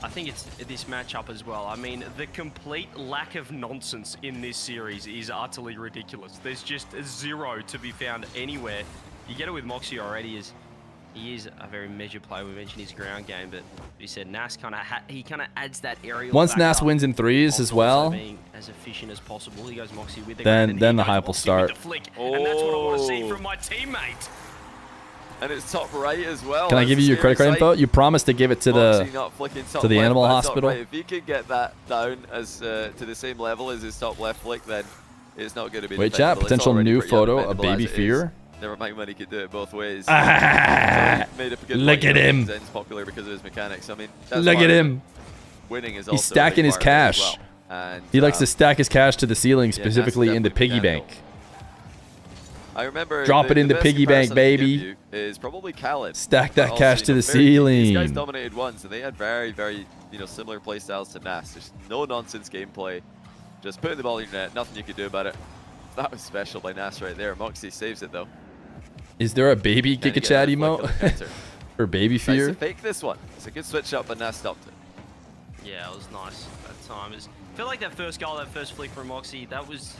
I think it's this matchup as well. I mean, the complete lack of nonsense in this series is utterly ridiculous. There's just a zero to be found anywhere. You get it with Mawkzy already. He is a very measured player. We mentioned his ground game, but he said Nass kind of adds that aerial. Once Nass wins in threes as well, being as efficient as possible, he goes Mawkzy with the then the hype will start. And that's what I want to see from my teammate. And it's top right as well. Can I give you your credit card info? You promised to give it to the animal hospital. Right. If he can get that down as to the same level as his top left flick, then it's not going to be. Wait, chat. Potential new photo of baby Feer. Never mind when he could do it both ways. Look at him. Zen's popular because of his mechanics. I mean, look at him. Winning is he's stacking his cash. Well. And, he likes to stack his cash to the ceiling, specifically in the piggy bank. I remember drop it in the piggy bank, baby. Is probably Khaled. Stack that cash to the ceiling. These guys dominated once, and they had very similar play styles to Nass. There's no nonsense gameplay. Just putting the ball in your net. Nothing you could do about it. That was special by Nass right there. Mawkzy saves it though. Is there a baby kick a chat emote or baby Feer? Nice to fake this one. It's a good switch up, but Nass stopped it. Yeah, it was nice that time. I feel like that first goal, that first flick from Mawkzy, that was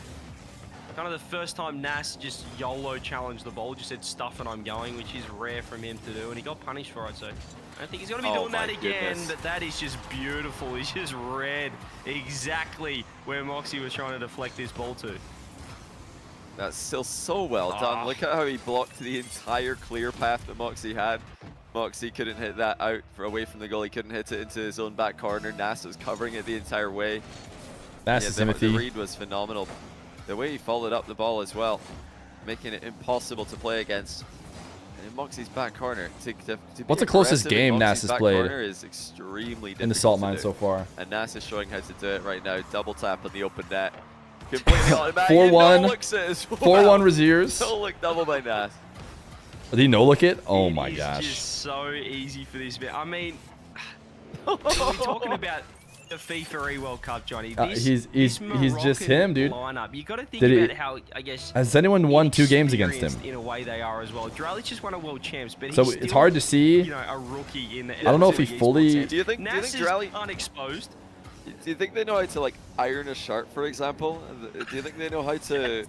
kind of the first time Nass just YOLO challenged the ball, just said stuff and I'm going, which is rare from him to do, and he got punished for it, so I don't think he's going to be doing that again, but that is just beautiful. He's just read exactly where Mawkzy was trying to deflect this ball to. That's still so well done. Look at how he blocked the entire clear path that Mawkzy had. Mawkzy couldn't hit that out away from the goal. He couldn't hit it into his own back corner. Nass was covering it the entire way. The read was phenomenal. The way he followed up the ball as well, making it impossible to play against. And in Mawkzy's back corner, what's the closest game Nass has played is extremely in the salt mine so far? And Nass is showing how to do it right now. Double tap on the open net. Completely automatic. 4-1. 4-1 Raziers. No look double by Nass. Did he no look it? Oh my gosh. It's just so easy for this bit. I mean, we're talking about the FIFA World Cup, Johnny. He's just him, dude. Lineup. You got to think about how, I guess, has anyone won 2 games against him? In a way, they are as well. Joreuz just won a world champs, but so he's it's hard to see. You know, a rookie in the. I don't know if he fully. Do you think Joreuz is unexposed? Do you think they know how to like iron a shirt, for example? Do you think they know how to?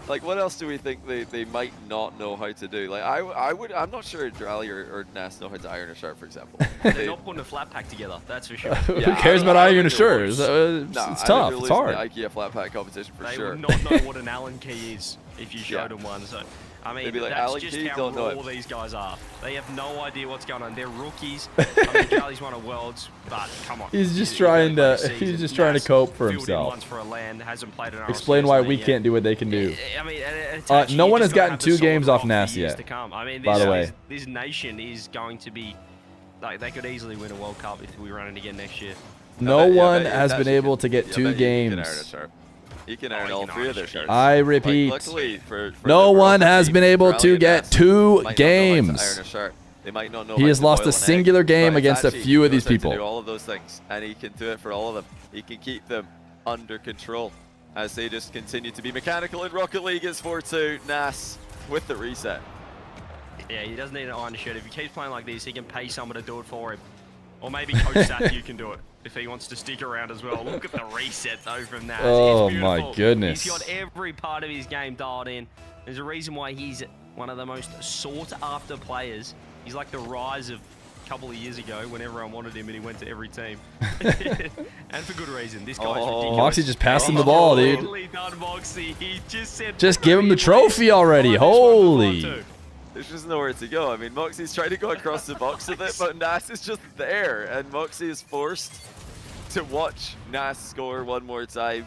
Like, what else do we think they might not know how to do? Like, I'm not sure Joreuz or Nass know how to iron a shirt, for example. They're not putting a flat pack together, that's for sure. Who cares about ironing a shirt? It's tough. It's hard. The IKEA flat pack competition for sure. They would not know what an Allen key is if you showed them one. So, I mean, like, that's Allen just key, how raw these guys are. They have no idea what's going on. They're rookies. I mean, Joreuz won a Worlds, but come on. He's just trying to cope for himself. For a land, hasn't played an Explain why we can't do what they can do. I mean, no one has gotten 2 games off Nass yet. I mean, by the way, this nation is going to be like they could easily win a World Cup if we run it again next year. No one has been able to get 2 games. He can earn all 3 of their shirts. I repeat, like, for no one has been able to get 2 games. They might not know he has lost a singular game against a few of these people. Do all of those things, and he can do it for all of them. He can keep them under control as they just continue to be mechanical in Rocket League. It's 4-2. Nass with the reset. Yeah, he doesn't need an iron shirt. If he keeps playing like this, he can pay someone to do it for him. Or maybe Coach Sat, you can do it if he wants to stick around as well. Look at the reset, though, from Nass. Oh, my goodness. He's got every part of his game dialed in. There's a reason why he's one of the most sought-after players. He's like the Rise of a couple of years ago when everyone wanted him and he went to every team. And for good reason. This guy's ridiculous. Mawkzy just passed him the ball, dude. He just give him the trophy already. Holy. There's just nowhere to go. I mean, Mawkzy's trying to go across the box with it, but Nass is just there, and Mawkzy is forced to watch Nass score one more time.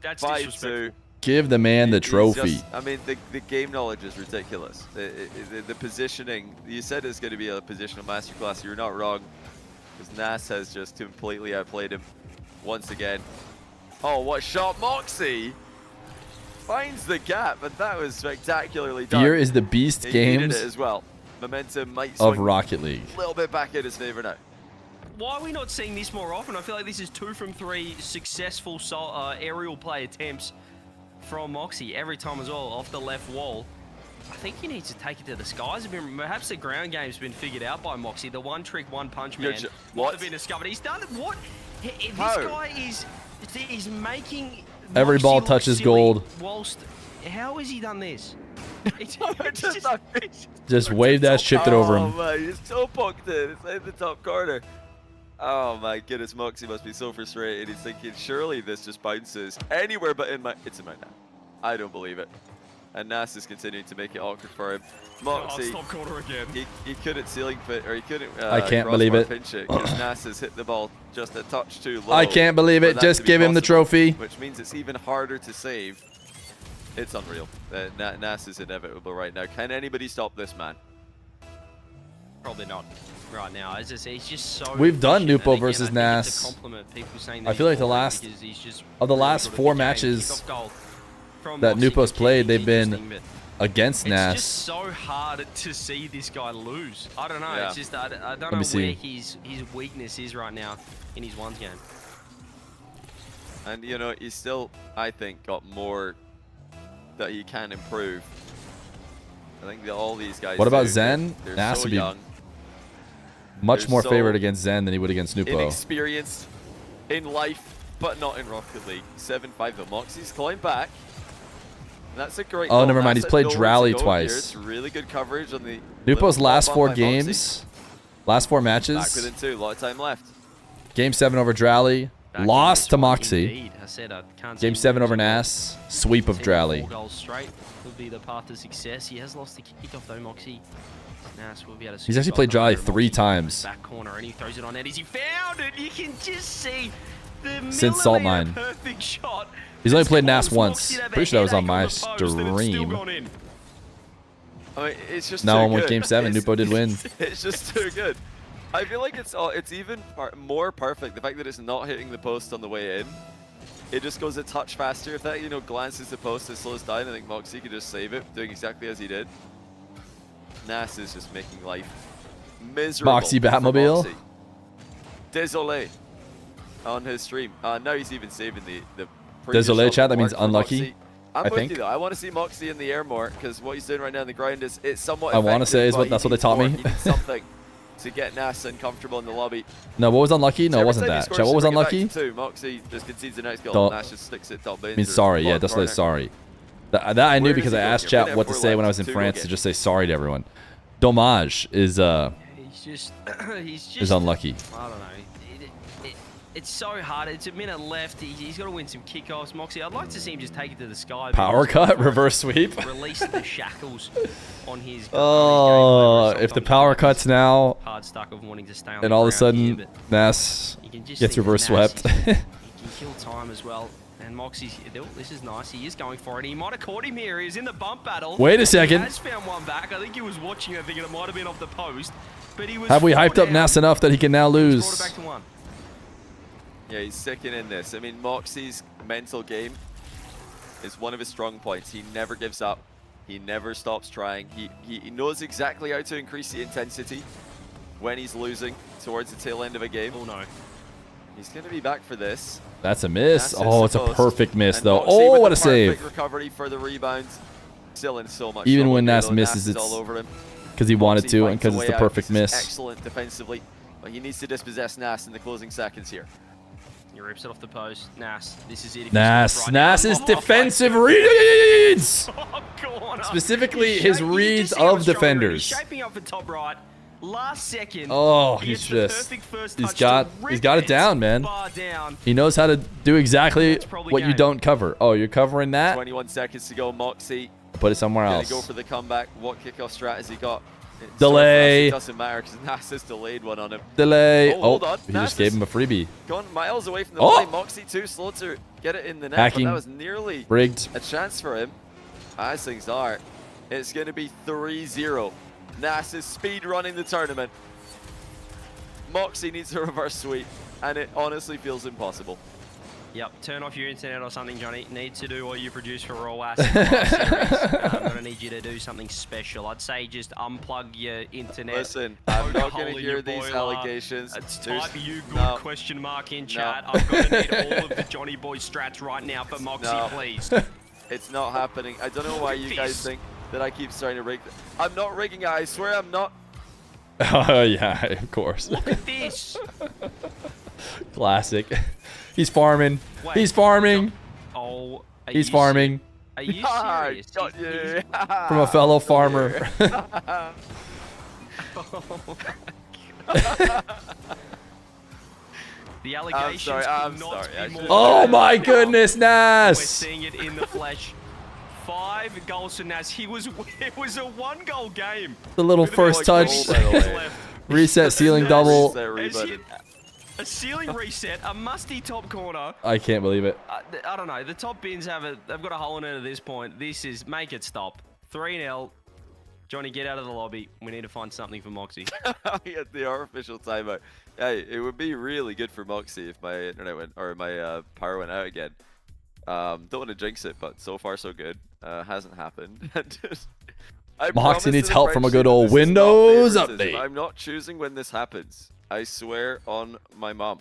That's 5-2. Give the man the trophy. I mean, the game knowledge is ridiculous. The positioning, you said it's going to be a positional masterclass. You're not wrong. Because Nass has just completely outplayed him once again. Oh, what shot! Mawkzy finds the gap, and that was spectacularly done. Feer is the beast He needed games it as well. Momentum might of swing Rocket League. a little bit back in his favor now. Why are we not seeing this more often? I feel like this is 2 from 3 successful aerial play attempts from Mawkzy every time as well, off the left wall. I think he needs to take it to the skies a bit. Perhaps the ground game's been figured out by Mawkzy. The one trick, one punch man What? have been discovered. He's done it. What? This How? guy is making Every Mawkzy ball look touches silly gold. Whilst, how has he done this? Just waved that, shipped it over Oh him. man, he's so poked it. It's in the top corner. Oh my goodness, Mawkzy must be so frustrated. He's thinking, surely this just bounces anywhere but in my... It's in my net. I don't believe it. And Nass is continuing to make it awkward for him. Mawkzy, Stop corner again. he couldn't ceiling fit, or he couldn't I can't believe crossbar it. pinch it because Nass has hit the ball just a touch too low. I can't believe for it. that Just to be give him the possible, trophy. Which means it's even harder to save. It's unreal. Nass is inevitable right now. Can anybody stop this man? Probably not right now. As I say, he's just so. We've done efficient, Nupo and again, versus I think Nass. it's a compliment people saying I that feel he's like the boring last- because he's just of the really last good at 4 the game. matches Kickoff goal from that Mawkzy Nupo's is played, they've been interesting, against but Nass. It's just so hard to see this guy lose. I don't know. Yeah. It's just I don't me know see. where his weakness is right now in his ones game. And you know, he's still, I think, got more that he can improve. I think that all these guys. What about do. Zen? They're Nass so would be young, much they're more so favored against Zen than he would against Nupo. inexperienced in life, but not in Rocket League. 7-5 though. Mawkzy's clawing back. And that's a great. Oh, goal. never mind. Nass He's played had nowhere to Drally go here. twice. It's really good coverage on the. Nupo's little last pop 4 by Mawkzy. games, last 4 Back matches, within 2. A lot of time left. Game 7 over Drally, Back in lost this to one, Mawkzy. indeed. I said I can't see Game him 7 over losing. Nass, sweep of Team Drally. 4 goals straight would be the path to success. He has lost the kickoff though, Mawkzy. Nass will be able to. He's actually played Drally Mawkzy 3 times. Back corner, and he throws it on net. He found it. You can just see the Since Salt millimeter Mine. perfect shot. He's only Just played Nass caused once. Mawkzy to have a Pretty sure that was on headache my the post, and it's still stream. gone in. I mean, it's just Now too on with good. Game 7, It's- Nupo did win. It's just too good. I feel like it's even more perfect. The fact that it's not hitting the post on the way in, it just goes a touch faster. If that glances the post and slows down, I think Mawkzy could just save it, doing exactly as he did. Nass is just making life miserable. Mawkzy for Batmobile? Mawkzy. Désolé on his stream. Now he's even saving the. previous Désolé, shot chat, that worked means for unlucky, Mawkzy. I'm I with think. you though. I want to see Mawkzy in the air more because what he's doing right now in the ground is it's somewhat. I wanna effective, say is but what- he that's what they needs taught more. me. He needs something to get Nass uncomfortable in the lobby. No, what was unlucky? No, So it every wasn't time he that. scores Chat, what to was bring it back unlucky? to 2, Mawkzy just concedes the next goal. Don't- Nass just sticks it top bins. I mean, or sorry. Yeah, bottom just corner. say sorry. That I knew Where because does I he go asked here? chat Minute what to 4 say when I left, was in 2 France goal to game. just say sorry to everyone. Dommage is He's just is unlucky. I don't know. It's so hard. It's a minute left. He's got to win some kickoffs. Mawkzy, I'd like to see him just take it to the sky. Power cut, reverse sweep. Release the shackles on his. Oh, if the power cuts now, Hard stuck of wanting to stay on and the all of a ground here, sudden but Nass you can just gets see that reverse Nass, swept. He can kill time as well. And Mawkzy's, this is nice. He is going for it. He might have caught him here. He was in the bump battle. Wait a second. He has found one back. I think he was watching it, thinking it might have been off the post. But he was. Have we four hyped up down. Nass enough that he can now He's brought it lose? back to 1. Yeah, he's sticking in this. I mean, Mawkzy's mental game is one of his strong points. He never gives up. He never stops trying. He knows exactly how to increase the intensity when he's losing towards the tail end of a game. Oh no. He's going to be back for this. That's a miss. Nass is Oh, it's a supposed- perfect miss and though. Mawkzy Oh, with what the a save! perfect recovery for the rebound. Still in so much Even trouble when here, Nass though. misses, is it's all over him. because he wanted Mawkzy to and finds a because it's way the out. perfect This is miss. Excellent defensively, but he needs to dispossess Nass in the closing seconds here. He rips it off the post. Nass, this is it. If he Nass, scores right now- Nass's Oh, defensive reads! Oh, corner. Specifically, He's his shaping- you reads just see how of strong he is. defenders. He's shaping up for top right. Last second. Oh, he he's gets the just, perfect first he's touch to got rip it down, man. Bar down. He knows how to do exactly That's probably what you game. don't cover. Oh, you're covering that? 21 seconds to go. Mawkzy Put it somewhere gonna else. go for the comeback. What kickoff strat has he got? It's Delay. So fast, it doesn't matter because Nass has delayed one on him. Delay. Oh, hold on. He Nass just gave is- him a freebie. Gone miles away from the Oh! play. Mawkzy too slow to get it in the net, Hacking. but that was nearly Rigged. a chance for him. As things are, it's going to be 3-0. Nass is speed running the tournament. Mawkzy needs a reverse sweep, and it honestly feels impossible. Yep, turn off your internet or something, Johnny. Need to do what you produce for Raw Ass in the last series. I'm going to need you to do something special. I'd say just unplug your internet. Listen, I'm not going to hear these allegations. Type you good question mark in chat. I'm going to need all of the Johnny Boy strats right now for Mawkzy, please. It's not happening. I don't know why you guys think that I keep starting to rig. I'm not rigging it. I swear I'm not. Oh, yeah, of course. Look at this. Classic. He's farming. Wait, he's farming. Oh, he's farming. Are you serious? Got you. From a fellow farmer. The allegations I'm cannot sorry. be more Oh my goodness, Nass! We're seeing it in the flesh. 5 goals for Nass. It was a 1-goal game. The little first touch. Reset ceiling double. A ceiling reset, a musty top corner. I can't believe it. I don't know. The top bins they've got a hole in it at this point. This is make it stop. 3-0. Johnny, get out of the lobby. We need to find something for Mawkzy. Get the artificial timeout. Hey, it would be really good for Mawkzy if my internet went or my power went out again. Don't want to jinx it, but so far so good. Hasn't happened. Mawkzy needs help from a good old Windows update. I'm not choosing when this happens. I swear on my mom.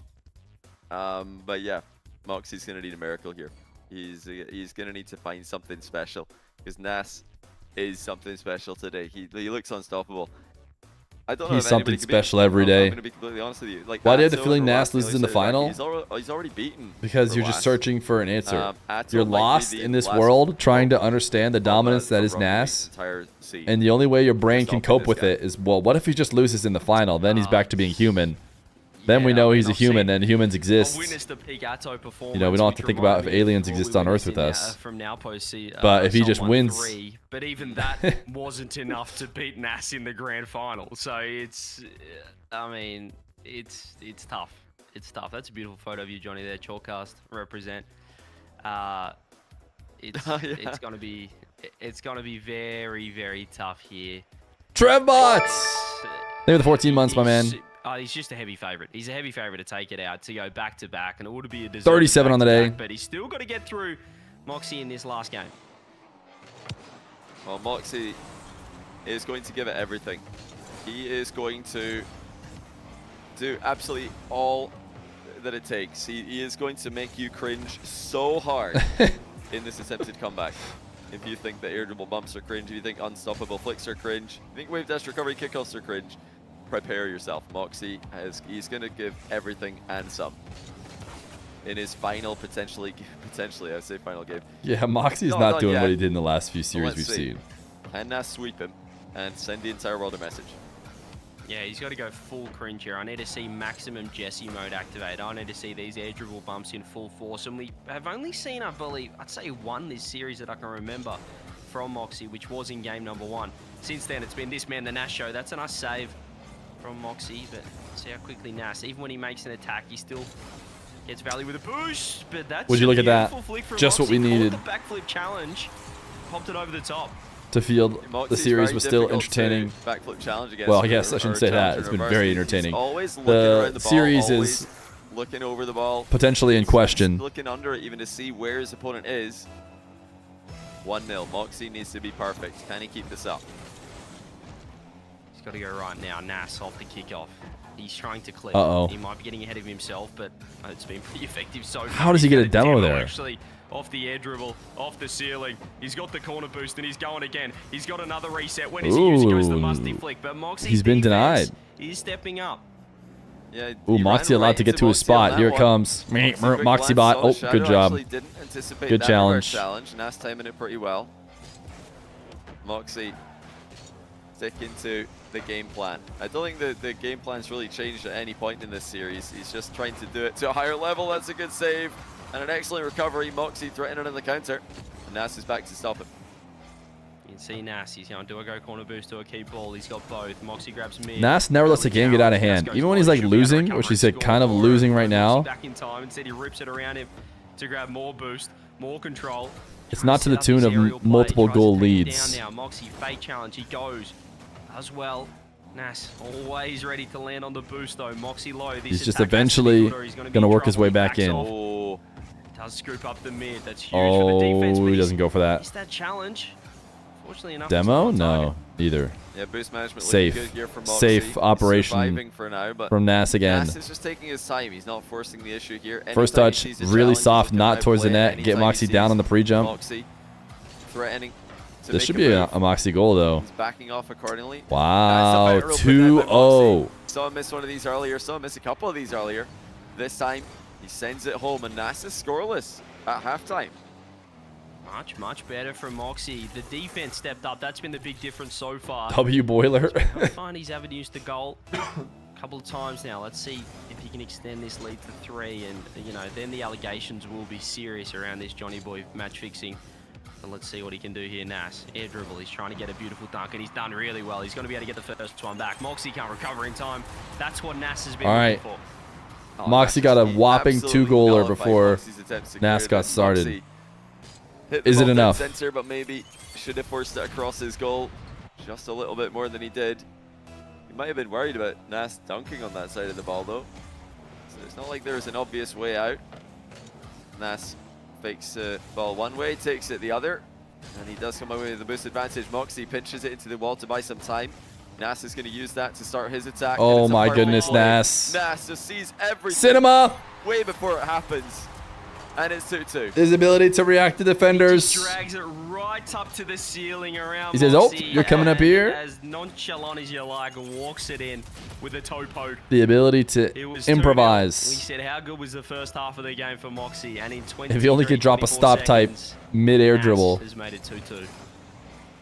But yeah, Mawkzy's gonna need a miracle here. He's gonna need to find something special because Nass is something special today. He looks unstoppable. I don't know. He's something special every day. I'm gonna be completely honest with you. Like, why do you have the feeling Nass loses in the final? He's already beaten. Because you're just searching for an answer. Atow You're lost in this world trying to understand the dominance that is Nass. And the only way your brain can cope with it is, well, what if he just loses in the final? Then he's back to being human. Then we know he's a human and humans exist. You know, we don't have to think about if aliens exist on Earth with us. But if he just wins... But even that wasn't enough to beat Nass in the grand final. So it's... I mean, it's tough. It's tough. That's a beautiful photo of you, Johnny, there. Chalkcast, represent. It's going to be... It's going to be very, very tough here. Trevbots! Maybe the 14 months, my man. He's just a heavy favourite. He's a heavy favourite to take it out, to go back-to-back, and it would be a 37 on the day. But he's still got to get through Mawkzy in this last game. Well, Mawkzy is going to give it everything. He is going to do absolutely all that it takes. He is going to make you cringe so hard in this attempted comeback. If you think that air dribble bumps are cringe, if you think unstoppable flicks are cringe, if you think wave dash recovery kickoffs are cringe, prepare yourself. Mawkzy he's going to give everything and some in his final potentially I say final game. Yeah, Mawkzy's not doing what he did in the last few series we've seen. Can Nass sweep him and send the entire world a message? Yeah, he's got to go full cringe here. I need to see maximum Jesse mode activate. I need to see these air dribble bumps in full force. And we have only seen, I believe, I'd say one this series that I can remember from Mawkzy, which was in game number 1. Since then, it's been this man, the Nass show. That's a nice save from Mawkzy, but see how quickly Nass, even when he makes an attack, he still gets value with a boost. But that's would you look at that? Just Mawkzy. What we needed. The backflip challenge, popped it over the top. To field, the series was still entertaining. Backflip challenge against well, I guess I shouldn't say that. It's been very entertaining. The series is looking over the ball, potentially in question. Looking under it even to see where his opponent is. 1-0. Mawkzy needs to be perfect. Can he keep this up? He's got to go right now. Nass off the kickoff. He's trying to clip. He might be getting ahead of himself, but it's been pretty effective so far. How does he get a demo there? Actually, off the air dribble, off the ceiling. He's got the corner boost and he's going again. He's got another reset. When is he using? Goes the musty flick, but Mawkzy. He's been denied. He's stepping up. Yeah. Ooh, Mawkzy allowed to get to his spot. Here it comes. Mawkzy bot. Oh, good job. Good challenge. Nass timing it pretty well. Mawkzy sticking to the game plan. I don't think the game plan's really changed at any point in this series. He's just trying to do it to a higher level. That's a good save. And an excellent recovery. Mawkzy threatening on the counter. And Nass is back to stop him. You can see Nass. He's going to do a go corner boost to a keep ball. He's got both. Mawkzy grabs mid. Nass never lets the game get out of hand. Even when he's like losing, which he's like kind of losing right now. Back in time. Instead, he rips it around him to grab more boost, more control. It's not to the tune of multiple goal leads. Down now. Mawkzy fake challenge. He goes as well. Nass always ready to land on the boost though. Mawkzy low. This He's just attack has to be eventually good or he's going be to in work his trouble. way He back backs in. off. Oh, Does scoop up the mid. That's huge for the defense. Oh, but he doesn't go for that. Missed that challenge. Fortunately enough. Demo? it's not on No, target. neither. yeah, boost management Safe. looking good here for Mawkzy. Safe He's operation surviving for now, but from Nass again. Nass is just taking his time. He's not forcing the issue here. First Anytime he touch, sees a really challenge, he's soft, just gonna not towards the outplay it. net. Get Anytime he Mawkzy down sees on the pre-jump. Mawkzy threatening to This make should a be a move. Mawkzy goal, though. He's backing off accordingly. Wow, That's a better open net by 2-0. Mawkzy. Saw him miss one of these earlier. Saw him miss a couple of these earlier. This time, he sends it home, and Nass is scoreless at halftime. Much better from Mawkzy. The defense stepped up. That's been the big difference so far. W boiler. He'll find his avenues to goal a couple of times now. Let's see if he can extend this lead to 3, and then the allegations will be serious around this Johnny Boy match fixing. And let's see what he can do here. Nass, air dribble. He's trying to get a beautiful dunk, and he's done really well. He's going to be able to get the first one back. Mawkzy can't recover in time. That's what Nass has been looking for. Oh, Mawkzy got a whopping absolutely 2-goaler nullified before Mawkzy's attempts to Nass clear got it. started. Mawkzy hit the Is it ball dead enough? Center, but maybe should have forced it across his goal just a little bit more than he did. He might have been worried about Nass dunking on that side of the ball, though. So it's not like there's an obvious way out. Nass fakes the ball one way, takes it the other, and he does come away with the boost advantage. Mawkzy pinches it into the wall to buy some time. Nass is going to use that to start his attack. and Oh it's a my perfect goodness, play. Nass. Nass just sees everything Cinema. way before it happens. And it's 2-2. His ability to react to defenders. He just drags it right up to the ceiling around He says, "Oh, Mawkzy, you're coming up and here." As nonchalant as you like, walks it in with a toe poke. The ability It to was 2-0. improvise. We said how good was the first half of the game for Mawkzy, and in 20 If he only could drop a stop type mid-air dribble. has made it 2-2.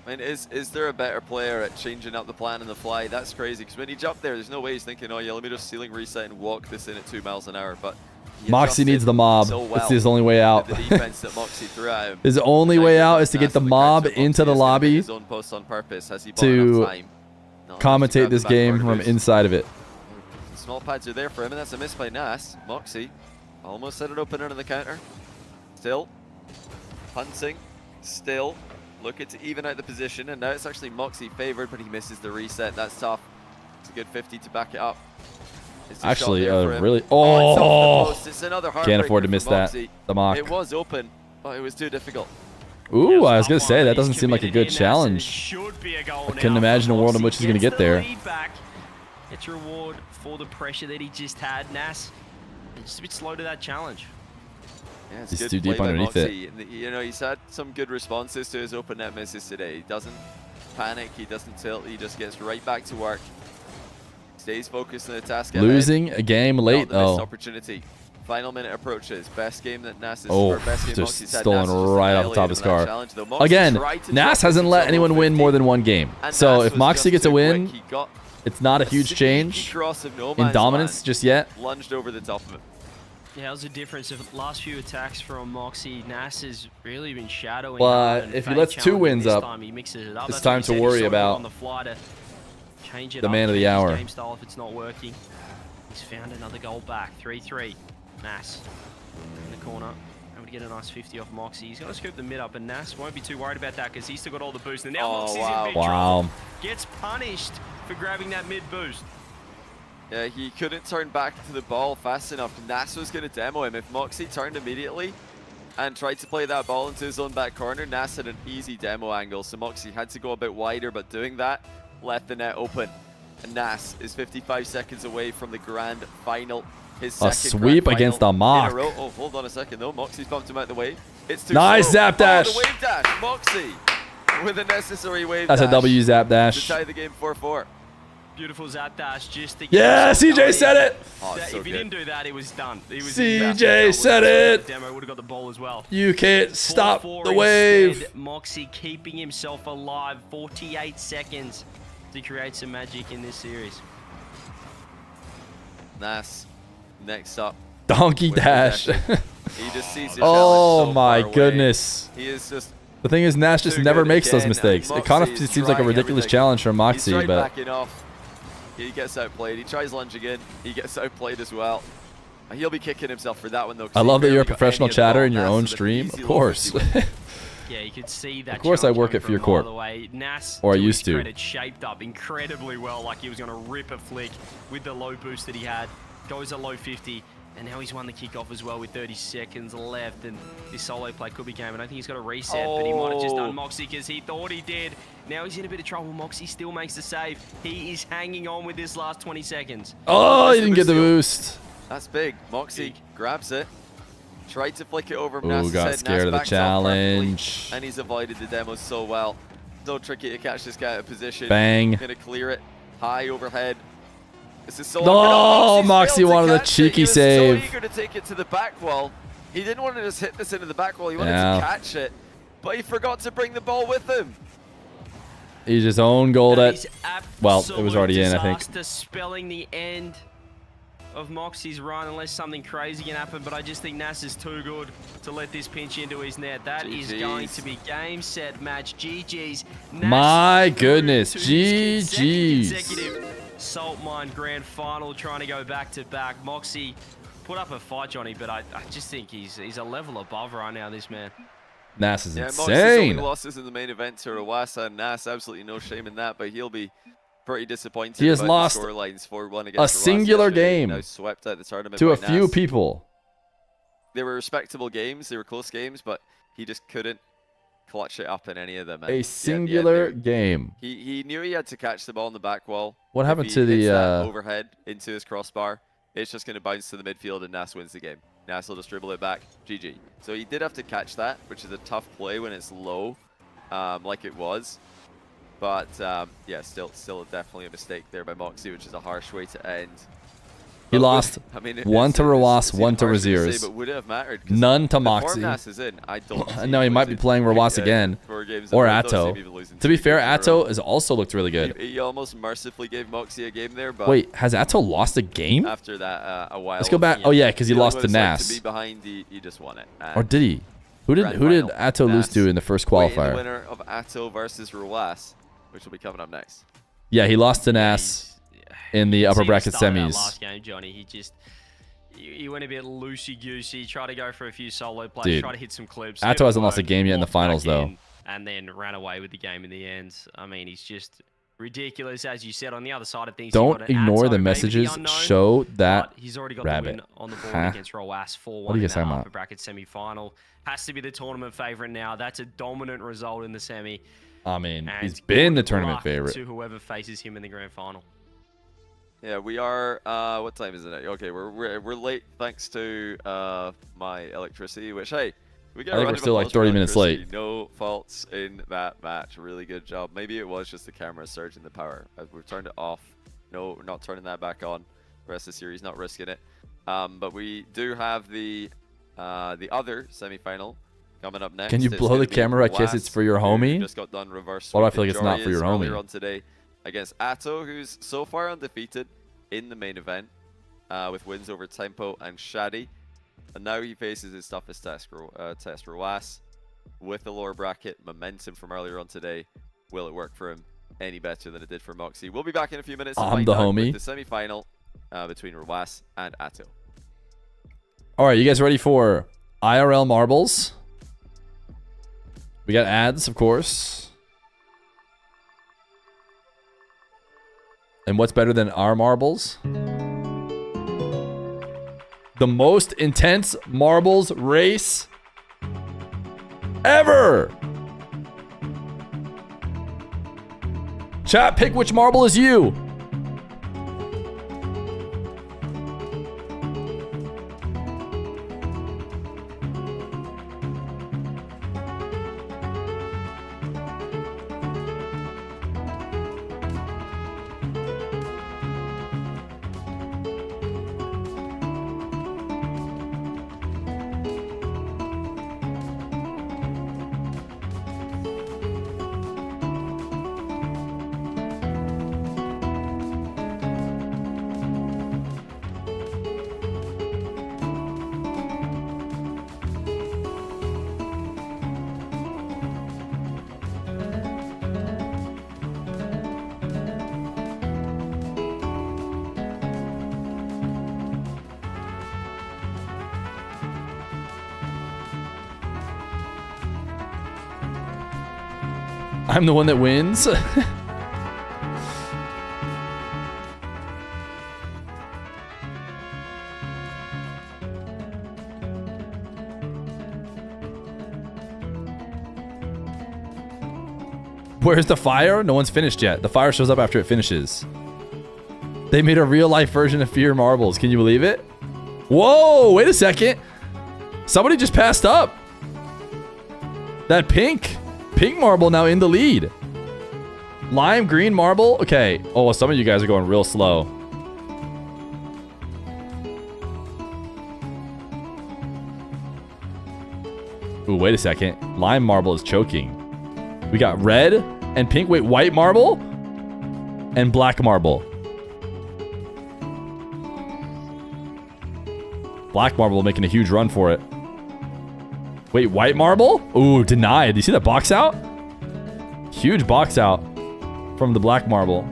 I mean, is there a better player at changing up the plan on the fly? That's crazy, because when he jumped there's no way he's thinking, oh yeah, let me just ceiling reset and walk this in at 2 miles an hour. But he Mawkzy adjusted needs the mob. so It's well his only way out. to the defense that Mawkzy threw at him. His only way out is to get the mob into the lobby His own post on purpose. Has he bought to enough time? No, commentate grab the this back game corner from boost. inside of it. The small pads are there for him, and that's a miss by Nass. Mawkzy almost set it open under the counter. Still punting. Still looking to even out the position, and now it's actually Mawkzy favored, but he misses the reset. That's tough. It's a good 50 to back it up. It's a Actually, shot there for him. really. It's off the Oh, post. It's another can't afford to heartbreaker miss for that. Mawkzy. The mock. It was open, but it was too difficult. Ooh, I was Tough gonna one, say but that he's doesn't seem like a committed good in, Nass, and it challenge. should be a goal I couldn't now imagine for a world in Mawkzy. which he's gonna Gets get the there. lead back. It's a reward for the pressure that he just had. Nass, he's just a bit slow to that challenge. Yeah, it's He's good too deep play by underneath it. Mawkzy. And, you know, he's had some good responses to his open net misses today. He doesn't panic, he doesn't tilt, he just gets right back to work. Stays focused on the task ahead. Losing a game late Not the missed though. opportunity. Final minute approaches. Best game that Nass has Oh, or best game just Mawkzy's had. stolen Nass has just right off the top of annihilated his him in that car. challenge, though. Mawkzy Again, tried to Nass drop hasn't his let zone anyone win 50, more than one game. and So Nass if was Mawkzy just gets a too win, quick. He got it's not a huge sneaky change cross of no in man's dominance land, just yet. lunged over the top of it. Yeah, it was the difference of the last few attacks from Mawkzy. Nass has really been shadowing. But hard and if he fake lets 2 challenging. wins This up, time he mixes it up. it's That's what time he to said. He's worry so good about on the fly to change it the up, man of the change his hour. game style if it's not working. He's found another goal back. 3-3. Nass in the corner. Able to get a nice 50 off Mawkzy. He's going to scoop the mid up, and Nass won't be too worried about that because he's still got all the boost. And now Oh, Mawkzy's wow. in big Wow. trouble. Gets punished for grabbing that mid boost. Yeah, he couldn't turn back to the ball fast enough. Nass was going to demo him. If Mawkzy turned immediately and tried to play that ball into his own back corner, Nass had an easy demo angle. So Mawkzy had to go a bit wider, but doing that left the net open. And Nass is 55 seconds away from the grand final. His A second sweep grand against final the mock. in a row. Oh, hold on a second though. Mawkzy's bumped him out the way. It's too Nice slow. zap dash. Oh, the wave dash. Mawkzy with a necessary wave That's dash a W zap to dash. tie the game 4-4. Beautiful zap dash just to get Yeah, himself CJ going. said it. Oh, That- so if he good. didn't do that, it was done. He was CJ said it. Demo would have got the ball as well. You can't stop 4-4 the wave. instead. Mawkzy keeping himself alive. 48 seconds to create some magic in this series. Nass next up. Donkey with dash. possession. He just sees the Oh challenge so my far away. goodness. He is just The thing is, Nash just too never good makes those again, mistakes. and It kind of Mawkzy is seems like a trying ridiculous everything. challenge from He's Mawkzy, tried but backing off. He gets outplayed. He tries lunging in. He gets outplayed as well. He'll be kicking himself for that one though. 'cause I he love that you're a barely got professional any of the chatter ball. in your Nass own with an stream. easy Of low course. 50 win. Yeah, you could see that. Of course I challenge work coming at Fear from a Corp. mile away. Nass, Or I to used his to. credit, shaped up incredibly well, like he was going to rip a flick with the low boost that he had. Goes a low 50, and now he's won the kickoff as well with 30 seconds left, and this solo play could be game, and I think he's got a reset, but he might have just done Mawkzy because he thought he did. Now he's in a bit of trouble. Mawkzy still makes the save. He is hanging on with this last 20 seconds. Oh, he didn't get the boost. That's big. Mawkzy grabs it. Tried to flick it over Ooh, Nass's got head. scared of Nass the backs off perfectly, challenge. and he's avoided the demo so well. So tricky to catch this guy out of position. Bang. Gonna clear it. High overhead. This is so No, Mawksy's Mawkzy failed to wanted a catch it. cheeky He was save. so eager to take it to the back wall. He didn't want to just hit this into the back wall. He wanted Yeah. to catch it, but he forgot to bring the ball with him. He just owned gold That at. is Well, it was absolute already in, I think. disaster, spelling the end of Mawkzy's run unless something crazy can happen, but I just think Nass is too good to let this pinch into his net. That is going to be game, set, match. GG's. Nass My through goodness, to his GG's. consecutive Salt Mine Grand Final, trying to go back to back. Mawkzy put up a fight, Johnny, but I just think he's a level above right now, this man. Nass is Mawkzy's only insane. losses in the main event to Rawasa and Nass. Absolutely no shame in that, but he'll be pretty disappointed. He has about lost the scorelines 4-1 against a Rawasa singular yesterday. game Now swept at the tournament to by a few Nass. people. They were respectable games. They were close games, but he just couldn't clutch it up in any of them. And A yeah, singular game. He knew he had to catch the ball in the back wall. What If happened he to hits the, that overhead into his crossbar? It's just going to bounce to the midfield and Nass wins the game. Nass will just dribble it back. GG. So he did have to catch that, which is a tough play when it's low, like it was. But yeah, still definitely a mistake there by Mawkzy, which is a harsh way to end. He But lost I mean, one to Rawas, one to even harsher to Raziers. say, but would it have mattered? 'Cause None to the form Mawkzy. Nass is in, I don't see No, he him might be losing playing Rawas again. 4 games Or in a row. I don't see him Atow. even losing To be 2 fair, games in a row. Atow has also looked really good. He almost mercifully gave Mawkzy a game there, but Wait, has Atow lost a game? after that, a while. Let's go back. of Oh yeah, because he feeling lost what to it's like Nass. To be behind, he just won it. And Or did he? Who did Grand Atow final, lose to Nass in the first waiting the qualifier? winner of Atow versus Rawas, which will be coming up next. Yeah, he lost to Nass in the upper See bracket start of that semis. last game, Johnny, he went a bit loosey-goosey, tried to go for a few solo plays, Dude, tried to hit some clips. Atow didn't hasn't lost a work, game yet in the walked back finals, though. in, and then ran away with the game in the end. I mean, he's just ridiculous, as you said. On the other side of things, you've Don't got an ignore Atow, the maybe messages. unknown, Show that but he's already got rabbit. the win on the board Huh? against Rawas 4-1 What are you in guys that talking upper about? bracket semi-final. Has to be the tournament favorite now. That's a dominant result in the semi. I mean, And he's been the good tournament luck favorite. to whoever faces him in the grand final. Yeah, we are. What time is it? Okay, we're late thanks to my electricity. Which hey, we get. I think a round we're of still like applause for 30 minutes electricity. late. No faults in that match. Really good job. Maybe it was just the camera surging the power. We've turned it off. No, we're not turning that back on. The rest of the series, not risking it. But we do have the other semi-final coming up next. Can you It's blow gonna the be camera? I guess it's Rawaz, for your who homie. Just got done reverse. Why do I sweeping feel like it's not for your Joreuz earlier homie? on today against Atow, who's so far undefeated in the main event with wins over Tempo and Shadi. And now he faces his toughest test, Rawas, with the lower bracket momentum from earlier on today. Will it work for him any better than it did for Mawkzy? We'll be back in a few minutes to I'm find the out homie. with the semi-final between Rawas and Atow. All right, you guys ready for IRL marbles? We got ads, of course. And what's better than our marbles? The most intense marbles race ever. Chat, pick which marble is you. I'm the one that wins. Where's the fire? No one's finished yet. The fire shows up after it finishes. They made a real-life version of Feer marbles. Can you believe it? Whoa, wait a second. Somebody just passed up. That pink marble now in the lead. Lime green marble. Okay. Oh, some of you guys are going real slow. Ooh, wait a second. Lime marble is choking. We got red and pink. Wait, white marble and black marble. Black marble making a huge run for it. Wait, white marble? Ooh, denied. Do you see that box out? Huge box out from the black marble.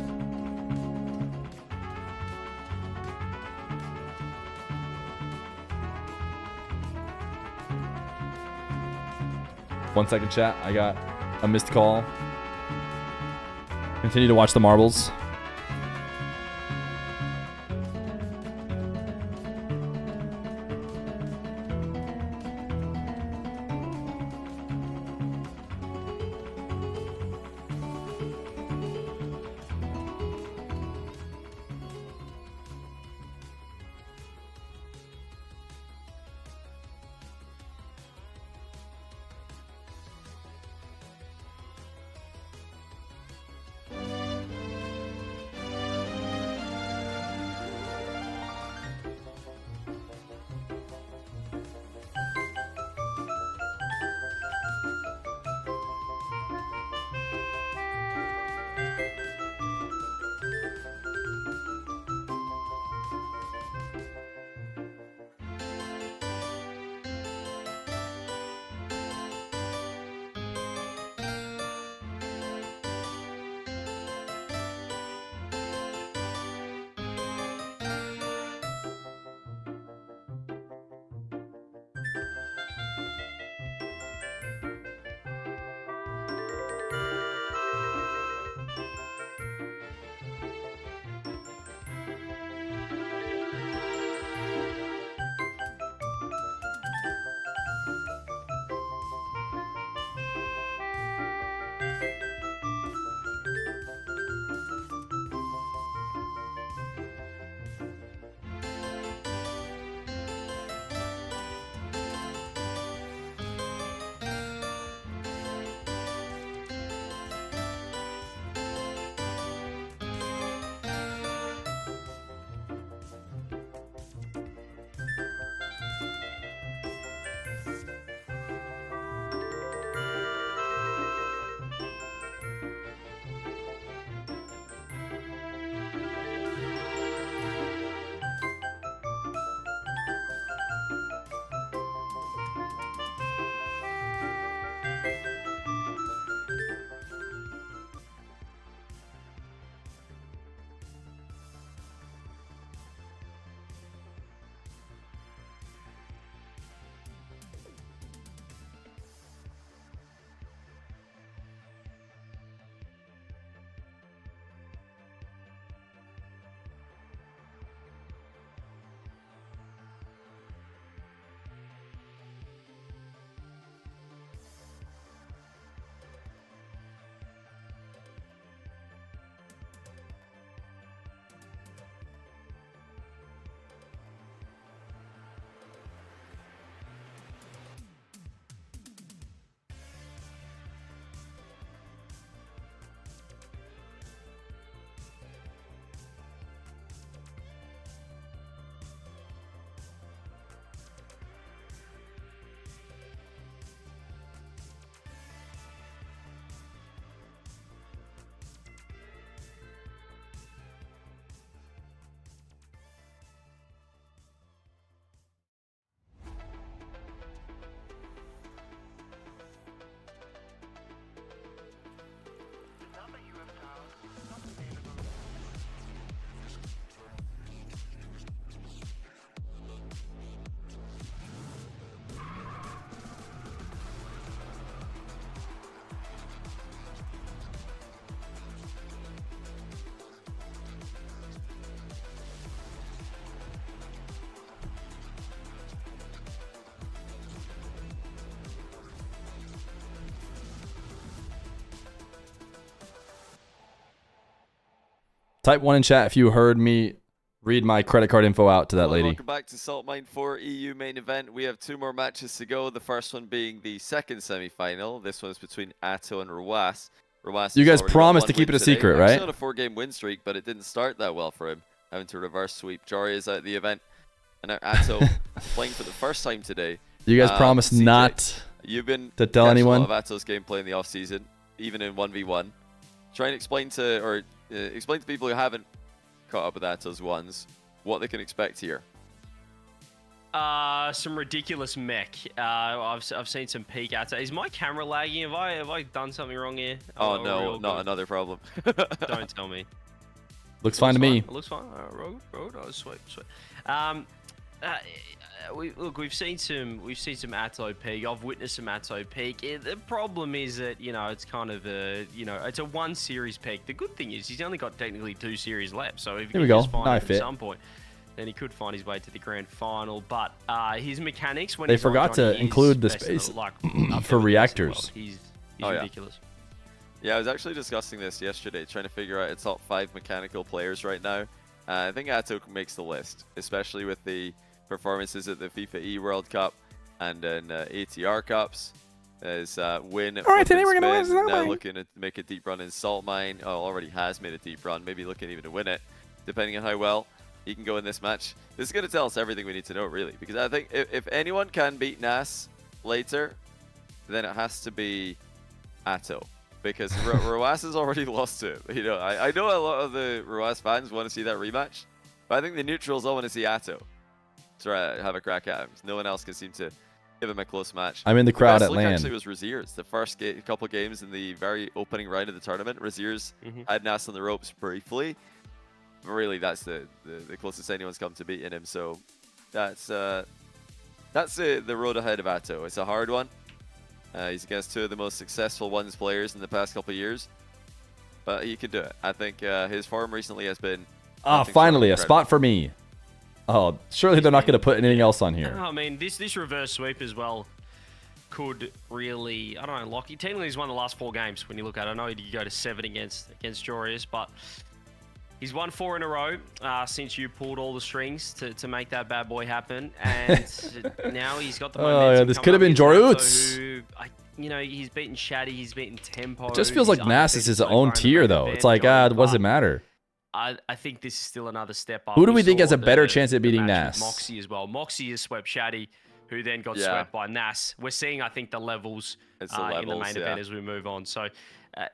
One second, chat. I got a missed call. Continue to watch the marbles. Type 1 in chat if you heard me read my credit card info out to that lady. Welcome back to Salt Mine 4 EU main event. We have 2 more matches to go. The first one being the second semi-final. This one's between Atow and Joreuz. You guys promised to keep it a secret, right? Actually on a 4-game win streak, but it didn't start that well for him, having to reverse sweep. Joreuz out of the event, and now Atow playing for the first time today. You guys promised CJ, not you've been to tell anyone of Atow's gameplay in the off-season, even in 1v1. Try and explain to people who haven't caught up with Atow's ones what they can expect here. Some ridiculous mech. I've seen some peak Atow. Is my camera lagging? Have I done something wrong here? Oh no, not another problem. Don't tell me. Looks fine to me. It looks fine. Road. Oh, sweet. We've seen some Atow peak. I've witnessed some Atow peak. The problem is that it's kind of it's a 1 series peak. The good thing is he's only got technically 2 series left. So if he can just find it at some point, then he could find his way to the grand final. But his mechanics when they forgot to include the space for reactors. He's ridiculous. Yeah, I was actually discussing this yesterday, trying to figure out a top 5 mechanical players right now. I think Atow makes the list, especially with the performances at the FIFA E World Cup and then ATR Cups. His win at today we're gonna win now looking to make a deep run in Salt Mine. Already has made a deep run, maybe looking even to win it, depending on how well he can go in this match. This is going to tell us everything we need to know, really, because I think if anyone can beat Nass later, then it has to be Atow. Because Joreuz has already lost to him. I know a lot of the Joreuz fans want to see that rematch, but I think the neutrals all want to see Atow try to have a crack at him. No one else can seem to give him a close match. I'm in the crowd at LAN. Actually was Roziers. The first couple games in the very opening round of the tournament, Roziers had Nass on the ropes briefly. But really, that's the closest anyone's come to beating him. So that's the road ahead of Atow. It's a hard one. He's against 2 of the most successful ones players in the past couple of years, but he could do it. I think his form recently has been. Finally a spot for me. Oh, surely they're not going to put anything else on here. I mean, this reverse sweep as well could really, I don't know, lock. Technically, he's won the last 4 games when you look at it. I know he did go to 7 against Joreuz, but he's won 4 in a row since you pulled all the strings to make that bad boy happen, and now he's got the momentum. Oh yeah, this could have been Joreuz. He's beaten Shadi, he's beaten Tempo. It just feels like Nass is his own tier, though. It's like, what does it matter? I think this is still another step up. Who do we think has a better chance at beating Nass? Mawkzy as well. Mawkzy has swept Shadi, who then got swept by Nass. We're seeing, I think, the levels in the main event as we move on. So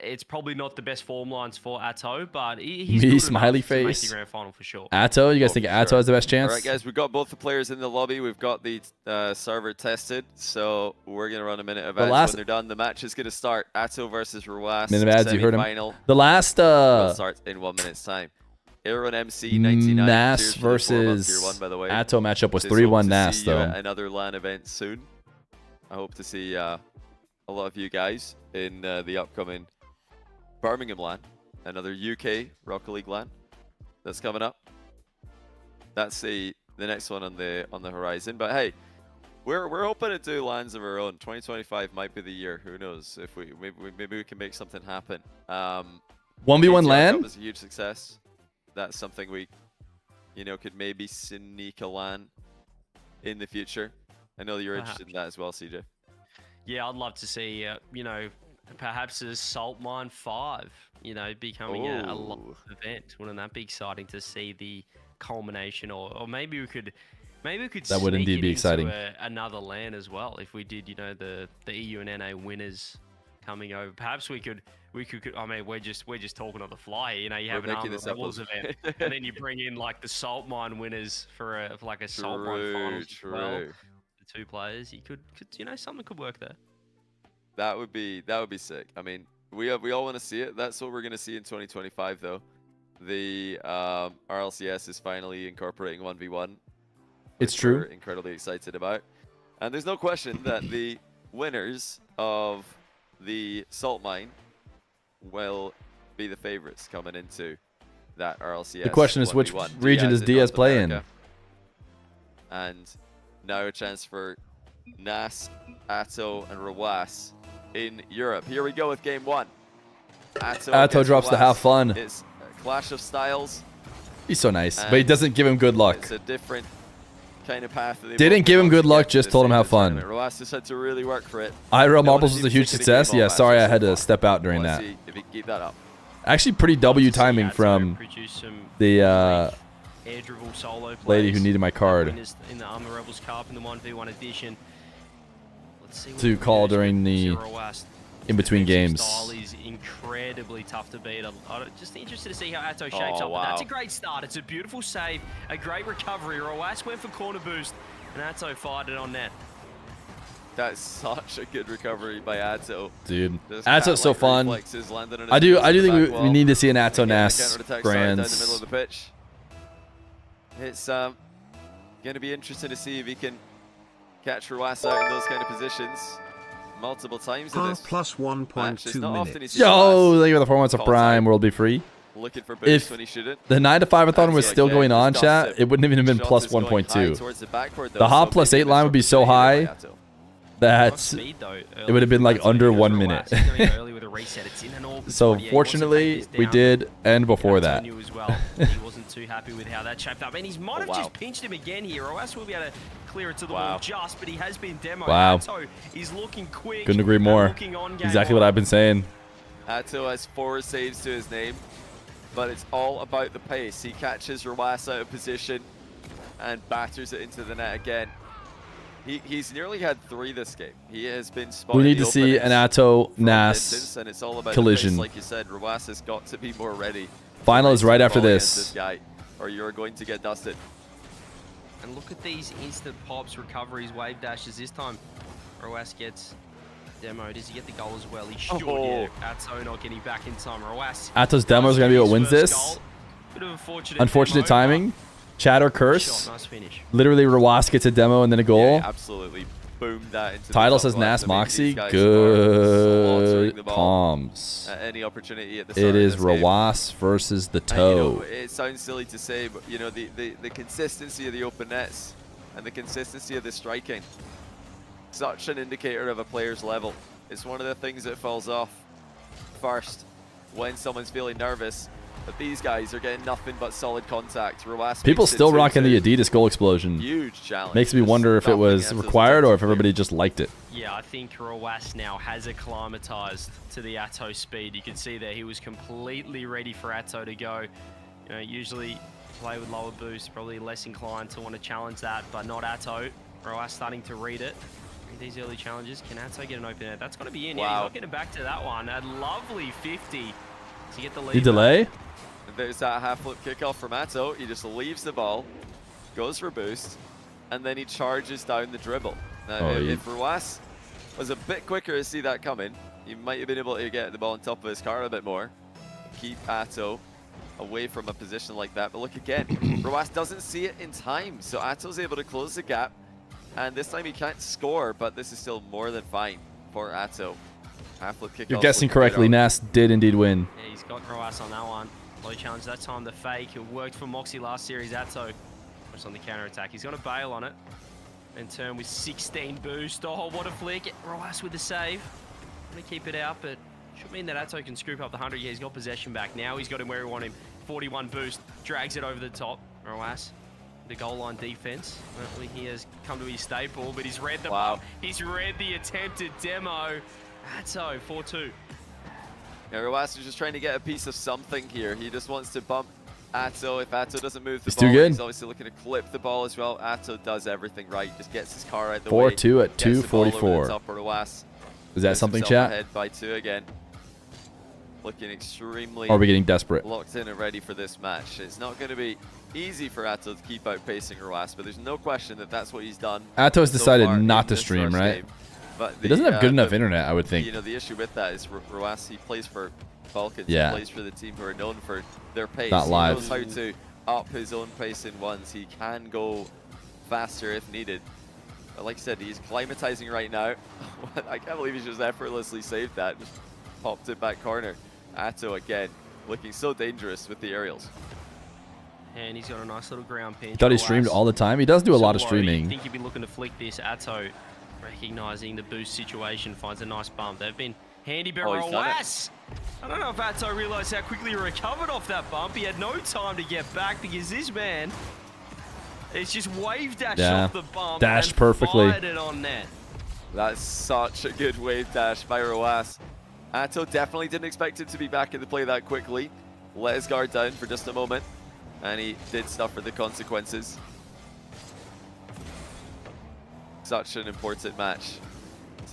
it's probably not the best form lines for Atow, but he's good smiley enough to make face. the grand final for sure. Atow, you guys think Atow has the best chance? All right, guys, we've got both the players in the lobby. We've got the server tested, so we're going to run a minute of ads. When they're done, the match is going to start. Atow versus Joreuz. Minute of ads, you heard him. The last starts in 1 minute's time. Everyone MC 99. Nass versus Atow matchup was 3-1 Nass, though. Another LAN event soon. I hope to see a lot of you guys in the upcoming Birmingham LAN, another UK Rocket League LAN that's coming up. That's the next one on the horizon. But hey, we're hoping to do LANs of our own. 2025 might be the year. Who knows? If maybe we can make something happen. 1v1 LAN was a huge success. That's something we, could maybe sneak a LAN in the future. I know that you're interested in that as well, CJ. Yeah, I'd love to see, perhaps a Salt Mine 5, becoming a live event. Wouldn't that be exciting to see the culmination, or maybe we could that would indeed be exciting. Another LAN as well if we did, the EU and NA winners coming over. Perhaps we could. I mean, we're just talking on the fly. You have an Arm of Rebels event, and then you bring in like the Salt Mine winners for like a Salt Mine finals as well. The 2 players, you could something could work there. That would be sick. I mean, we all want to see it. That's what we're gonna see in 2025, though. The RLCS is finally incorporating 1v1. It's true. We're incredibly excited about, and there's no question that the winners of the Salt Mine will be the favorites coming into that RLCS. The question is, which region does Diaz play in? And now a chance for Nass, Atow, and Joreuz in Europe. Here we go with game 1. Atow drops the have fun. It's clash of styles. He's so nice, but he doesn't give him good luck. It's a different kind of path. Didn't give him good luck, just told him have fun. Roas just had to really work for it. IRL Marbles was a huge success. Yeah, sorry I had to step out during that. See if he can keep that up. Actually, pretty W timing from the air dribble solo lady who needed my card in the Armor Rebels Cup in the 1v1 edition. Let's see to call during the in-between games. Style is incredibly tough to beat. I'm just interested to see how Atow shapes up. But that's a great start. It's a beautiful save, a great recovery. Roas went for corner boost, and Atow fired it on net. That's such a good recovery by Atow. Dude, Atow's so fun. I do think we need to see an Atow Nass brands. It's going to be interesting to see if he can catch Roas out in those kind of positions multiple times in this plus 1.2 minutes. Yo, thank you for the 4 months of Prime. World be free. Looking for boost when he shouldn't. The 9 to 5-a-thon was still going on, chat, it wouldn't even have been plus 1.2. The hop plus 8 line would be so high that it would have been like under 1 minute. So fortunately, we did end before that. He wasn't too happy with how that shaped up, and he might have just pinched him again here. Roas will be able to clear it to the wall just, but he has been demoed. Wow. Atow is looking quick. Couldn't agree more. Exactly what I've been saying. Atow has 4 saves to his name, but it's all about the pace. He catches Roas out of position and batters it into the net again. He's nearly had 3 this game. He has been spotted. We need to see an Atow Nass and it's all about collision. Like you said, Roas has got to be more ready. Final is right after this. Guy, or you're going to get dusted. And look at these instant pops, recoveries, wave dashes. This time, Roas gets demoed. Does he get the goal as well? He should. Yeah. Atow not getting back in time. Roas. Atow's demo is going to be what wins this. Bit of unfortunate timing. Chat or curse. Nice finish. Literally, Roas gets a demo and then a goal. Yeah, absolutely. Boom that into Title says Nass Mawkzy. Good palms. At any opportunity at the start it is of this Roas versus the Toe. It sounds silly to say, but you know the consistency of the open nets and the consistency of the striking, such an indicator of a player's level. It's one of the things that falls off first when someone's feeling nervous. But these guys are getting nothing but solid contact. Roas people still rocking the Adidas goal explosion. Huge challenge. Makes me wonder if it was required or if everybody just liked it. Yeah, I think Roas now has acclimatized to the Atow speed. You can see there he was completely ready for Atow to go. You know, usually play with lower boost, probably less inclined to want to challenge that, but not Atow. Roas starting to read it. These early challenges, can Atow get an open net? That's got to be in. Yeah, he's not getting back to that one. A lovely 50 to get the lead. He delay? There's that half-flip kickoff from Atow. He just leaves the ball, goes for boost, and then he charges down the dribble. Now, if Roas was a bit quicker to see that coming, he might have been able to get the ball on top of his car a bit more, keep Atow away from a position like that. But look again, Roas doesn't see it in time, so Atow's able to close the gap, and this time he can't score, but this is still more than fine for Atow. Half-flip kickoff. You're guessing correctly. Nass did indeed win. Yeah, he's got Roas on that one. Low challenge that time, the fake. It worked for Mawkzy last series. Atow was on the counter attack. He's going to bail on it and turn with 16 boost. Oh, what a flick. Roas with the save. Going to keep it out, but should mean that Atow can scoop up the 100. Yeah, he's got possession back. Now he's got him where he wants him. 41 boost. Drags it over the top. Roas, the goal line defense. Well, he has come to his staple, but he's read the He's read the attempted demo. Atow, 4-2. Yeah, Roas is just trying to get a piece of something here. He just wants to bump Atow. If Atow doesn't move the ball, he's obviously looking to clip the ball as well. Atow does everything right. Just gets his car out the way. 4-2 at 2:44. Is that something, chat? Ahead by 2 again. Looking extremely. Or are we getting desperate? Locked in and ready for this match. It's not going to be easy for Atow to keep outpacing Roas, but there's no question that that's what he's done. Atow's decided not to stream, right? But he doesn't have good enough internet, I would think. You know, the issue with that is Roas, he plays for Balkans. Yeah. He plays for the team who are known for their pace. Not live. He knows how to up his own pace in ones. He can go faster if needed. But like I said, he's climatizing right now. I can't believe he just effortlessly saved that. Just popped it back corner. Atow again, looking so dangerous with the aerials. And he's got a nice little ground pinch. Thought he streamed all the time. He does do a lot of streaming. I think he'd be looking to flick this. Atow, recognizing the boost situation, finds a nice bump. They've been handy, but Roas. I don't know if Atow realized how quickly he recovered off that bump. He had no time to get back because this man is just wave dashed off the bump dashed and perfectly. fired it on net. That's such a good wave dash by Joreuz. Atow definitely didn't expect him to be back in the play that quickly. Let his guard down for just a moment, and he did suffer the consequences. Such an important match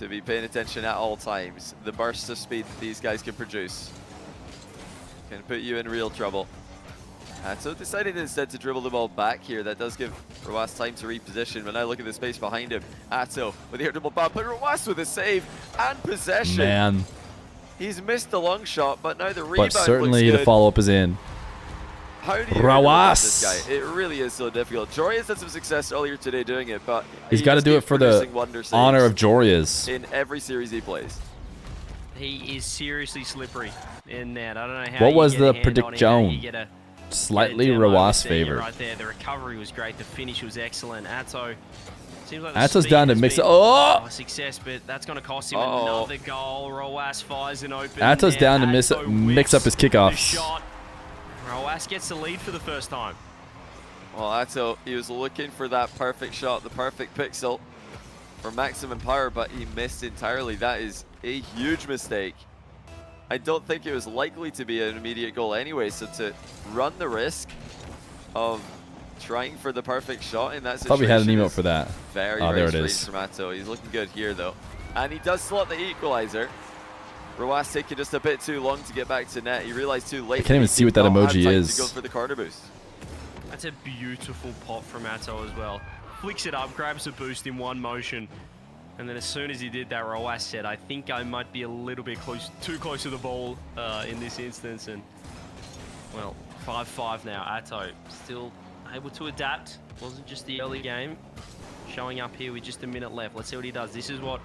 to be paying attention at all times. The bursts of speed that these guys can produce can put you in real trouble. Atow decided instead to dribble the ball back here. That does give Joreuz time to reposition. When I look at the space behind him, Atow with the air dribble bump, but Joreuz with a save and possession. Man. He's missed the long shot, but now the rebound But certainly looks the good. follow-up is in. How do you Joreuz. this guy? It really is so difficult. Joreuz had some success earlier today doing it, but He's got to do it for the honor of Joreuz. in every series he plays. He is seriously slippery in net. I don't know how. What you was get the a hand predict on him, how Joan? you get a Slightly demo Joreuz there, favor. right there. The recovery was great. The finish was excellent. Atow seems like the Atow's speed down to has mix it. been Oh! a success, but that's going to cost him Uh-oh. another goal. Joreuz fires an open. Atow's net. down to Atow mix up his whips the kickoffs. shot. Joreuz gets the lead for the first time. Well, Atow, he was looking for that perfect shot, the perfect pixel for maximum power, but he missed entirely. That is a huge mistake. I don't think it was likely to be an immediate goal anyway, so to run the risk of trying for the perfect shot in that situation. Thought we had an emote for that. Very, Oh, there very it strange is. from Atow. He's looking good here, though. And he does slot the equalizer. Joreuz taking just a bit too long to get back to net. He realized too late. I can't even see what that emoji To is. go for the corner boost. That's a beautiful pop from Atow as well. Flicks it up, grabs a boost in one motion. And then as soon as he did that, Joreuz said, I think I might be a little bit too close to the ball in this instance. And, well, 5-5 now. Atow still able to adapt. Wasn't just the early game. Showing up here with just a minute left. Let's see what he does. This is what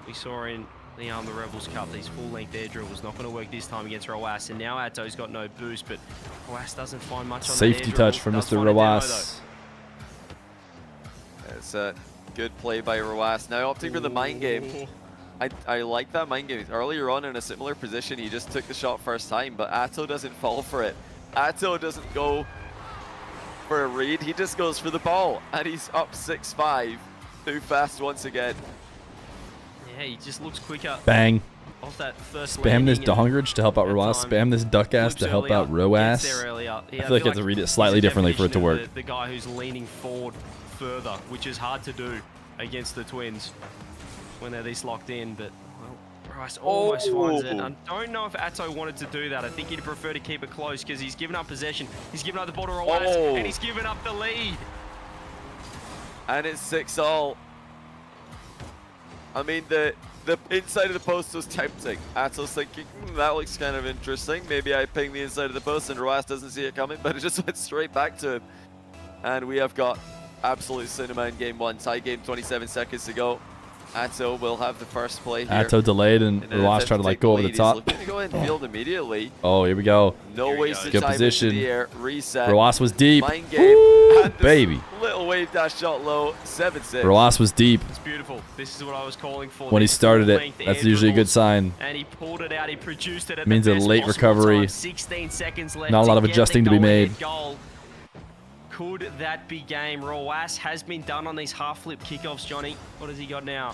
we saw in the Rebels Cup. These full-length air dribbles. Not going to work this time against Joreuz. And now Atow's got no boost, but Joreuz doesn't find much on Safety that touch from Mr. Joreuz. It's a good play by Joreuz. Now opting for the mind game. I like that mind game. Earlier on in a similar position, he just took the shot first time, but Atow doesn't fall for it. Atow doesn't go for a read, he just goes for the ball, and he's up 6-5. Too fast once again. Yeah, he just looks quicker. Bang. Off that first Spam this landing and Dongrage to help out that Joreuz. time Spam this duck ass flips to help earlier, out gets Joreuz. there earlier. Yeah, I feel like you have to read it slightly it's a differently for it to definition work. of The guy who's leaning forward further, which is hard to do against the Twins when they're this locked in. But well, Joreuz almost finds it. I don't know if Atow wanted to do that. I think he'd prefer to keep it close because he's given up possession. He's given up the ball to Joreuz, and he's given up the lead. And it's 6-all. I mean, the inside of the post was tempting. Atow's thinking, that looks kind of interesting. Maybe I ping the inside of the post and Joreuz doesn't see it coming, but it just went straight back to him. And we have got absolute cinema in game one. Tie game, 27 seconds to go. Atow will have the first play here. Atow delayed and Joreuz tried to like go over the top. He's looking to go in field immediately. Oh, here we go. No wasted Good time position. into the air. Reset. Joreuz was deep. Mind game. Woo, And this baby. little wave dash shot low. 7-6. Joreuz was deep. It's beautiful. This is what I was calling for. When he These started it, full-length that's air usually a good dribbles. sign. And he pulled it out. He produced it at Means the a best late possible recovery. time. 16 seconds left. Not a lot to of get adjusting the to be go-ahead made. Goal. Could that be game? Joreuz has been done on these half-flip kickoffs, Johnny. What has he got now?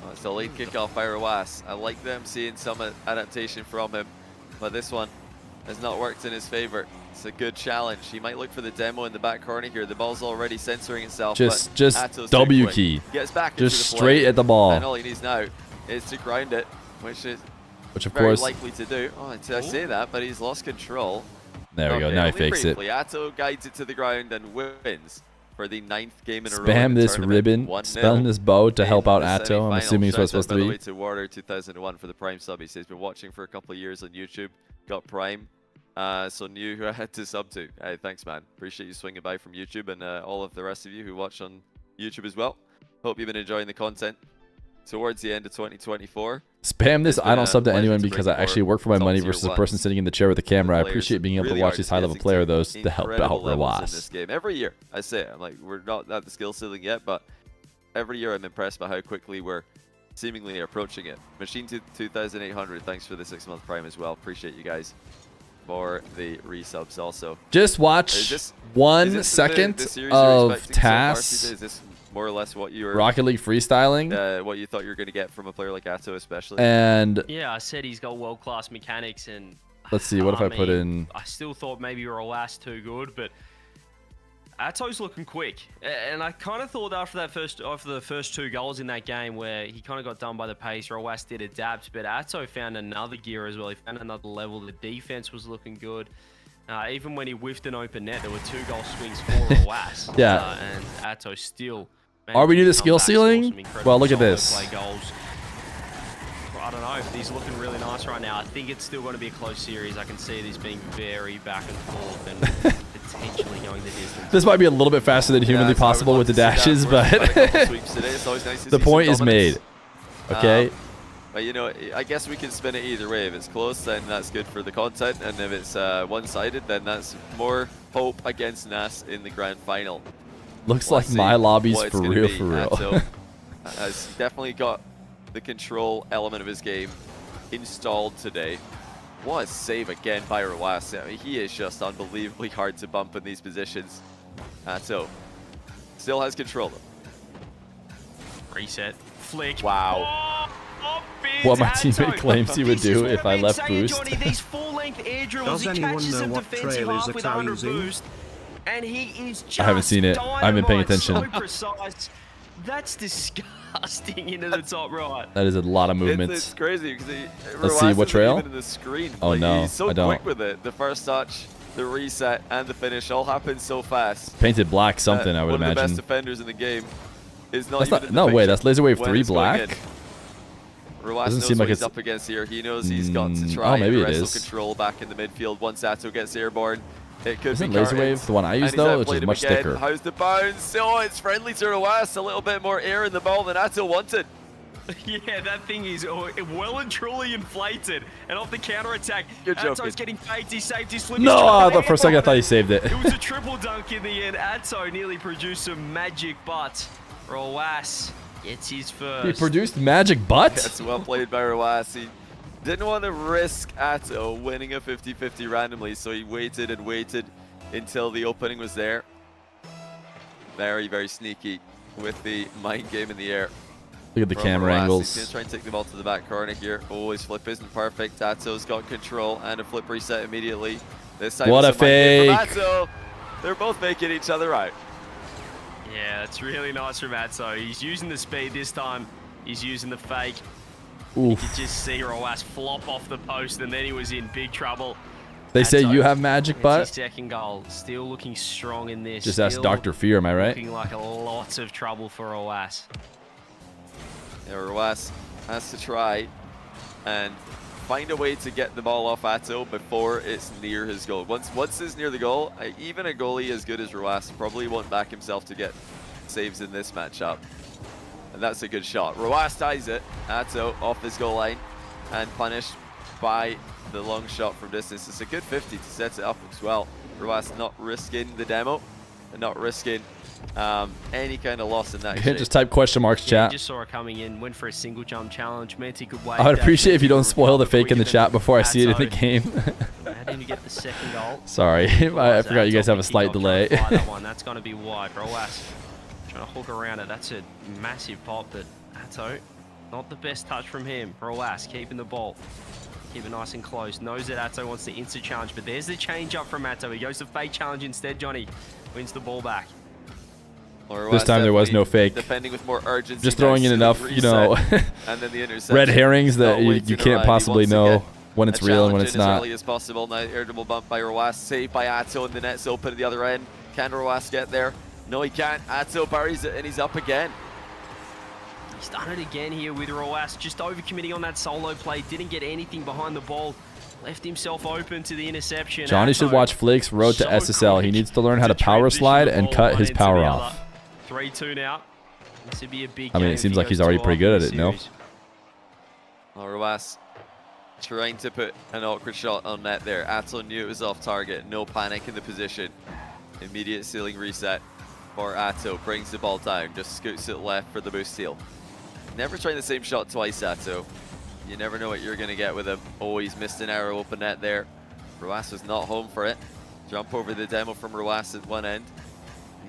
Oh, it's a late kickoff by Joreuz. I like them seeing some adaptation from him, but this one has not worked in his favor. It's a good challenge. He might look for the demo in the back corner here. The ball's already censoring itself. Just Atow's W too quick. key. Gets back Just into the straight play, at the ball. and all he needs now is to ground it, which is Which of very course, likely to do. Oh, I say that, but he's lost control. there we go. Okay, Now he only fakes it. briefly. Atow guides it to the ground and wins for the 9th game in a row. in Spam the this tournament. ribbon. 1-0 Spam this bow to help in out the Atow. I'm semi-final. assuming it's what it's Shout out, supposed by to the be. way, to Warder 2001 for the Prime sub. He says he's been watching for a couple of years on YouTube. Got Prime, so knew who I had to sub to. Hey, thanks, man. Appreciate you swinging by from YouTube, and all of the rest of you who watch on YouTube as well. Hope you've been enjoying the content towards the end of 2024. Spam this. It's I been don't a sub to pleasure anyone to because bring I actually work for my money top-tier versus the ones. person sitting in the chair with the camera. I Players appreciate being able to really watch are these high-level advancing player to those to help incredible out levels in this Joreuz. game. Every year, I say it. I'm like, we're not at the skill ceiling yet, but every year I'm impressed by how quickly we're seemingly approaching it. Machine 2800, thanks for the 6-month prime as well. Appreciate you guys for the resubs also. Just watch is 1 second the series you're of expecting so far, Tass CJ? Is this more or less what you were Rocket League freestyling? what you thought you were going to get from a player like Atow, especially? And Yeah, I said he's got world-class mechanics, and let's see, what if I put in... I still thought maybe Roas too good, but Atow's looking quick, and I kind of thought after the first 2 goals in that game where he kind of got done by the pace, Roas did adapt, but Atow found another gear as well. He found another level. The defense was looking good. Even when he whiffed an open net, there were 2 goal swings for Roas. Yeah. And Atow still. Are we near the skill ceiling? Well, look at this. Play goals. I don't know. He's looking really nice right now. I think it's still going to be a close series. I can see this being very back and forth and potentially going the distance. This might be a little bit faster than humanly possible with the dashes, but the point is made. Okay. But you know, I guess we can spin it either way. If it's close, then that's good for the content, and if it's one-sided, then that's more hope against Nass in the grand final. Looks like my lobby's for real, for real. Atow has definitely got the control element of his game installed today. What a save again by Roas. I mean, he is just unbelievably hard to bump in these positions. Atow still has control though. Reset. Flick. Wow. What my teammate claims he would do if I left boost. Johnny, these full-length air drills, Does he anyone catches know them what defensive trail is half with Atow 100 using? boost, and he is just I haven't seen it. I haven't been paying attention. So precise. That's disgusting into the top right. That is a lot of movements. It's crazy because Let's see, what trail? Even in the screen. Oh, like, no, he's so I don't. quick with it. The first touch, the reset, and the finish all happen so fast. Painted black something, I would one imagine. One of the best defenders in the game is not That's even not, in the no way, picture that's Laser Wave when 3 it's going black? in. Roas Doesn't knows seem like what he's it's- up against here. He knows he's got to try oh, maybe and it wrestle is. control back in the midfield once Atow gets airborne. It could Isn't be Laser Curtains. Wave the one I use And he's though, which outplayed is him much again. thicker? How's the bounce? Oh, it's friendly to Roas. A little bit more air in the ball than Atow wanted. Yeah, that thing is well and truly inflated. And off the counter-attack, You're joking. Atow's getting faked. He saved his flip. No, for a second I thought he saved it. It was a triple dunk in the end. Atow nearly produced some magic, but Roas gets his first. He produced magic butt? That's well played by Roas. He didn't want to risk Atow winning a 50-50 randomly, so he waited and waited until the opening was there. Very, very sneaky with the mind game in the air. Look at the camera Roas. angles. He's going to try and take the ball to the back corner here. Oh, his flip isn't perfect. Atow's got control and a flip reset immediately. This time What a it's mind game fake. from Atow. They're both making each other out. Yeah, that's really nice from Atow. He's using the speed this time. He's using the fake. Oof. You could just see Roas flop off the post, and then he was in big trouble. They say Atow you have magic gets butt? his second goal. Still looking strong in this. Just ask Still Dr. Feer, am I right? Looking like a lot of trouble for Roas. Yeah, Roas has to try and find a way to get the ball off Atow before it's near his goal. Once it's near the goal, even a goalie as good as Roas probably won't back himself to get saves in this matchup. And that's a good shot. Roas ties it. Atow off his goal line and punished by the long shot from distance. It's a good 50 to set it up as well. Roas not risking the demo and not risking any kind of loss in that shape. Just type question marks, Yeah, chat. just saw her coming in, went for a single jump challenge, meant he could wait. I would appreciate if you don't spoil the fake in the chat before I see it in the game. Had him to get the second goal. Sorry, I forgot you guys have a slight delay. That one, that's going to be wide. Roas trying to hook around it. That's a massive pop, but Atow, not the best touch from him. Roas keeping the ball. Keep it nice and close. Knows that Atow wants the instant challenge, but there's the change up from Atow. He goes to fake challenge instead. Johnny wins the ball back. This time there was no fake. Defending with more urgency. Just throwing in enough, you know, and then the interception. red herrings that you waiting can't around. possibly He wants to know get when it's a real and when challenge it's in as not. early as possible. Now air dribble bump by Roas, saved by Atow, and the net's open at the other end. Can Roas get there? No, he can't. Atow buries it, and he's up again. He's done it again here with Roas, just overcommitting on that solo play. Didn't get anything behind the ball. Left himself open to the interception. Johnny should watch Flake's Road to so SSL. He quick needs to learn how to power transition slide the and ball cut one his into power the off. other. 3-2 now. This would be a big I mean, game it seems if like he he's goes already 2-0 pretty good in at this it, no? series. Well, Roas trying to put an awkward shot on net there. Atow knew it was off target. No panic in the position. Immediate ceiling reset for Atow. Brings the ball down. Just scoots it left for the boost steal. Never trying the same shot twice, Atow. You never know what you're going to get with him. Oh, he's missed an arrow open net there. Roaz was not home for it. Jump over the demo from Roaz at one end.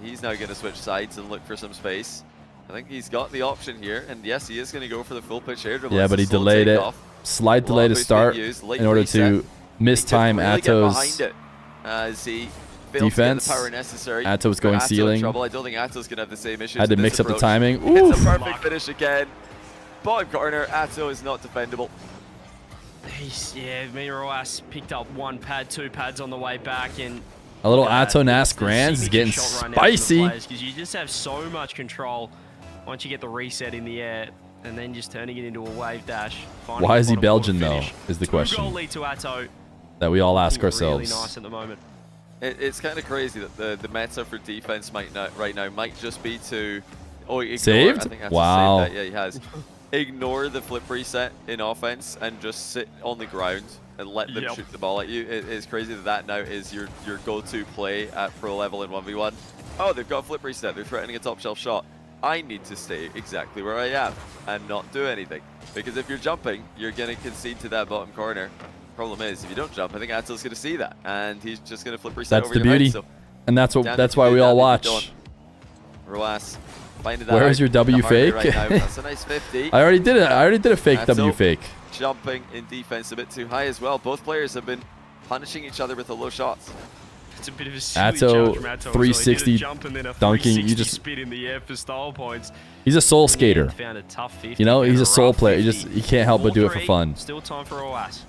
He's now going to switch sides and look for some space. I think he's got the option here, and yes, he is going to go for the full pitch air dribble. Yeah, but he delayed it. Slight delay to start in order to mistime Attow's as he defense. The power necessary. Atow was going ceiling. Trouble. I don't think Attow's going to have the same issues. Had to mix up the timing. Ooh. It's a perfect finish again. Bottom corner, Atow is not defendable. Yeah, me and Roaz picked up 1 pad, 2 pads on the way back, and a little Atow Nass Grands is getting spicy. Because you just have so much control once you get the reset in the air, and then just turning it into a wave dash. Why is he Belgian though? Is the question 2-goal lead to Atow that we all ask ourselves. Really nice at the moment. It's kind of crazy that the meta for defense right now might just be to ignore, saved. I think Atow wow. saved that. Yeah, he has. Ignore the flip reset in offense and just sit on the ground and let them shoot the ball at you. It's crazy that now is your go-to play at pro level in 1v1. Oh, they've got a flip reset. They're threatening a top shelf shot. I need to stay exactly where I am and not do anything. Because if you're jumping, you're going to concede to that bottom corner. Problem is, if you don't jump, I think Attow's going to see that. And he's just going to flip reset over your head. That's the beauty. And that's why we all watch. Roaz. Where's your W fake? Right that's a nice 50. I already did it. I already did a fake W fake. Jumping in defense a bit too high as well. Both players have been punishing each other with the low shots. It's a bit of a silly Atow, from Atow 360 jump and then a dunking. You just spit in the air for style points. He's a soul skater. Found a tough 50. You know, he's a soul player. He can't help but do it for fun. Still time for Roaz.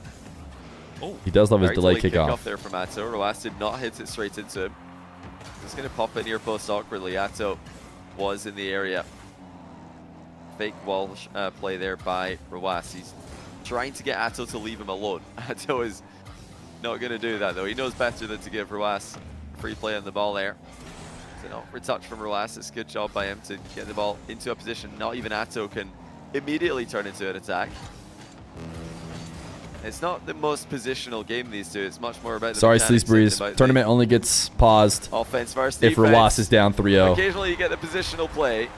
Oh, he does love his delay kickoff. There from Atow. Roaz did not hit it straight into him. He's going to pop in near post awkwardly. Atow was in the area. Fake wall play there by Roaz. He's trying to get Atow to leave him alone. Atow is not going to do that though. He knows better than to give Roaz free play on the ball there. It's an awkward touch from Roaz. It's a good job by him to get the ball into a position. Not even Atow can immediately turn into an attack. It's not the most positional game, these two. It's much more about the Sorry, Sleaze Breeze. Tournament only gets paused offense versus if Roaz is down 3-0. Occasionally you get the positional play,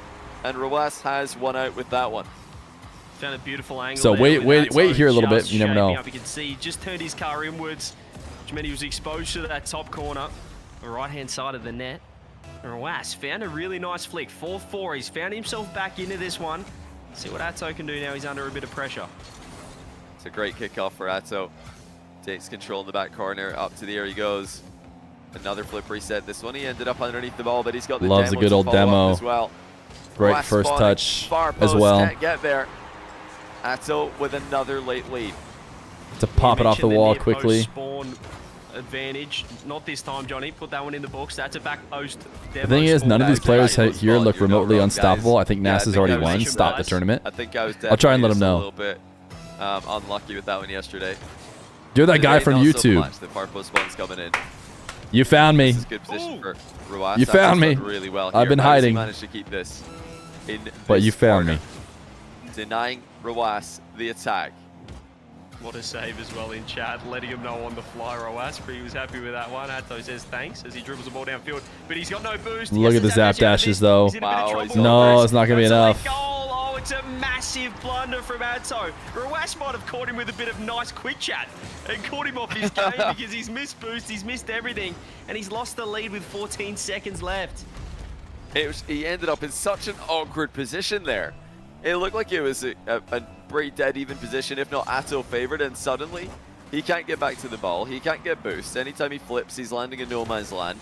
and Roaz has one out with that one. Found a beautiful angle. So wait here a little bit. You never know. You can see he just turned his car inwards, which meant he was exposed to that top corner, the right-hand side of the net. And Roaz found a really nice flick. 4-4. He's found himself back into this one. See what Atow can do now. He's under a bit of pressure. It's a great kickoff for Atow. Takes control in the back corner. Up to the air he goes. Another flip reset. This one he ended up underneath the ball, but he's got the loves a good old demo as well. Great first touch as well. Can't get there. Atow with another late lead. To pop it off the wall quickly. Spawn advantage. Not this time, Johnny. Put that one in the books. That's a back post. The thing is, none of these players here look remotely unstoppable. I think Nass has already won. Stop the tournament. I think I was I'll try and let him know. A little bit unlucky with that one yesterday. You're that guy from YouTube. The far post one's coming in. You found me. This is a good position for Roaz. You found me. Really well. I've been hiding. Managed to keep this in. But you found me. Denying Roaz the attack. What a save as well in chat, letting him know on the fly. Roaz, he was happy with that one. Atow says thanks as he dribbles the ball downfield, but he's got no boost. Look at the zap dashes though. Wow, no, it's not gonna be enough. Oh, it's a massive blunder from Atow. Roaz might have caught him with a bit of nice quick chat and caught him off his game because he's missed boost, he's missed everything, and he's lost the lead with 14 seconds left. He ended up in such an awkward position there. It looked like it was a pretty dead even position, if not Atow favored, and suddenly he can't get back to the ball. He can't get boost. Anytime he flips, he's landing in no man's land.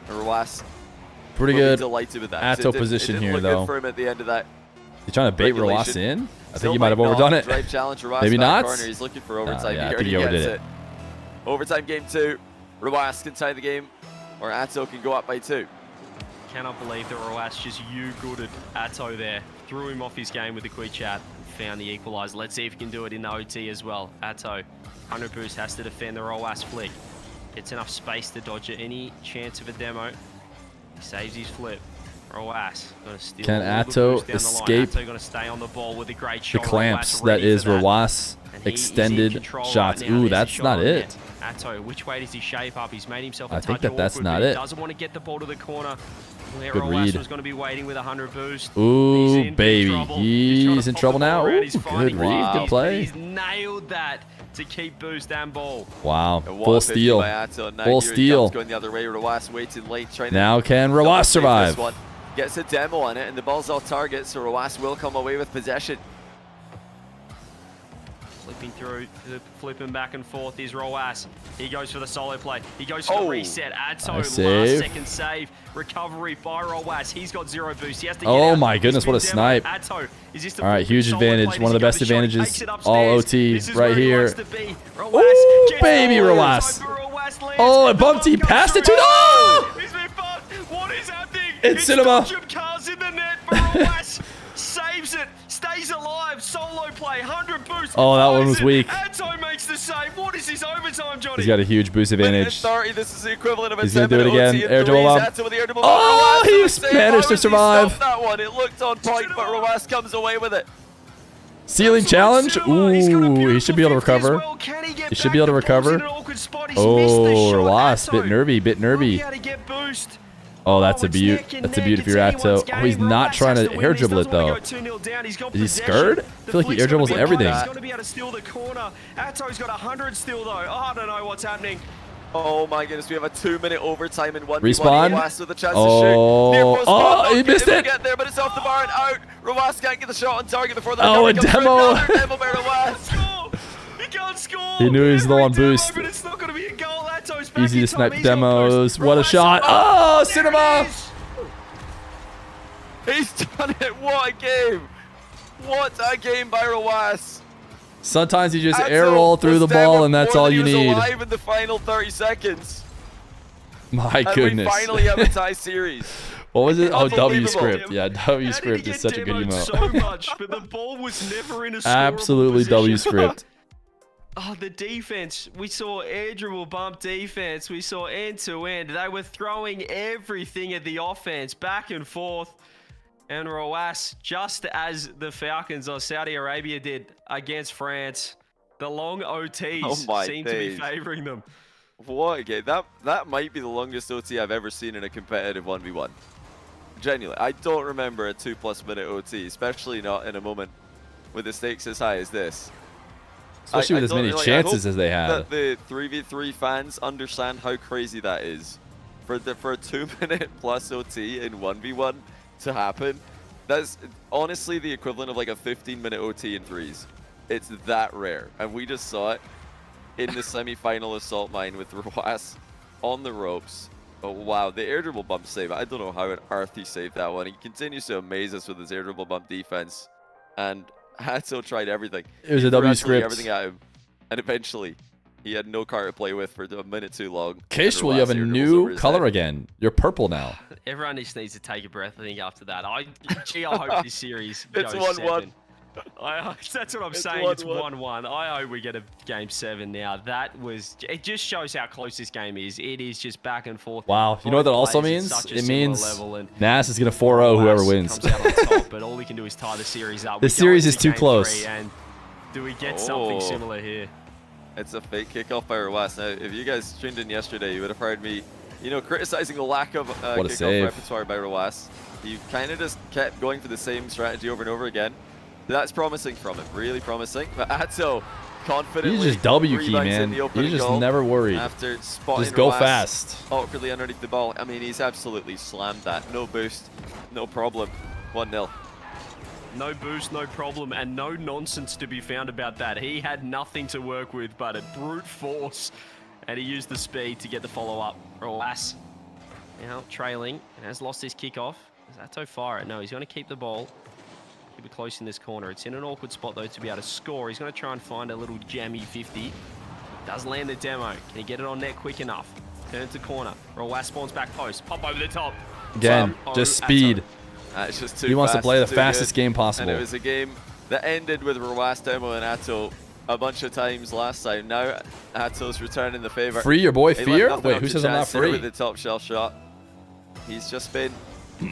Roaz pretty good delighted with that. Atow position here, though. Good for him at the end of that. He's trying to bait Roaz in? I think he might have overdone it. Drive challenge, Roaz maybe not. Corner. He's looking for overtime. Yeah, I think he overdid it. Overtime game 2. Roaz can tie the game, or Atow can go up by 2. Cannot believe that Roaz just you-gooded Atow there. Threw him off his game with the quick chat. Found the equalizer. Let's see if he can do it in the OT as well. Atow, 100 boost, has to defend the Roaz flick. Gets enough space to dodge it. Any chance of a demo. He saves his flip. Roaz gonna steal. Can Atow escape Atow gonna stay on the ball with a great shot. the clamps that is Roaz extended shots? Right now. Ooh, that's not it. Atow, which way does he shape up? He's made himself a I think touch that's awkward, not but he it. doesn't want to get the ball to the corner. Good read. was going to be waiting with 100 boost. Ooh, baby. He's in trouble now. Ooh, good read. Good play. He's nailed that to keep boost and ball. Wow. Full steal. Full steal. Going the other way. Rawas waiting late. Now can Rawas survive? Gets a demo on it, and the ball's off target, so Rawas will come away with possession. Flipping through, flipping back and forth is Rawas. He goes for the solo play. He goes for the reset. Atow, last second save. Recovery by Rawas. He's got 0 boost. He has to get out. My goodness, what a snipe. Atow, is this the all right, huge advantage. One of the best advantages. All OT right here. Ooh, baby Rawas. Oh, it bumped. He passed it to What is happening? It's cinema. Cars in the net for Rawas. Saves it, stays alive, solo play, 100 boost. Oh, that one was weak. Atow makes the save. What is this overtime, Johnny? He's got a huge boost advantage. 30, this is the equivalent of a He's going to do it again. Air dribble up. Oh, he managed to survive. That one. It looked on point, but Rawas comes away with it. Ceiling challenge. Ooh, he should be able to recover. He should be able to recover. Oh, Rawas, bit nervy. Oh, that's a beaut. That's a beaut if you're Atow. Oh, he's not trying to air dribble it, though. Is he scared? I feel like he air dribbles everything. He's going to be able to steal the corner. Atow's got 100 still, though. Oh, I don't know what's happening. Oh my goodness, we have a 2-minute overtime in 1v1. Respawn. Rawas with a chance to shoot. Oh, he missed it. Get there, but it's off the bar and out. Rawas can't get the shot on target before the a demo. Demo by Rawas. He can't score. He knew he was low on boost. But it's not going to be a goal. Atow's back Easy in to snipe time. demos. What a shot. Oh, cinema. He's done it. What a game. What a game by Rawas. Sometimes you just air roll through the ball, and that's all you need. He was alive in the final 30 seconds. My goodness. We finally have a tie series. What was it? Oh, W script. Yeah, W script is such a good emote. So much, but the ball was never in a absolutely W script. Oh, the defense. We saw air dribble bump defense. We saw end-to-end. They were throwing everything at the offense, back and forth. And Rawas, just as the Falcons or Saudi Arabia did against France, the long OTs seem to be favoring them. What a game. That might be the longest OT I've ever seen in a competitive 1v1. Genuinely, I don't remember a 2+ minute OT, especially not in a moment with the stakes as high as this. Especially with as many chances as they had. That the 3v3 fans understand how crazy that is. For a 2-minute plus OT in 1v1 to happen, that's honestly the equivalent of like a 15-minute OT in threes. It's that rare. And we just saw it in the semi-final assault mine with Rawas on the ropes. Oh, wow. The air dribble bump save. I don't know how on earth he saved that one. He continues to amaze us with his air dribble bump defense. And Atow tried everything. It was a W script. Everything at him. And eventually, he had no card to play with for a minute too long. Kishwell, you have a new color again. You're purple now. Everyone just needs to take a breath, I think, after that. I hope this series goes it's 1-1. That's what I'm saying. It's 1-1. I hope we get a game 7 now. It just shows how close this game is. It is just back and forth. Wow. You know what that also means? It means Nass is going to 4-0 whoever wins. Comes out on top, but all we can do is tie the series up. The series is too close. And do we get something similar here? It's a fake kickoff by Rawas. Now, if you guys tuned in yesterday, you would have heard me, criticizing the lack of kickoff repertoire by Rawas. He kind of just kept going for the same strategy over and over again. That's promising from him, really promising. But Atow confidently, he's just W key, man. He's just never worried. After spotting just go Rawas fast. awkwardly underneath the ball. I mean, he's absolutely slammed that. No boost, no problem. 1-0. No boost, no problem, and no nonsense to be found about that. He had nothing to work with but a brute force, and he used the speed to get the follow-up. Rawas now trailing and has lost his kickoff. Is Atow fire it? No, he's going to keep the ball. Keep it close in this corner. It's in an awkward spot, though, to be able to score. He's going to try and find a little jammy 50. Does land the demo. Can he get it on net quick enough? Turn to corner. Rawas spawns back post. Pop over the top. Again, just speed. It's just too he wants to play the fastest good. game possible. And it was a game that ended with Rawas, demo, and Atow a bunch of times last time. Now Atow's returning the favor. Free your boy Feer? Wait, who says I'm not free? With the top shelf shot. He's just been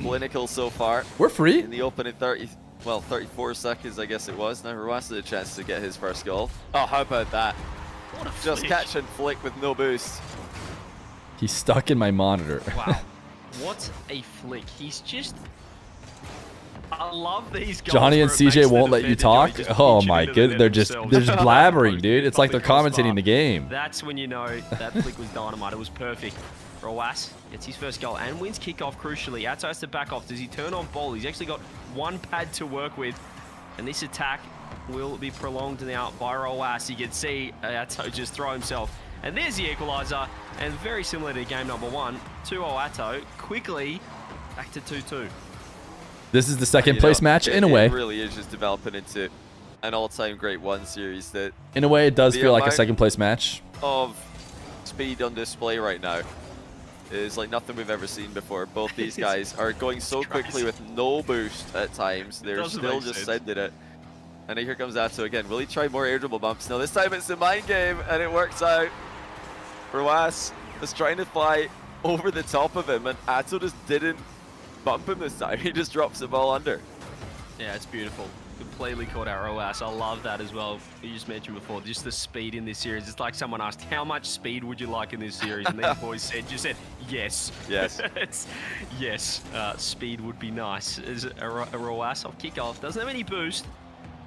clinical so far. We're free? In the opening 34 seconds, I guess it was. Now Rawas had a chance to get his first goal. Oh, how about that? What a just flick. catch and flick with no boost. He's stuck in my monitor. Wow. What a flick. He's just... I love these guys. Johnny and where it makes CJ the won't let you defender talk. just Oh pinch it my into the goodness, net they're just themselves. blabbering, dude. It's like they're Public commentating the game. That's when you know that flick was dynamite. It was perfect. Roas gets his first goal and wins kickoff crucially. Atow has to back off. Does he turn on ball? He's actually got one pad to work with. And this attack will be prolonged now by Roas. You can see Atow just throw himself. And there's the equaliser. And very similar to game number 1. 2-0 Atow. Quickly back to 2-2. This is the second place match in a way. It really is just developing into an all-time great 1 series that In a way, it does feel like a second place match. of speed on display right now is like nothing we've ever seen before. Both these guys are going so quickly with no boost at times. They're still just sending it. And here comes Atow again. Will he try more air dribble bumps? No, this time it's the mind game and it works out. Roas was trying to fly over the top of him and Atow just didn't bump him this time. He just drops the ball under. Yeah, it's beautiful. Completely caught out Roas. I love that as well. You just mentioned before, just the speed in this series. It's like someone asked, how much speed would you like in this series? And these boys said, yes. Yes. Yes, speed would be nice. Is a Roas off kickoff. Doesn't have any boost.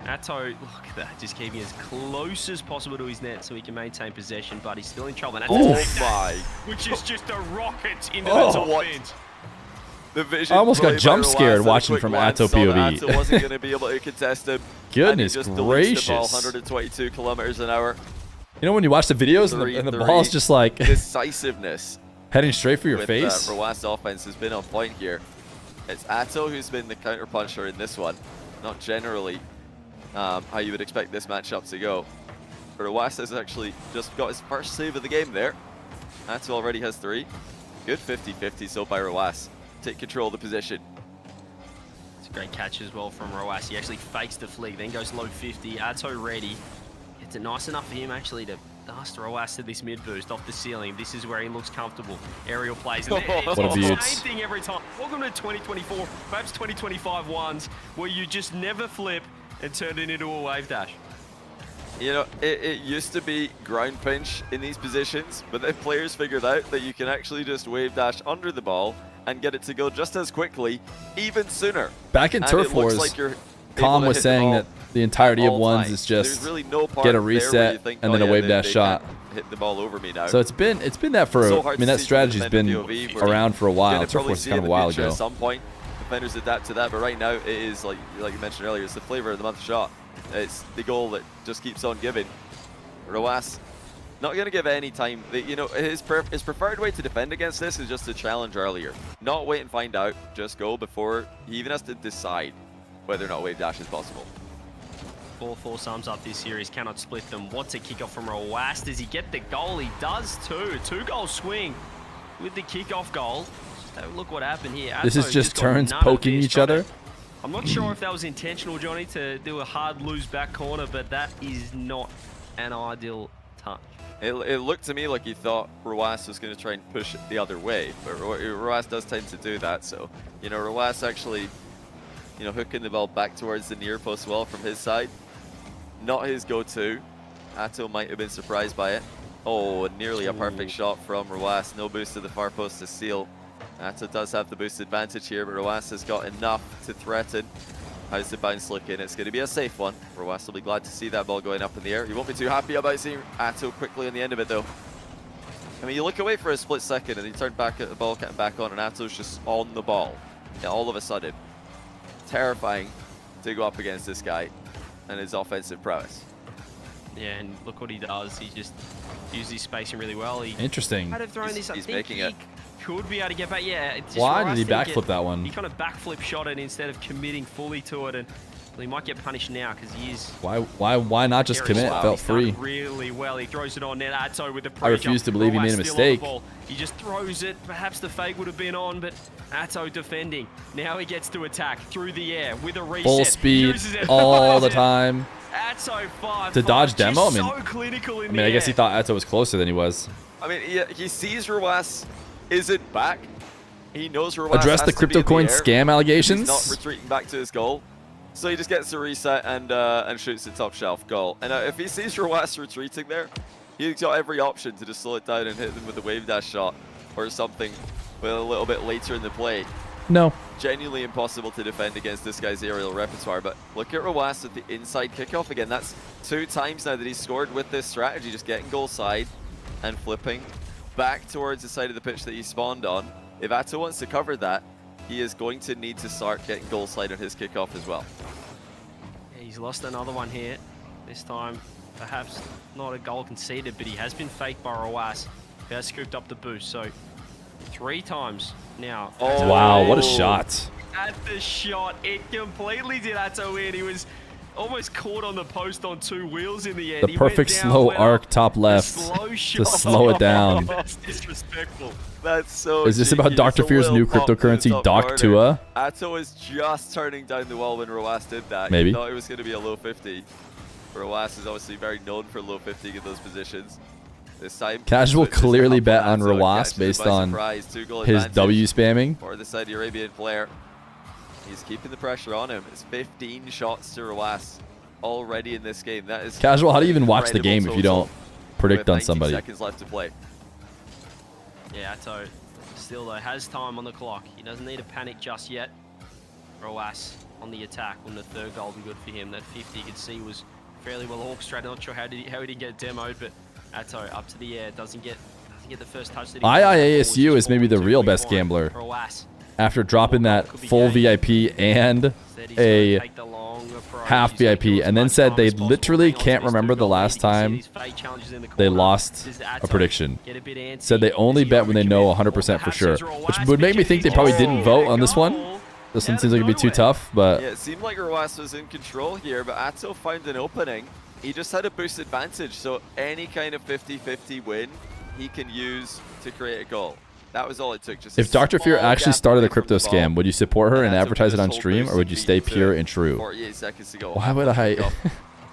Atow, look at that, just keeping as close as possible to his net so he can maintain possession, but he's still in trouble. And Oh my. which is just a rocket into the top what? bench. The vision I almost got play by jump Roas scared and a watching quick from glance Atow saw that POV. Atow wasn't going to be able to contest him. Goodness and he just deletes the ball gracious. 122 kilometers an hour. You know when you watch the videos and the ball's just like Decisiveness heading straight for your with face? Roas offense has been on point here. It's Atow who's been the counter puncher in this one, not generally how you would expect this matchup to go. Roas has actually just got his first save of the game there. Atow already has 3. Good 50-50 so by Roas. Take control of the position. It's a great catch as well from Roas. He actually fakes the flick, then goes low 50. Atow ready. Gets it nice enough for him actually to dust Roas to this mid boost off the ceiling. This is where he looks comfortable. Aerial plays. And it's What a the beaut. same thing every time. Welcome to 2024, perhaps 2025 ones, where you just never flip and turn it into a wave dash. You know, it used to be ground pinch in these positions, but then players figured out that you can actually just wave dash under the ball and get it to go just as quickly, even sooner. Back in And Turf it looks Wars, like you're Calm able to was hit the saying ball that the entirety at of all ones times. is just There's really no part get a there where you reset think, and oh then a yeah, wave dash they shot. can't hit the ball over me now. So it's been that for So I hard mean to that see strategy's from been defender POV, around for a Gonna while. Turf probably Wars is see kind in of a the while future ago. At some point, defenders adapt to that, but right now it is like you mentioned earlier, it's the flavor of the month shot. It's the goal that just keeps on giving. Roas not going to give any time. You know, his preferred way to defend against this is just to challenge earlier. Not wait and find out, just go before he even has to decide whether or not wave dash is possible. 4-4 sums up this series, cannot split them. What's a kickoff from Roas? Does he get the goal? He does too. 2-goal swing with the kickoff goal. Just have a look what happened here. This is Atow just got turns none of poking this. each other. I'm not sure if that was intentional, Johnny, to do a hard loose back corner, but that is not an ideal touch. It looked to me like he thought Roas was going to try and push it the other way, but Roas does tend to do that. So, you know, Roas actually, you know, hooking the ball back towards the near post well from his side. Not his go-to. Atow might have been surprised by it. Oh, nearly a perfect shot from Roas. No boost to the far post to seal. Atow does have the boost advantage here, but Roas has got enough to threaten. How's the bounce looking? It's going to be a safe one. Roas will be glad to see that ball going up in the air. He won't be too happy about seeing Atow quickly on the end of it, though. I mean, you look away for a split second, and he turned back at the ball, getting back on, and Atow's just on the ball. Yeah, all of a sudden. Terrifying to go up against this guy and his offensive prowess. Yeah, and look what he does. He just uses his spacing really well. He Interesting. might have thrown this. I He's think making he it. could be able to get back. Yeah. It's just Why Roas did he didn't backflip that one? He kind of backflip shot it instead of committing fully to it, and well, he might get punished now because he is. Why not just very commit? slow. Felt He's done free. really well. He throws it on net. Atow with the I refuse to believe he made a mistake. He just throws it. Perhaps the fake would have been on, but Atow defending. Now he gets to attack through the air with a reset. Full speed Uses it, all the uses it. time. Atow 5 To dodge demo? Just I mean- so clinical in I mean, I guess he thought Atow was closer than he was. I mean, he sees Roas isn't back. He knows Roas Address has the to be crypto in the coin air. scam allegations. He's not retreating back to his goal. So he just gets a reset and shoots the top shelf goal. And if he sees Roas retreating there, he's got every option to just slow it down and hit them with a wave dash shot or something with a little bit later in the play. No. Genuinely impossible to defend against this guy's aerial repertoire, but look at Joreuz with the inside kickoff again. That's 2 times now that he's scored with this strategy, just getting goal side and flipping back towards the side of the pitch that he spawned on. If Atow wants to cover that, he is going to need to start getting goal side on his kickoff as well. Yeah, he's lost another one here. This time, perhaps not a goal conceded, but he has been faked by Joreuz, who has scooped up the boost. So 3 times now. Oh. Wow, what a shot. At the shot, it completely did Atow in. He was almost caught on the post on 2 wheels in the end. The perfect slow arc top left to slow it down. That's disrespectful. That's so Is this cheeky. about Dr. Just a Feer's new little pop to the cryptocurrency, top Doc corner. Tua? Atow is just turning down the wall when Joreuz did that. Maybe. He thought it was going to be a low 50. Joreuz is obviously very known for low 50 in those positions. This time, Casual just clearly up bet on Atow and Joreuz catches it based by on surprise. 2-goal his advantage W spamming. for the Saudi Arabian player. He's keeping the pressure on him. It's 15 shots to Joreuz already in this game. That is Casual, how do you even watch the game incredible if you don't total predict with on 19 somebody? seconds left to play. Yeah, Atow still though has time on the clock. He doesn't need to panic just yet. Joreuz on the attack when the 3rd goal will be good for him. That 50 you could see was fairly well orchestrated. Not sure how he didn't get demoed, but Atow up to the air doesn't get the first touch that he IIASU is maybe the real best gambler. Joreuz. After dropping that full VIP and a half VIP, and then said they literally can't remember the last time they lost a prediction. Said they only bet when they know 100% for sure, which would make me think they probably didn't vote on this one. This one seems like it'd be too tough, but Yeah, it seemed like Joreuz was in control here, but Atow found an opening. He just had a boost advantage, so any kind of 50-50 win he can use to create a goal. That was all it took. Just if Dr. Feer small actually gap started a away from crypto the ball, scam, would you support her and Atow advertise it could on just stream, hold or would you boost stay and beat pure to and true? 48 seconds to go. Why would I?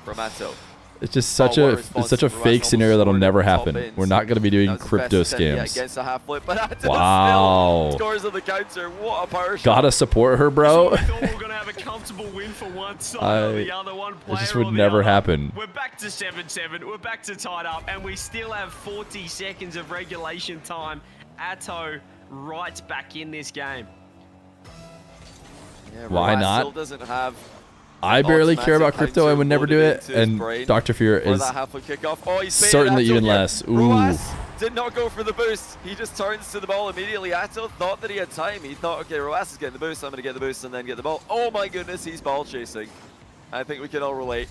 From Atow. It's just such a fake scenario that'll never happen. We're not going to be doing crypto scams. Against a half flip, but Atow Wow. still scores on the counter. What a power shot. Gotta support her, bro. We thought we were gonna have a comfortable win for one side or the other, one player It just or would the never other. happen. We're back to 7-7. We're back to tied up, and we still have 40 seconds of regulation time. Atow right back in this game. Yeah, Why Joreuz not? Still doesn't have I barely care about automatic crypto. I counter would never do loaded it. into his And brain Dr. Feer for is that half-foot kickoff. Oh, he's baited certainly Atow even here. less. Ooh. Joreuz did not go for the boost. He just turns to the ball immediately. Atow thought that he had time. He thought, okay, Joreuz is getting the boost. I'm going to get the boost and then get the ball. Oh my goodness, he's ball chasing. I think we can all relate.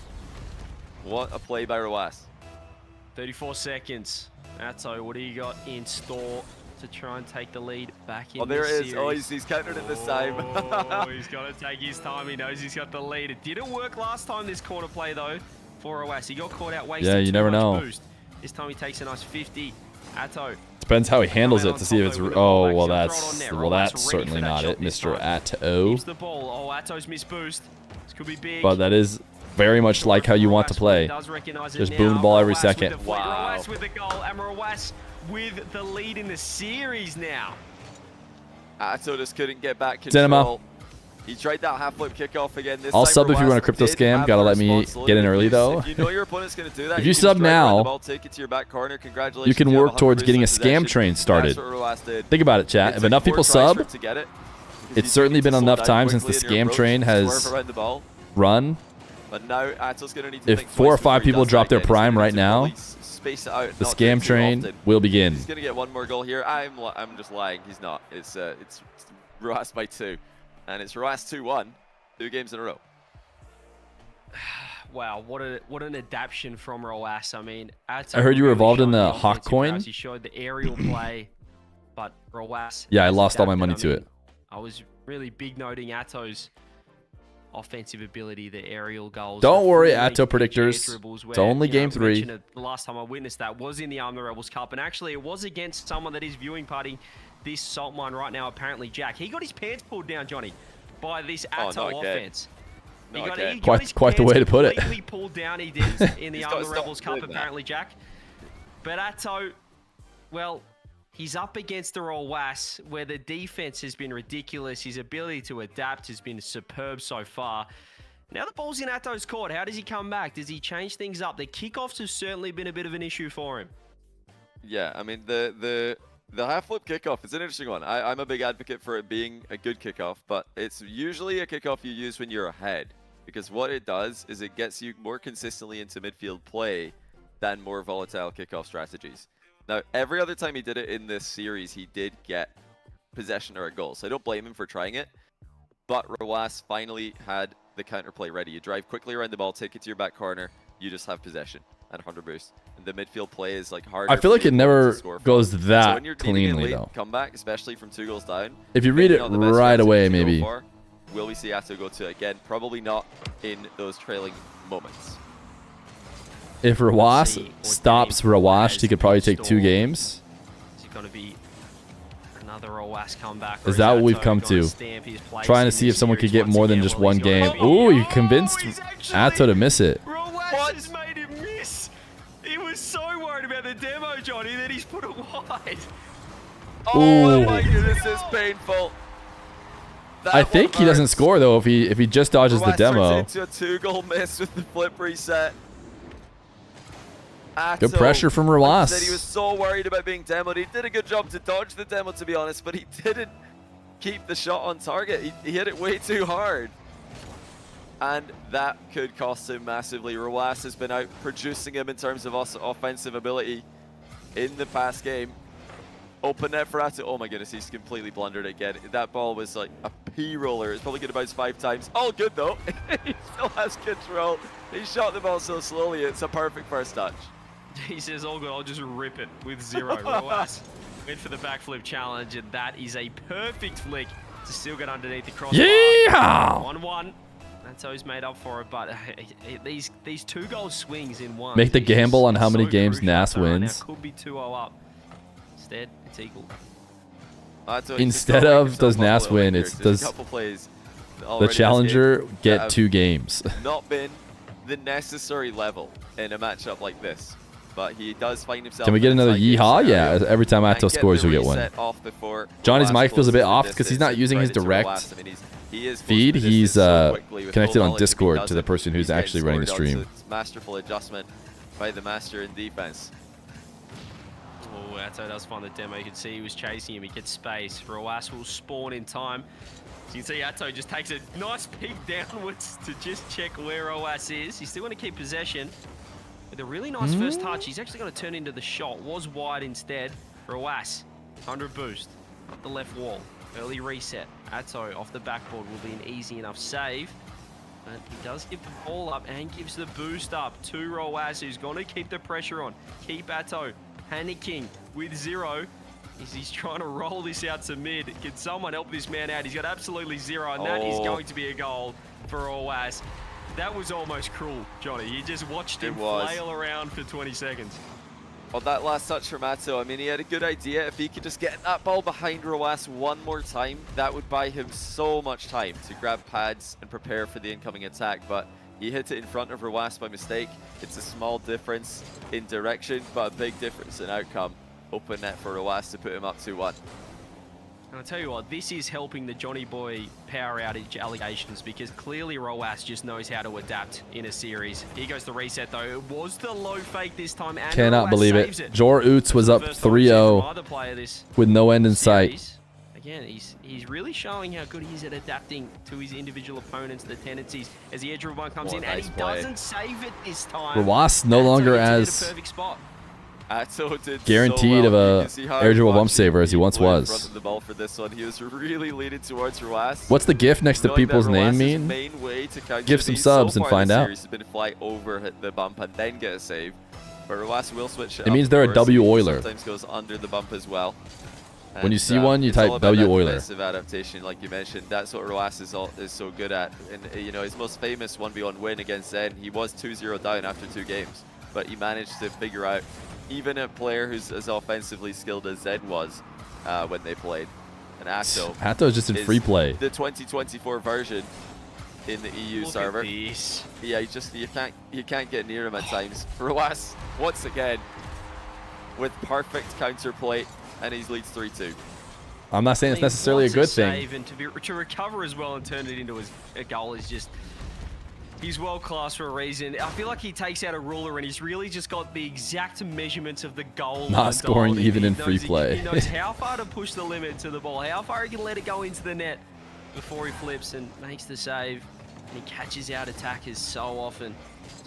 What a play by Joreuz. 34 seconds. Atow, what do you got in store to try and take the lead back in Oh, there this it is. series? Oh, he's countered it this time. Oh, he's got to take his time. He knows he's got the lead. It didn't work last time, this corner play, though, for Joreuz. He got caught out wasting Yeah, you too never much know. boost. This time he takes a nice 50. Atow. Depends how he handles it to see if it's. Oh, well, that's Joreuz certainly ready for that not shot it, this Mr. time. Atow. Keeps the ball. Oh, Atow's missed boost. This could be big. But that is very much like how you want to play. Does recognize it Just now. boom the ball every Joreuz second. with the Wow. Joreuz with the goal, and Joreuz with the lead in the series now. Atow just couldn't get back Cinema. control. He tried that half flip kickoff again. This I'll time sub if you Joreuz want a crypto did scam. have Gotta the let me responsibility get in to early, use. though. If you know your opponent's going to do that, If you can sub strike around now, the ball, take it to your back corner. Congratulations. you can have work towards 100% getting a possession. scam train started. That's what Joreuz did. Think about it, chat. It If took enough 4 people tries for sub, it to get it, because it's you certainly need to been slow enough down time since quickly the in your scam approach, train has swerve around the ball. run. But now Atow's going to need to If think 4 or twice before 5 he people does drop that their again. He's gonna prime need right to now, really space it out, the not do it scam too train often. will begin. He's going to get one more goal here. I'm just lying. He's not. It's Joreuz by 2. And it's Joreuz 2-1. 2 games in a row. Wow, what an adaptation from Joreuz. I mean, I heard you were involved in the Hawk coin. He showed the aerial play, but Joreuz. Yeah, I has lost all my adapted. money I to mean, it. I was really big noting Attow's offensive ability, the aerial goals. Don't the worry, full Atow league pitch air predictors. dribbles It's where, only you know, game 3. mentioned it, the last time I witnessed that was in the Arm the Rebels Cup, and actually it was against someone that is viewing party this salt mine right now, apparently Jack. He got his pants pulled down, Johnny, by this Atow not again. offense. He Not got, again. he got his Quite the pants way to put it. completely pulled down, he did, in the He's Arm gotta the stop Rebels Cup, doing that. apparently, Jack. But Atow, well, he's up against a Joreuz where the defense has been ridiculous. His ability to adapt has been superb so far. Now the ball's in Attow's court. How does he come back? Does he change things up? The kickoffs have certainly been a bit of an issue for him. Yeah, I mean, the The half flip kickoff is an interesting one. I'm a big advocate for it being a good kickoff, but it's usually a kickoff you use when you're ahead, because what it does is it gets you more consistently into midfield play than more volatile kickoff strategies. Now, every other time he did it in this series, he did get possession or a goal, so I don't blame him for trying it. But Roas finally had the counterplay ready. You drive quickly around the ball, take it to your back corner, you just have possession and 100 boost. And the midfield play is like harder. I feel like it never goes that so when you're cleanly though. Comeback, especially from 2 goals down. If you read it right away, maybe. Will we see Atow go to again? Probably not in those trailing moments. If Roas stops Rawash, he could probably take 2 games. Is it going to be another Roas comeback? Is that what we've come to? Trying to see if someone could get more than just 1 game. Ooh, you convinced Atow to miss it. Roas made him miss. He was so worried about the demo, Johnny, that he's put it wide. Oh my goodness, this is painful. I think he doesn't score though if he just dodges the demo. Into a 2-goal miss with the flip reset. Good pressure from Roas. He was so worried about being demoed. He did a good job to dodge the demo, to be honest, but he didn't keep the shot on target. He hit it way too hard. And that could cost him massively. Roas has been out producing him in terms of offensive ability in the past game. Open net for Atow. Oh my goodness, he's completely blundered again. That ball was like a P-roller. It's probably going to bounce 5 times. All good though. He still has control. He shot the ball so slowly. It's a perfect first touch. He says, all good, I'll just rip it with 0. Roas went for the backflip challenge, and that is a perfect flick to still get underneath the crossbar. Yeah! 1-1. That's how he's made up for it, but these 2-goal swings in one. Make the gamble on how many games Nass wins. Now could be 2-0 up. Instead, it's equal. Instead of does Nass win, it's does the challenger get 2 games. Not been the necessary level in a matchup like this. But he does find himself. Can we get another yeehaw? Yeah, every time Atow scores, we get one. Johnny's mic feels a bit off because he's not using his direct feed. He's connected on Discord to the person who's actually running the stream. Masterful adjustment by the master in defense. Oh, Atow does find the demo. You can see he was chasing him. He gets space. Roas will spawn in time. So you can see Atow just takes a nice peek downwards to just check where Roas is. He's still going to keep possession. With a really nice first touch, he's actually going to turn into the shot. Was wide instead. Roas, 100 boost. Up the left wall. Early reset. Atow off the backboard will be an easy enough save. But he does give the ball up and gives the boost up to Roas, who's going to keep the pressure on. Keep Atow panicking with 0. He's trying to roll this out to mid. Can someone help this man out? He's got absolutely 0, and that is going to be a goal for Roas. That was almost cruel, Johnny. You just watched him flail around for 20 seconds. Well, that last touch from Atow, I mean, he had a good idea. If he could just get that ball behind Roas one more time, that would buy him so much time to grab pads and prepare for the incoming attack. But he hit it in front of Roas by mistake. It's a small difference in direction, but a big difference in outcome. Open net for Roas to put him up 2-1. And I'll tell you what, this is helping the Johnny Boy power outage allegations, because clearly Roas just knows how to adapt in a series. Here goes the reset though. It was the low fake this time. And cannot Roas believe it. Joreuz was up 3-0 with no end in sight. Again, he's really showing how good he is at adapting to his individual opponents, the tendencies, as the edge of one comes in, and he doesn't save it this time. Roas no longer as perfect spot. Atow did guaranteed so of a air dribble bump saver as he once was. In front of the ball for this one. He was really leaning towards Roas. What's the GIF next to people's name mean? Give some subs and find out. Has been fly over, hit the bump, and then get a save. But Roas will switch it. It means they're a W Oiler. Sometimes goes under the bump as well. When you see one, you type W Oiler. Adaptation, like you mentioned, that's what Roas is so good at. And you know, his most famous 1v1 win against Zen, he was 2-0 down after 2 games, but he managed to figure out even a player who's as offensively skilled as Zen was when they played. And Atow is just in free play. The 2024 version in the EU server. Yeah, you can't get near him at times. Roas once again with perfect counterplay. And he leads 3-2. I'm not saying it's necessarily a good thing. And to recover as well and turn it into a goal is just He's world class for a reason. I feel like he takes out a ruler and he's really just got the exact measurements of the goal. Not scoring even in free He play. knows how far to push the limit to the ball, how far he can let it go into the net before he flips and makes the save. And he catches out attackers so often.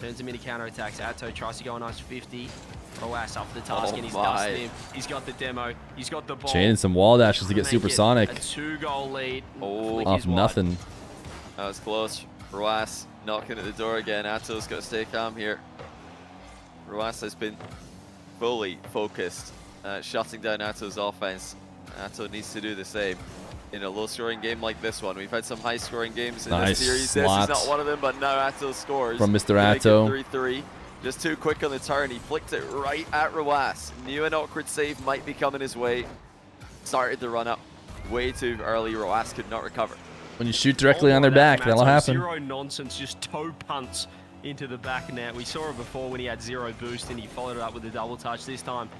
Turns them into counter-attacks. Atow tries to go a nice 50. Roaz up the task and he's dusted him. He's got the demo. He's got the ball. Chaining some wall dashes to get supersonic. A 2-goal lead. Off nothing. That was close. Roaz knocking at the door again. Atow's got to stay calm here. Roaz has been fully focused, shutting down Atow's offense. Atow needs to do the same in a low-scoring game like this one. We've had some high-scoring games in this series. This is not one of them, but now Atow scores. From Mr. Atow. 3-3. Just too quick on the turn. He flicked it right at Roaz. Knew an awkward save might be coming his way. Started the run up way too early. Roaz could not recover. When you shoot directly on their back, that'll happen. Zero nonsense, just toe punts into the back net. We saw it before when he had 0 boost and he followed it up with a double touch. This time,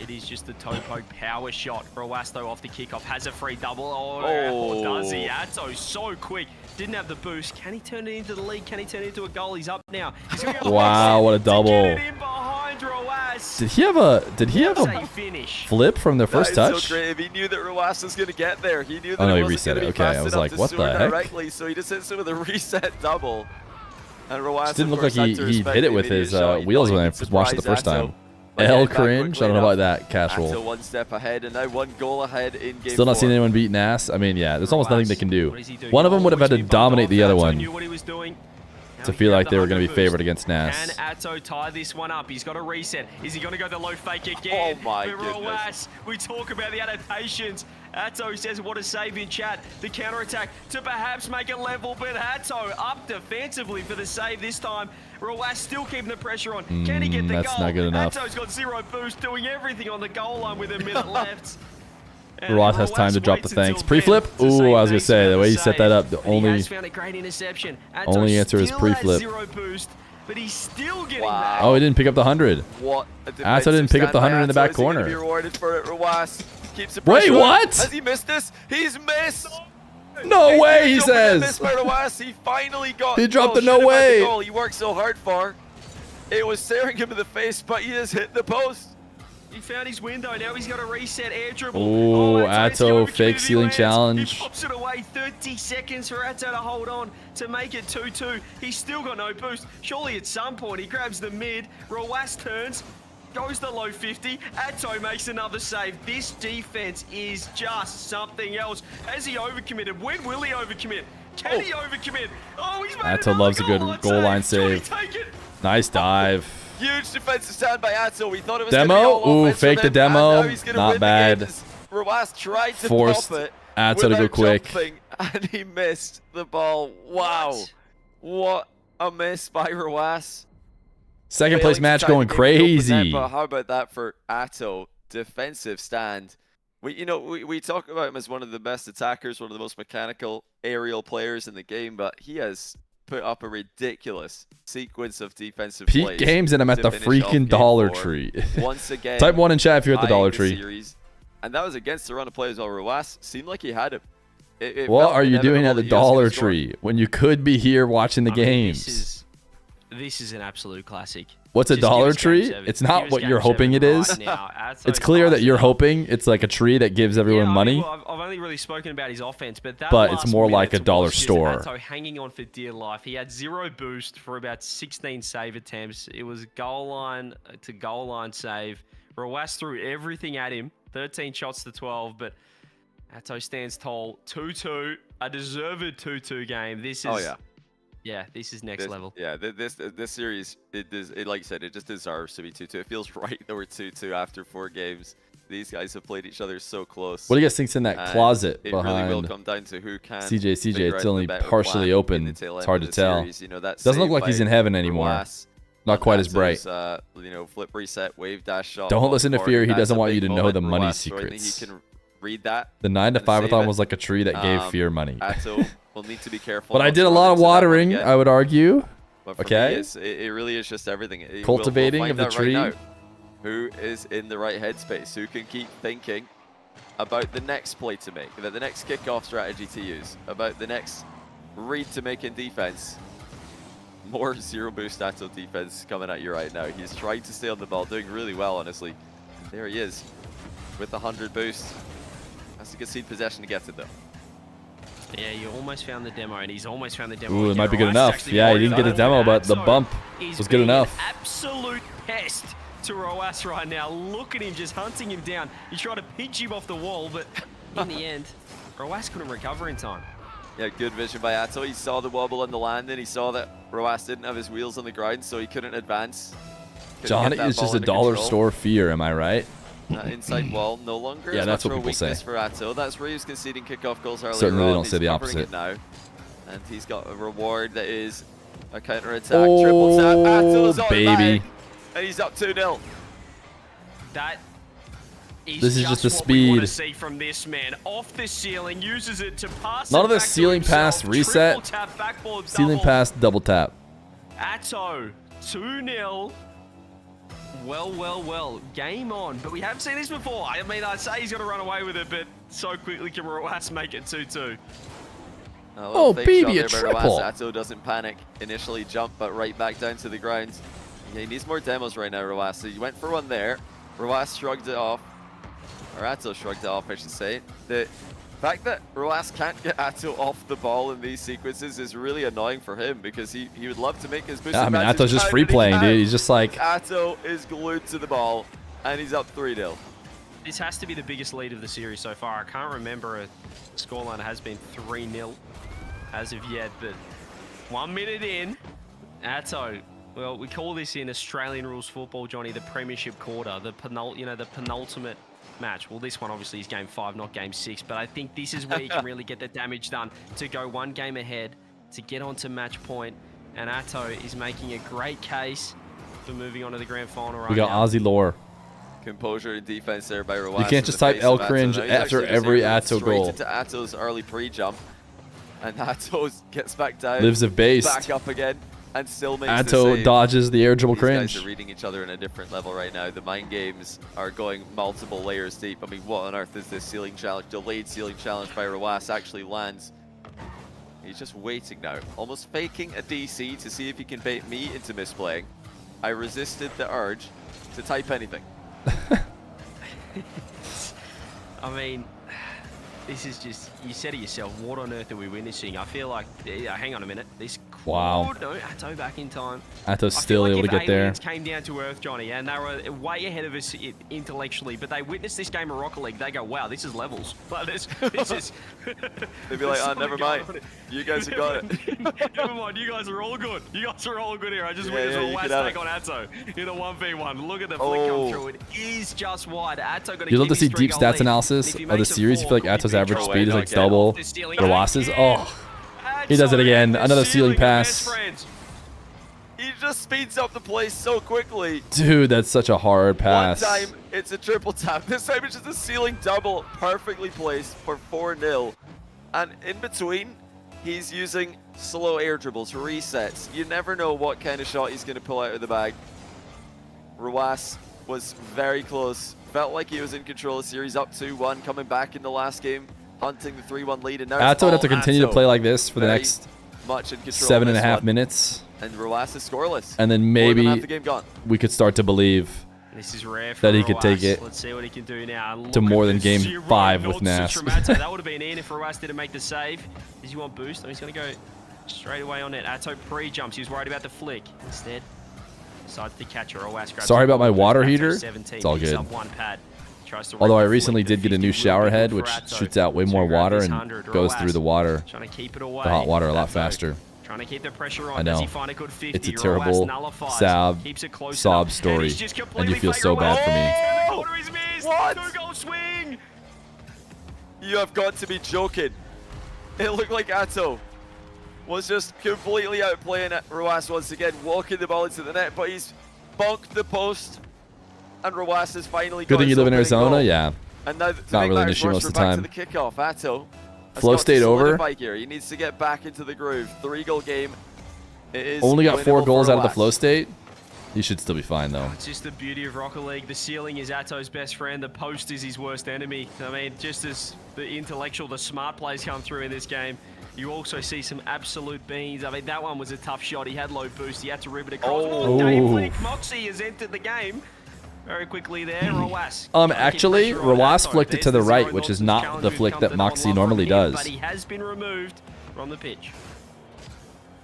it is just the toe poke power shot. Roaz though off the kickoff has a free double. Or does he? Atow so quick. Didn't have the boost. Can he turn it into the lead? Can he turn it into a goal? He's up now. He's go wow, what a double. Get it in behind Roaz. Did he have a finish flip from the first touch? So great. He knew that Roaz was going to get there. He knew that he wasn't reset it. gonna be Okay, fast I was enough like, to what swing the heck? directly, so he just hits it with a reset double. And Roaz Didn't look like he hit it with his wheels when I watched it the first time. L cringe. I don't know about that, Casual. Atow one step ahead and now 1 goal ahead in game Still not 4. seeing anyone beat Nass. I mean, yeah, there's almost nothing they can do. One of them would have had to dominate the other one to feel like they were going to be favored against Nass. Can Atow tie this one up? He's got a reset. Is he going to go the low fake again? Oh my But goodness. Roaz, we talk about the adaptations. Atow says what a save in chat. The counter-attack to perhaps make it level, but Atow up defensively for the save this time. Roaz still keeping the pressure on. Can he get the that's goal? not good enough. Atow's got 0 boost, doing everything on the goal line with a minute left. Roaz has time to drop the thanks. Pre-flip? Ooh, I was going to say, the way he set that up, the only found a great interception. only answer is pre-flip. 0 boost, but he's still getting back. Oh, he didn't pick up the 100. What a Atow didn't pick up the 100 in the back corner. Be rewarded for it. Roaz keeps the Wait, pressure on. what? Has he missed this? He's missed. No way, he says. Missed by Roaz. He finally got. He dropped the should have no had way. The goal he worked so hard for. It was staring him in the face, but he has hit the post. He found his window. Now he's got a reset air dribble. Ooh, Atow, Atow, fake ceiling challenge. He pops it away. 30 seconds for Atow to hold on to make it 2-2. He's still got no boost. Surely at some point he grabs the mid. Roaz turns, goes the low 50. Atow makes another save. This defense is just something else. Has he overcommitted? When will he overcommit? Can he overcommit? Oh, he's made Atow another loves a good goal line save. Take it. Nice dive. Huge defensive stand by Atow. We thought it was Demo? gonna be all Ooh, offense fake from the him, demo. and now he's gonna Not win bad. The game. Roaz tried to Forced pop it Atow to go without quick. jumping, and he missed the ball. Wow. What a miss by Roaz. Second place Failing to match try to going get the open net, crazy. But how about that for Atow? Defensive stand. We talk about him as one of the best attackers, one of the most mechanical aerial players in the game, but he has put up a ridiculous sequence of defensive Peak plays games and I'm at to the finish off freaking game Dollar 4. Tree. Once again, Type 1 in chat if you're at the tying Dollar the Tree. series. And that was against the run of play as well. Roaz seemed like he had him. It What felt are you doing inevitable at the that he was gonna Dollar score. Tree when you could be here watching the I mean, games? This is an absolute classic. What's a Just give Dollar us Game Tree? 7. It's not Give us what Game you're hoping 7 it is. right now. Atow's It's clear that passed you're it up. hoping it's like a tree that gives everyone money. I've only really spoken about his offense, but that But it's last more like minute a dollar was just store. Atow hanging on for dear life. He had 0 boost for about 16 save attempts. It was goal line to goal line save. Roaz threw everything at him, 13 shots to 12, but Atow stands tall. 2-2, a deserved 2-2 game. This is, Oh yeah. Yeah, this is next level. Yeah, this series, like you said, it just deserves to be 2-2. It feels right that we're 2-2 after 4 games. These guys have played each other so close. What do you guys think's in that And closet it really will behind come down to who can CJ? figure It's out only the better partially plan open. in the tail It's end hard of to the tell. series. You know, that Doesn't look save like he's by in heaven anymore. Roaz Not on quite as bright. Atow's, flip reset, wave dash shot. Don't off listen to court. Feer. He That's doesn't a want big you to know moment. the money Roaz showing that secrets. He can read that. The 9 to and 5 save athon it. was like a tree that gave Feer money. Atow will need to be careful. But I not did to a run lot of into that one watering, again. I would argue. But for Okay. me, it really is just everything. Cultivating we'll of the find out tree. Right now who is in the right headspace? Who can keep thinking about the next play to make, about the next kickoff strategy to use, about the next read to make in defense, more zero boost Atow defense coming at you right now. He's trying to stay on the ball, doing really well, honestly. There he is with the 100 boost. Has to concede possession to get it, though. Yeah, you almost found the demo, and he's almost found the demo. Ooh, it again. might be good Roas enough. actually Yeah, he worried didn't get about a demo, it. but the Atow bump is was good being enough. An absolute pest to Roas right now. Look at him just hunting him down. He tried to pinch him off the wall, but in the end, Roas couldn't recover in time. Yeah, good vision by Atow. He saw the wobble on the landing. He saw that Roas didn't have his wheels on the ground, so he couldn't advance. Johnny is just a dollar store Feer, am I right? Inside wall no longer. Yeah, that's what people weakness say. for Atow. That's Reeves conceding kickoff goals earlier. Certainly they on. don't say He's the covering opposite. it now. And he's got a reward that is a counter attack. Triple tap. Atow's baby. And he's up 2-0. That is This is just the what we want to speed. see from this man. Off the ceiling, uses it to pass. None it of this back to ceiling pass himself. reset. Triple tap, backboard Ceiling double. pass, double tap. Atow, 2-0. Well. Game on. But we have seen this before. I mean, I'd say he's going to run away with it, but so quickly can Roas make it 2-2. Oh, baby, a triple. Atow doesn't panic. Initially jump, but right back down to the ground. Yeah, he needs more demos right now, Roas. So he went for one there. Roas shrugged it off. Or Atow shrugged it off, I should say. The fact that Roas can't get Atow off the ball in these sequences is really annoying for him because he would love to make his boost. Yeah, I mean, Atow's just free playing, dude. He's just like... Atow is glued to the ball, and he's up 3-0. This has to be the biggest lead of the series so far. I can't remember a scoreline has been 3-0 as of yet, but 1 minute in, Atow. Well, we call this in Australian rules football, Johnny, the premiership quarter, the penultimate match. Well, this one obviously is game 5, not game 6, but I think this is where you can really get the damage done to go 1 game ahead, to get onto match point, and Atow is making a great case for moving on to the grand final right We got now. Aussie lore. Composure and defense there by Roas. You can't just type L cringe after every Atow goal. Into Atow's early pre-jump, and Atow gets back down. Lives of base. Back up again, and still makes the Atow save. dodges the air dribble These cringe. guys are reading each other in a different level right now. The mind games are going multiple layers deep. I mean, what on earth is this ceiling challenge? Delayed ceiling challenge by Roas actually lands. He's just waiting now, almost faking a DC to see if he can bait me into misplaying. I resisted the urge to type anything. I mean, this is just, you said it yourself, what on earth are we witnessing? I feel like, hang on a minute, this Wow. No, Atow back in time. Atow's still able to get there. Aliens came down to Earth, Johnny, and they were way ahead of us intellectually, but they witnessed this game of Rocket League, they go, wow, this is levels. Like, this is... They'd be like, oh, never mind. You guys have got it. Never mind, you guys are all good. You guys are all good here. I just Yeah, witnessed yeah, a you last can have take it. on Atow in a 1v1. Look at the flick come through. It is just wide. Atow got to You'd love to see deep stats analysis of the series. You feel like Atow's average speed is like double Roas's. Oh, he does it again. Another ceiling pass. He just speeds up the play so quickly. Dude, that's such a hard pass. One time, it's a triple tap. This time, it's just a ceiling double, perfectly placed for 4-0. And in between, he's using slow air dribbles, resets. You never know what kind of shot he's going to pull out of the bag. Roas was very close. Felt like he was in control of the series, up 2-1, coming back in the last game, hunting the 3-1 lead. And now Atow would have to continue to play like this for the Very next much in control 7.5 minutes. And Roas is scoreless. And then More than half maybe the game gone. we could start to believe This is rare for that he could Roas. take it Let's see what he can do now. to more than Look at game this 5 with zero Nass. nods to Atow. That would have been in if Roas didn't make the save. Does he want boost? No, he's going to go straight away on it. Atow pre-jumps. He was worried about the flick. Instead, decides to catch her. Roas grabs Sorry it. about my water Atow heater. 17, It's all picks good. up one pad. Tries to Although I rake the recently flick. did get a new The 50 shower will be head, good which for Atow. shoots out way So more grab water this and 100. goes Roas through the water, trying to keep it away. the hot water, a lot Atow faster. Trying to keep the pressure on. I know. Does he find a good 50? It's a Roas terrible, nullifies, sad, keeps it close sob enough, story, and he's just and you completely feel so bad for me. The corner is missed. What? 2-goal swing. You have got to be joking. It looked like Atow was just completely outplaying Roas once again, walking the ball into the net, but he's bonked the post, and Roas has finally got Good thing you his live in opening Arizona, goal. yeah. And now Not really an issue most of the time. Back to the kickoff. Atow has Flow got to state over. solidify here. He needs to get back into the groove. 3-goal game. It is Only got 4 winnable goals for out of the Roas. flow state. He should still be fine, though. It's just the beauty of Rocket League. The ceiling is Atow's best friend. The post is his worst enemy. I mean, just as the intellectual, the smart plays come through in this game, You also see some absolute beans. I mean, that one was a tough shot. He had low boost. He had to rip it across. Oh. Dave Flick, Mawkzy has entered the game very quickly there. Roweaz. Actually, Roweaz flicked it to the right, which is not the flick that Mawkzy normally does. But he has been removed from the pitch.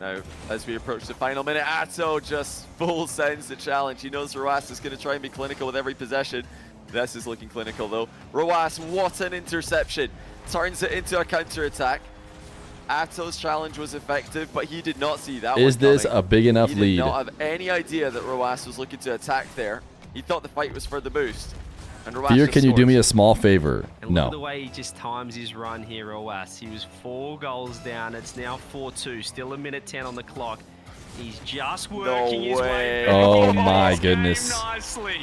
Now, as we approach the final minute, Atow just full sends the challenge. He knows Roweaz is going to try and be clinical with every possession. This is looking clinical, though. Roweaz, what an interception. Turns it into a counter-attack. Atow's challenge was effective, but he did not see that. Is this a big enough lead? He did not have any idea that Roweaz was looking to attack there. He thought the fight was for the boost. And Roweaz Feer, can you do me a small favor? And No. look at the way he just times his run here, Roweaz. He was 4 goals down. It's now 4-2. Still a minute 10 on the clock. He's just working his way back Oh into my this goodness. game nicely.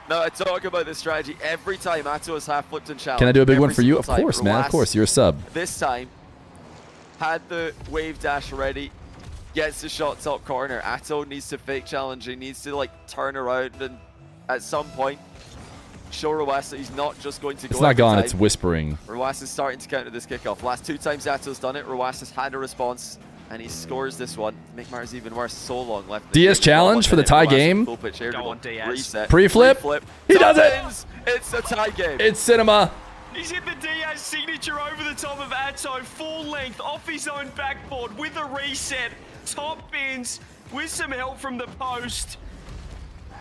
No, I talk about this strategy every time Atow is half flipped and challenged. Can I do a big one every for you? single Of time. course, man. Of Roweaz, course. You're a sub. This time, had the wave dash ready, gets the shot top corner. Atow needs to fake challenge. He needs to like turn around and at some point show Roweaz that he's not just going to go. It's not gone. time. It's whispering. Roweaz is starting to counter this kickoff. Last 2 times Atow's done it, Roweaz has had a response, and he scores this one. Make matters even worse. So long left. in the Diaz game. challenge for the tie Roweaz game. Full pitch air Go dribble. on, Diaz. Reset. Pre-flip. He does it. Top-ins. It's a tie game. It's cinema. He's hit the Diaz signature over the top of Atow, full length, off his own backboard with a reset, top bins with some help from the post.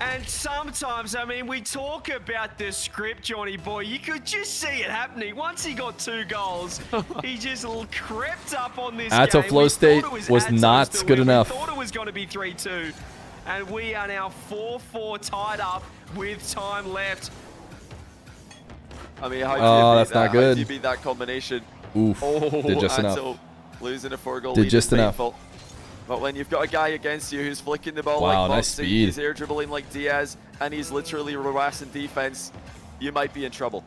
And sometimes, I mean, we talk about the script, Johnny boy. You could just see it happening. Once he got 2 goals, he just crept up on this Atow game. flow We state thought it was Atow's not to good win. enough. We thought it was going to be 3-2. And we are now 4-4 tied up with time left. I mean, how do Oh, you beat that's that? not good. How do you beat that combination? Oof. Oh, Did just enough. Atow losing a 4-goal Did lead just is enough. painful. But when you've got a guy against you who's flicking the ball Wow, like nice Mawkzy, speed. he's air dribbling like Diaz, and he's literally harassing defense, you might be in trouble.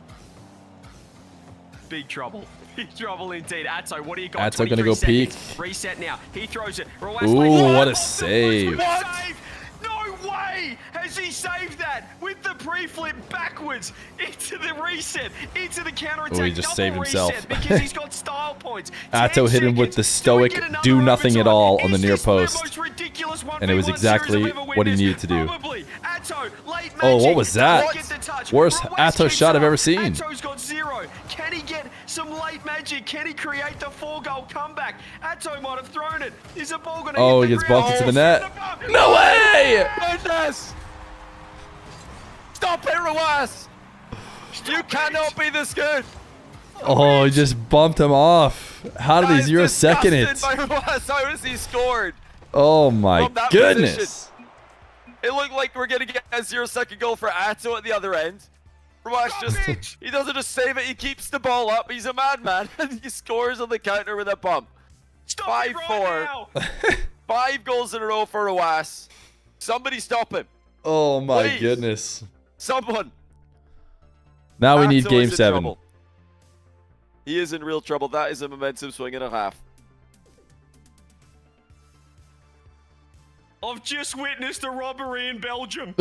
Big trouble. Big trouble indeed. Atow, what do you got? Atow gonna 23 go seconds. peek. Reset now. He throws it. Roweaz Ooh, lays it what out a off the save. post. What a save. No way has he saved that with the pre-flip backwards into the reset, into the counter-attack. Oh, he just saved double himself. reset because he's got style points. Atow 10 hit him with seconds. the Do we stoic get another do nothing at overtime? all on the Is near this the post. most ridiculous And it was 1v1 exactly series I've ever what he witnessed? needed to do. Probably. Atow, late Oh, what magic. was that? Doesn't get the touch. Worst Roweaz Atow keeps shot it I've ever up. seen. Atow's got 0. Can he get some late magic? Can he create the 4-goal comeback? Atow might have thrown it. Is the ball going to Oh, hit he the gets ground? bumped into the Oh, net. above. No way! Goodness! Stop it, Roweaz! You cannot be this good! Oh, he just bumped him off. How did That he is 0-second it? disgusting by Roweaz. How has he scored? Oh my From that goodness. position. It looked like we're gonna get a 0-second goal for Atow at the other end. Roweaz just, he doesn't just save it, he keeps the ball up. He's a madman, and he scores on the counter with a bump. Stop it 5-4. right now. 5 goals in a row for Roweaz. Somebody stop him. Oh my Please. goodness. Someone. Now we need Atow game is in 7. trouble. He is in real trouble. That is a momentum swing and a half. I've just witnessed a robbery in Belgium.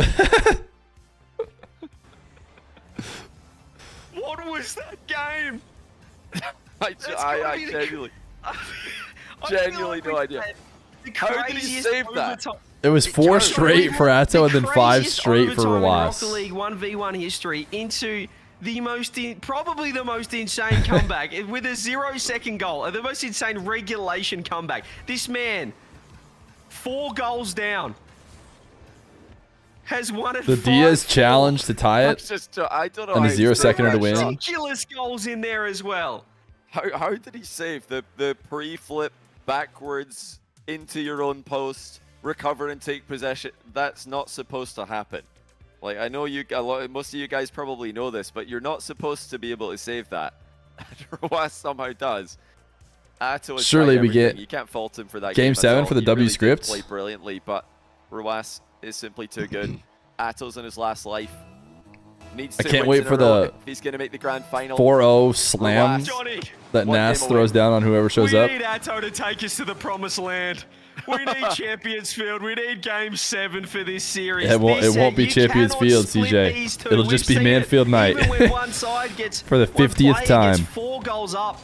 What was that game? I gotta be the- genuinely, I genuinely feel no like idea. the How did he craziest save that? overtime- It was 4 straight for Atow and then 5 craziest straight for overtime in Roweaz. Rocket League 1v1 history into the probably the most insane comeback with a 0-second goal, the most insane regulation comeback. This man, 4 goals down, has won it. The Diaz challenge to tie That's it. just, I don't know. And how a he 0-seconder saved to that win. shot. ridiculous goals in there as well. How did he save the pre-flip backwards into your own post, recover and take possession? That's not supposed to happen. Like, I know most of you guys probably know this, but you're not supposed to be able to save that. Roweaz somehow does. Atow has Surely tried we everything. get You can't fault him for that. game game at 7 all. for the He W really did scripts. play brilliantly, but Roweaz is simply too good. Atow's in his last life. Needs I 2 can't wins wait in for a row the if he's going to make the grand final. 4-0 slam Roweaz. Johnny, that One Nass game throws away. down on whoever shows we up. need Atow to take us to the promised land. We need Champions Field. We need Game 7 for this series. It won't be You Champions cannot Field, split CJ. these two. It'll just We've be seen Manfield it. night. Even when one side gets For the one 50th player time. gets 4 goals up,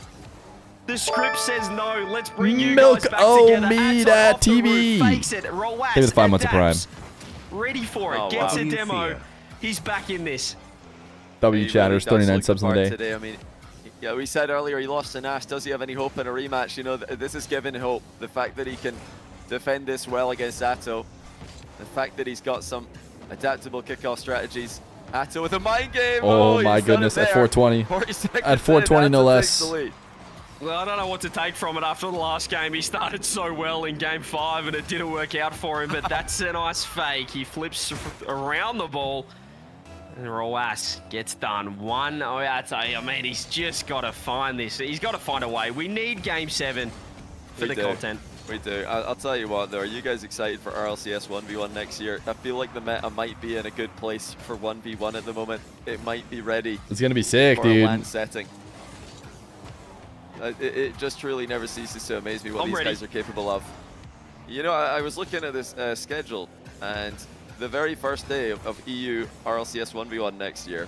The script says no. Let's bring you Milk guys back o together. me Atow that off the TV. roof, fakes it. Rowas Take the 5 months of Prime. adapts. Ready for it. Oh, Gets wow. a demo. Feer. He's back in this. W He chatters, really does 39 look subs the in a part day. today. I mean, yeah, we said earlier he lost to Nass. Does he have any hope in a rematch? You know, this is giving hope. The fact that he can defend this well against Atow. The fact that he's got some adaptable kickoff strategies. Atow with a mind game. Oh he's my done it goodness, at there. 420. 40 seconds At 420, in, no Atow less. takes the lead. Well, I don't know what to take from it after the last game. He started so well in game 5 and it didn't work out for him, but that's a nice fake. He flips around the ball and Rowas gets done. 1-0 Atow. I mean, he's just got to find this. He's got to find a way. We need game 7 for We the do. content. We do. I'll tell you what, though. Are you guys excited for RLCS 1v1 next year? I feel like the meta might be in a good place for 1v1 at the moment. It might be ready It's going to be sick, for a dude. LAN setting. It just truly never ceases to amaze me what I'm these ready. guys are capable of. You know, I was looking at this schedule, and the very first day of EU RLCS 1v1 next year,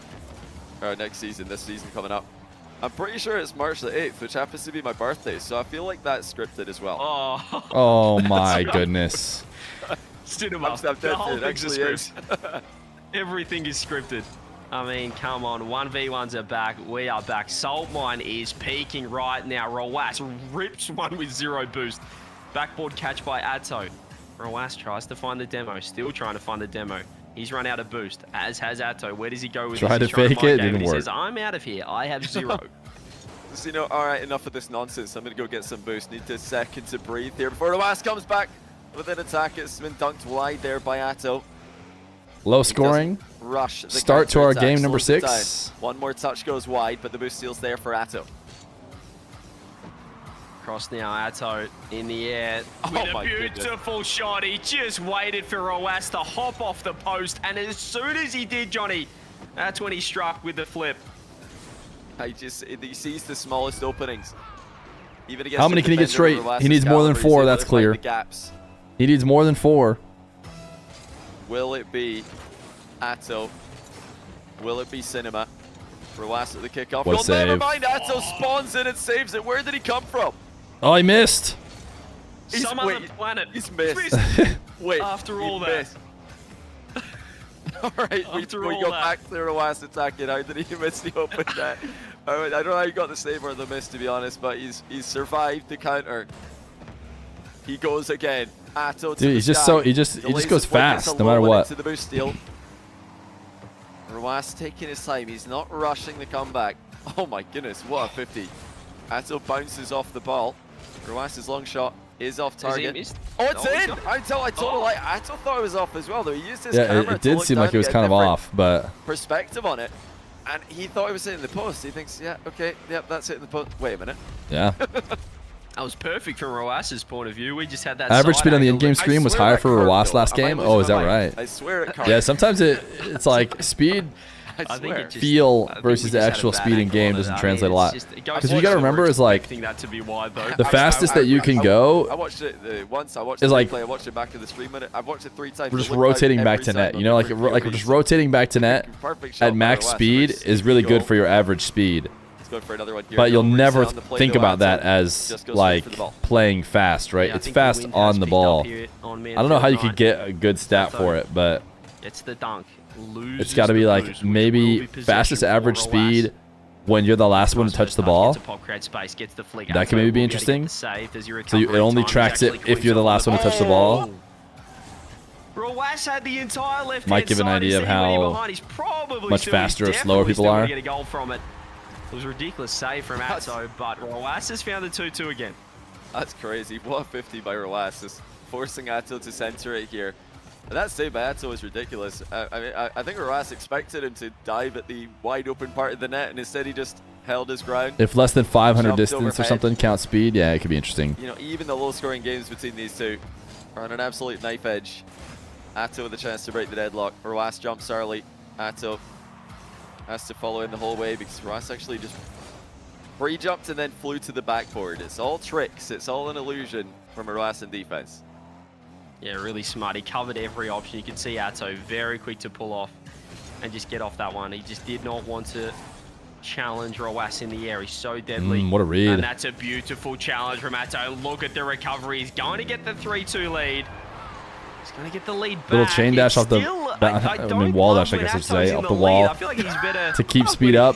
or next season, this season coming up, I'm pretty sure it's March the 8th, which happens to be my birthday, so I feel like that's scripted as well. Oh, Oh my goodness. cinema. I'm The whole it thing's a actually script. is. Everything is scripted. I mean, come on. 1v1s are back. We are back. Salt Mine is peaking right now. Rowas rips one with 0 boost. Backboard catch by Atow. Rowas tries to find the demo. Still trying to find the demo. He's run out of boost, as has Atow. Where does he go with Tried this? to He's trying fake mind it, game, didn't and he work. says, I'm out of here. I have 0. So, you know, all right, enough of this nonsense. I'm going to go get some boost. Need a second to breathe here before Rowas comes back with an attack. It's been dunked wide there by Atow. Low He scoring. doesn't rush the Start to our counter-attack, game number slows it 6. down. One more touch goes wide, but the boost steal's there for Atow. Cross now, Atow in the air. Oh With my a goodness. beautiful shot. He just waited for Rowas to hop off the post. And as soon as he did, Johnny, that's when he struck with the flip. He sees the smallest openings. Even against How many the can he get defender straight? with Rowas' He needs more than caliber, he's 4, able that's to find clear. the gaps. He needs more than 4. Will it be Atow? Will it be Cinema? Rowas at the kickoff. What a Never save. mind, Atow spawns in and saves it. Where did he come from? Oh, he missed. Some other planet. He's missed. Wait, After he all that. missed. All right, After we all go that. back to Rowas attacking. How did he miss the open net? I don't know how he got the save or the miss, to be honest, but he's survived the counter. He goes again. Atow to Dude, the he's just sky. so he just Delays goes his focus fast no a matter little bit what. into the boost steal. Rowas taking his time. He's not rushing the comeback. Oh my goodness, what a 50. Atow bounces off the ball. Rowas' long shot is off Has target. he missed? Oh, it's Oh, he's in! got- I told a lie. Atow thought it was off as well, though. He used his Yeah, camera it to did look seem down like it was to get kind of different off, but perspective on it. And he thought it was hitting the post. He thinks, yeah, okay, yep, that's hitting the post. Wait a minute. yeah. That was perfect from Rowas' point of view. We just had that Average side speed on the angle in-game that- screen was swear higher that for curved, Rowas though. last I might game. lose Oh, is my that mind. right? I swear it curved. Yeah, sometimes it's like speed I think swear. it just, feel I think versus we the just had a actual bad speed in angle game on it. doesn't I mean, translate a it's lot. just- it goes Because you forward, got to so remember we're is like expecting that to be wide though. the fastest that you can go I watched it once. I watched is the like- replay. I watched it back to the stream. I've watched it 3 times. we're It just looked like rotating back every to net. time You know, on like the like we're just rotating back to net Perfect shot at by max Rowas. speed It's is really good goal. for your average speed. Let's go for another one here. But you'll No never reset on the play, think though. about that Atow as just goes straight like for the ball. playing fast, right? Yeah, I It's think the fast wind on has the picked ball. up here on I don't know how you Manfield could get a good stat Atow. for it, but It's the dunk. it's got to be like maybe fastest average speed when you're the last one to touch the ball. That can maybe be interesting. So it only tracks it if you're the last one to touch the ball. Rowas had the entire left Might give an idea of how much faster or slower people are. Get a goal from it. It was a ridiculous save from Atow, but Rowas has found the 2-2 again. That's crazy. What a 50 by Rowas, just forcing Atow to center it here. And that save by Atow is ridiculous. I think Rowas expected him to dive at the wide open part of the net, and instead he just held his ground. If less than 500 Jumped distance or overhead. something count speed, yeah, it could be interesting. You know, even the low-scoring games between these two are on an absolute knife edge. Atow with a chance to break the deadlock. Rowas jumps early. Atow has to follow in the whole way because Rowas actually just pre-jumped and then flew to the backboard. It's all tricks. It's all an illusion from Rowas in defense. Yeah, really smart. He covered every option. You can see Atow very quick to pull off and just get off that one. He just did not want to challenge Roaz in the air. He's so deadly. What a read. And that's a beautiful challenge from Atow. Look at the recovery. He's going to get the 3-2 lead. He's going to get the lead back. Little chain dash off the wall dash, I guess I should say, off the wall I feel like he's better to keep speed up.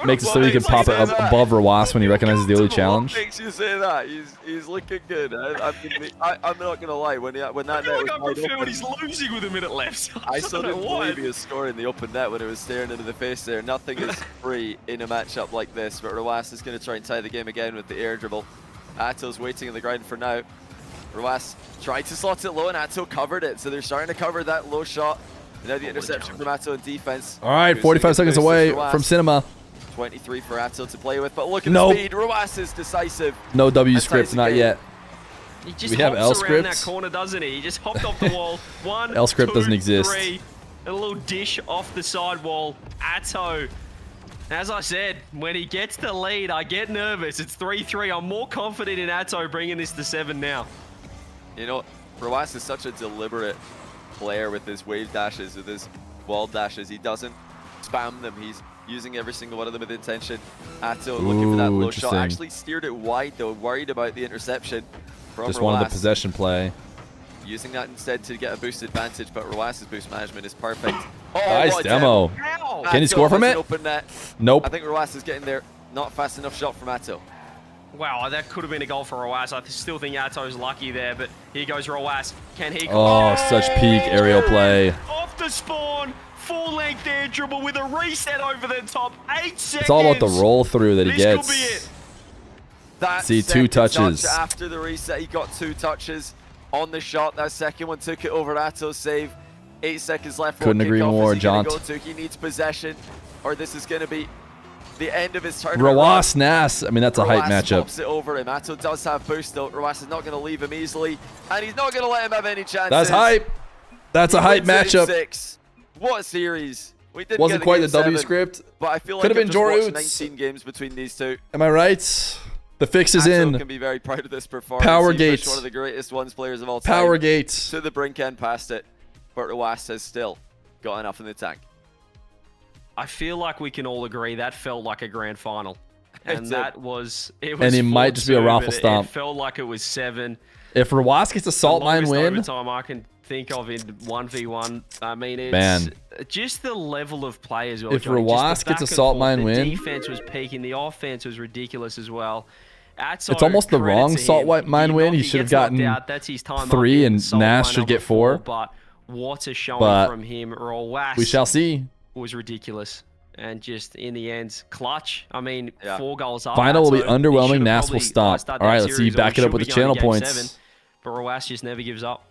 Makes it so he can pop it up above Roaz when he recognizes the early challenge. What makes you say that? He's looking good. I'm not gonna lie. When that net was wide open, he's losing with a minute left. I still didn't believe he was scoring the open net when it was staring into the face there. Nothing is free in a matchup like this, but Roaz is going to try and tie the game again with the air dribble. Attow's waiting on the ground for now. Roaz tried to slot it low and Atow covered it, so they're starting to cover that low shot. And now the interception from Atow in defense. All right, 45 seconds away from Cinema. 23 for Atow to play with, but look at the speed. Roaz is decisive. No W script, not yet. He just we have L hops around scripts. that corner, doesn't he? He just hopped off the wall. 1, L script 2, doesn't exist. 3, and a little dish off the side wall. Atow. As I said, when he gets the lead, I get nervous. It's 3-3. I'm more confident in Atow bringing this to 7 now. You know, Roaz is such a deliberate player with his wave dashes, with his wall dashes. He doesn't spam them. He's using every single one of them with intention. Atow looking for that low shot. Actually steered it wide though, worried about the interception from Just Roaz. wanted the possession play. Using that instead to get a boost advantage, but Roaz's boost management is perfect. Oh, Nice demo. Can he score from it? Open net. Nope. I think Roaz is getting there. Not fast enough shot from Atow. Wow, that could have been a goal for Roaz. I still think Atow's lucky there, but here goes Roaz. Can he? Oh, such peak aerial play. Off the spawn, full-length air dribble with a reset over the top. 8 seconds. It's all about the roll through that he gets. This could be it. That See, 2 touches. Touch after the reset, he got 2 touches on the shot. That second one took it over Atow's save. 8 seconds left. Couldn't agree more, Jaunt. He needs possession, or this is going to be the end of his turn. Roaz Nass. I mean, that's a hype matchup. Pops it over him. Atow does have boost though. Roaz is not going to leave him easily, and he's not going to let him have any chances. That's hype. That's a hype matchup. 6. What a series. We didn't Wasn't get quite the game W 7, script. but I feel like Could have I've been just watched Joreuz. 19 games between these two. Am I right? The fix is Atow in. can be very proud of this performance. Power He pushed Gate. one of the greatest ones players of all time. Power Gate. To the brink end past it, but Roaz has still got enough in the tank. I feel like we can all agree that felt like a grand final. And that was... It was And it might just be a 4-2, raffle but stomp. It felt like it was 7. If Roaz gets a salt mine win, overtime I can think of in 1v1. I mean, it's Man. just the level of play as well. If Johnny. Roaz Just the gets a back and salt forth. mine the win- defense was peaking. The offense was ridiculous as well. it's almost the wrong salt mine win. He should have gotten That's his time 3 up in and salt Nass mine should get number 4. But what a showing But from him. Roaz We shall see. was ridiculous. And just in the end, clutch. I mean, 4 goals up. Final will be Atow, he underwhelming. should have Nass will probably stomp. iced out All right, that let's see you series, or back we it up should with be the going channel to game points. 7. But Roaz just never gives up.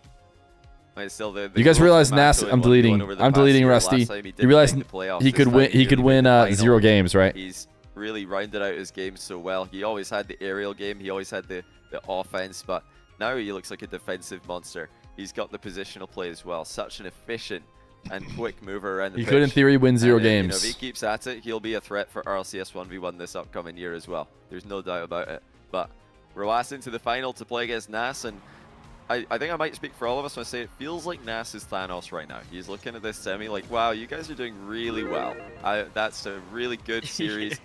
Still, the You guys growth realize from Nass? Atow I'm in deleting. 1v1 over the I'm past deleting year. Rusty. Last time he You didn't realize make the playoffs. he could This win. time He could really win made the final. 0 games, right? He's really rounded out his game so well. He always had the aerial game. He always had the offense, but now he looks like a defensive monster. He's got the positional play as well. Such an efficient and quick mover around the He pitch. could, in theory, win 0 And, games. if he keeps at it, he'll be a threat for RLCS 1v1 this upcoming year as well. There's no doubt about it. But Roaz into the final to play against Nass, and I think I might speak for all of us when I say it feels like Nass is Thanos right now. He's looking at this semi like, wow, you guys are doing really well. That's a really good series.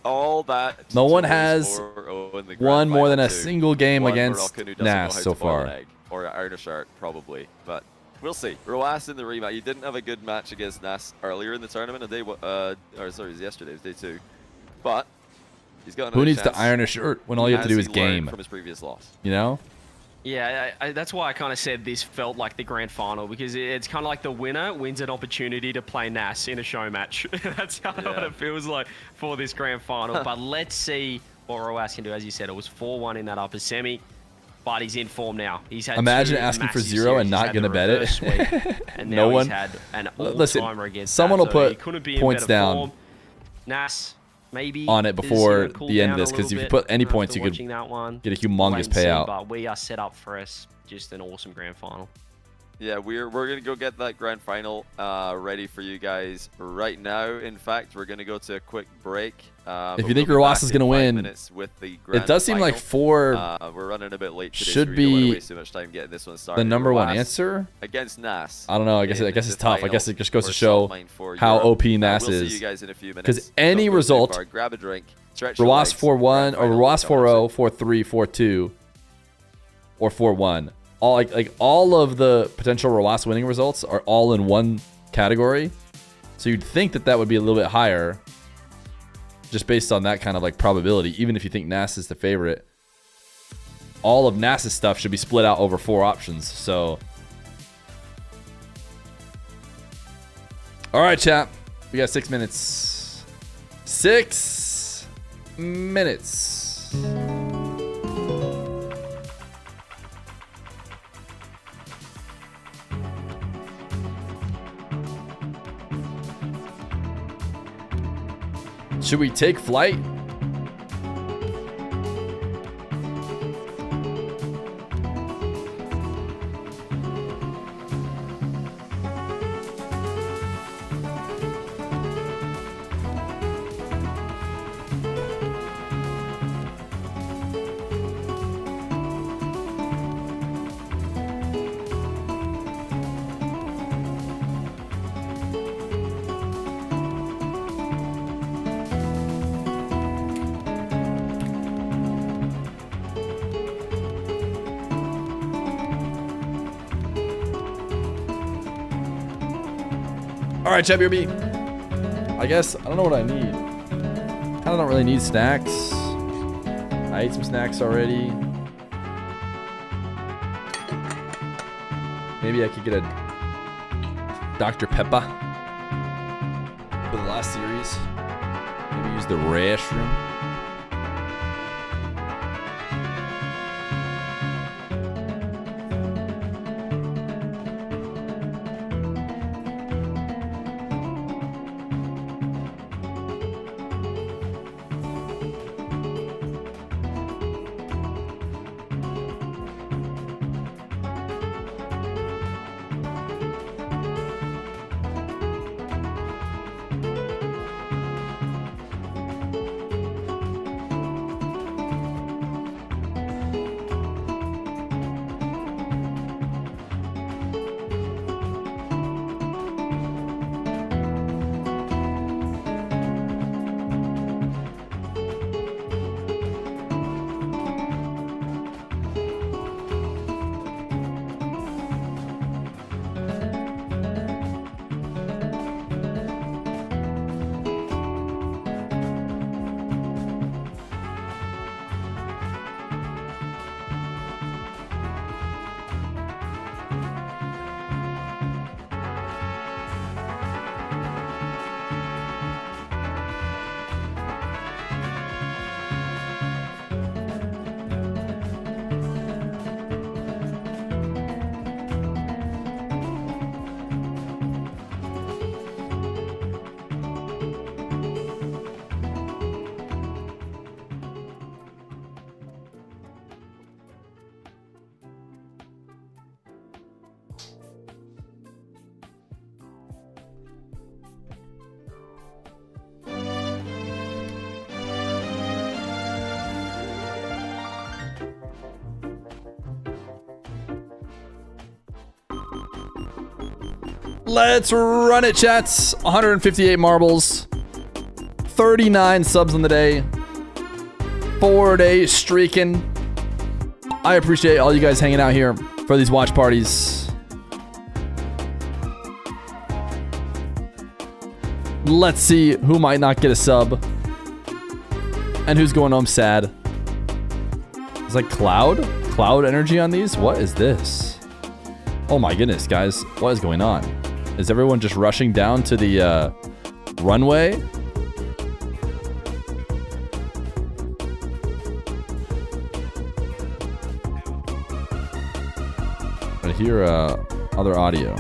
All that. No one has won more than a single game against Nass so far. Or Iron Shark, probably. But we'll see. Roaz in the rematch. He didn't have a good match against Nass earlier in the tournament. It was yesterday. It was day 2. But he's got another Who needs chance to iron a shirt when all you have to do is game? From his previous loss. You know? Yeah, that's why I kind of said this felt like the grand final, because it's kind of like the winner wins an opportunity to play Nass in a show match. That's kind of what it feels like for this grand final. But let's see what Roaz can do. As you said, it was 4-1 in that upper semi, but he's in form now. He's had Imagine 2 asking for massive 0 series. and He's not had going to the bet reverse it. sweep, and No now one. he's had an Listen, all-timer against someone will that, so he put couldn't be in points better down form. Nass, maybe on it is before gonna cool the end of down this, a because if little you bit put any after points, you watching could that one. get a Wait humongous and see, payout. but we are set up for us just an awesome grand final. Yeah, we're gonna go get that grand final ready for you guys right now. In fact, we're gonna go to a quick break. If you think Joreuz is gonna win, with the grand it does seem like 4 we're running a bit late today, should so we don't want to be waste too much time getting this one started. the number one Joreuz answer against Nass. I don't know. I guess it's tough. I guess it just goes to show how Europe. OP Nass we'll is. see you guys in a few minutes. Because any result, grab a drink, stretch your Joreuz legs, 4-1 or Joreuz final 4-0, 4-3, 4-2, or 4-1. All like all of the potential Joreuz winning results are all in one category. So you'd think that would be a little bit higher, just based on that kind of like probability. Even if you think Nass is the favorite, all of Nass's stuff should be split out over 4 options. So, all right, chat, we got 6 minutes. 6 minutes. Should we take flight? All right, chat, BRB. I guess I don't know what I need. Kind of don't really need snacks. I ate some snacks already. Maybe I could get a Dr. Pepper for the last series. Maybe use the restroom. Let's run it, chats. 158 marbles. 39 subs on the day. 4 days streaking. I appreciate all you guys hanging out here for these watch parties. Let's see who might not get a sub. And who's going home sad. It's like cloud energy on these? What is this? Oh my goodness, guys. What is going on? Is everyone just rushing down to the runway? I hear other audio.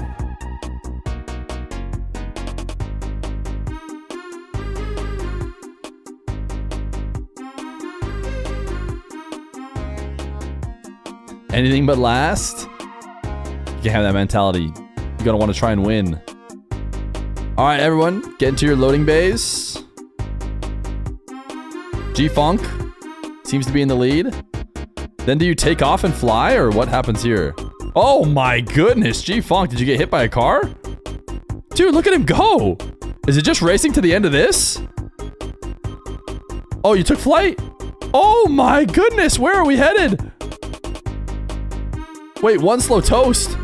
Anything but last? can't have that mentality. You gotta want to try and win. All right, everyone, get into your loading bays. G-Funk seems to be in the lead. Then do you take off and fly, or what happens here? Oh my goodness, G-Funk, did you get hit by a car? Dude, look at him go. Is it just racing to the end of this? Oh, you took flight? Oh my goodness, where are we headed? Wait, one slow toast.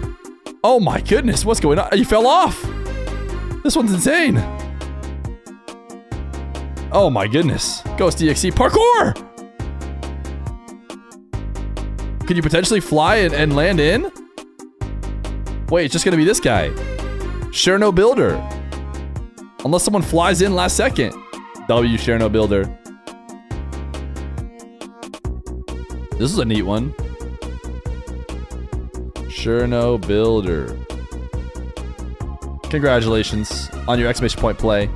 Oh my goodness, what's going on? You fell off. This one's insane. Oh my goodness. Ghost DXC parkour. Could you potentially fly and land in? Wait, it's just gonna be this guy. Share no builder. Unless someone flies in last second. W share no builder. This is a neat one. Sure no builder. Congratulations on your exclamation point play.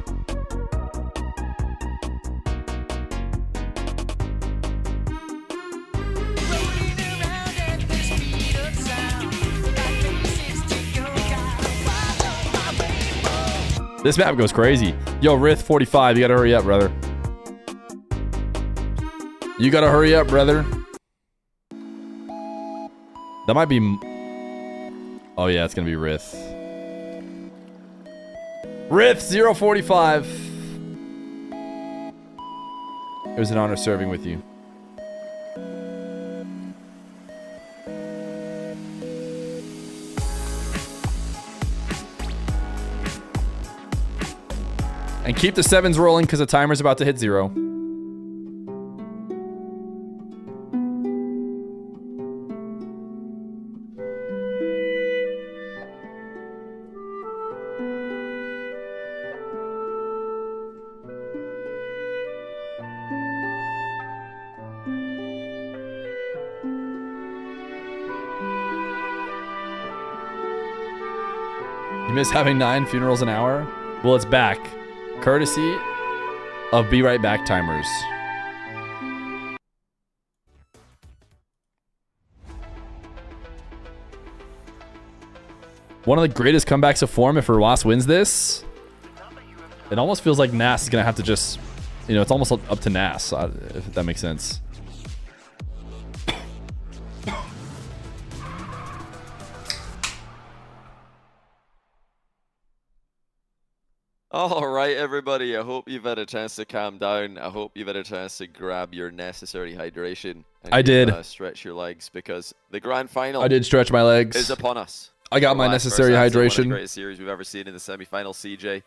This map goes crazy. Yo, Rith 45, you gotta hurry up, brother. You gotta hurry up, brother. That might be... Oh yeah, it's gonna be Rith. Rith 045. It was an honor serving with you. And keep the 7s rolling because the timer's about to hit 0. You miss having 9 funerals an hour? Well, it's back. Courtesy of Be Right Back timers. One of the greatest comebacks of form if Roas wins this. It almost feels like Nass is going to have to just... You know, it's almost up to Nass, if that makes sense. All right, everybody. I hope you've had a chance to calm down. I hope you've had a chance to grab your necessary hydration. And I did. Stretch your legs because the grand final. I did stretch my legs. Is upon us. I got my necessary hydration. One of the greatest series we've ever seen in the semi-final. CJ,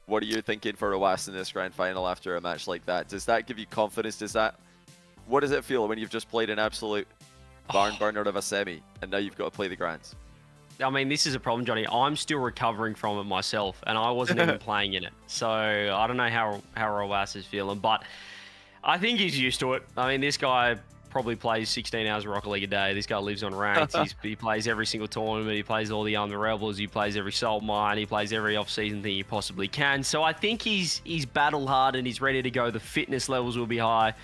what are you thinking for Roas in this grand final after a match like that? Does that give you confidence? What does it feel when you've just played an absolute barn burner of a semi and now you've got to play the grands? I mean, this is a problem, Johnny. I'm still recovering from it myself, and I wasn't even playing in it. So I don't know how Roas is feeling, but I think he's used to it. I mean, this guy probably plays 16 hours of Rocket League a day. This guy lives on ranks. He plays every single tournament. He plays all the Rebels. He plays every Salt Mine. He plays every off-season thing he possibly can. So I think he's battle hard and he's ready to go. The fitness levels will be high.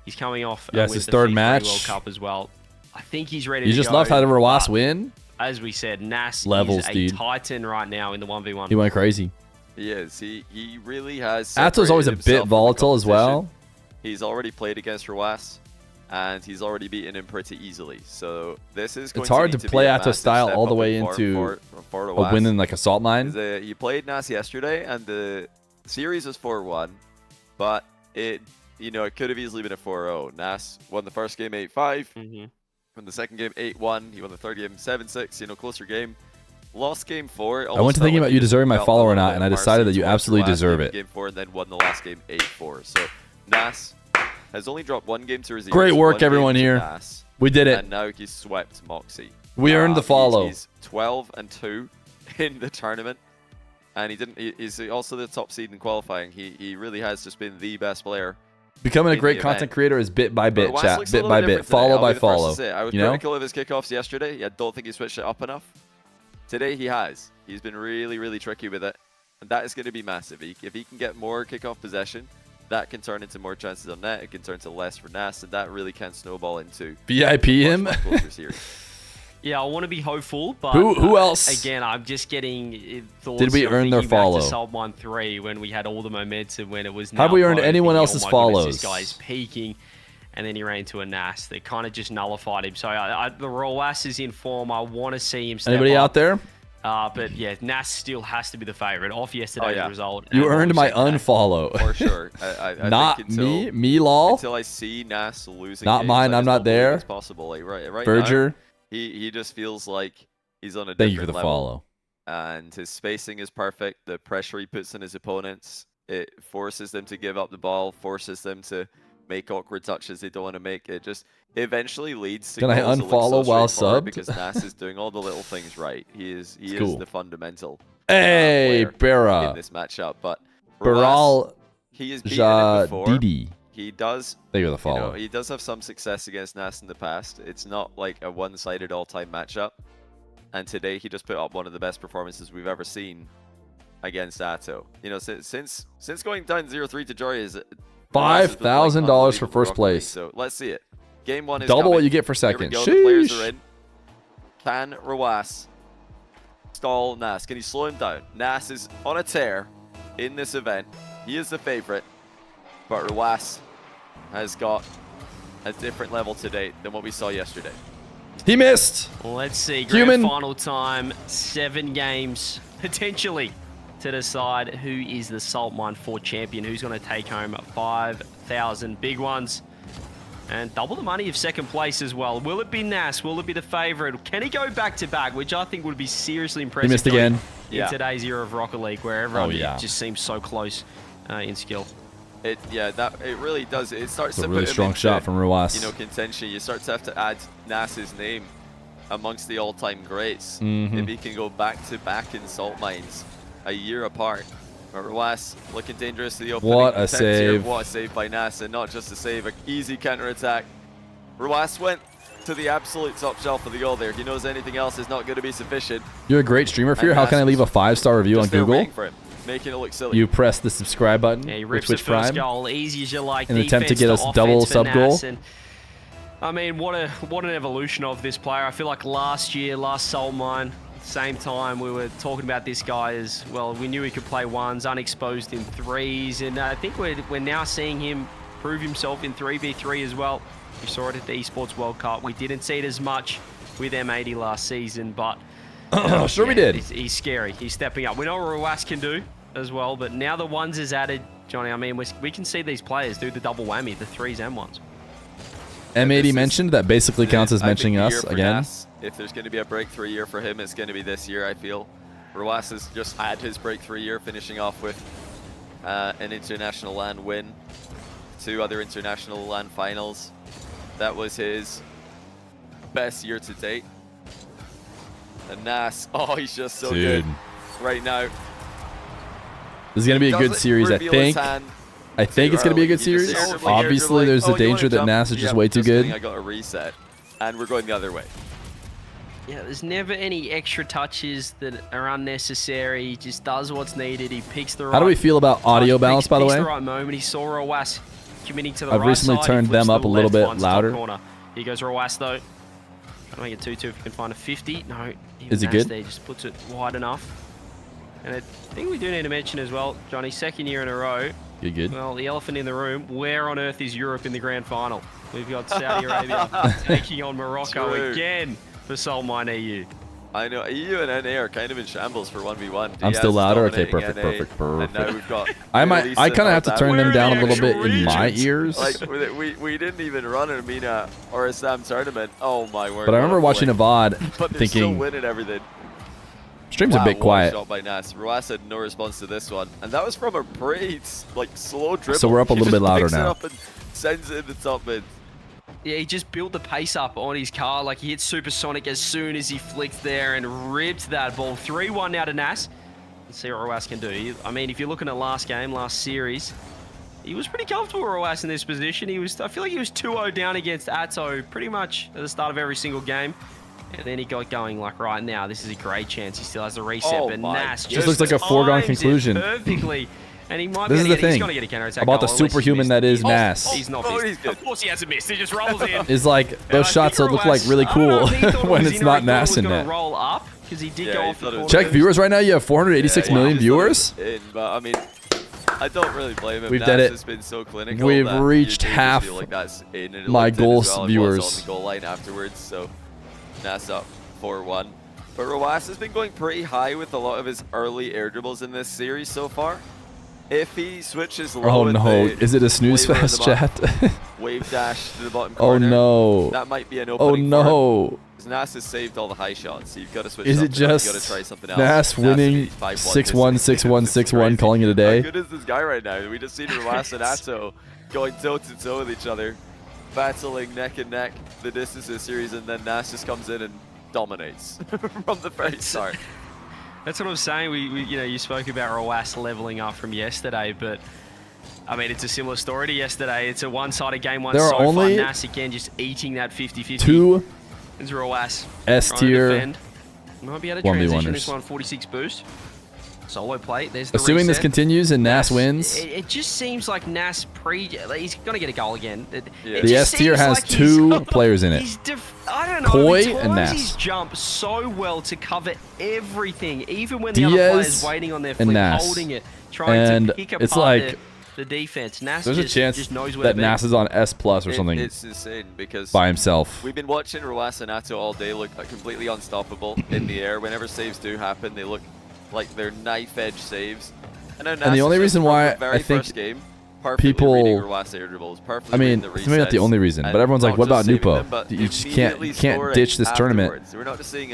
He's coming off yes, with his the third FIFA match World Cup as well. I think he's ready to go. You just love how Roas win? As we said, Nass levels, is a dude. Titan right now in the 1v1. He went crazy. He is. He really has. Atow's always a bit volatile as well. He's already played against Roas, and he's already beaten him pretty easily. So this is going it's hard to play Atow style all the way for into a win in like a salt mine. He played Nass yesterday, and the series was 4-1, but it could have easily been a 4-0. Nass won the first game 8-5. Won the second game 8-1. He won the third game 7-6. Closer game. Lost game 4. I went to thinking about you deserving my follow or not, and I decided that you absolutely deserve it. Game 4 and then won the last game 8-4. So Nass has only dropped 1 game to Reserve. Great work, everyone here. Nass, we did it. And now he's swept Mawkzy. We earned the follow. He's 12-2 in the tournament, and he's also the top seed in qualifying. He really has just been the best player. Becoming a great content creator is bit by bit, chat. Bit by bit, follow by follow. I was critical of his kickoffs yesterday. I don't think he switched it up enough. Today he has. He's been really, really tricky with it. And that is going to be massive. If he can get more kickoff possession, that can turn into more chances on net. It can turn to less for Nass, and that really can snowball into VIP him. Yeah, I want to be hopeful, but Who else? Again, I'm just getting thoughts. Did we of earn their thinking back follow? to Salt Mine 3 when we had all the momentum, when it was. Have we earned Napo anyone thinking, else's oh my follows? goodness, this guy's peaking, and then he ran into a Nass that kind of just nullified him. So the Roas is in form. I want to see him step Anybody up. out there? But yeah, Nass still has to be the favorite off yesterday's result. You and earned my what we said unfollow. For sure. I Not think until, me, lol. Until I see Nass losing Not games, mine, I I'm just not don't believe there. It's possible. Like right Berger, now, he just feels like he's on a thank you different for the level. follow. And his spacing is perfect. The pressure he puts on his opponents, it forces them to give up the ball, forces them to make awkward touches they don't want to make. It just eventually leads to Can I goals that look unfollow so while straightforward subbed? because Nass is doing all the little things right. He is cool. the fundamental Hey, player Bera. in this matchup. But Baral he has beaten him before. Didi. He does. Thank you for the follow. He does have some success against Nass in the past. It's not like a one-sided all-time matchup. And today he just put up one of the best performances we've ever seen against Atow. Since going down 0-3 to Joreuz, $5,000 for first place. So let's see it. Game 1 is Double coming. what you get for Here we second. go. The players are Sheesh. in. Can Roas stall Nass? Can he slow him down? Nass is on a tear in this event. He is the favorite, but Roas has got a different level today than what we saw yesterday. He missed. Let's see. Human. Grand final time. 7 games potentially to decide who is the Salt Mine 4 champion. Who's going to take home 5,000 big ones and double the money of second place as well. Will it be Nass? Will it be the favorite? Can he go back to back, which I think would be seriously impressive. He missed again. In today's era of Rocket League, where everyone just seems so close in skill. It really does. It starts It's to a really put him strong into, shot from Ruas. Contention. You start to have to add Nass's name amongst the all-time greats. Mm-hmm. If he can go back-to-back in salt mines a year apart. Ruas looking dangerous to the opening. What a save. What a save by Nass, and not just a save, an easy counter-attack. Ruas went to the absolute top shelf for the goal there. He knows anything else is not going to be sufficient. You're a great streamer, Feer. How can I leave a 5-star review on Just there Google? waiting for him, making it look silly. You press the subscribe button. Yeah, he with rips the Twitch first Prime. goal, easy as you like. In an attempt to get us double sub goal. And, I mean, what an evolution of this player. I feel like last Salt Mine, same time we were talking about this guy as well. We knew he could play ones, unexposed in threes, and I think we're now seeing him prove himself in 3v3 as well. We saw it at the Esports World Cup. We didn't see it as much with M80 last season, but Sure we did. He's scary. He's stepping up. We know what Ruas can do as well, but now the ones is added, Johnny. I mean, we can see these players do the double whammy, the threes and ones. M80 mentioned that basically counts as mentioning us again. Nass, if there's going to be a breakthrough year for him, it's going to be this year, I feel. Ruas has just had his breakthrough year, finishing off with an international LAN win, 2 other international LAN finals. That was his best year to date. And Nass, oh, he's just so good right now. This is going to be a good series, I think. I think it's going to be a good series. Obviously, there's the danger that Nass is just way too good. I got a reset, and we're going the other way. Yeah, there's never any extra touches that are unnecessary. He just does what's needed. He picks the right. How do we feel about audio balance, by the way? The right moment. He saw Roas committing to the I've right recently side. turned them up a little bit louder. Here goes Roas though. Trying to make it 2-2 if he can find a 50. No, is he good? There just puts it wide enough. And I think we do need to mention as well, Johnny, 2nd year in a row. Good. Well, the elephant in the room. Where on earth is Europe in the grand final? We've got Saudi Arabia taking on Morocco again for Salt Mine EU. I know, EU and NA are kind of in shambles for 1v1. I'm still louder? Okay, perfect. And now we've got I kind of have to turn them down a little bit in my ears. Like, we didn't even run an Amina or a Sam tournament. Oh my word. But I remember watching a VOD but they're thinking, still winning everything. Stream's a bit quiet. Shot by Nass. Ruas had no response to this one. And that was from a pretty, slow dribble. So we're up a little bit louder now. He just picks it up and sends it in the top mid. Yeah, he just built the pace up on his car. Like, he hit supersonic as soon as he flicked there and ripped that ball. 3-1 now to Nass. Let's see what Ruas can do. I mean, if you're looking at last series, he was pretty comfortable, Ruas, in this position. I feel like he was 2-0 down against Atow pretty much at the start of every single game. And then he got going like, right now, this is a great chance. He still has the reset, but Nass just looks like a foregone conclusion. Perfectly And he might This is the he's thing going to get a counter attack about the goal unless he superhuman missed. that is He's Nass. He's not Oh, missed. he's good. Of course he hasn't missed. He just rolls in. Is like those shots that look like really cool when it's not Nass in net. Roll up because he did go off the corner. Check viewers right now. You have 486 million viewers. But I mean, I don't really blame him. We've Nass done it. has been so clinical. We've that reached you just half feel like that's in, and it my looked in goal as well. It was viewers. on the goal line afterwards. So Nass up 4-1. But Joreuz has been going pretty high with a lot of his early air dribbles in this series so far. If he switches low, Oh with no! the Is it a snooze flavor of fest, the month, chat? wave dash to the bottom Oh corner. no! That might be an Oh opening. no! Nass has saved all the high shots, so you've got to switch. Is it something up. just You got to try something else. Nass winning 6-1, 6-1, 6-1, calling it a day? How good is this guy right now? We just seen Joreuz and Atow going toe to toe with each other, battling neck and neck the distance of the series, and then Nass just comes in and dominates from the very start. That's what I'm saying. You spoke about Joreuz leveling up from yesterday, but I mean, it's a similar story to yesterday. It's a one-sided game. There are only Nass again just eating that 50-50. Two It's Joreuz. S tier. Might be able to 1v1ers. transition this one. 46 boost. Solo play. There's the Assuming this reset. continues and Nass wins. It just seems like Nass he's going to get a goal again. The S tier has two players in it. I don't know. Koi he and Nass. his jump so well to cover everything, even when the other Diaz player's waiting on their and flip, Nass. holding it, trying And to pick apart it's like the defense. Nass there's a just, chance just knows where that to be. Nass is on S plus or something It's insane because by himself. we've been watching Joreuz and Atow all day look completely unstoppable in the air. Whenever saves do happen, they look like they're knife-edge saves. And the only reason why I think people, I mean, it's maybe not the only reason, but everyone's like, what about Nupo? You just can't ditch this tournament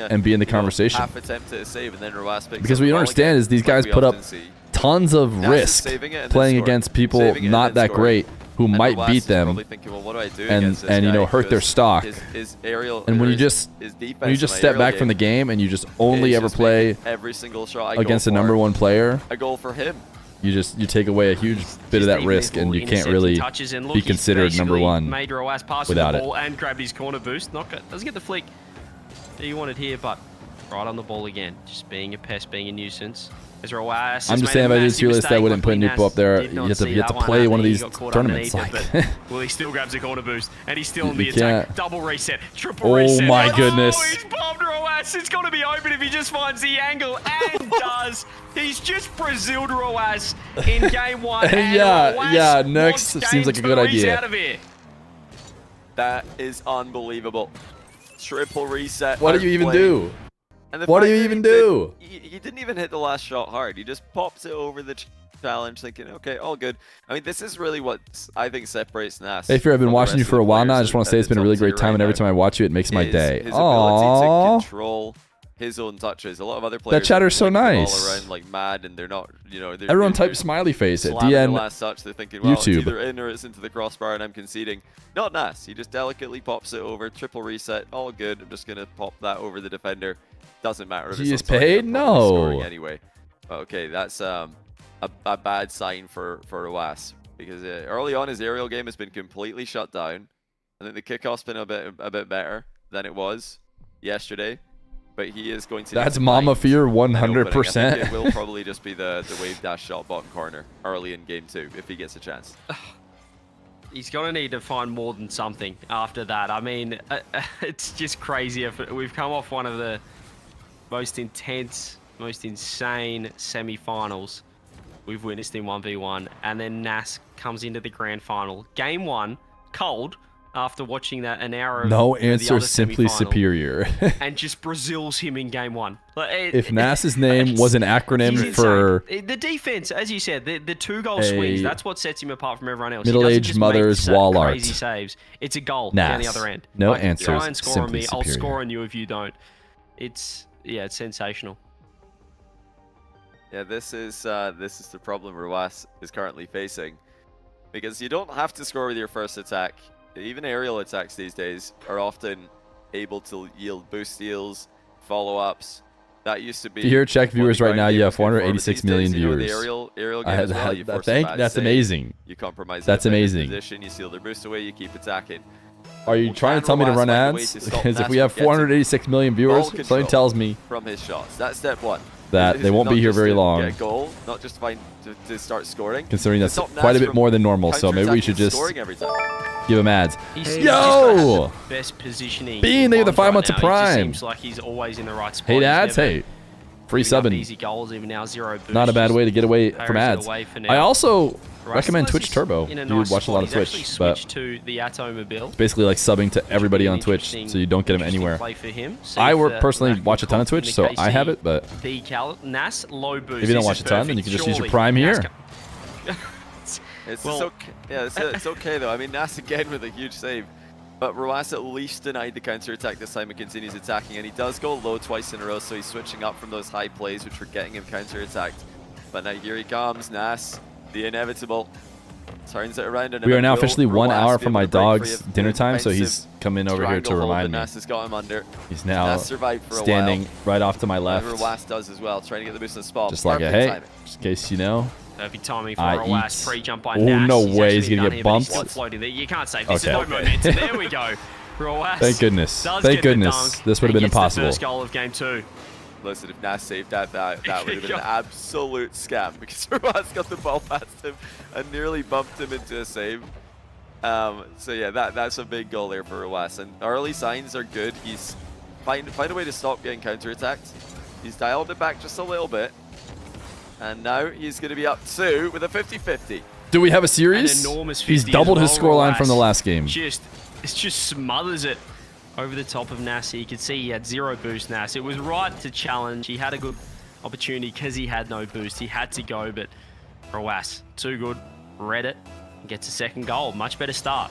and be in the conversation. Because what you don't understand is these guys put up tons of risk playing against people not that great who might beat them and hurt their stock. And when you just step back from the game and you just only ever play against the #1 player, a goal for him. you take away a huge bit of that risk, and you can't really be considered #1 without it. And grabbed his corner boost. Doesn't get the flick that you wanted here, but right on the ball again. Just being a pest, being a nuisance. I'm just saying, if I did tier list, I wouldn't put Nupo up there. You have to play one of these tournaments. Well, he still grabs a corner boost, and he's still in the You attack. can't. Double reset, triple reset. Oh my goodness. Oh, he's bombed Joreuz. It's got to be open if he just finds the angle, and does. He's just Braziled Joreuz in game 1. And yeah, next wants seems like a good game 2. He's idea. out of here. That is unbelievable. Triple reset. What do you even do? And the What do fact you that even do? He didn't even hit the last shot hard. He just pops it over the challenge, thinking, okay, all good. I mean, this is really what I think separates Nass. Hey, Feer, I've been from the watching you rest for of a the while now. I players just want to at say it's the been a really top great tier time, right and every now. time I watch you, it makes my day. His ability to Aww. control his own touches. A lot of other players chatter's so flick the ball nice. around like mad, and they're not, Everyone type smiley face at slamming the DN. last touch. They're thinking, well, YouTube. it's either in or it's into the crossbar, and I'm conceding. Not Nass. He just delicately pops it over, triple reset, all good. I'm just gonna pop that over the defender. Doesn't matter if He it's is on target, paid? I'm probably No. scoring anyway. Okay, that's a bad sign for Joreuz, because early on his aerial game has been completely shut down. I think the kickoff's been a bit better than it was yesterday. But he is going to. That's Mama Fear 100%. It will probably just be the wave dash shot bottom corner early in game 2 if he gets a chance. He's going to need to find more than something after that. I mean, it's just crazy. We've come off one of the most intense, most insane semi-finals we've witnessed in 1v1, and then Nass comes into the grand final. Game 1, cold, after watching that an hour of No the answer, other simply semi-final, superior. and just Brazils him in game 1. If Nass's name was an acronym for the defense, as you said, the 2-goal swings, that's what sets him apart from everyone else. middle-aged mother's wall art. Crazy saves. It's a goal Nass. down the other end. No answers, Try and score on simply me. I'll superior. score on you if you don't. It's sensational. Yeah, this is the problem Joreuz is currently facing, because you don't have to score with your first attack. Even aerial attacks these days are often able to yield boost steals, follow-ups. That used to be. If you check what viewers the right ground now, game you have was good for, but 486 these million days, the viewers. aerial game as well, you force a bad That's save, amazing. You compromise That's the defender's amazing. position, you steal their boost away, you keep attacking. Are you trying to tell me to run ads? Because if we have 486 million viewers, something tells me from his shots. That's step 1. that Is they it won't not be here just very to long. Get a goal, not just find to start scoring. Considering that's Stop quite a Nass bit more than normal, so maybe we counterattacking should and just scoring every time. give him ads. He's Yo! just the best positioning. Bean, in they get the Lions 5 right months of now. He just Prime. seems like he's always in the right spot. Hey, He's ads. never Hey, free giving up subbing. easy goals, even now 0 boost. Not a bad way to get away from Parries it ads. away for now. I also Russ recommend Less Twitch is Turbo. in a You nice watch a lot of spot. He's actually Twitch, but switched to the Atow mobile. it's basically like subbing to everybody on Twitch, so you don't get him anywhere. Play for him. I personally watch a ton of Twitch, so I have it, but Nass, low boost. if you don't This watch is a ton, then perfect. you can just use your Surely Prime Nass here. It's Well- okay. Yeah, it's okay though. I mean, Nass again with a huge save. But Roas at least denied the counter-attack this time and continues attacking. And he does go low twice in a row, so he's switching up from those high plays, which were getting him counter-attacked. But now here he comes, Nass, the inevitable. Turns it around. And We are now will officially 1 Roas hour be from able my to break free dog's of dinner the time, so he's defensive coming over here to stranglehold that remind me. Nass has got him under. He's now Nass survived for a standing while. right off to my left, Roas does as well, trying to get the boost in the spot. just like a Perfect hey, timing. just in case you know. Perfect timing for I a last eat. pre-jump by Oh, Nass. no way he's actually gonna done get here, but he's bumped. still floating there. You can't save this. Okay. There's no momentum. There we go. Roas Thank goodness. does Thank get the goodness. dunk This would have and been gets the impossible. first goal of game 2. Listen, if Nass saved that would have been an absolute scam because Roas got the ball past him and nearly bumped him into a save. So yeah, that's a big goal there for Roas. And early signs are good. He's find a way to stop getting counterattacked. He's dialed it back just a little bit. And now he's going to be up 2 with a 50-50. Do we have a series? An enormous He's 50 doubled as his well, scoreline from the Roas. last game. It just smothers it over the top of Nass. You could see he had 0 boost, Nass. It was right to challenge. He had a good opportunity because he had no boost. He had to go, but Roas, too good. Read it. Gets a second goal. Much better start.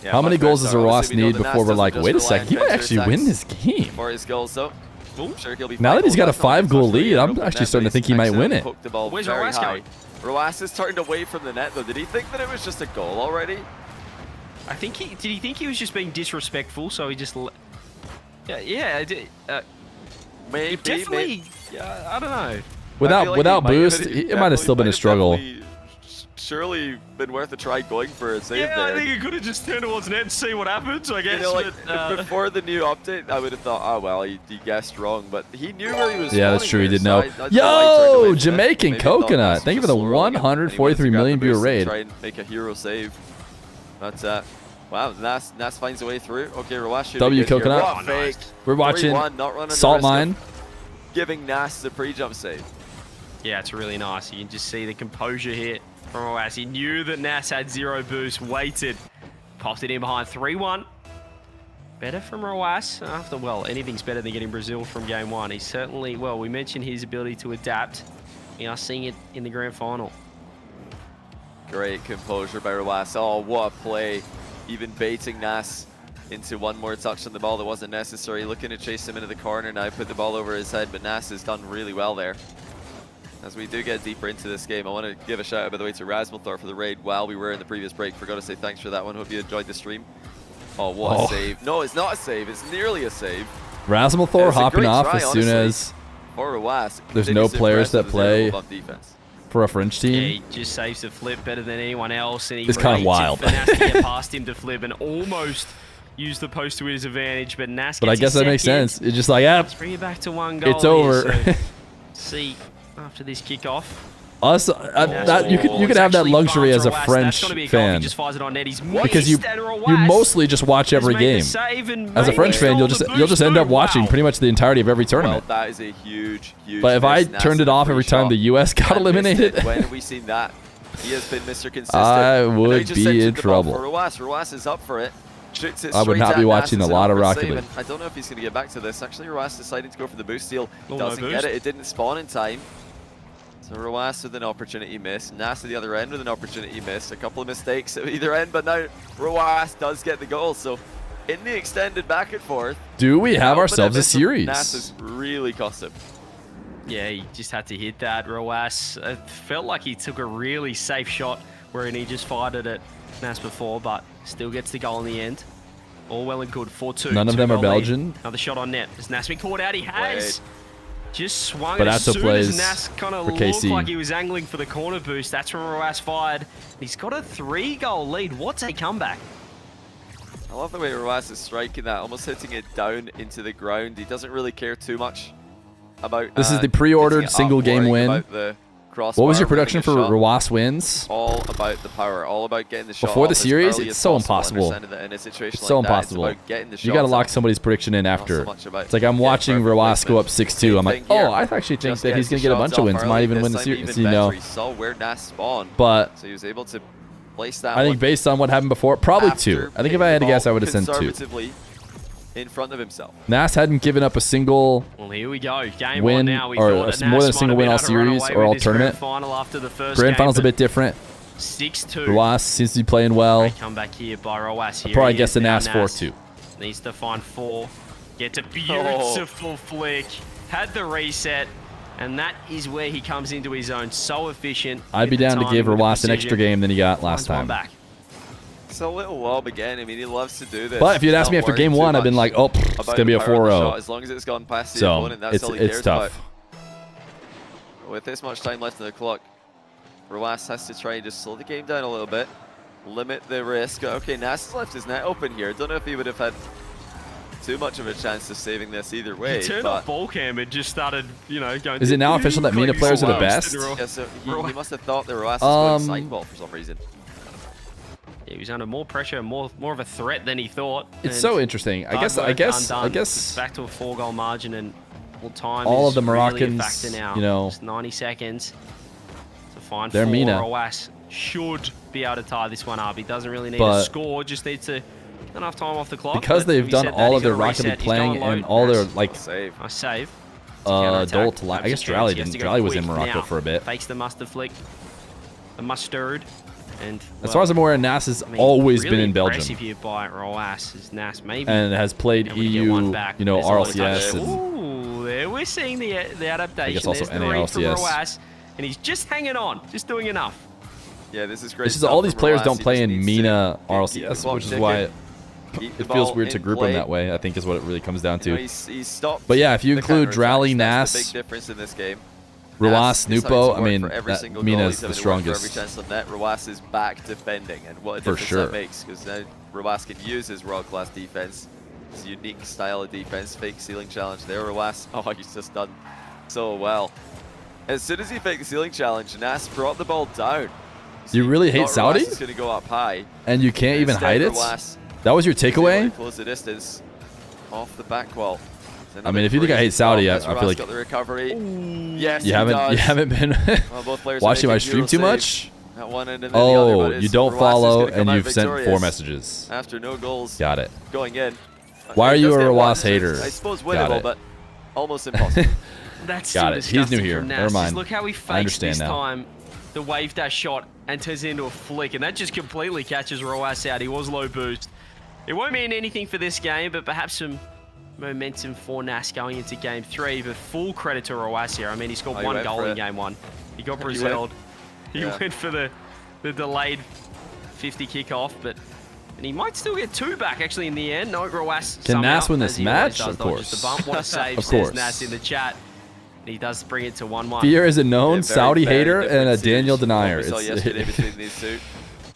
Yeah, How many much better goals does start. Roas Obviously, we know need that before Nass we're like, doesn't wait a just rely second, on he might actually win counterattacks this game? for his goals, though. I'm sure he'll be Now that fine. he's got a That's not 5-goal much for lead, the I'm Europe actually net, starting to but think he's he might win accidentally it. poked the ball Where's very Roas high. going? Roas is turned away from the net, though. Did he think that it was just a goal already? I think did he think he was just being disrespectful? So he just. Yeah. Maybe. Definitely. Yeah, I don't know. I feel Without like without he might have- boost, he it might have still been a struggle. definitely Surely been worth a try going for a save Yeah, there. I think he could have just turned towards net and see what happens. I guess. You know, like but, before the new update, I would have thought, oh well, he guessed wrong, but he knew where he was. Yeah, that's spawning true. He there, did so know. I don't know why he turned away Yo, from it. Jamaican Maybe he thought Coconut. Nass Thank you for was the slow rolling him, and he wanted to 143 grab the million viewer boost and raid. Try and make a hero save. But wow, Nass finds a way through. Okay, Roas should W be good Coconut. Here. What a fake. We're watching 3-1, not running the Salt risk of Mine. giving Nass the pre-jump save. yeah, it's really nice. You can just see the composure here from Roas. He knew that Nass had 0 boost, waited, popped it in behind 3-1. Better from Roas. Well, anything's better than getting Brazil from game 1. He's certainly, well, we mentioned his ability to adapt. We are seeing it in the grand final. Great composure by Roas. Oh, what a play. Even baiting Nass into one more touch on the ball that wasn't necessary. Looking to chase him into the corner now, put the ball over his head, but Nass has done really well there. As we do get deeper into this game, I want to give a shout out, by the way, to Rasmalthor for the raid while we were in the previous break. Forgot to say thanks for that one. Hope you enjoyed the stream. Oh, what a save. No, it's not a save. It's nearly a save. Rasmalthor It's a hopping great off try, as soon honestly. as For Roas, There's continues no to players impress that with his play above defense. for a French Yeah, team. he just saves the flip better than anyone else. And he It's kinda waited wild. for Nass to get past him to flip and almost use the post to his advantage, but Nass But I gets guess his that makes second. sense. It's just like, yeah, Let's bring it back to 1 goal. it's over. Here, so see after this kickoff. Us, that you could have that luxury as a French fan, Just fires it on net. He's because you missed, and Roas mostly just watch every has made the game. save and As a made French the fan, goal you'll on just the you'll just boost end up too. watching Wow. pretty much the entirety of every Well, tournament. that is a huge But if I miss. Nass turned it with a off free every time shot the US got and missed eliminated, it. When have we seen that? He has been Mr. Consistent. I And now he would just be sends in it the ball trouble. for Roas. Roas is up for it. Shoots it I would straight not at be Nass. watching a It's an lot of awkward Rocket save, League. and I don't know if he's going to get back to this. Actually, Roas decided to go for the boost steal. Oh, no Doesn't boost? get it. It didn't spawn in time. So Roas with an opportunity miss. Nass at the other end with an opportunity miss. A couple of mistakes at either end, but now Roas does get the goal. So in the extended back and forth, do we have open ourselves a event from series? Nass has really cost him. Yeah, he just had to hit that. Roas felt like he took a really safe shot wherein he just fired it at Nass before, but still gets the goal in the end. All well and good. 4-2. None of them are 2-goal lead. Belgian. Another shot on net. Has Nass been caught out? He has. Just swung But it as Atow soon plays as Nass kind of for looked KC. like he was angling for the corner boost. That's when Roas fired. He's got a 3-goal lead. What a comeback. I love the way Roas is striking that, almost hitting it down into the ground. He doesn't really care too much about. This is the pre-ordered single game win. What was your production for Roas wins? All about the power, all about getting the shot before the off series. as early It's as so possible. impossible. In a situation It's so like that, impossible. it's about getting the You got to shots lock off. somebody's prediction in after. so much about It's like I'm getting watching perfect Roas go up placement. 6-2. I'm like, Same thing here. oh, I actually think Just that he's gets going the to get a shots bunch of off wins. early, Might even this win the time series. even You know. better. He saw where Nass spawned, But so he was able to place that I think one based on what happened before, probably after 2. I think if hitting I had the to guess, I ball would have said 2. conservatively in front of himself. Nass hadn't given up a single Well, here we go. Game win on now. We or thought that more than a Nass single might win all have been able to run series away or with all this tournament. Grand final after the first Grand game, final's a but bit different. 6-2. Roas seems to be playing well. Great comeback here by Roas. Here Probably he guess is the now, Nass 4-2. Needs to find 4. Gets a beautiful flick. Had the reset. And that is where he comes into his own. So efficient. I'd be Get the down to timing give with the Roas an extra precision. game than he got last Finds one time. back. It's a little lob again. I mean, he loves to do this. But if you'd asked Not me after worrying game too 1, I'd been much like, oh, it's about going to be a the power of the 4-0. shot. As long as it's gone past the So opponent, that's all he cares it's tough. about. With this much time left in the clock, Roas has to try and just slow the game down a little bit, limit the risk. Okay, Nass has left his net open here. Don't know if he would have had too much of a chance of saving this either way. He turned off ball cam and just started, going. Is it now official that MENA players are the best? Yeah, so he must have thought that Roas was going sight ball for some reason. Yeah, he was under more pressure, more of a threat than he thought. It's and so interesting. I guess it's back to a 4-goal margin, and time all is of the really a Moroccans, factor now. you know, Just 90 seconds to find they're 4. MENA. Roas should be able to tie this one up. He doesn't really need But a score, just needs to get enough time off the clock. because But they've having done said that, all he's of their got a Rocket League reset, he's playing going low. and all their like Save. Nice save. adult life. I guess Drally He has didn't. to go Drally was in quick Morocco now. for a bit. Fakes the mustard flick. The mustard. And As far as I'm aware, Nass has I mean, always really been in Belgium impressive here by Roas is Nass maybe. and has played able to get EU, one back. you know, There's a lot of RLCS. touches. And Ooh, there we're seeing the adaptation. also There's the read from NALCS. Roas, and he's just hanging on, just doing enough. Yeah, this is great. It's just stuff all these from players Roas. don't He play just in needs MENA to keep the RLCS, clock which is ticking, why keep the it feels ball weird to in group them play. that way. I think is what it really comes down You know, to. he stopped But yeah, if you the include Drally, counterattacks, that's the Nass, big difference in this game. Roas, Nass is having to Nupo, I work mean, for every that single MENA goal. is He's the having to work for every strongest. chance on net. Roas is back defending, and what a For difference sure. that makes, because now Roas can use his world-class defense, his unique style of defense, fake ceiling challenge there. Roas, oh, he's just done so well. As soon as he faked the ceiling challenge, Nass brought the ball down. So You really hate thought Saudi? Roas is going to go up high. And you can't even Instead, hide it? Roas That was your was able takeaway? to close the distance off the back wall. I mean, if you think I hate Saudi, I feel like got the recovery. Yes, you haven't been well, both players watching are my making stream euro too save much. At one end and then the other, Oh, but you it's don't Roas is follow gonna come and out you've sent 4 victorious messages. after no goals Got it. going in. Why are He you does a get one, Roas so it's, hater? I suppose Got winnable, it. but almost impossible. That's Got still it. He's disgusting new here. from Never Nass. mind. Just look how he fakes understand this now. time. The wave dash shot and turns it into a flick, and that just completely catches Roas out. He was low boost. It won't mean anything for this game, but perhaps some momentum for Nass going into game 3. But full credit to Roas here. I mean, he scored Oh, he 1 went goal for in it. game 1. He got He Braziled. He Yeah. went for the delayed 50 kickoff, and he might still get 2 back actually in the end. No, Roas Can somehow, Nass win as this he always match? does, Of dodges the bump. What a save, Of says course. Nass in the chat. And he does bring it to 1-1. Feer is a known Yeah, very, Saudi very hater different and a series Daniel from what denier. we saw yesterday between these two.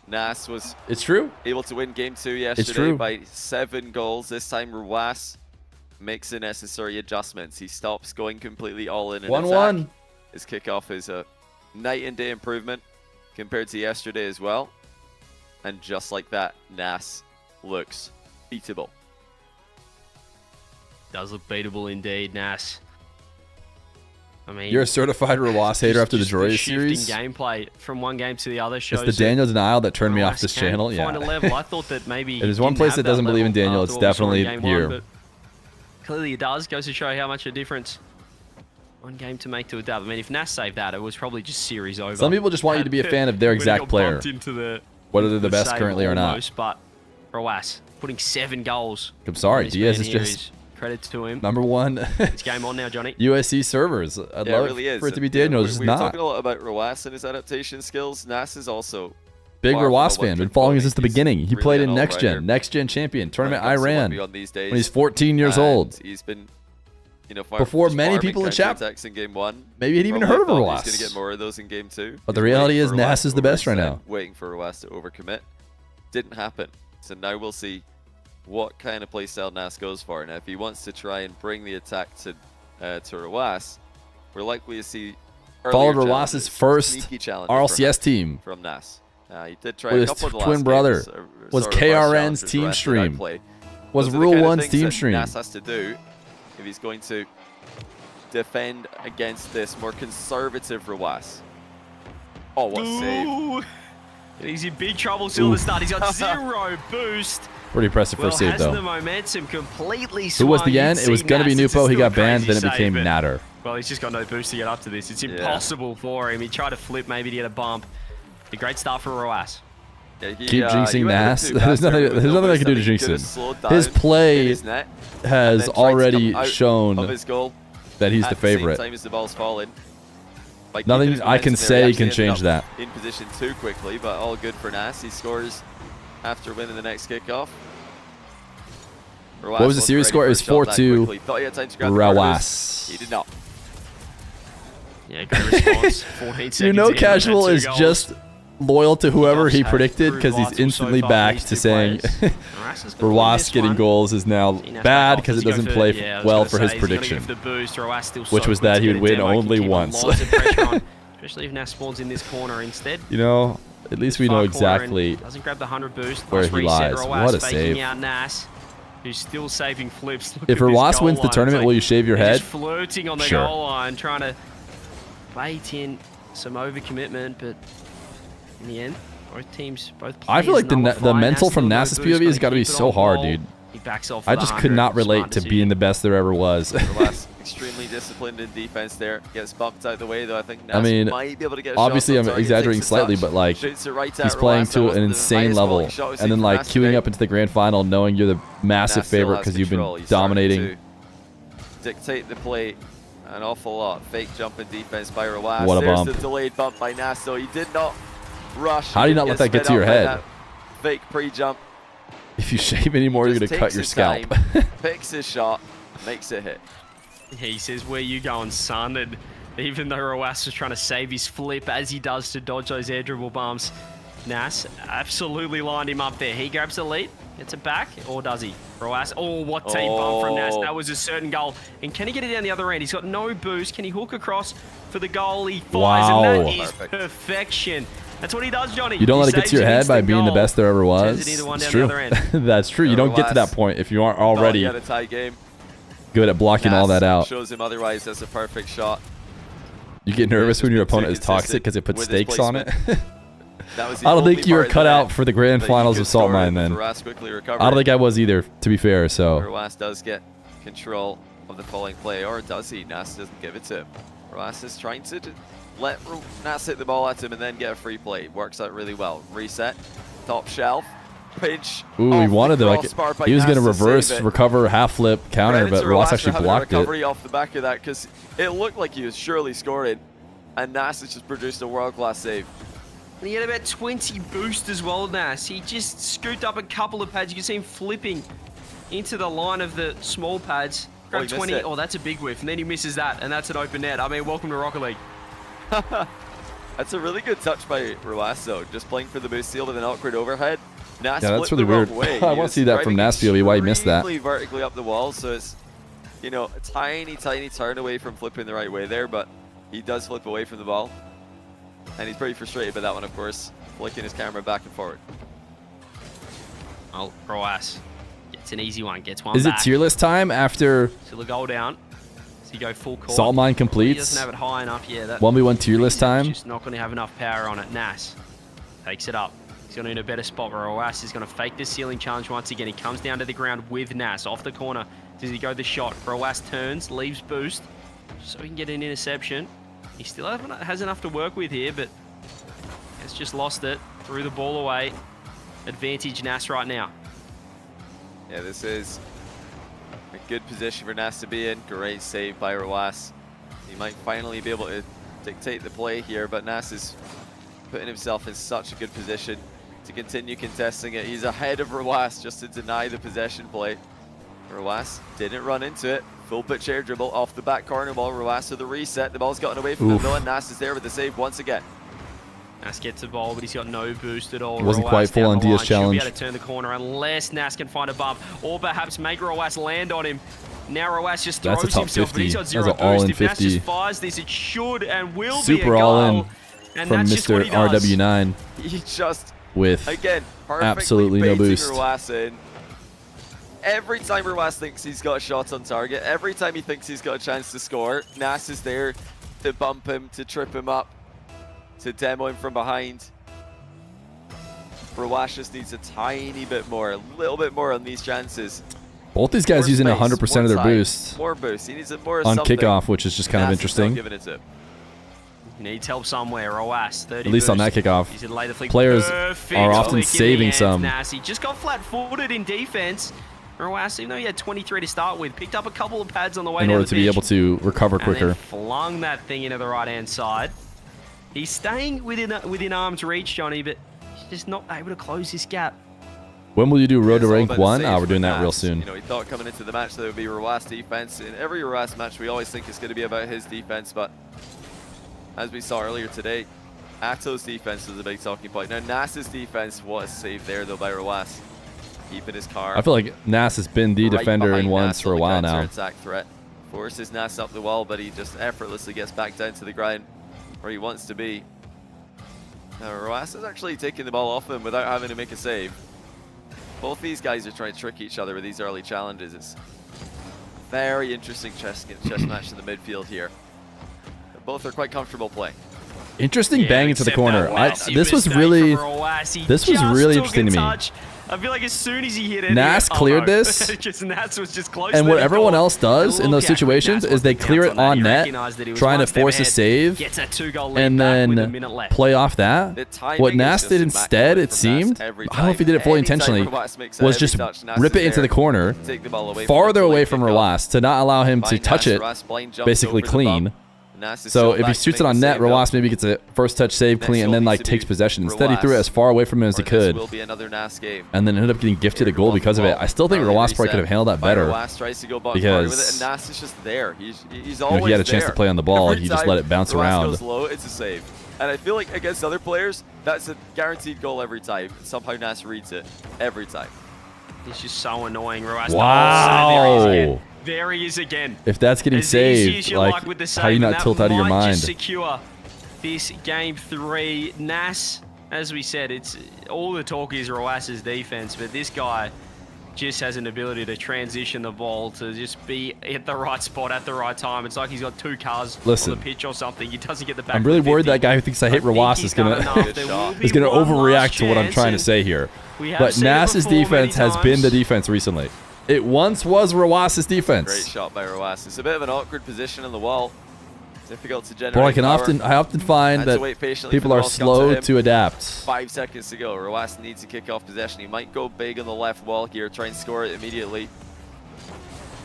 Nass was It's true. able to win game 2 yesterday true. by 7 goals. This time Roas makes the necessary adjustments. He stops going completely all in. 1-1. Attack. His kickoff is a night and day improvement compared to yesterday as well. And just like that, Nass looks beatable. Does look beatable indeed, Nass. I mean, You're a certified Roas hater after the just Joreuz shifting series. gameplay from one game to the other shows It's the Daniel denial that turned me off Roas this can channel. Find a Yeah. level. I thought that maybe If there's one place that doesn't believe in Daniel, it's definitely here. But clearly it does. Goes to show how much a difference one game to make to a dub. I mean, if Nass saved that, it was probably just series over. Some people just want you to be a fan of their When he exact got player, bumped into the whether they're the best save currently or not. almost, But Roas putting 7 goals. I'm sorry, This Diaz man is here just is credit to him. #1 It's game on now, Johnny. USC servers. I'd Yeah, love it really is. for it to be And, you know, Daniel, it's just we're not. talking a lot about Roas and his adaptation skills. Nass is also Big far from Roas a fan, been one-trick following pony. us since the He's beginning. He really played an in all-rounder Next Gen Champion, when it Tournament comes to Iran 1v1 these days. when he's 14 years And old. He's been, you know, Before just many farming people in chat counterattacks in game 1. maybe had even Probably heard of thought Roas. He's going to get more of those in game 2. But the He's reality waiting is for Nass Roas is the to best right overextend, now. Waiting for Roas to overcommit. Didn't happen. So now we'll see what kind of playstyle Nass goes for. Now, if he wants to try and bring the attack to to Roaz, we're likely to see Followed Roaz's first RLCS team from Nass. He did try with a couple his of the twin last brother. games, Was sort of first KRN's challenges team directed stream. at play. Was Those are the Rule kind of 1's things team that stream. Nass has to do if he's going to defend against this more conservative Roaz. Oh, what a save. Ooh. He's in big trouble still at the start. He's got 0 boost. Pretty impressive first save, has the though. momentum completely Who was the swung. end? You'd It was see going to be Nass. It's Nupo. He still a got banned, then crazy it became save, but- Natter. Well, he's just got no boost to get up to this. It's impossible for him. He tried to flip maybe to get a bump. A great start for Roaz. Yeah, Keep jinxing Nass. There's nothing I can do to jinx him. His play has already shown that he's the favorite. Same as the ball's falling. Like, Nothing I can say can change that. In position too quickly, but all good for Nass. He scores after winning the next kickoff. What was the series score? It was 4-2 Roaz. He did not. Yeah, great response. 14 seconds You know in, Casual had 2 is goals. just loyal to whoever he Have predicted because he's proved vital instantly so far back these to two saying players. Roaz getting goals is now bad because it doesn't play well for his prediction, which was that he would win only once. Especially if Nass spawns in this corner instead. You know, at least we know exactly Doesn't grab the 100 boost. where he lies. What a save. Out Nass, who's still saving flips. Look If at this Roaz goal wins the line. tournament, It's will you shave your they're head? just flirting on the Sure. goal line, trying to bait in some overcommitment, but in the end, both teams, both players I feel like the nullify. mental Nass from still no Nass's boost, POV has gotta got to be keep it so on hard, ball. dude. He backs off I for just the could 100. not relate Smart to decision. being the best there ever was. Roaz extremely disciplined in defense there. Gets bumped out the way though. I think Nass I mean, might be able to get a obviously shot I'm on target, exaggerating takes a slightly, touch, but like shoots it right at he's playing Roaz. That to an wasn't the insane highest level, quality shot we've and then seen like from Nass queuing today. up into the grand final, knowing you're the massive Nass still favorite has because you've been control. He's starting dominating. to dictate the play an awful lot. Fake jump in defense by Roaz. What a There's bump. the delayed bump by Nass, so he did not rush. How do you not let that get to your head? Fake pre-jump. If you shave anymore, you're Just gonna cut takes your his scalp. time, picks his shot, makes it hit. He says, "Where you going, son?" And even though Roaz was trying to save his flip as he does to dodge those air dribble bumps, Nass absolutely lined him up there. He grabs the lead, gets it back, or does he? Roaz, oh, what team bump from Nass. That was a certain goal. And can he get it down the other end? He's got no boost. Can he hook across for the goal? He fires, Wow. and that is Perfect. perfection. That's what he does, Johnny. You don't let it get to your head by being the best there ever was. Turns it into one It's down true. the other end. That's true. You don't get to that point if you aren't already He had a tie game. good at blocking all Nass that out. shows him otherwise. That's a perfect shot. You get nervous just when your been too opponent is toxic consistent because it puts with his stakes on it. That was the I don't only think you were part of the cut net out for the grand that you finals could of Salt score Mine in. then. Roaz quickly recovered. I don't think I was either, to be fair, so. Roaz does get control of the falling play, or does he? Nass doesn't give it to him. Roaz is trying to let Nass hit the ball at him and then get a free play. Works out really well. Reset, top shelf, pinch. Ooh, he off the wanted to, like, crossbar by he was going to Nass save reverse, it. recover, half flip, counter, Credit but to Roaz for actually having a blocked it. recovery off the back of that because it looked like he was surely scoring, and Nass has just produced a world-class save. And he had about 20 boost as well, Nass. He just scooped up a couple of pads. You can see him flipping into the line of the small pads. Oh, he Grab missed 20. it. Oh, that's a big whiff. And then he misses that, and that's an open net. I mean, welcome to Rocket League. That's a really good touch by Roaz, though. Just playing for the boost steal with an awkward overhead. Nass Yeah, that's flipped really the weird. wrong way. I He wanna was see that from driving Nass POV, why he missed that. extremely vertically up the wall, so it's, you know, a tiny, tiny turn away from flipping the right way there, but he does flip away from the ball. And he's pretty frustrated by that one, of course, flicking his camera back and forward. Oh, Roaz. It's an easy one. Gets one Is it back. tier list time after Still a goal down. Does he go full court? Salt Mine He completes? doesn't have it high enough. Yeah, that 1v1 tier list time? just not going to have enough power on it. Nass takes it up. He's going to in a better spot. Roaz is going to fake the ceiling challenge once again. He comes down to the ground with Nass off the corner. Does he go the shot? Roaz turns, leaves boost, so he can get an interception. He still has enough to work with here, but has just lost it. Threw the ball away. Advantage Nass right now. Yeah, this is a good position for Nass to be in. Great save by Roaz. He might finally be able to dictate the play here, but Nass is putting himself in such a good position to continue contesting it. He's ahead of Roaz just to deny the possession play. Roaz didn't run into it. Full pitch air dribble off the back corner ball. Roaz to the reset. The ball's gotten away from the middle, and Nass is there with the save once again. Nass gets the ball, but he's got no boost at all. It wasn't Roaz quite full down on the line. Dia's challenge. Should be able to turn the corner unless Nass can find a bump, or perhaps make Roaz land on him. Now Roaz just That's a throws top himself, 50. but he's got That's zero an all-in boost. If Nass 50. just fires this, it should and will be a Super goal. all-in And from that's just what Mr. he does. RW9 He just, with again, perfectly absolutely no baiting boost. Roaz in. Every time Roaz thinks he's got a shot on target, every time he thinks he's got a chance to score, Nass is there to bump him, to trip him up, to demo him from behind. Roaz just needs a tiny bit more, a little bit more on these chances. Both these guys More using space, 100% of their more time, boost More boost. He needs a more on something. kickoff, which is just kind of Nass is not interesting. giving it to him. He needs help somewhere. Roaz, 30 At least on boost. that kickoff. He's in later flick. Players Perfect are often flick in the saving hands, some. Nass. He just got flat-footed in defense. Roaz, even though he had 23 to start with, picked up a couple of pads on the way In down order the to be pitch able to recover and then quicker. flung that thing into the right-hand side. He's staying within arm's reach, Johnny, but he's just not able to close this gap. When will you do Road to It's all Rank about the 1? saves We're doing for that real Nass. soon. You know, he thought coming into the match there would be Roaz defense. In every Roaz match, we always think it's going to be about his defense, but as we saw earlier today, Attow's defense was a big talking point. Now, Nass's defense was saved there, though, by Roaz. Keeping his car. I feel like Nass has been the right defender in behind ones Nass for on a the while now. counter-attack threat. Forces Nass up the wall, but he just effortlessly gets back down to the ground where he wants to be. Now, Roaz is actually taking the ball off him without having to make a save. Both these guys are trying to trick each other with these early challenges. It's a very interesting chess match in the midfield here. Both are quite comfortable playing. Interesting Yeah, bang into the except corner. that Roaz This was mistake really, from Roaz. He this was just really took interesting a to me. touch. I feel like as soon as he hit it, Nass cleared this, because Nass was just close. and to what the everyone goal. else does in Look those how quick situations Nass is they was to clear pounce it that. on He net, recognised that he was trying to one step force a ahead, save, gets that 2-goal lead and back with a then minute left. play off that. The timing What is Nass just did instead, immaculate it from Nass seemed, every I don't know if he did it fully time. intentionally, Anytime Roaz makes a was heavy just touch, Nass rip is it into there the corner, to take the ball away from farther him, away so from they kick off. Roaz to not allow him to Find touch Nass, it, Roaz blind jumps basically over the clean. bump. Nass is So still if he back to shoots it make on the net, save, though. Roaz maybe gets a first touch save Next clean, and goal then needs like to takes be possession. Instead, he threw it Roaz, as far away from him as he or this could, will be another Nass game. and then ended up getting gifted a goal because of it. I still think Early Roaz probably reset could have handled that by better. Roaz tries to go back with it, because, and Nass is just there. He's You always know, he had a chance to there. play on the ball. Every He just time let it bounce Roaz around. goes low, it's a save. And I feel like against other players, that's a guaranteed goal every time. Somehow Nass reads it every time. It's just so annoying, Roaz. Wow. There he is again. If that's getting As easy saved, as you like, with the how do you save, and not that tilt out of your might mind? just secure this game 3. Nass, as we said, it's all the talk is Roaz's defense, but this guy just has an ability to transition the ball to just be at the right spot at the right time. It's like he's got 2 cars Listen, on the pitch or something. He doesn't get the back. I'm really of the worried 50. that guy who thinks I hate think Roaz he's is gonna done enough. There will be is gonna one overreact last to what I'm chance, trying to and say here. we have But seen it Nass's before many defense has been the times. defense recently. It once was Roaz's Great defense. shot by Roaz. It's a bit of an awkward position on the wall. Difficult to generate. But I power. often find Had to that wait patiently people for the are ball to come to slow him. to adapt. 5 seconds to go. Roaz needs to kick off possession. He might go big on the left wall here, try and score it immediately.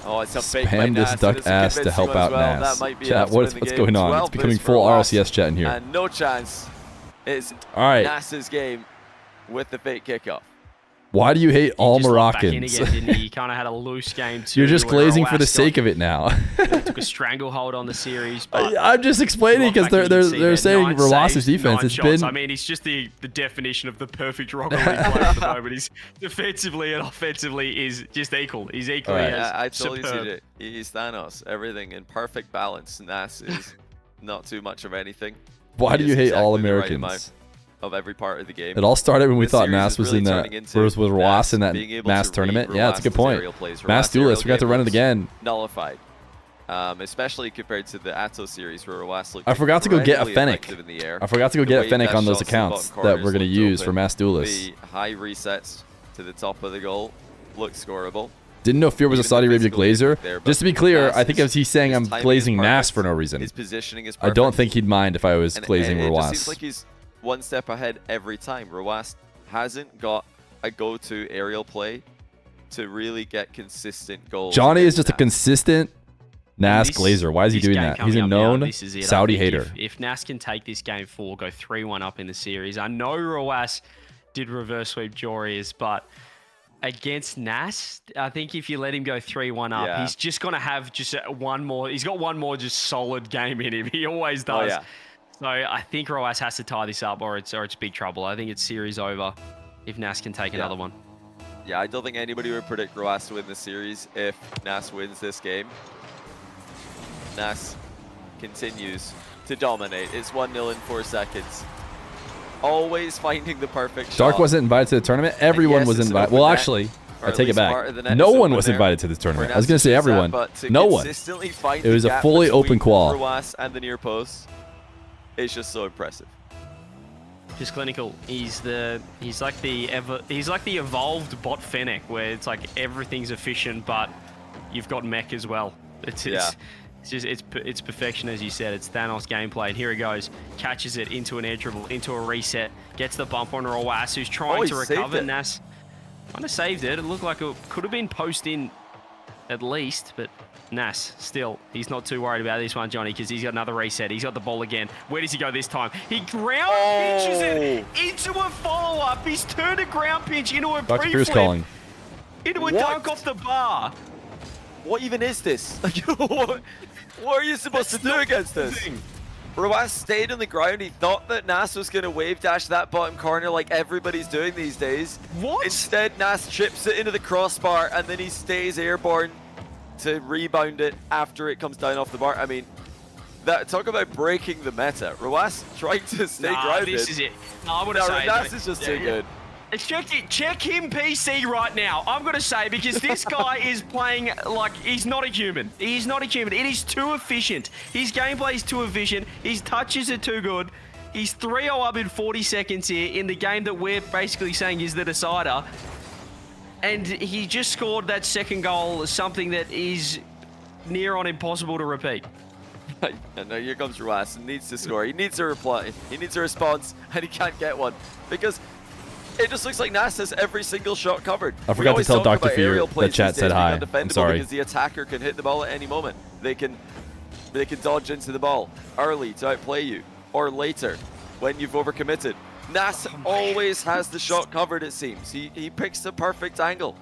Oh, it's a fake by Spam Nass, this and duck it's a ass to convincing help one as out well. Nass. That might be Chat, enough to what's win the game. going on? 12 It's becoming boosts for full Roaz, RLCS chat in here. And no chance. It's All right. Nass's game with the fake kickoff. Why do you hate all He just locked back in Moroccans? again, didn't he? He kind of had a loose game too. You're just where glazing for the Roaz sake of it now. took a stranglehold on the series. But I'm just explaining because they're saying Roaz's defense. It's been I mean, he's just the definition of the perfect Rocket League player at the moment. He's defensively and offensively is just equal. He's equally Right. as I told you, superb. CJ, he's Thanos. Everything in perfect balance. Nass is not too much of anything. Why do He you is hate all exactly the right Americans? amount of every part of the game. It all started when we This thought series Nass is was really in that turning into was with Roaz in that being able mass to tournament. read Yeah, that's a good Roaz's point. aerial plays. Mass Roaz's duelist, we got to aerial run it game again. looks Nullified. Especially compared to the Atow series where Roaz looked I forgot to go get a incredibly Fennec. effective in the air. I forgot to go The get a way Fennec that on those shots in the accounts bottom that corners we're going to looked use for open. mass duelists. The high resets to the top of the goal looked scoreable. Didn't know Feer was a Even Saudi the Arabia physical glazer. effort there, Just to but be clear, Nass I think is- he's saying his I'm timing is glazing Nass perfect. for no reason. His positioning is I perfect. don't think he'd mind if I was And glazing it just seems Roaz. like he's one step ahead every time. Roaz hasn't got a go-to aerial play to really get consistent goals. Johnny is against just a Nass. consistent Nass This- glazer. Why is he this doing game that? He's a coming up now, known this is it. I Saudi think hater. If Nass can take this game 4, go 3-1 up in the series, I know Roaz did reverse sweep Joreuz, but against Nass, I think if you let him go 3-1 up, Yeah. he's just going to have just one more. He's got one more just solid game in him. He always Oh, does. yeah. So I think Roaz has to tie this up or it's big trouble. I think it's series over if Nass can take another one. Yeah, I don't think anybody would predict Joreuz to win this series if Nass wins this game. Nass continues to dominate. It's 1-0 in 4 seconds. Always finding the perfect shot. Dark wasn't invited to the tournament. Everyone was invited. Well, actually, I take it back. No one was invited to this tournament. I was going to say everyone. No one. It was a fully open qual. Joreuz and the near post. It's just so impressive. Just clinical. He's like the evolved bot Fennec, where it's like everything's efficient, but you've got mech as well. It's perfection, as you said. It's Thanos gameplay, and here he goes. Catches it into an air dribble, into a reset, gets the bump on Joreuz, who's trying to recover. Nass kind of saved it. It looked like it could have been post-in at least, but Nass, still, he's not too worried about this one, Johnny, because he's got another reset. He's got the ball again. Where does he go this time? He ground pinches it into a follow-up. He's turned a ground pinch into a Dr. Feer's calling. Into a dunk off the bar. What even is this? What are you supposed to do against this? Joreuz stayed on the ground. He thought that Nass was going to wave dash that bottom corner like everybody's doing these days. What? Instead, Nass chips it into the crossbar, and then he stays airborne to rebound it after it comes down off the bar. I mean, talk about breaking the meta. Joreuz trying to stay grounded. This is it. No, I want to say Nass is just too good. Check him PC right now. I'm going to say, because this guy is playing like he's not a human. He's not a human. It is too efficient. His gameplay is too efficient. His touches are too good. He's 3-0 up in 40 seconds here in the game that we're basically saying is the decider. And he just scored that second goal, something that is near on impossible to repeat. No, here comes Joreuz. He needs to score. He needs a reply. He needs a response, and he can't get one. Because it just looks like Nass has every single shot covered. I forgot to tell Dr. Feer that chat said hi. I'm sorry. Because the attacker can hit the ball at any moment. They can dodge into the ball early to outplay you, or later when you've overcommitted. Nass always has the shot covered, it seems. He picks the perfect angle.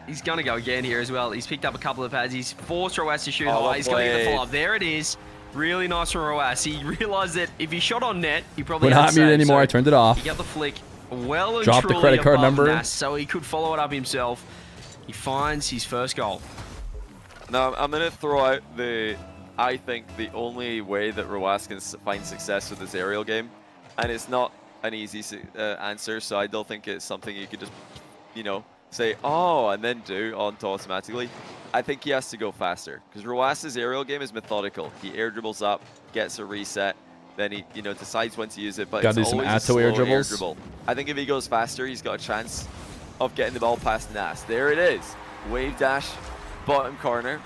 He's going to go again here as well. He's picked up a couple of pads. He's forced Joreuz to shoot high. He's going to get the follow-up. There it is. Really nice from Joreuz. He realized that if he shot on net, he probably We're not muted anymore. I turned it off. He got the flick well and dropped the truly credit card above number, Nass, so he could follow it up himself. He finds his first goal. Now, I'm going to throw out I think the only way that Joreuz can find success with this aerial game, and it's not an easy answer, so I don't think it's something you could just, say, oh, and then do automatically. I think he has to go faster, because Joreuz's aerial game is methodical. He air dribbles up, gets a reset, then he decides when to use it, but it's always a slow air dribble. I think if he goes faster, he's got a chance of getting the ball past Nass. There it is. Wave dash, bottom corner.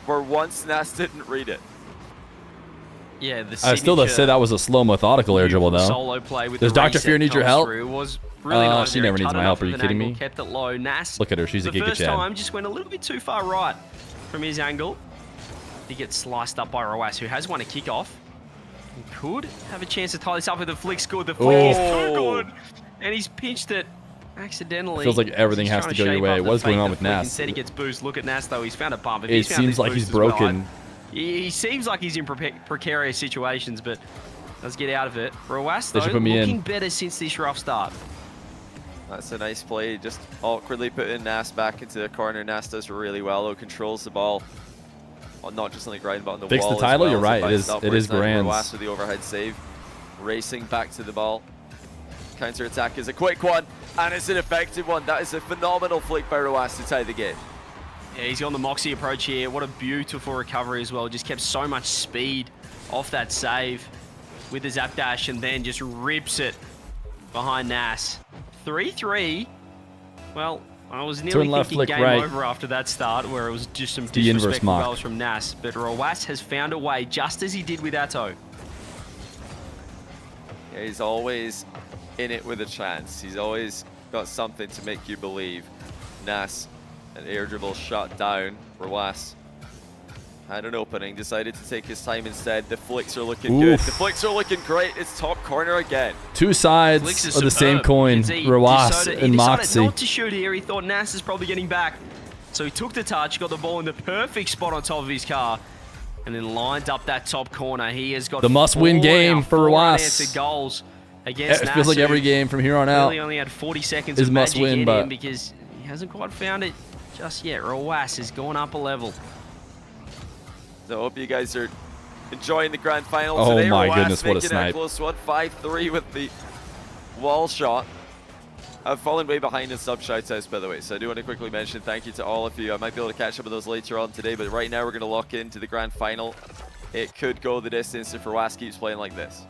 For once, Nass didn't read it. Yeah, I still say that was a slow, methodical air dribble, though. Solo play with Does Dr. Feer need your help? It was really nice. She never needs my help. Are you kidding me? Kept it low. Nass, look at her. She's a Giga Chad. The first time just went a little bit too far right from his angle. He gets sliced up by Joreuz, who has won a kickoff. He could have a chance to tie this up with a flick. Scored. The flick is too good, and he's pinched it accidentally. It feels like everything has to go your way. What is going on with Nass? Instead, he gets boost. Look at Nass, though. He's found a bump. It seems like he's broken. He seems like he's in precarious situations, but let's get out of it. Joreuz, though, looking better since this rough start. That's a nice play. Just awkwardly putting Nass back into the corner. Nass does really well, though. Controls the ball. Not just on the ground, but on the Fix wall the title, as well. you're right. It is grand. Joreuz with the overhead save. Racing back to the ball. Counter-attack is a quick one, and it's an effective one. That is a phenomenal flick by Joreuz to tie the game. Yeah, he's on the Mawkzy approach here. What a beautiful recovery as well. Just kept so much speed off that save with the zap dash, and then just rips it behind Nass. 3-3. Well, I was nearly thinking game over after that start, where it was just some disrespectful goals from Nass. But Joreuz has found a way, just as he did with Atow. Yeah, he's always in it with a chance. He's always got something to make you believe. Nass, an air dribble shot down. Joreuz had an opening, decided to take his time instead. The flicks are looking good. The flicks are looking great. It's top corner again. Two sides of the same coin. Joreuz and Mawkzy. He decided not to shoot here. He thought Nass is probably getting back. So he took the touch, got the ball in the perfect spot on top of his car, and then lined up that top corner. He has got the must-win game for Joreuz. Goals against It feels like Nass, every who game from here on out really only had 40 seconds is of must magic win, in but him because he hasn't quite found it just yet. Roas has gone up a level. So I hope you guys are enjoying the grand final Oh today. my Roas goodness, what a making it snipe. close one, 5-3 with the wall shot. I've fallen way behind in sub shoutouts, by the way, so I do want to quickly mention thank you to all of you. I might be able to catch up with those later on today, but right now we're going to lock into the grand final. It could go the distance if Roas keeps playing like this.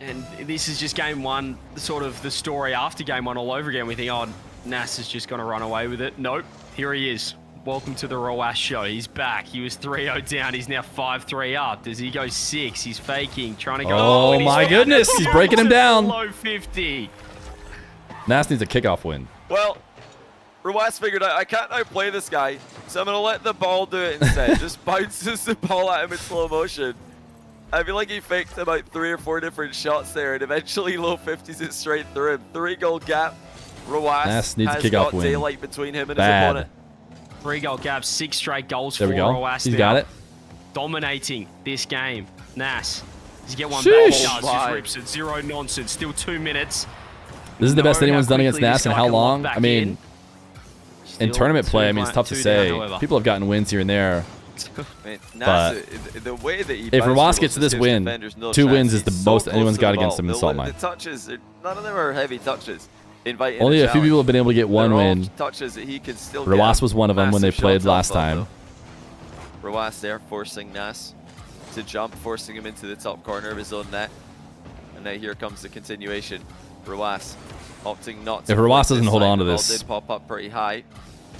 And this is just game one, sort of the story after game one all over again. We think, oh, Nass is just going to run away with it. Nope, here he is. Welcome to the Roas show. He's back. He was 3-0 down. He's now 5-3 up. Does he go 6? He's faking, trying to go. Oh, and he's my found goodness, it. he's breaking him down. Low 50. Nass needs a kickoff win. Well, Roas figured out I can't outplay this guy, so I'm going to let the ball do it instead. Just bounces the ball at him in slow motion. I feel like he faked about 3 or 4 different shots there, and eventually low 50s it straight through him. 3-goal gap. Roas Nass needs a has kickoff got win. daylight between him and Bad. his opponent. 3-goal gap, 6 straight goals There for we go. Roas. He's now. got it. Dominating this game. Nass. Does he get one Sheesh. back? He does. Oh, Just rips it. Zero nonsense. Still 2 minutes. This is the best Know anyone's how done against quickly Nass this in guy how can lock long? back I mean, in. in Still tournament play, I 2 mean, it's tough to 2 say. down, however. People have gotten wins here and there. I mean, Nass, the way that he If bounces Roas gets to those this win, defenders, no 2 chance. wins is He's the so most close anyone's to got the against ball. him in The Salt li- Mine. The touches, none of them are heavy touches. Inviting Only a few people have been able to get one win. Touches that he can still Roas get was one of them when they massive played shots last off of, time. though. Roas there forcing Nass to jump, forcing him into the top corner of his own net. And now here comes the continuation. Roas opting not to. If Roas flick doesn't this hold time, on to the ball this. did pop up pretty high.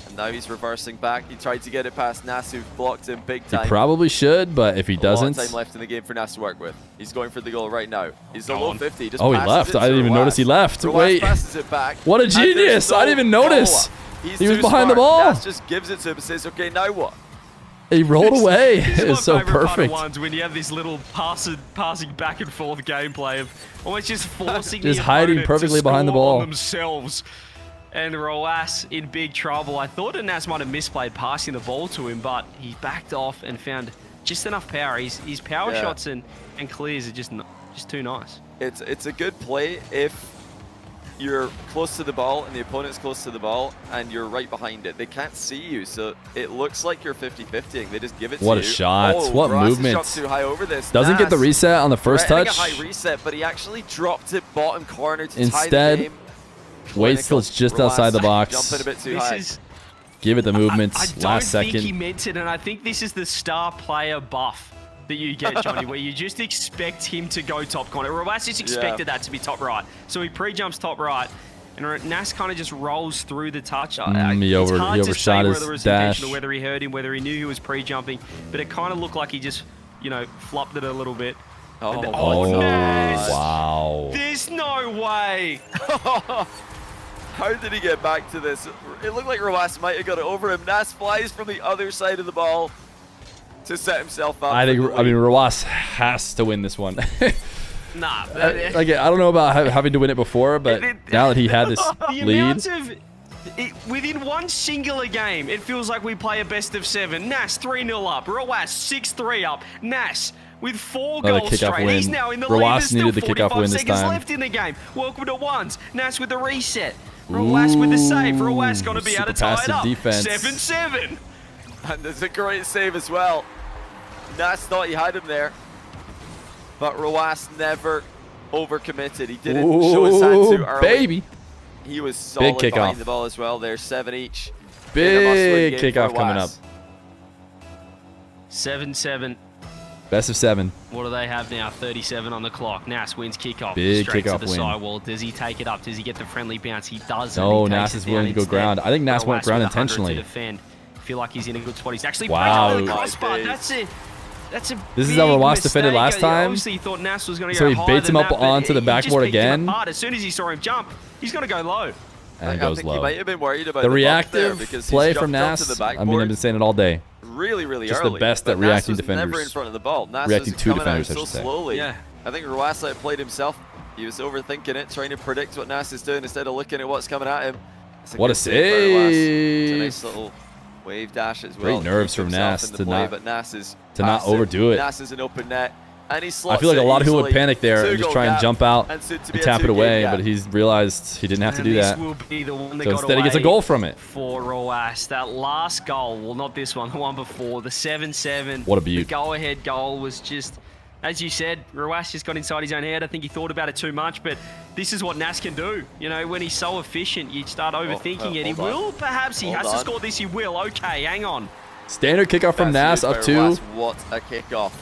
And now he's reversing back. He tried to get it past Nass, who blocked him big He time. probably should, but if he A lot doesn't... of time left in the game for Nass to work with. He's going for the goal right now. He's a Go low on. 50. Just Oh, he passes left. it I to didn't even Roas. notice he left. Roas Wait. passes it back. What a and there's genius. I no didn't even notice. follow-up. He's He was too behind the smart. ball. Nass just gives it to him and says, okay, now what? He rolled away. This It is was so my favourite part of perfect. ones when you have this little passing back and forth gameplay of almost just forcing Just the hiding opponent perfectly to behind the score ball. on themselves. And Roas in big trouble. I thought Nass might have misplayed passing the ball to him, but he backed off and found just enough power. His power Yeah. shots and clears are just too nice. It's a good play if you're close to the ball and the opponent's close to the ball and you're right behind it. They can't see you, so it looks like you're 50-50ing. They just give it to you. What a shot. Oh, What Roas movement. shot too high over this. Doesn't get the Nass reset on the first threatening touch. a high reset, but he actually dropped it bottom corner to tie Instead, the game. Waits till it's just Roas outside the box. Jumping a bit too This high. is. Give it the movements. I don't Last think he second. meant it, and I think this is the star player buff that you get, Johnny, where you just expect him to go top corner. Roas just expected that to be top right, so he pre-jumps top right, and Nass kind of just rolls through the touch. He It's hard to say overshot his whether it was dash. intentional, whether he heard him, whether he knew he was pre-jumping, but it kind of looked like he just, flopped it a little bit. Oh, Oh, Nass! wow. There's no way. How did he get back to this? It looked like Roas might have got it over him. Nass flies from the other side of the ball to set himself up. I for think, the I mean, lead. Roas has to win this one. Nah. I don't know about having to win it before, but now that he had this The lead, amount of within one singular game, it feels like we play a best of 7. Nass 3-0 up. Roas 6-3 up. Nass with 4 Another goals kickoff straight. He's win. now in the Roas lead. There's still needed the kickoff 45 win this seconds time. left in the game. Welcome to ones. Nass with the reset. Roas with the save. Roas going to be able to super tie it passive up. defense. 7-7. And there's a great save as well. Nass thought he had him there. But Roas never overcommitted. He didn't show his hand too Ooh, early. baby. He was solid kickoff. behind the ball as well there. 7 each. Big kickoff coming up. 7-7. Best of 7. What do they have now? 37 on the clock. Nass wins kickoff. Big straight kickoff to the win. sidewall. Does he take it up? Does he get the friendly bounce? He doesn't. No, He takes Nass it is down willing to go instead. ground. I think Nass went Roas ground with 100 intentionally. To defend. Feel like he's in a good spot. He's actually Wow. breaking the crossbar. Nice. That's a This is big how Roas defended mistake. last time. Obviously, he thought Nass was going to So go he higher baits him than up that, but onto the he just backboard picked him again. apart. As soon as he saw him jump, he's going to go low. And it I goes think he low. might have been worried about The bump there reactive because he's play jumped from up to Nass, the I mean, I've backboard been saying it all day. really Just the early. best but at reacting Nass was never defenders. in front of the ball. Nass Reacting was to coming defenders, I out so should say. slowly. Yeah. I think Roas played himself. He was overthinking it, trying to predict what Nass is doing instead of looking at what's coming at him. It's What good a save by Roas. It's a save. nice little wave dash as well. Great nerves Keep from himself Nass in the to play, not- but Nass is to not passive. overdo it. Nass is an open net. And he I slots feel like a it lot of people would easily. panic there and just try and jump out and tap it away, but he's realized he didn't have to do that. Will be the one that So got instead he gets a away goal from it. for Joreuz. That last goal, well, not this one, the one before, the 7-7. What a beaut. The go-ahead goal was just, as you said, Joreuz just got inside his own head. I think he thought about it too much, but this is what Nass can do. You know, when he's so efficient, you start overthinking it. He will, perhaps. He has to score this. He will. Okay, hang on. Standard kickoff from Nass up 2. What a kickoff.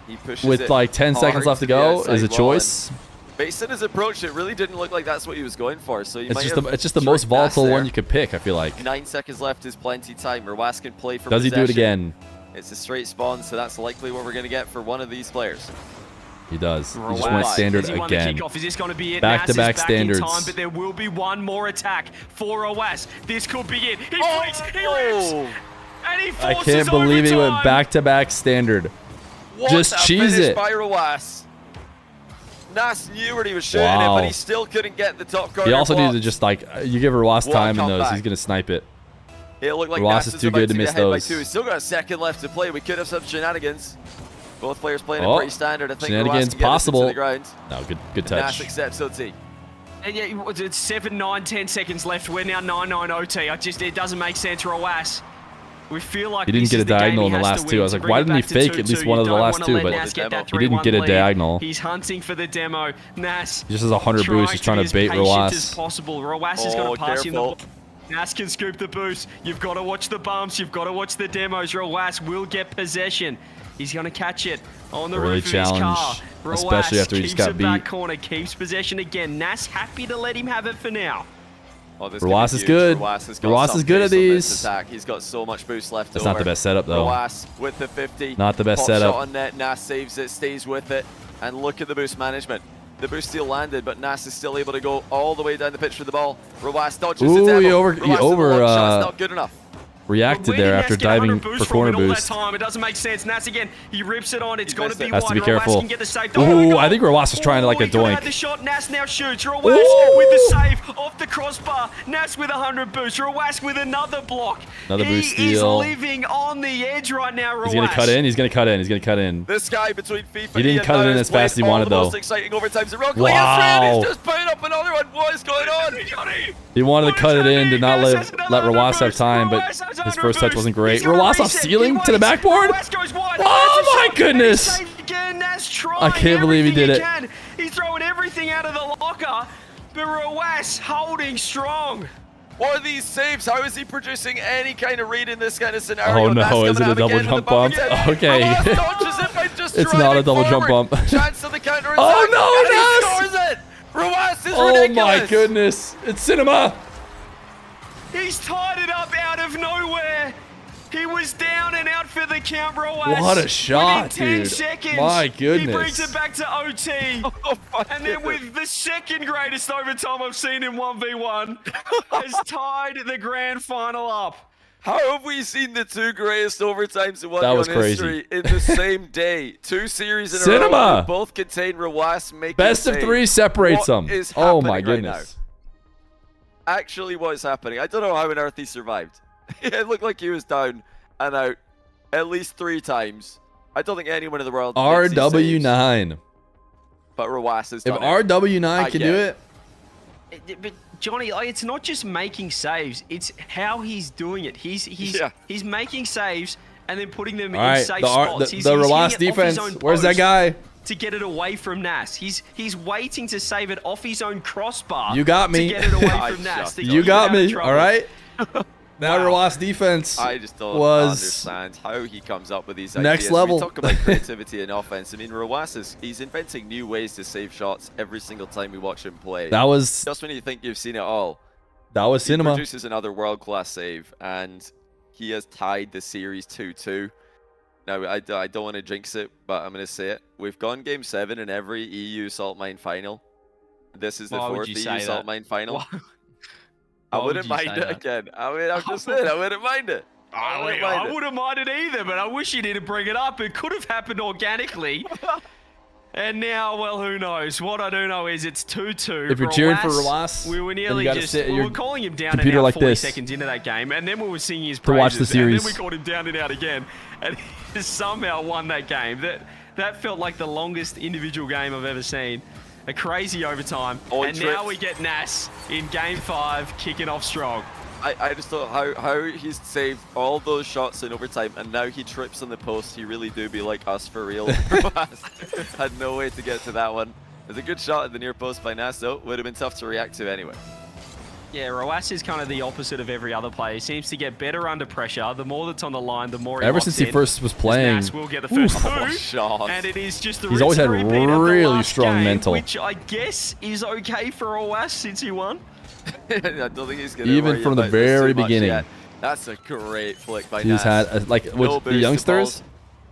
He pushes With like 10 seconds left to go is a choice. Based on his approach, it really didn't look like that's what he was going for. So you it's just the most volatile one you could pick, I feel like. 9 seconds left is plenty time. Joreuz can play for Does he possession. do it again? It's a straight spawn, so that's likely what we're going to get for one of these players. He does. He just Joreuz, went standard has he won the again. kickoff? Is this going to be it? Back-to-back Nass is back in standards. time, but there will be one more attack for Joreuz. This could be it. He flicks, he rips, and he I forces can't believe he went overtime. back-to-back standard. What Just a cheese finish it. by Joreuz. Nass knew where he was shooting it, but he still couldn't get the top corner. He also block. needed to just like, you give Joreuz What a time in those, comeback. he's going to snipe it. It looked like Joreuz Nass is is too about good to be miss ahead by those. 2. He's still got a second left to play. We could have some shenanigans. Both players playing it Oh, pretty standard. I think shenanigans Joreuz can get this into possible. the ground. No, good Nass touch. accepts OT. And yeah, it's 7, 9, 10 seconds left. We're now 9-9 OT. It doesn't make sense, Joreuz. We feel like He didn't this get is a the game diagonal he in the has last to 2. win I was to like, bring why it didn't he back to fake 2-2. at least You one of the don't last wanna 2? let But Nass get that he didn't 3-1 get a lead. diagonal. He's hunting for the demo. Nass Just as a 100 boost, he's trying to bait as Joreuz. possible. Joreuz is going to pass him the careful. ball. Nass can scoop the boost. You've got to watch the bumps. You've got to watch the demos. Joreuz will get possession. He's going to catch it on the Really roof of his car. challenge, especially Joreuz after he just keeps got it back beat. corner, keeps possession again. Nass happy to let him have it for now. Oh, this Joreuz could be is huge. good. Joreuz has got Joreuz some is good pace at on this these. attack. He's got so much boost left That's over. not the best setup, though. Joreuz with the 50. Not the best Pop setup. shot on net. Nass saves it, stays with it. And look at the boost management. The boost still landed, but Nass is still able to go all the way down the pitch for the ball. Joreuz dodges Ooh, the he demo. over- Joreuz he with the over, long shot. It's not good enough. Reacted Where there did after Nass get 100 diving boost for corner from in all boost. that time? It doesn't make sense. Nass again, he rips it on. It's got to be Has to be wide. careful. Joreuz can get the save. Ooh, I think Joreuz was trying to like a He could have doink. had the shot. Nass now shoots. Joreuz Ooh. with the save off the crossbar. Nass with 100 boost. Joreuz with another block. Another boost He is steal. living on the edge right now, Joreuz. He's going to cut in. He's going to cut in. He's going to cut in. This guy between FIFA He didn't and cut it in Nass as fast as he played wanted, all the though. most exciting overtimes in rugby Wow. history, and he's just putting up another one. What is going on? He wanted to What cut is it in, did not happening? let Nass has another Joreuz have boost. time, but Joreuz has his another first touch boost. wasn't great. He's gonna Joreuz off reset. ceiling He to the waits. backboard. Joreuz goes wide. Oh There's a my shot. goodness. And he's saved again. Nass trying I can't believe he did everything it. can. He's throwing everything out of the locker, but Joreuz holding strong. What are these saves? How is he producing any kind of read in this kind of scenario? Oh, no. Nass Is it coming a out double again with jump the bump bump? again. Okay. Joreuz dodges it by just It's not a driving double jump forward. bump. Chance of the counter attack. Oh, no, and he scores it. Joreuz is Oh ridiculous. my goodness. It's cinema. He's tied it up out of nowhere. He was down and out for the count, Joreuz. What a shot, Within 10 dude. seconds, My He goodness. brings it back to OT. Oh my And then goodness. with the second greatest overtime I've seen in 1v1, has tied the grand final up. How have we seen the two greatest overtimes in That was 1v1 crazy. history in the same day? Two series in a Cinema. row. They both contain Joreuz making Best a of save. 3 separates What them. is Oh my happening right now? goodness. Actually, what is happening? I don't know how on earth he survived. It looked like he was down and out at least 3 times. I don't think anyone in the world makes these saves, RW9. but Joreuz has If done it. RW9 can do get it, But Johnny, it's not just making saves; it's how he's doing it. He's making saves and then putting them all in right. safe The spots. He's Joreuz hitting it off his defense. own Where's that post guy? to get it away from Nass? He's waiting to save it off his own crossbar. You got me. To get it away I from Nass. to You keep got him out of me. trouble. All right. That Joreuz defense I just don't was understand how he comes up with these next ideas. level. We talk about creativity and offense. I mean, Joreuz he's inventing new ways to save shots every single time we watch him play. that was Just when you think you've seen it all, he cinema. produces another world-class save, and he has tied the series 2-2. Now, I don't want to jinx it, but I'm going to say it. We've gone Game 7 in every EU Salt Mine final. This is the Why would 4th you EU say Salt that? Mine final. Why- I why would wouldn't you mind say it that? again. I mean, I'm just saying, I wouldn't mind it. I wouldn't mind it either, but I wish you didn't bring it up. It could have happened organically. And now, well, who knows? What I do know is it's 2-2. If you're cheering for Joreuz, we were then you nearly gotta just sit at we your were calling him down and computer out like 40 this seconds into that game, and then we were singing his to praises. watch the series. And then we called him down and out again, and he somehow won that game. That felt like the longest individual game I've ever seen. A crazy overtime. Oh, and now we get Nass in game 5, kicking off strong. I just thought how he's saved all those shots in overtime, and now he trips on the post. He really do be like us for real. Had no way to get to that one. It was a good shot at the near post by Nass, though. Would have been tough to react to anyway. Yeah, Joreuz is kind of the opposite of every other player. He seems to get better under pressure. The more that's on the line, the more he Ever locks since he in. first was playing, Nass will get the first two, shot. and it is just the he's always had repeat of the really last strong game, mental. which I guess is okay for Joreuz since he won. I don't think he's gonna even worry from the about this very too much beginning. yet. That's a great flick by He's Nass. had like with No the boost to youngsters, balls,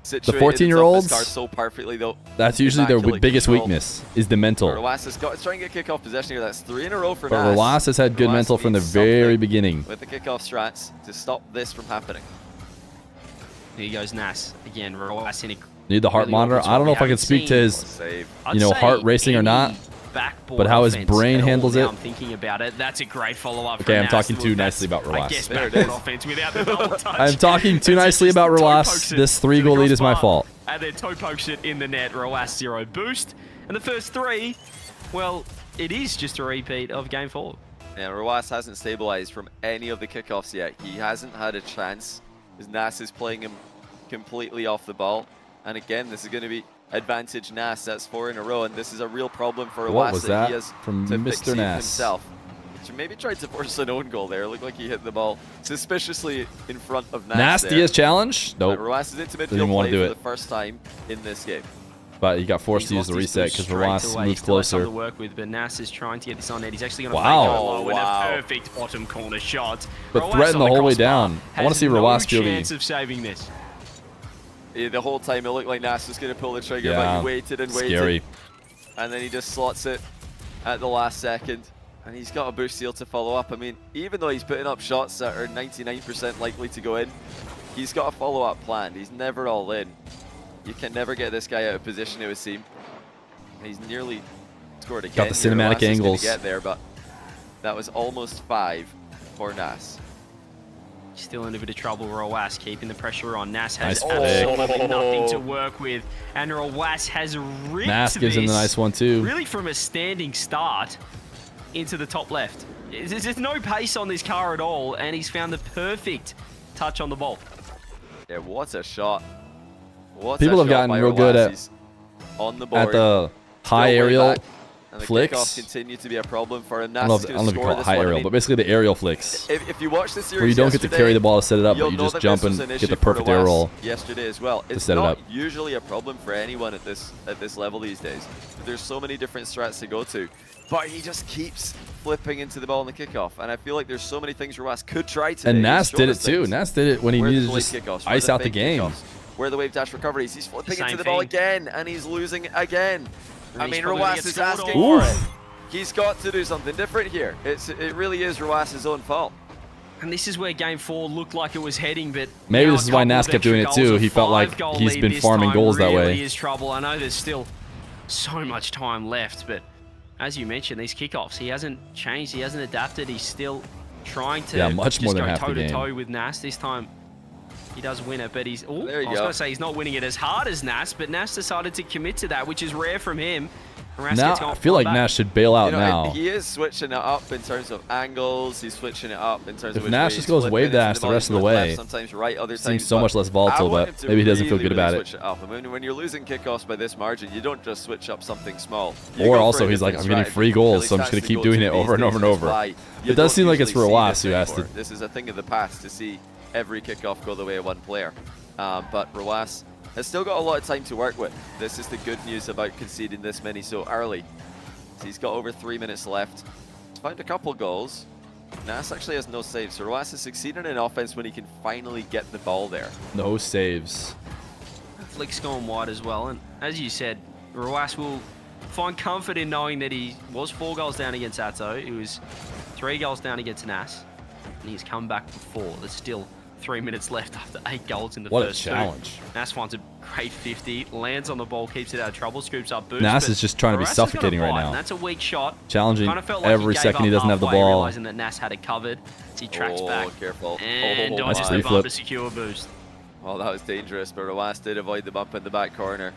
the situated 14-year-olds. atop his car so perfectly though. That's usually their Immaculate biggest control. weakness is the mental. Joreuz has got to try and get kickoff possession here. That's 3 in a row for But Nass. Joreuz has had good Joreuz mental from the needs very something beginning. with the kickoff strats to stop this from happening. Here goes Nass again. Joreuz in a Need the heart really monitor. awful I don't know if I haven't can speak to seen- his, Save. you know, I'd heart say racing or any not, backboard but how his offense brain at all. handles Now it. I'm thinking about it. That's a great follow-up. Okay, from I'm Nass. talking Well, too that's, nicely about I Joreuz. guess There it backboard is. offense without the double touch. I'm talking too It's nicely just about toe Joreuz. pokes it This to 3-goal the lead is my crossbar, fault. And then toe pokes it in the net. Joreuz 0 boost. And the first 3, well, it is just a repeat of game 4. Yeah, Joreuz hasn't stabilized from any of the kickoffs yet. He hasn't had a chance as Nass is playing him completely off the ball. And again, this is going to be advantage Nass. That's 4 in a row, and this is a real problem for Joreuz. What was that he has from to Mr. fix it Nass? himself. He maybe tried to force an own goal there. Looked like he hit the ball suspiciously in front of Nass. Nastiest there. challenge? Nope. Joreuz is into Didn't even midfield wanna play do for it. the first time in this game. But he got forced He's to use the lost his reset boost because straight Joreuz away. moved Still has something closer. to work with, but Nass is trying to get this on net. He's actually going to Wow. fake it low and Wow. a perfect bottom corner shot. But Joreuz threaten on the whole way crossbar down. I wanna has see no Joreuz fielding. chance of saving this. Yeah, the whole time it looked like Nass was going to pull the trigger, but Yeah, he waited and waited. scary. And then he just slots it at the last second. And he's got a boost seal to follow up. I mean, even though he's putting up shots that are 99% likely to go in, he's got a follow-up plan. He's never all in. You can never get this guy out of position, it would seem. He's nearly scored again. Got the cinematic Joreuz is gonna angles. get there, but that was almost 5 for Nass. Still in a bit of trouble, Joreuz keeping the pressure on. Nass has Nice flick. absolutely nothing to work with. And Joreuz has ripped Nass gives him the this nice one too. really from a standing start into the top left. There's no pace on this car at all, and he's found the perfect touch on the ball. Yeah, what a shot. What People a have shot gotten by real good Joreuz. at- He's on the board. At the high Still way aerial back, and the flicks. kickoffs continue to be a problem for him. I Nass don't is know going if to you score call it this high one. I aerial, mean, but basically the aerial flicks. if you watch the series Where you don't get to yesterday, carry the ball to set it up, but you'll you know just that jump this was and an get issue the for perfect air Joreuz roll. yesterday as well. It's set it not up. usually a problem for anyone at this level these days. There's so many different strats to go to, but he just keeps flipping into the ball in the kickoff, and I feel like there's so many things Joreuz could try today. And He's Nass shown did it us too. things. Nass did it when he Where needed the to late just kickoffs, where ice out the fake game. kickoffs, where the wave dash recoveries. He's flipping Same into the ball thing. again, and he's losing it again. And I he's mean, probably gonna Joreuz get is scored asking on. for it. He's got to do something different here. It really is Joreuz's own fault. And this is where game 4 looked like it was heading, but Maybe now this a is why couple Nass of kept doing it extra too. goals, He a felt like 5-goal he's lead been this farming time goals that way. really is trouble. I know there's still so much time left, but as you mentioned, these kickoffs, he hasn't changed, he hasn't adapted, he's still trying to Yeah, much just more than go half the toe-to-toe game. with Nass. This time he does win it, but he's... Oh, There you I was go. going to say he's not winning it as hard as Nass, but Nass decided to commit to that, which is rare from him. And Nass Now gets gone I feel like back. Nass should bail out You know, now. he is switching it up in terms of angles. He's switching it up in terms If of which Nass way just he's goes flipping wave into dash the ball. rest He of the goes way, left, sometimes right, other seems times, so but much less volatile, I want but him to maybe he doesn't feel really, good about really it. switch it up. I mean, when you're losing kickoffs by this margin, you don't just switch up something small. You Or go for also a he's like, different I'm getting strategy. free goals, Really so I'm just going to tactical keep doing it these over and days, over and which is over. why It you does don't seem like it's usually see Joreuz this who has to... anymore. This is a thing of the past to see every kickoff go the way of one player. But Joreuz has still got a lot of time to work with. This is the good news about conceding this many so early. So he's got over 3 minutes left. He's found a couple goals. Nass actually has no saves. So Joreuz is succeeding in offense when he can finally get the ball there. No saves. Flick's gone wide as well, and as you said, Joreuz will find comfort in knowing that he was 4 goals down against Atow. He was 3 goals down against Nass, and he's come back for 4. There's still 3 minutes left after 8 goals in the What a first challenge. 2. Nass finds a great 50, lands on the ball, keeps it out of trouble, scoops up boost. Nass but is just trying to be Joreuz has got a suffocating right bite, now. and that's a weak shot. Challenging Kind of felt like every gave second he up doesn't have the halfway, ball. realizing that Nass had it covered. As he tracks back Careful. and Oh, dodges my. the Free flip. bumper secure boost. Well, that was dangerous, but Joreuz did avoid the bump in the back corner.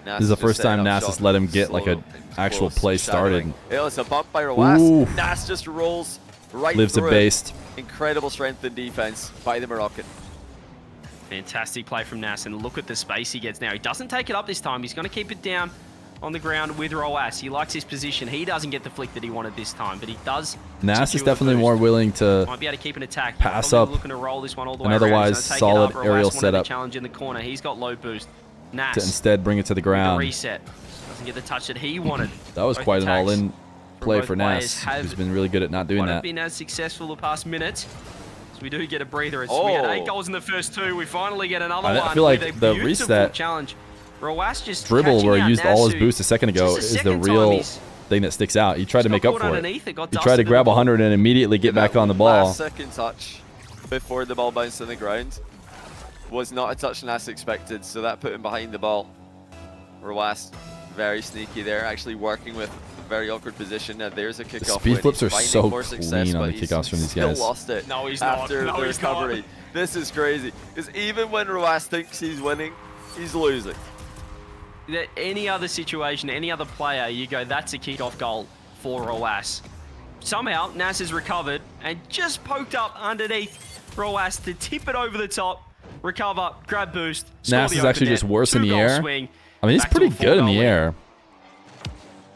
This is the first time Nass has let him get like an actual play started. It's a bump by Roaz. Ooh. Nass just rolls right Lives a through based. Incredible strength and defense by the Moroccan. Fantastic play from Nass, and look at the space he gets now. He doesn't take it up this time. He's going to keep it down on the ground with Roaz. He likes his position. He doesn't get the flick that he wanted this time, but he does. Nass is definitely more willing to might be able to keep an attack. pass up looking to roll this one all the an way otherwise around. solid aerial setup. Challenge in the corner. He's got low boost. Nass to instead bring it to the with the ground. reset. Doesn't get the touch that he wanted. That was Both quite an attacks all-in play both for players Nass. have He's been really good at not doing Might have that. been as successful the past minute. So we do get a breather. We had 8 goals in the first 2. We finally get another one. I feel like with a the beautiful reset challenge. Roaz just dribble where he catching used out all his Nasu. boost a second ago Just is the second time real he's thing that sticks out. He tried to got make up caught for it. underneath, it got He dusted tried to in the grab ball. 100 and immediately get back on the ball. Last second touch before the ball bounced on the ground was not a touch Nass expected, so that put him behind the ball. Roaz very sneaky there, actually working with a very awkward position. Now there's a kickoff. Speed win. flips He's are finding so more success, clean on the but he's kickoffs from these still guys. lost it. No, he's after not. No, the he's recovery. not. This is crazy because even when Roaz thinks he's winning, he's losing. That any other situation, any other player, you go, that's a kickoff goal for Roaz. Somehow, Nass has recovered and just poked up underneath Roaz to tip it over the top, recover, grab boost. Nass is actually just worse in the air. Swing, I mean, he's back to pretty a good in 4-goal the win. air.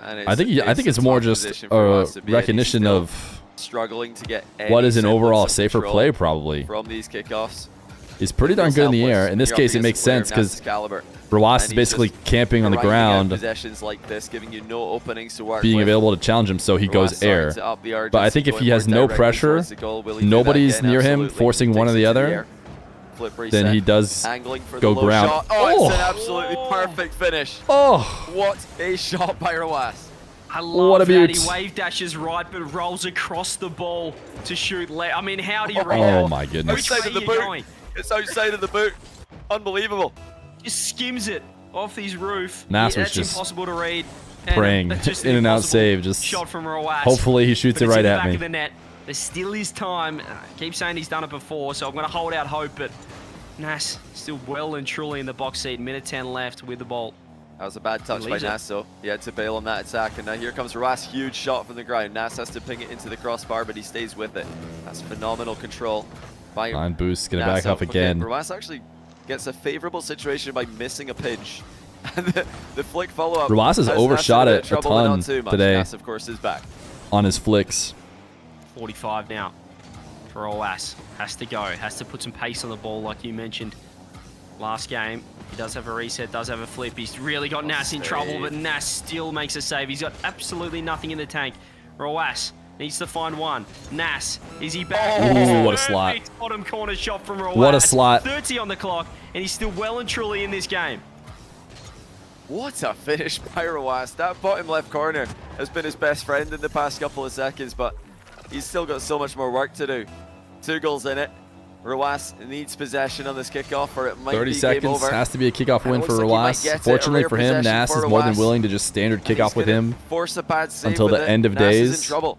And I think it's more just a recognition of struggling to get what is an semblance overall of safer control play, probably. from these kickoffs. He's pretty darn good in the air. In this You're up case, it against makes a player sense of Nass's because caliber. Roaz And is he's basically just camping on the grinding out ground, possessions like this, giving you no openings to work being with. available to challenge him, so he Roaz goes starting air. to up the urgency, But I think if going he has more no directly pressure, towards the goal. Will he do that nobody's again? near him Absolutely. forcing one or Takes the it to other, air. Flip reset. then he does Angling for go the low ground. shot. Oh, it's an Oh! absolutely perfect finish. Oh, What a shot by Roaz. I love What a that beaut. he wave dashes right, but rolls across the ball to shoot left. I mean, how do you read oh that? my goodness. Which way Outside of the are you boot. going? It's outside of the boot. Unbelievable. Just skims it off his roof. Nass was That's just impossible to read. praying. That's just an In and out impossible save, just shot from Roaz. hopefully he shoots But it it's right in the at back me. of the net. There still is time. I keep saying he's done it before, so I'm going to hold out hope. But Nass still well and truly in the box seat. Minute 10 left with the ball. That was a bad touch by Leaves it. Nass, though. He had to bail on that attack, and now here comes Roaz. Huge shot from the ground. Nass has to ping it into the crossbar, but he stays with it. That's phenomenal control by Line boost, gonna Nass. back off again. Okay, Roaz actually gets a favorable situation by missing a pinch. And the flick follow-up. Roaz has has overshot Nass in it a trouble, but ton not too much. today. Nass, of course, is back. On his flicks. 45 now for Roaz. Has to go. Has to put some pace on the ball, like you mentioned last game. He does have a reset, does have a flip. He's really got Nass in trouble, but Nass still makes a save. He's got absolutely nothing in the tank. Roaz needs to find one. Nass, is he back? Ooh, what a slot. Perfect bottom corner shot from Roaz. What a slot. 30 on the clock, and he's still well and truly in this game. What a finish by Roaz. That bottom left corner has been his best friend in the past couple of seconds, but he's still got so much more work to do. 2 goals in it. Roaz needs possession on this kickoff, or it might 30 be game seconds over. has to be a kickoff win It for looks like he might Roaz. get it. A Fortunately rare for him, possession Nass for is more than Roaz. willing to just standard And he's kickoff with gonna him force a bad save until with the it. end of Nass is days. in trouble.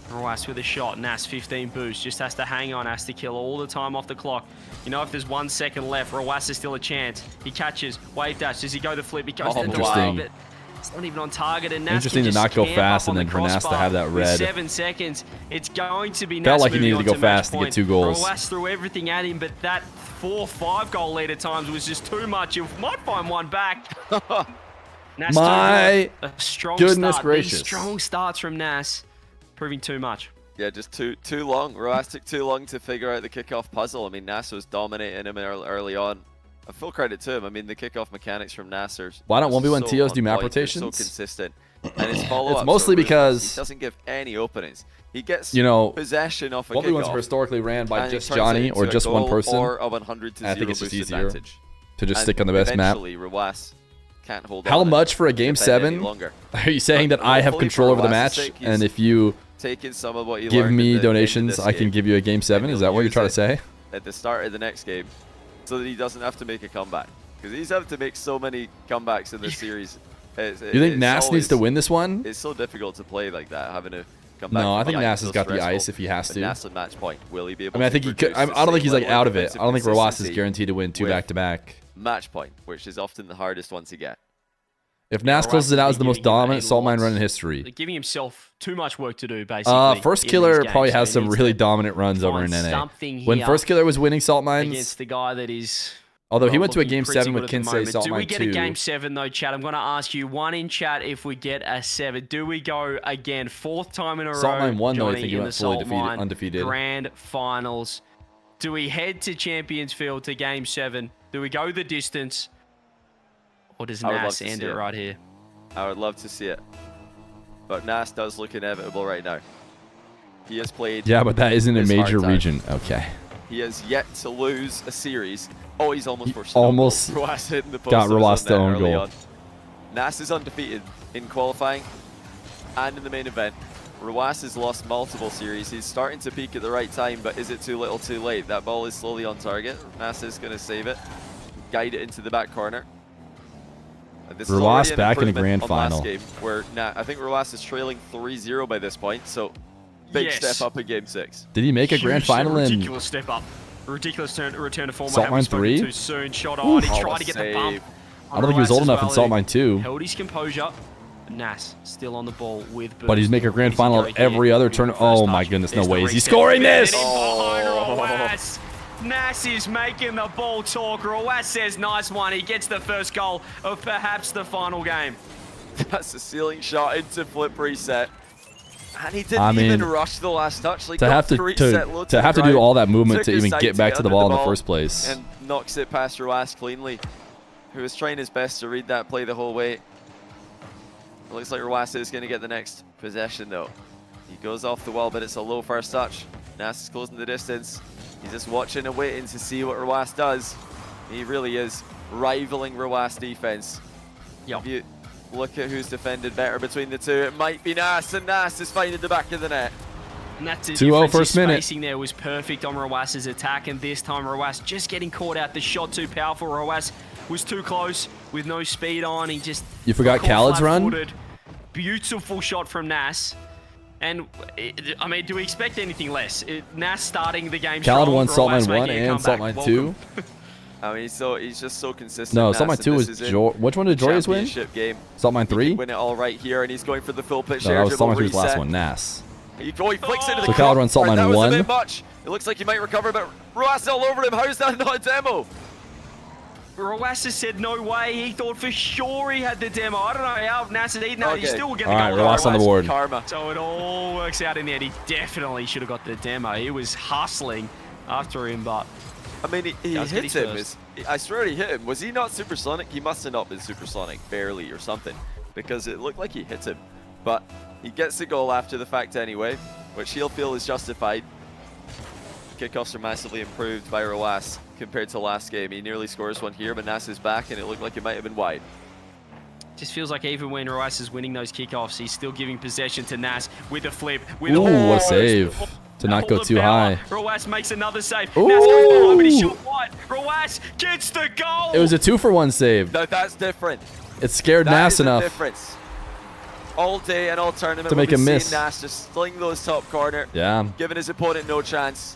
Roaz with a shot. Nass 15 boost. Just has to hang on. Has to kill all the time off the clock. You know, if there's 1 second left, Roaz is still a chance. He catches. Wave dash. Does he go the flip? He goes Oh, to the interesting. but it's not even on target. And Nass Interesting can to not just go camp fast up and on then the for Nass to crossbar have that with red. 7 seconds. It's going to be Nass Felt like he moving needed to on go fast to match get 2 goals. Roaz threw everything at him, but that 4-5 goal lead at times was just too much. You might find one back. Nass My a strong goodness start. gracious. These strong starts from Nass, proving too much. Yeah, just too long. Roaz took too long to figure out the kickoff puzzle. I mean, Nass was dominating him early on. Full credit to him. I mean, the kickoff mechanics from Nass are Why don't 1v1 so TOs do on map point. They're rotations? So consistent. And his follow-ups It's mostly are ruthless. because, he doesn't give any openings. He gets One possession off a 1v1s kickoff. are historically ran by and he just turns it Johnny into or a just one goal person. or a 100 to I 0 think it's just boost easier advantage. to just And stick on the best map. eventually, Roaz can't hold How on and much for a game defend any 7? longer. Are you saying But that I have hopefully control for over the Roaz's match, sake, he's and if you taking some of what you give learned me in the, donations, into I this can game, give you a game 7? and Is he'll that what you're use trying to it say? at the start of the next game, so that he doesn't have to make a comeback? Because he's having to make so many comebacks in this series. You think Nass needs to win this one? It's so difficult to play like that, having to come back. No, I from think behind. Nass has So got the stressful. ice if he has But to. Nass on match point. Will he be able I mean, I to think he could. produce I the don't think same he's like level out of of it. I defensive don't think Roas is consistency guaranteed to win 2 with back-to-back. match point, which is often the hardest one to get. If Nass Roas closes it has out as been the most giving him dominant a salt mine lot. run in history. They're giving himself too much work to do, basically. First in Killer these games, probably so has he some needs really to dominant runs over in find NA. something When here First Killer was winning salt mines, against the guy that is. although he not went to a looking game pretty 7 good with at the Kinsei moment. Salt Do we Mine get 2. a game 7 though, Chad? I'm going to ask you one in chat if we get a 7. Do we go again? 4th time in a Salt row. Mine 1 though, I Johnny, think he in went the fully Salt Mine undefeated. Grand Finals. Do we head to Champions Field to game 7? Do we go the distance? Or does I would love Nass to end see it it. right here? I would love to see it. But Nass does look inevitable right now. He has played. Yeah, but that isn't a his major hard time. region. Okay. He has yet to lose a series. Oh, he's almost He forced an own almost goal. Roas hitting the post got of his Roas own to net own early goal. on. Nass is undefeated in qualifying and in the main event. Roas has lost multiple series. He's starting to peak at the right time, but is it too little too late? That ball is slowly on target. Nass is going to save it, guide it into the back corner. And this is Roas already an back in the improvement grand on last final. game, where I think Roas is trailing 3-0 by this point, so big Yes. step up in game 6. Did he make a grand Huge, final in ridiculous step up. Ridiculous return to form. Salt Have we Mine spoken 3? Too soon. Shot on. He Oh, tried to get the save. bump. I don't think he was old enough in Salt Mine 2. Held his composure. Nass still on the ball with boost. But he's making a grand Easy final go of here. every other Beautiful turn. first Oh touch. my goodness, no There's the way. Is he reset. scoring Get it this? in behind Oh. Roas. Nass is making the ball talk. Roas says nice one. He gets the first goal of perhaps the final game. That's a ceiling shot into flip reset. And he didn't I mean, even rush the last touch. Like, To have to do all that movement to even get back to the ball in the first place. And knocks it past Roas cleanly, who was trying his best to read that play the whole way. It looks like Roas is going to get the next possession though. He goes off the wall, but it's a low first touch. Nass is closing the distance. He's just watching and waiting to see what Roas does. He really is rivaling Roas defense. Yep. If you look at who's defended better between the two, it might be Nass, and Nass is finding the back of the net. And that's the 2-0 difference. first His minute. spacing there was perfect on Roas's attack, and this time Roas just getting caught out. The shot too powerful. Roas was too close with no speed on. He just You forgot caught Khaled's run? flat-footed. Beautiful shot from Nass. And I mean, do we expect anything less? Nass starting the game Khaled strong, won Salt Roas Mine 1 making a and Salt comeback. Mine 2. Welcome. I mean, he's just so consistent. No, Nass, Salt Mine and 2 this was is in which one did Joreuz win? championship game. Salt Mine He 3? can win it all right here, and he's going for the full pitch No, air that was Salt dribble Mine 3's last reset. one, Nass. He flicks into the So cup. Khaled runs Salt Mine That was 1. a bit much. It looks like he might recover, but Roas all over him. How's that not a demo? Roas said no way. He thought for sure he had the demo. I don't know how Nass had eaten that. He Okay. still will get the All right, goal. Roas on the board. Karma. So it all works out in the end. He definitely should have got the demo. He was hustling after him, but I mean, he Does get hit his him. first. I swear he hit him. Was he not supersonic? He must have not been supersonic, barely or something, because it looked like he hit him. But he gets the goal after the fact anyway, which he'll feel is justified. Kickoffs are massively improved by Roas compared to last game. He nearly scores one here, but Nass is back, and it looked like it might have been wide. just feels like even when Joreuz is winning those kickoffs, he's still giving possession to Nass with a flip. With Ooh, a what a save. To not go too high. Joreuz makes another save. Ooh. Nass goes behind, but he shot wide. Joreuz gets the goal. It was a 2-for-1 save. No, that's different. It scared That Nass is a enough. difference. All day and all tournament, To make we've him seen miss. Nass just sling those top corner, Yeah. giving his opponent no chance.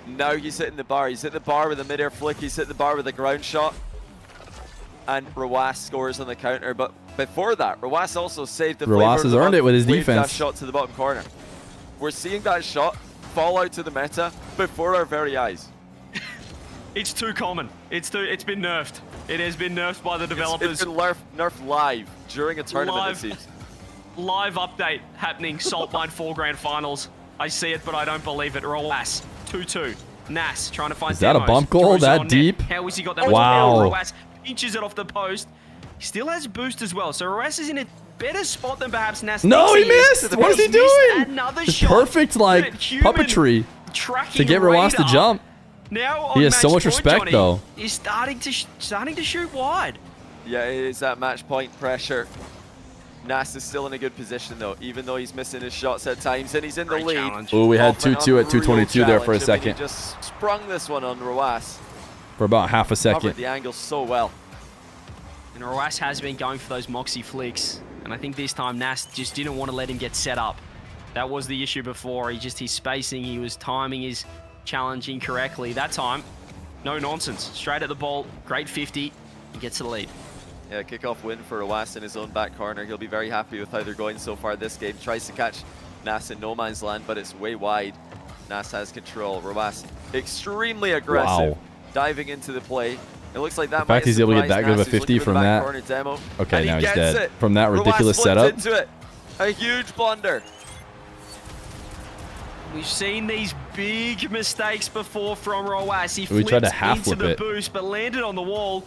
Now he's hitting the bar. He's hit the bar with a mid-air flick. He's hit the bar with a ground shot. And Roas scores on the counter. But before that, Roas also saved the Roas has earned it with his waved defense. that shot to the bottom corner. We're seeing that shot fall out to the meta before our very eyes. It's too common. It's been nerfed. It has been nerfed by the It's developers. been nerfed live during a tournament, it seems. Live update happening. Salt Mine 4 grand finals. I see it, but I don't believe it. Roas 2-2. Nass trying to find Is that a demos. bump goal Joreuz that on net. deep? How has he got that Wow. much power? Roas pinches it off the post. He still has boost as well. So Roas is in a better spot than perhaps Nass. No, thinks he is. missed! What is he He's missed doing? Another Just shot. perfect, like, But human puppetry tracking to get Roas to radar. jump. Now on He has so match much point, respect, Johnny, though. He's starting to shoot wide. Yeah, it is that match point pressure. Nass is still in a good position though, even though he's missing his shots at times, and he's in the Great lead. challenge. Ooh, we had Off an 2-2 at unreal 2:22 there for a challenge. I mean, second. He just sprung this one on Roas. For about half a Covered second. the angle so well. And Roas has been going for those Mawkzy flicks. And I think this time Nass just didn't want to let him get set up. That was the issue before. His spacing, he was timing his challenge incorrectly. That time, no nonsense. Straight at the ball, great 50, he gets the lead. Yeah, kickoff win for Roweas in his own back corner. He'll be very happy with how they're going so far this game. Tries to catch Nass in no man's land, but it's way wide. Nass has control. Roweas extremely aggressive, Wow. diving into the play. It looks like that The fact he's able to get that good of a 50 from that. Okay, now he's dead. From that ridiculous setup. Into it. A huge blunder. We've seen these big mistakes before from Roweas. He We tried to flipped half into flip the it. boost, but landed on the wall.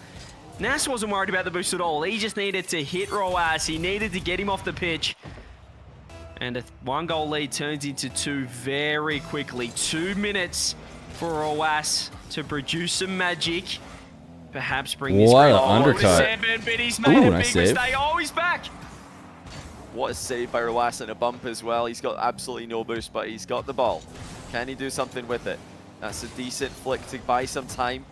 Nass wasn't worried about the boost at all. He just needed to hit Roweas. He needed to get him off the pitch. And a 1-goal lead turns into 2 very quickly. 2 minutes for Roweas to produce some magic. Perhaps bring this What great an goal undercut. to 7, but he's made Ooh, a nice big save. mistake. Oh, he's back. What a save by Roweas and a bump as well. He's got absolutely no boost, but he's got the ball. Can he do something with it? That's a decent flick to buy some time.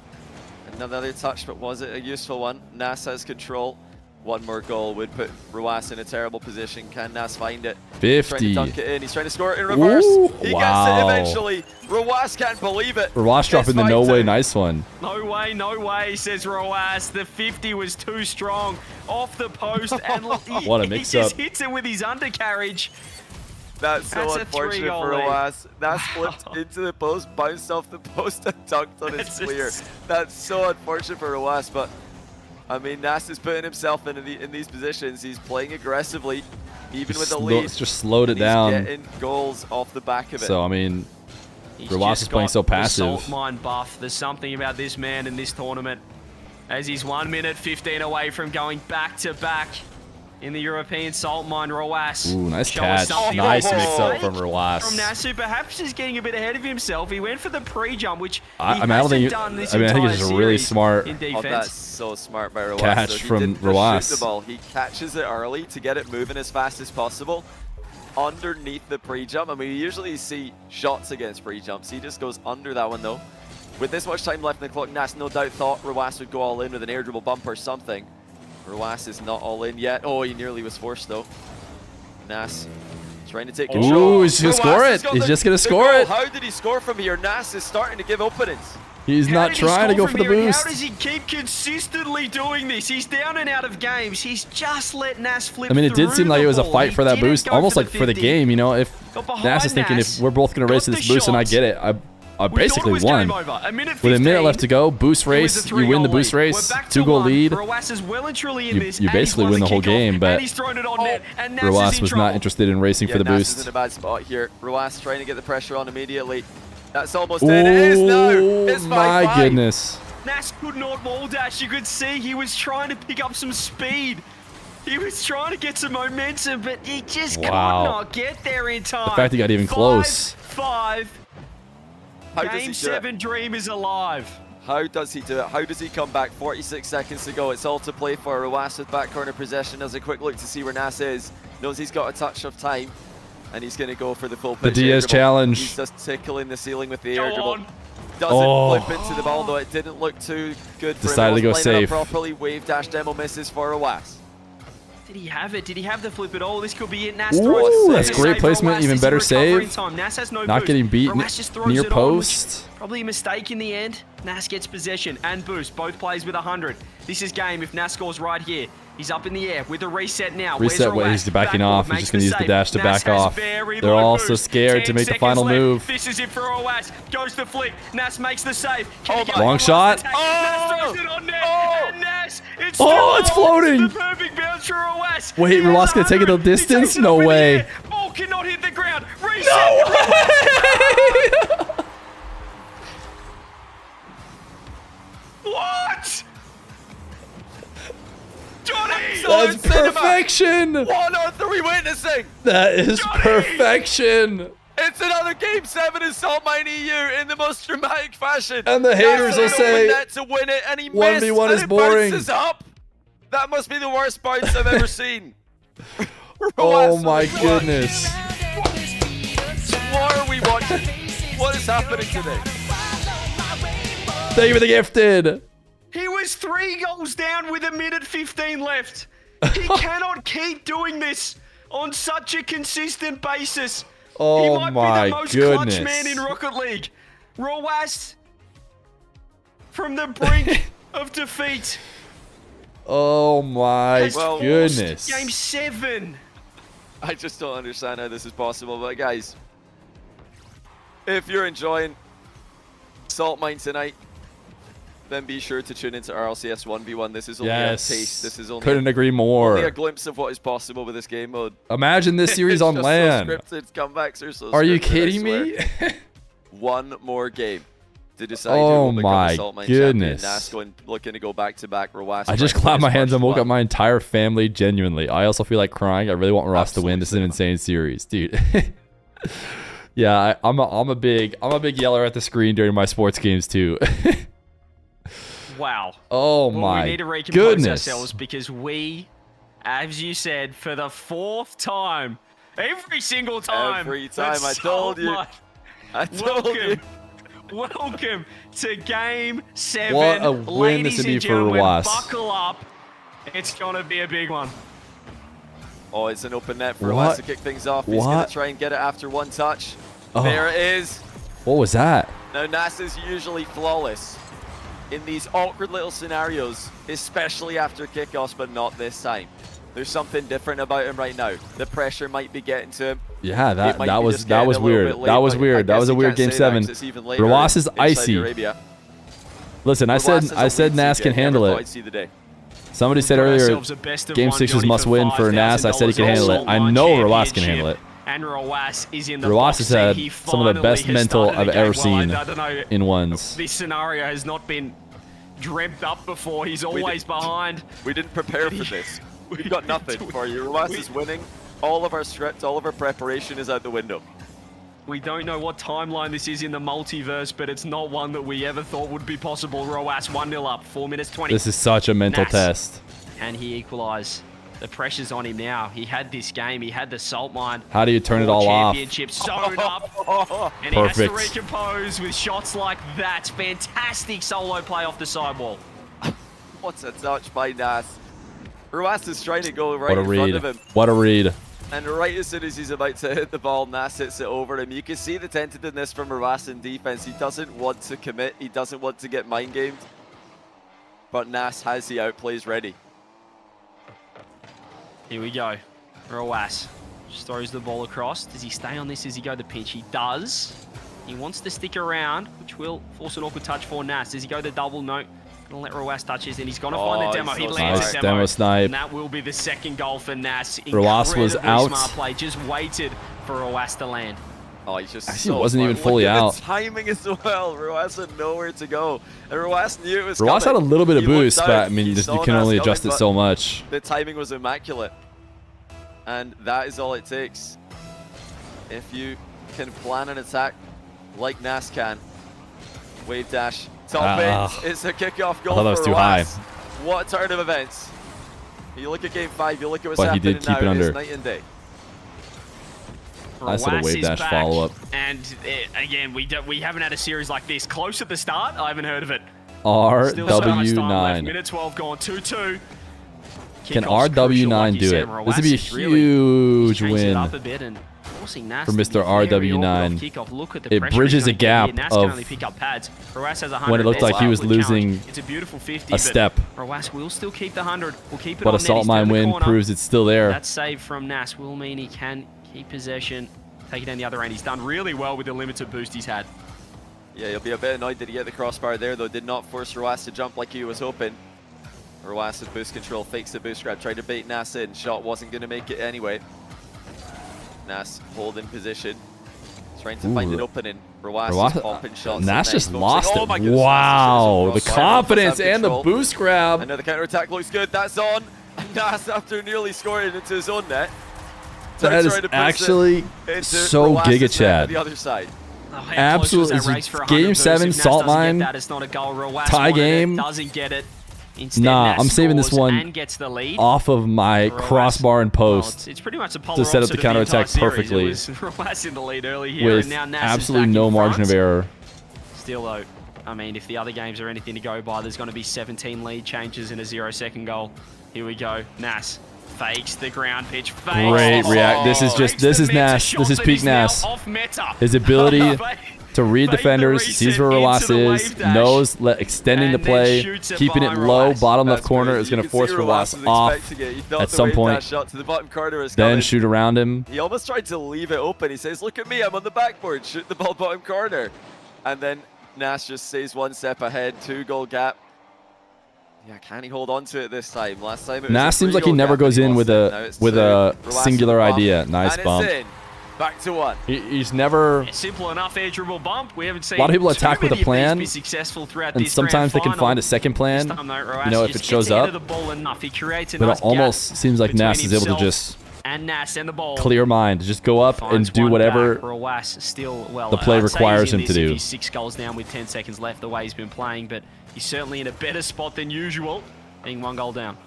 Another touch, but was it a useful one? Nass has control. One more goal would put Roweas in a terrible position. Can Nass find it? 50. Trying to dunk it in. He's trying to score it in reverse. Ooh, He wow. gets it eventually. Roweas can't believe it. Roweas dropping the It's no way 5-2. nice one. No way, says Roweas. The 50 was too strong. Off the post, and What a he mix-up. just hits it with his undercarriage. That's so That's a unfortunate 3-goal for lead. Roweas. Nass flipped into the post, bounced off the post, and dunked on his That's clear. just- That's so unfortunate for Roweas, but I mean, Nass is putting himself in these positions. He's playing aggressively, even with the lead. Just slowed it and down. He's getting goals off the back of it. So, I mean, He's Roweas just is playing got so the passive. Salt mine buff. There's something about this man in this tournament. As he's 1 minute 15 away from going back to back in the European salt mine, Roweas. Ooh, nice Show us catch. something Nice on mix up break from Roweas. From Nass, perhaps is getting a bit ahead of himself. He went for the pre-jump, which I he mean, I don't hasn't think. done this I mean, I think entire it's just really series smart. in Oh, defense. that's so smart by Roweas. Catch So he from didn't just Roweas. shoot the ball. He catches it early to get it moving as fast as possible underneath the pre-jump. I mean, we usually see shots against pre-jumps. He just goes under that one, though. With this much time left in the clock, Nass no doubt thought Roweas would go all in with an air dribble bump or something. Roweas is not all in yet. Oh, he nearly was forced, though. Nass trying to take control. Ooh, he's just gonna score Roweas it. has got He's just gonna the score goal. it. How did he score from here? Nass is starting to give openings. He's How not did he trying to score go from for the here, and boost. How does he keep consistently doing this? He's down and out of games. He's just let Nass flip I mean, it did through seem like the it was a ball. fight He for that didn't boost, go almost like for the 50. game. You know, if Got behind Nass is thinking Nass, if we're both gonna race to got this the boost and I shots. get it, I We thought it basically was won. game over. A minute With a minute 15, left to go, boost it was a race, you win 3-goal the boost lead. race, We're back to 2-goal one. lead. Roweas is well and truly in You- this. you and he's basically won win the whole kickoff, game, but and he's thrown it on net. And Nass is Roweas in was trouble. not interested in racing for the Nass is boost. in a bad spot here. Roweas trying to get the pressure on immediately. That's almost in. It is now. It's 5-5. My goodness. Nass could not wall dash. You could see he was trying to pick up some speed. He was trying to get some momentum, but he just could Wow. not get there in time. The fact he got even close. 5-5. How does he Game do 7 dream is alive. it? How does he do it? How does he come back? 46 seconds to go. It's all to play for. Roweas with back corner possession. Does a quick look to see where Nass is. Knows he's got a touch of time. And he's going to go for the full pitch. Diaz air dribble. challenge. He's just tickling the ceiling with the Go air dribble. on. Doesn't Oh. flip into the ball, though. It didn't look too good for Decided to him. go It wasn't lining safe. up properly. Wave dash demo misses for Roweas. Did he have it? Did he have the flip at all? This could be it. Nass Ooh, throws it. that's Save great placement, Roweas. even Does he better recover in save. time? Nass has no Not boost. getting beat Roweas just throws near it on, which post. probably a mistake in the end. Nass gets possession and boost. Both plays with 100. This is game if Nass scores right here. He's up in the air with a reset now. Reset Where's way, Roweas? he's backing Backboard, off. He's makes just going to use the save. dash to Nass back has off. very They're low all boost. so scared to 10 make the seconds final left. move. This is it for Roweas. Goes the flick. Nass makes the save. Can he get Long one shot. last attack? Nass throws it on net. And Nass, it's Oh, it's floating. The perfect bounce for Roweas. Wait, He has Roweas gonna take it the 100. He distance? takes it No up in the way. air. Ball cannot hit the ground. Reset. No way! What? Johnny! That's perfection! What on earth are we witnessing? That is Johnny! perfection! It's another Game 7 in Salt Mine EU in the most dramatic fashion. And the haters will say, that to win it, and he 1v1 missed, and is it boring. bounces up. That must be the worst bounce I've ever seen. Oh Roweas, my what? goodness. What are we watching? What is happening today? Thank you for the gifted. He was 3 goals down with a minute 15 left. He cannot keep doing this on such a consistent basis. Oh he might my be the most goodness. clutch man in Rocket League. Joreuz from the brink of defeat. Oh my Has goodness. forced Game 7. I just don't understand how this is possible. But guys, if you're enjoying Salt Mine tonight, then be sure to tune into RLCS 1v1. This is only a taste. This is only couldn't agree more. only a glimpse of what is possible with this game mode. Imagine this series on It's just land. So scripted. Comebacks are so Are you scripted, kidding I swear. me? One more game to decide Oh who will become my the Salt Mine goodness. champion. Nass looking to go back-to-back. Roas I just clapped my hands and woke up my entire family genuinely. I also feel like crying. I really want Ross to win. This is an insane series, dude. Yeah, I'm a big yeller at the screen during my sports games too. Wow. Oh Well, my we need to recompose goodness. ourselves because we, as you said, for the 4th time, every single time. Every time, that I told you. Salt I told you. Welcome to Game 7. What a win Ladies this would and be for gentlemen, Roas. buckle up. It's going to be a big one. Oh, it's an open net for What? Roas to kick things off. He's going What? to try and get it after one touch. Oh. There it is. What was that? Now, Nass is usually flawless in these awkward little scenarios, especially after kickoffs, but not this time. There's something different about him right now. The pressure might be getting to him. Yeah, It might that be was just getting a little weird. bit late, That was but I weird. That guess was a you weird can't game say that 7. 'cause it's even later Roas is in Saudi icy. Arabia. Listen, I Roas said has a lead, Nass CJ. can handle Never thought it. I'd see the day. Somebody said Got earlier, ourselves a best of Game one, 6 was Johnny, must for win for Nass. I said he $5,000 can handle it. Salt I Mine know Roas can Championship. handle it. And Roas is in the Roas box has seat. had He some of the finally best has mental started I've the ever game. Well, seen I don't know. in ones. This scenario has not been dreamt up before. He's always behind. We didn't prepare for this. We've got nothing for you. Roas is winning. All of our script, all of our preparation is out the window. We don't know what timeline this is in the multiverse, but it's not one that we ever thought would be possible. Roas 1-0 up, 4 minutes 20. This is such a mental Nass. test. And he equalised. The pressure's on him now. He had this game. He had the Salt Mine. How do you turn it all off? Championship sewn up. And he has Perfect. to recompose with shots like that. Fantastic solo play off the sidewall. What's a touch by Nass? Roas is trying to go right What a in front read. of him. What a read. And right as soon as he's about to hit the ball, Nass hits it over him. You can see the tentativeness from Roas in defense. He doesn't want to commit. He doesn't want to get mind gamed. But Nass has the outplays ready. Here we go. Roas just throws the ball across. Does he stay on this? Does he go the pinch? He does. He wants to stick around, which will force an awkward touch for Nass. Does he go the double? No. Gonna let Roas touch his, and he's gonna find the demo. he's He so lands Nice a demo snipe. And that will be the second goal for Nass. Roas was Incredibly out. smart play. Just waited for Roas to land. Oh, he's just Actually, so wasn't smart. even fully Look at out. the timing as well. Roas had nowhere to go. And Roas knew it was Roas had a coming. little bit of He looked boost, out, but I mean, he you saw can Nass only coming, adjust it but so much. The timing was immaculate. And that is all it takes. If you can plan an attack like Nass can. Wave dash. Top Ah. ends. It's a kickoff goal I thought that was for too Roas. high. What a turn of events. You look at game 5, you look at what's But he happening did keep now. it under. It's night and day. Nice little Roas wave is dash back, follow-up. And again, we haven't had a series like this close at the start. I haven't heard of it. Still so much time left. RW9. Minute 12 gone, 2-2. Can Kickoff's crucial, like RW9 you do said, it? Roas This would be a is really huge changed it win. up a bit and forcing Nass for to be Mr. very awkward RW9. off kickoff. Look at the It pressure bridges he's a gonna get here. gap Nass can of only pick up pads. Roas has 100. when it looked There's like he was a challenge. losing It's a beautiful 50, a but step. Roas will still keep the 100. We'll keep it But on a net. Salt He's Mine turned the win corner. proves it's still there. That save from Nass will mean he can keep possession, take it down the other end. He's done really well with the limited boost he's had. Yeah, you'll be a bit annoyed that he get the crossbar there, though. Did not force Roas to jump like he was hoping. Roas with boost control, fakes the boost grab, tried to bait Nass in. Shot wasn't going to make it anyway. Nass holding position. Trying to find an opening. Roas is popping shots. Nass just lost Oh it. my goodness, Wow, Nass the just crossbar. confidence Nass has and the control. boost grab. I know the counter attack looks good. That's on. And Nass, after nearly scoring into his own net, That turns is around and puts actually it into so Roas's net Giga at Chad. the other side. Oh, how close was Absolutely. that race for 100 Game boosts? 7, If Nass Salt doesn't get Mine, that, it's not a goal. Roas tie wanted it, game. doesn't get it. Instead, Nah, Nass I'm saving this scores one and gets the lead. off of my Roas- crossbar and Well, post. it's pretty much a polar to set up opposite the of counterattack entire series. perfectly It was Roas in the lead early here, with and now Nass absolutely is back no in margin of front. error. Still though, I mean, if the other games are anything to go by, there's going to be 17 lead changes in a 0-second goal. Here we go. Nass Fakes the ground pitch. Great react. This is just, this is Nass. This is peak Nass. His ability to read defenders, sees where Roas is, knows extending the play, keeping it low, bottom left corner is going to force Roas off at some point. Then shoot around him. He almost tried to leave it open. He says, look at me, I'm on the backboard. Shoot the ball bottom corner. And then Nass just stays one step ahead, 2-goal gap. Yeah, can he hold on to it this time? Last time it was Nass seems like he never goes in with a singular idea. Nice bump. Back to 1. He's never... Simple enough edge dribble bump. We haven't seen a lot of people attack with a plan, be successful throughout and this sometimes they can final. find a second plan, you know, if it shows up. But it almost seems like Nass is able to just clear mind, just go up and do whatever the play requires him to do. He's 6 goals down with 10 seconds left the way he's been playing, but he's certainly in a better spot than usual, being 1 goal down.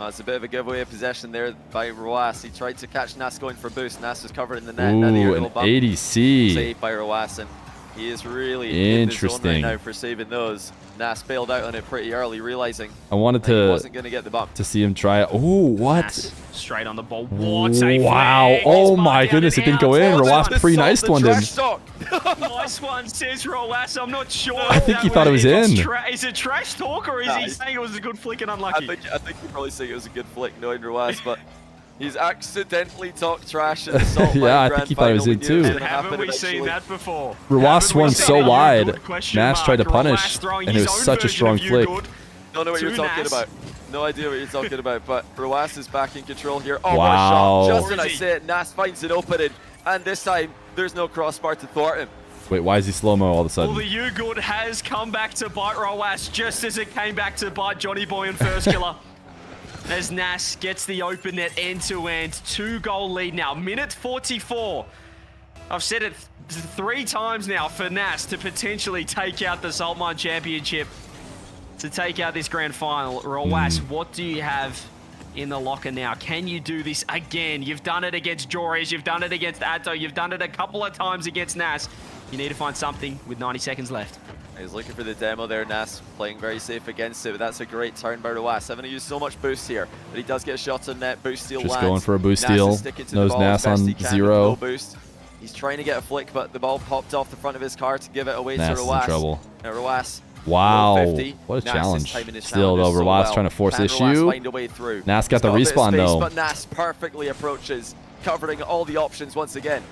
It's a bit of a giveaway of possession there by Roas. He tried to catch Nass going for boost. Nass was covered in the net. Ooh, an ADC. Saved by Roas, and he is really in the zone right now for saving those. Nass bailed out on it pretty early, realizing I wanted he wasn't going to get the bump. to see him try it. Ooh, what? Nass straight on the ball. What a wow. flag. Oh my goodness, it didn't go in. Roas pre-niced one him. Nice one, says Roas. I'm not sure. I think he thought it was in. Is it trash talk, or is he saying it was a good flick and unlucky? I think he'd probably say it was a good flick knowing Roas, but he's accidentally talked trash in the Salt Lake yeah, I think he thought it was in too. Haven't we seen that before? Roas swung so wide. Nass tried to punish, and it was such a strong flick. Don't know what you're talking about. No idea what you're talking about, but Roas is back in control here. Oh, wow. what a shot. Just when I say it, Nass finds an opening, and this time, there's no crossbar to thwart him. Wait, why is he slow-mo all of a sudden? Well, the U-Good has come back to bite Roas just as it came back to bite Johnny Boy and First Killer. As Nass gets the open net end-to-end. 2-goal lead now. Minute 44. I've said it 3 times now for Nass to potentially take out the Saltmine Championship, to take out this grand final. Roas, what do you have in the locker now? Can you do this again? You've done it against Joreuz, you've done it against Atow, you've done it a couple of times against Nass. You need to find something with 90 seconds left. He's looking for the demo there, Nass playing very safe against it, but that's a great turn by Roas. Having to use so much boost here, but he does get a shot on net. Boost steal Just lands. going for a boost steal. Knows Nass on 0. No boost. He's trying to get a flick, but the ball popped off the front of his car to give it away Nass to Roas. in trouble. Now Roas. Wow, 50. what a Nass challenge. is Still though, Roas trying to force issue. Nass got the respawn though. But Nass perfectly approaches, covering all the options once again.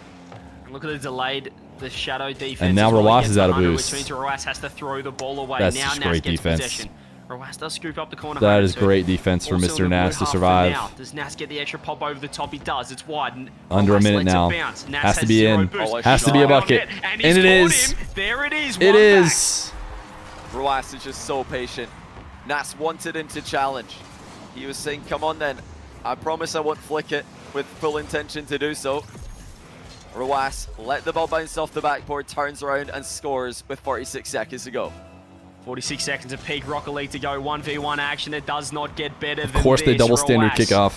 Look at the delayed, the shadow defense. And now Roas is out of boost. Which means Roas has to throw the ball away. That's now just Nass great gets defense. possession. Roas does scoop up the corner. That is great defense for Mr. Nass to survive. Does Nass get the extra pop over the top? He does. It's wide. Under a minute now. Has to be in. Has to be a bucket. And it is. There it is. It is. Roas is just so patient. Nass wanted him to challenge. He was saying, come on then. I promise I won't flick it, with full intention to do so. Roas let the ball bounce off the backboard, turns around and scores with 46 seconds to go. 46 seconds of peak Rocket League to go. 1v1 action. It does not get better than this. Of course they double standard kickoff.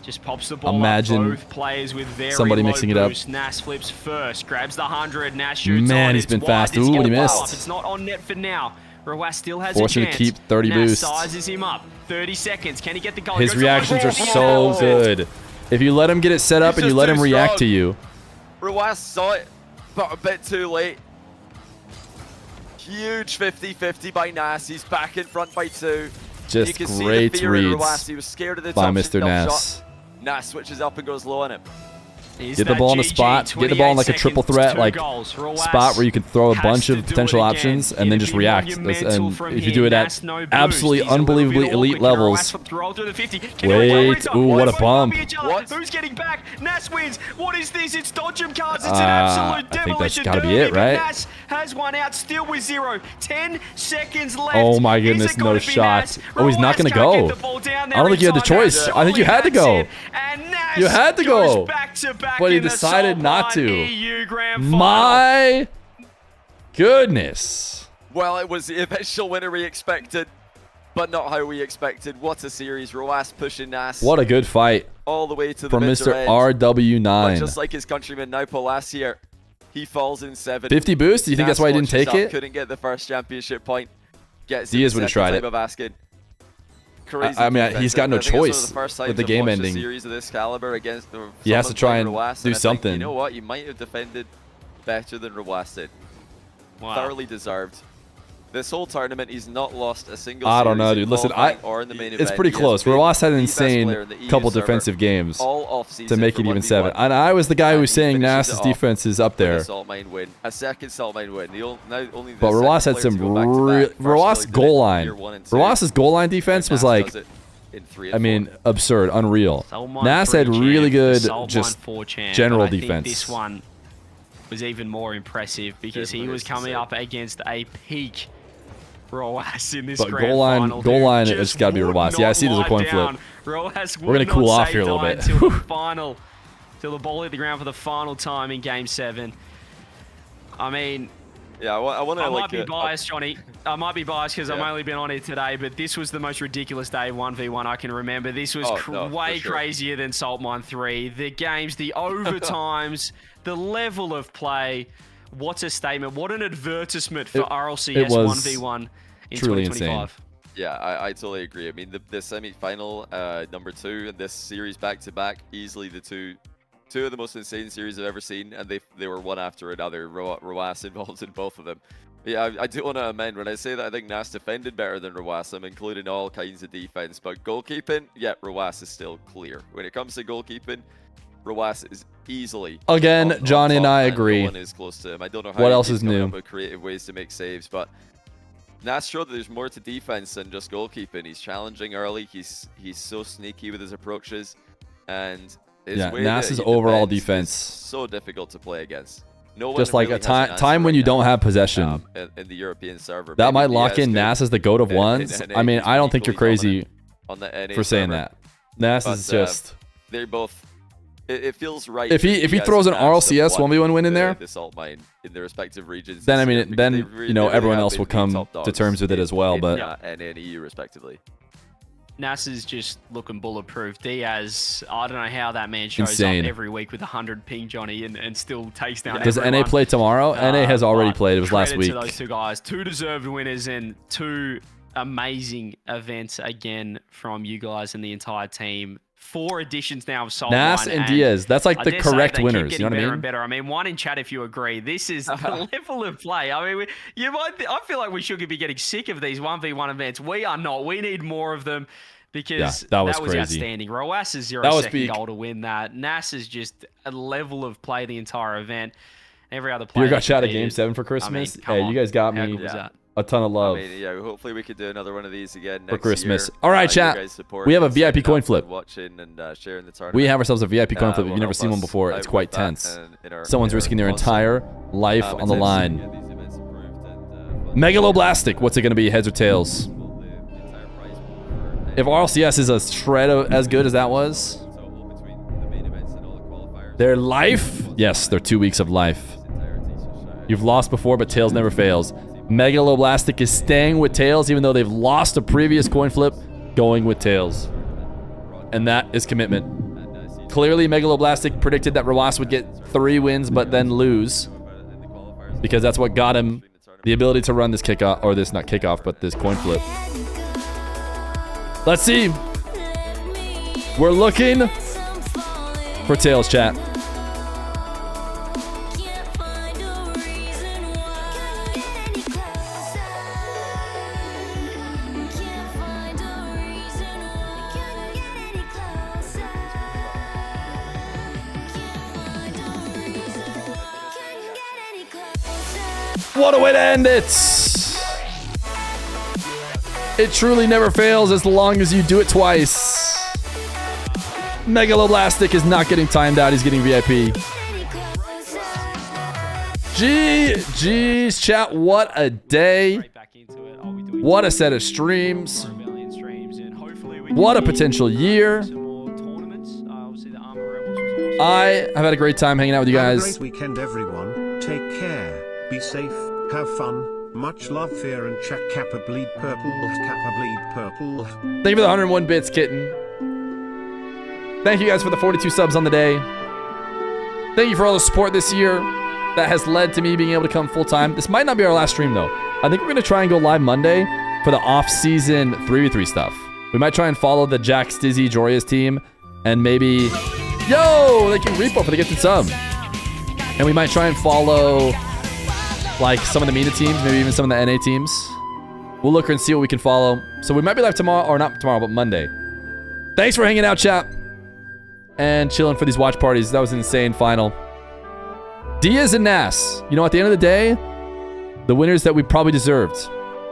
Just pops the ball Imagine up. Both players with very somebody low mixing it up. boost. Nass flips first, grabs the 100. Nass shoots Man, on. he's been It's fast. wide. Ooh, It's he missed. off. It's not on net for now. Roas still has Forcing a chance. to keep 30 Nass boost. sizes him up. 30 seconds. Can he get the goal? His reactions are so good. If you let him get it set up and you let him react to you. Roas saw it, but a bit too late. Huge 50-50 by Nass. He's back in front by 2. Just great reads he was scared of the by top Mr. Nass. shot. Nass switches up and goes low on him. Get the ball in a spot, get the ball in like a triple threat, like spot where you can throw a bunch of potential options and then just react. And if you do it at absolutely unbelievably elite levels. Wait, ooh, what a bump. What? Who's getting back? Nass wins. What is this? It's dodgem cards. It's an absolute I think that's demolition gotta be it, derby, but right? Nass has one out, still with 0. 10 seconds left. Oh my Is goodness, it gonna no be shot. Nass? Oh, he's not Roas gonna can't go. get the ball down I don't think you had the there choice. inside. I think you had to go. And Nass You had to goes go. back-to-back But he in the decided not Saltmine to. EU Grand Final. My goodness. Well, it was the eventual winner we expected, but not how we expected. What a series. Roas pushing Nass What a good fight all the way to the from bitter Mr. end. But RW9. just like his countryman Naupo last year, he falls in 7. 50 boost? Do you think that's why he didn't take it? Couldn't get the first championship point. Gets Diaz would have tried it. Of asking. crazy. I mean, defense. he's got no I think it's one of choice the first with times the I've game watched a ending. series of this caliber against He has to try and Rawas, do I think, something. you know what? You might have defended better than Rawas did. Wow. Thoroughly deserved. This whole tournament, he's not lost a single I don't know, series in dude. Listen, qualifying or in the main it's event. pretty He has close. been Rawas had an the best insane player in the EU couple server defensive games all off-season to make for it even 1v1. 7. And I was the guy who was He saying finishes Nass's it off defense is up with there. a salt mine win, a second salt mine win. Only the But Rawas second had player some to go back-to-back. First Rawas really did goal it line. year 1 and 2, Rawas's goal line defense and was Nass like, does it in 3 and I mean, 4. absurd, unreal. Salt Mine Nass 3 had really champ, good Salt Mine just 4 champ, general but I think defense. this one was even more impressive because he Definitely was is to coming say. up against a peak Rawas in this But grand goal line- final. goal who line, just it's gotta be would Rawas. Yeah, I not see there's a lie coin flip. down. Rawas We're gonna would cool not off say here a little die bit. until the final, till the ball hit the ground for the final time in Game 7. I mean, Yeah, I want to I like might be biased, Johnny. I might be biased because I've Yeah. only been on it today, but this was the most ridiculous day 1v1 I can remember. This was Oh, no, for way sure. crazier than Salt Mine 3. The games, the overtimes, the level of play. What a statement. What an advertisement for RLCS it was 1v1 in truly 2025. Yeah, I totally agree. I mean, the semi-final number 2 and this series back-to-back, easily the two of the most insane series I've ever seen, and they were one after another. Rawas involved in both of them. Yeah, I do want to amend when I say that I think Nass defended better than Rawas. I'm including all kinds of defense, but goalkeeping, yeah, Rawas is still clear. When it comes to goalkeeping, Rawas is easily Again, on Johnny and top, I agree. No one is close to him. I don't know how What he else keeps is coming new? up with creative ways to make saves, but Nass showed that there's more to defense than just goalkeeping. He's challenging early. He's so sneaky with his approaches, and his Yeah, way Nass's that he overall defends is defense. so difficult to play against. No one Just like really a has an answer time when right you don't now, have possession. in the European server. That Maybe might lock Diaz in could Nass as the GOAT of in ones. NA. I mean, He's I don't think you're equally crazy on the NA for saying server. that. Nass But, is just... They're both. It feels right. If he that Diaz throws an and Nass have RLCS won 1v1 win in there, the salt mine in their respective regions. then I this year, mean, because then they you really know everyone have else been will the come top to dogs terms with it as well. in But NA and EU respectively. Nass is just looking bulletproof. Diaz, I don't know how that man shows Insane. up every week with 100 ping, Johnny, and still takes down does everyone. NA play tomorrow? NA has already But played. It was last credit week. to those two guys. 2 deserved winners and 2 amazing events again from you guys and the entire team. 4 additions now of Soul Nass Line, and Diaz. That's like I the dare say correct they keep winners. You getting know what I better mean? and better. I mean, one in chat if you agree. This is the level of play. I mean, I feel like we should be getting sick of these 1v1 events. We are not. We need more of them because Yeah, that was crazy. outstanding. Rawas is 0 That was second peak. goal to win that. Nass is just a level of play the entire event. Every other You player got shot at competed. Game 7 for I mean, Christmas. come Hey, on. you guys got How me cool is that? a ton of love. I mean, yeah, hopefully we could do another one of these again For next Christmas. year. All right, Your chat. guys' support We have a and VIP signing coin up flip. and watching and sharing the tournament. We have ourselves a VIP coin flip. If will you've never help seen one us before, out it's with quite that tense. and in our- Someone's in our risking their awesome, entire life on the attention line. to get these events improved and, fun. Megaloblastic. What's it going to be? Heads or tails? The entire prize pool for If RLCS is a shred of, as good as that was, total between the main events and all the qualifiers. their life? Yes, their 2 weeks of life. You've lost before, but Tails never fails. Megaloblastic is staying with Tails, even though they've lost a previous coin flip, going with Tails. And that is commitment. Clearly, Megaloblastic predicted that Rawas would get 3 wins, but then lose. Because that's what got him the ability to run this kickoff, or this, not kickoff, but this coin flip. Let's see. We're looking for Tails, chat. What a way to end it! It truly never fails as long as you do it twice. Megaloblastic is not getting timed out. He's getting VIP. Geez, chat. What a day. Right back into it. I'll be doing What a set of streams. Rebellion streams, and hopefully we What a can potential year. some more tournaments. Obviously, the Armor Rebels was awesome. I have had a great time hanging out with you Have a guys. great weekend, everyone. Take care. Be safe. Have fun. Much love, Fear and chat. Kappa bleed purple. Kappa bleed purple. Thank you for the 101 bits, kitten. Thank you guys for the 42 subs on the day. Thank you for all the support this year. That has led to me being able to come full time. This might not be our last stream though. I think we're gonna try and go live Monday for the off-season 3v3 stuff. We might try and follow the Jack Stizzy Joreuz team, and maybe... Yo! They can repo for the gifted sub. And we might try and follow, like, some of the MENA teams, maybe even some of the NA teams. We'll look and see what we can follow. So we might be live tomorrow, or not tomorrow, but Monday. Thanks for hanging out, chat. And chilling for these watch parties. That was an insane final. Diaz and Nass. You know, at the end of the day, the winners that we probably deserved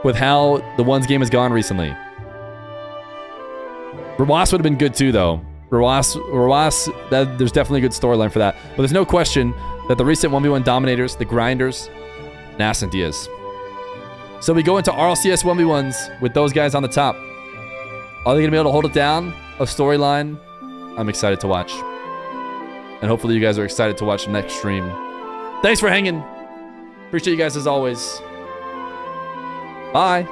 with how the ones game has gone recently. Rawas would have been good too, though. Rawas, there's definitely a good storyline for that. But there's no question that the recent 1v1 dominators, the grinders, Nass and Diaz. So we go into RLCS 1v1s with those guys on the top. Are they going to be able to hold it down? A storyline I'm excited to watch. And hopefully you guys are excited to watch the next stream. Thanks for hanging. Appreciate you guys as always. Bye.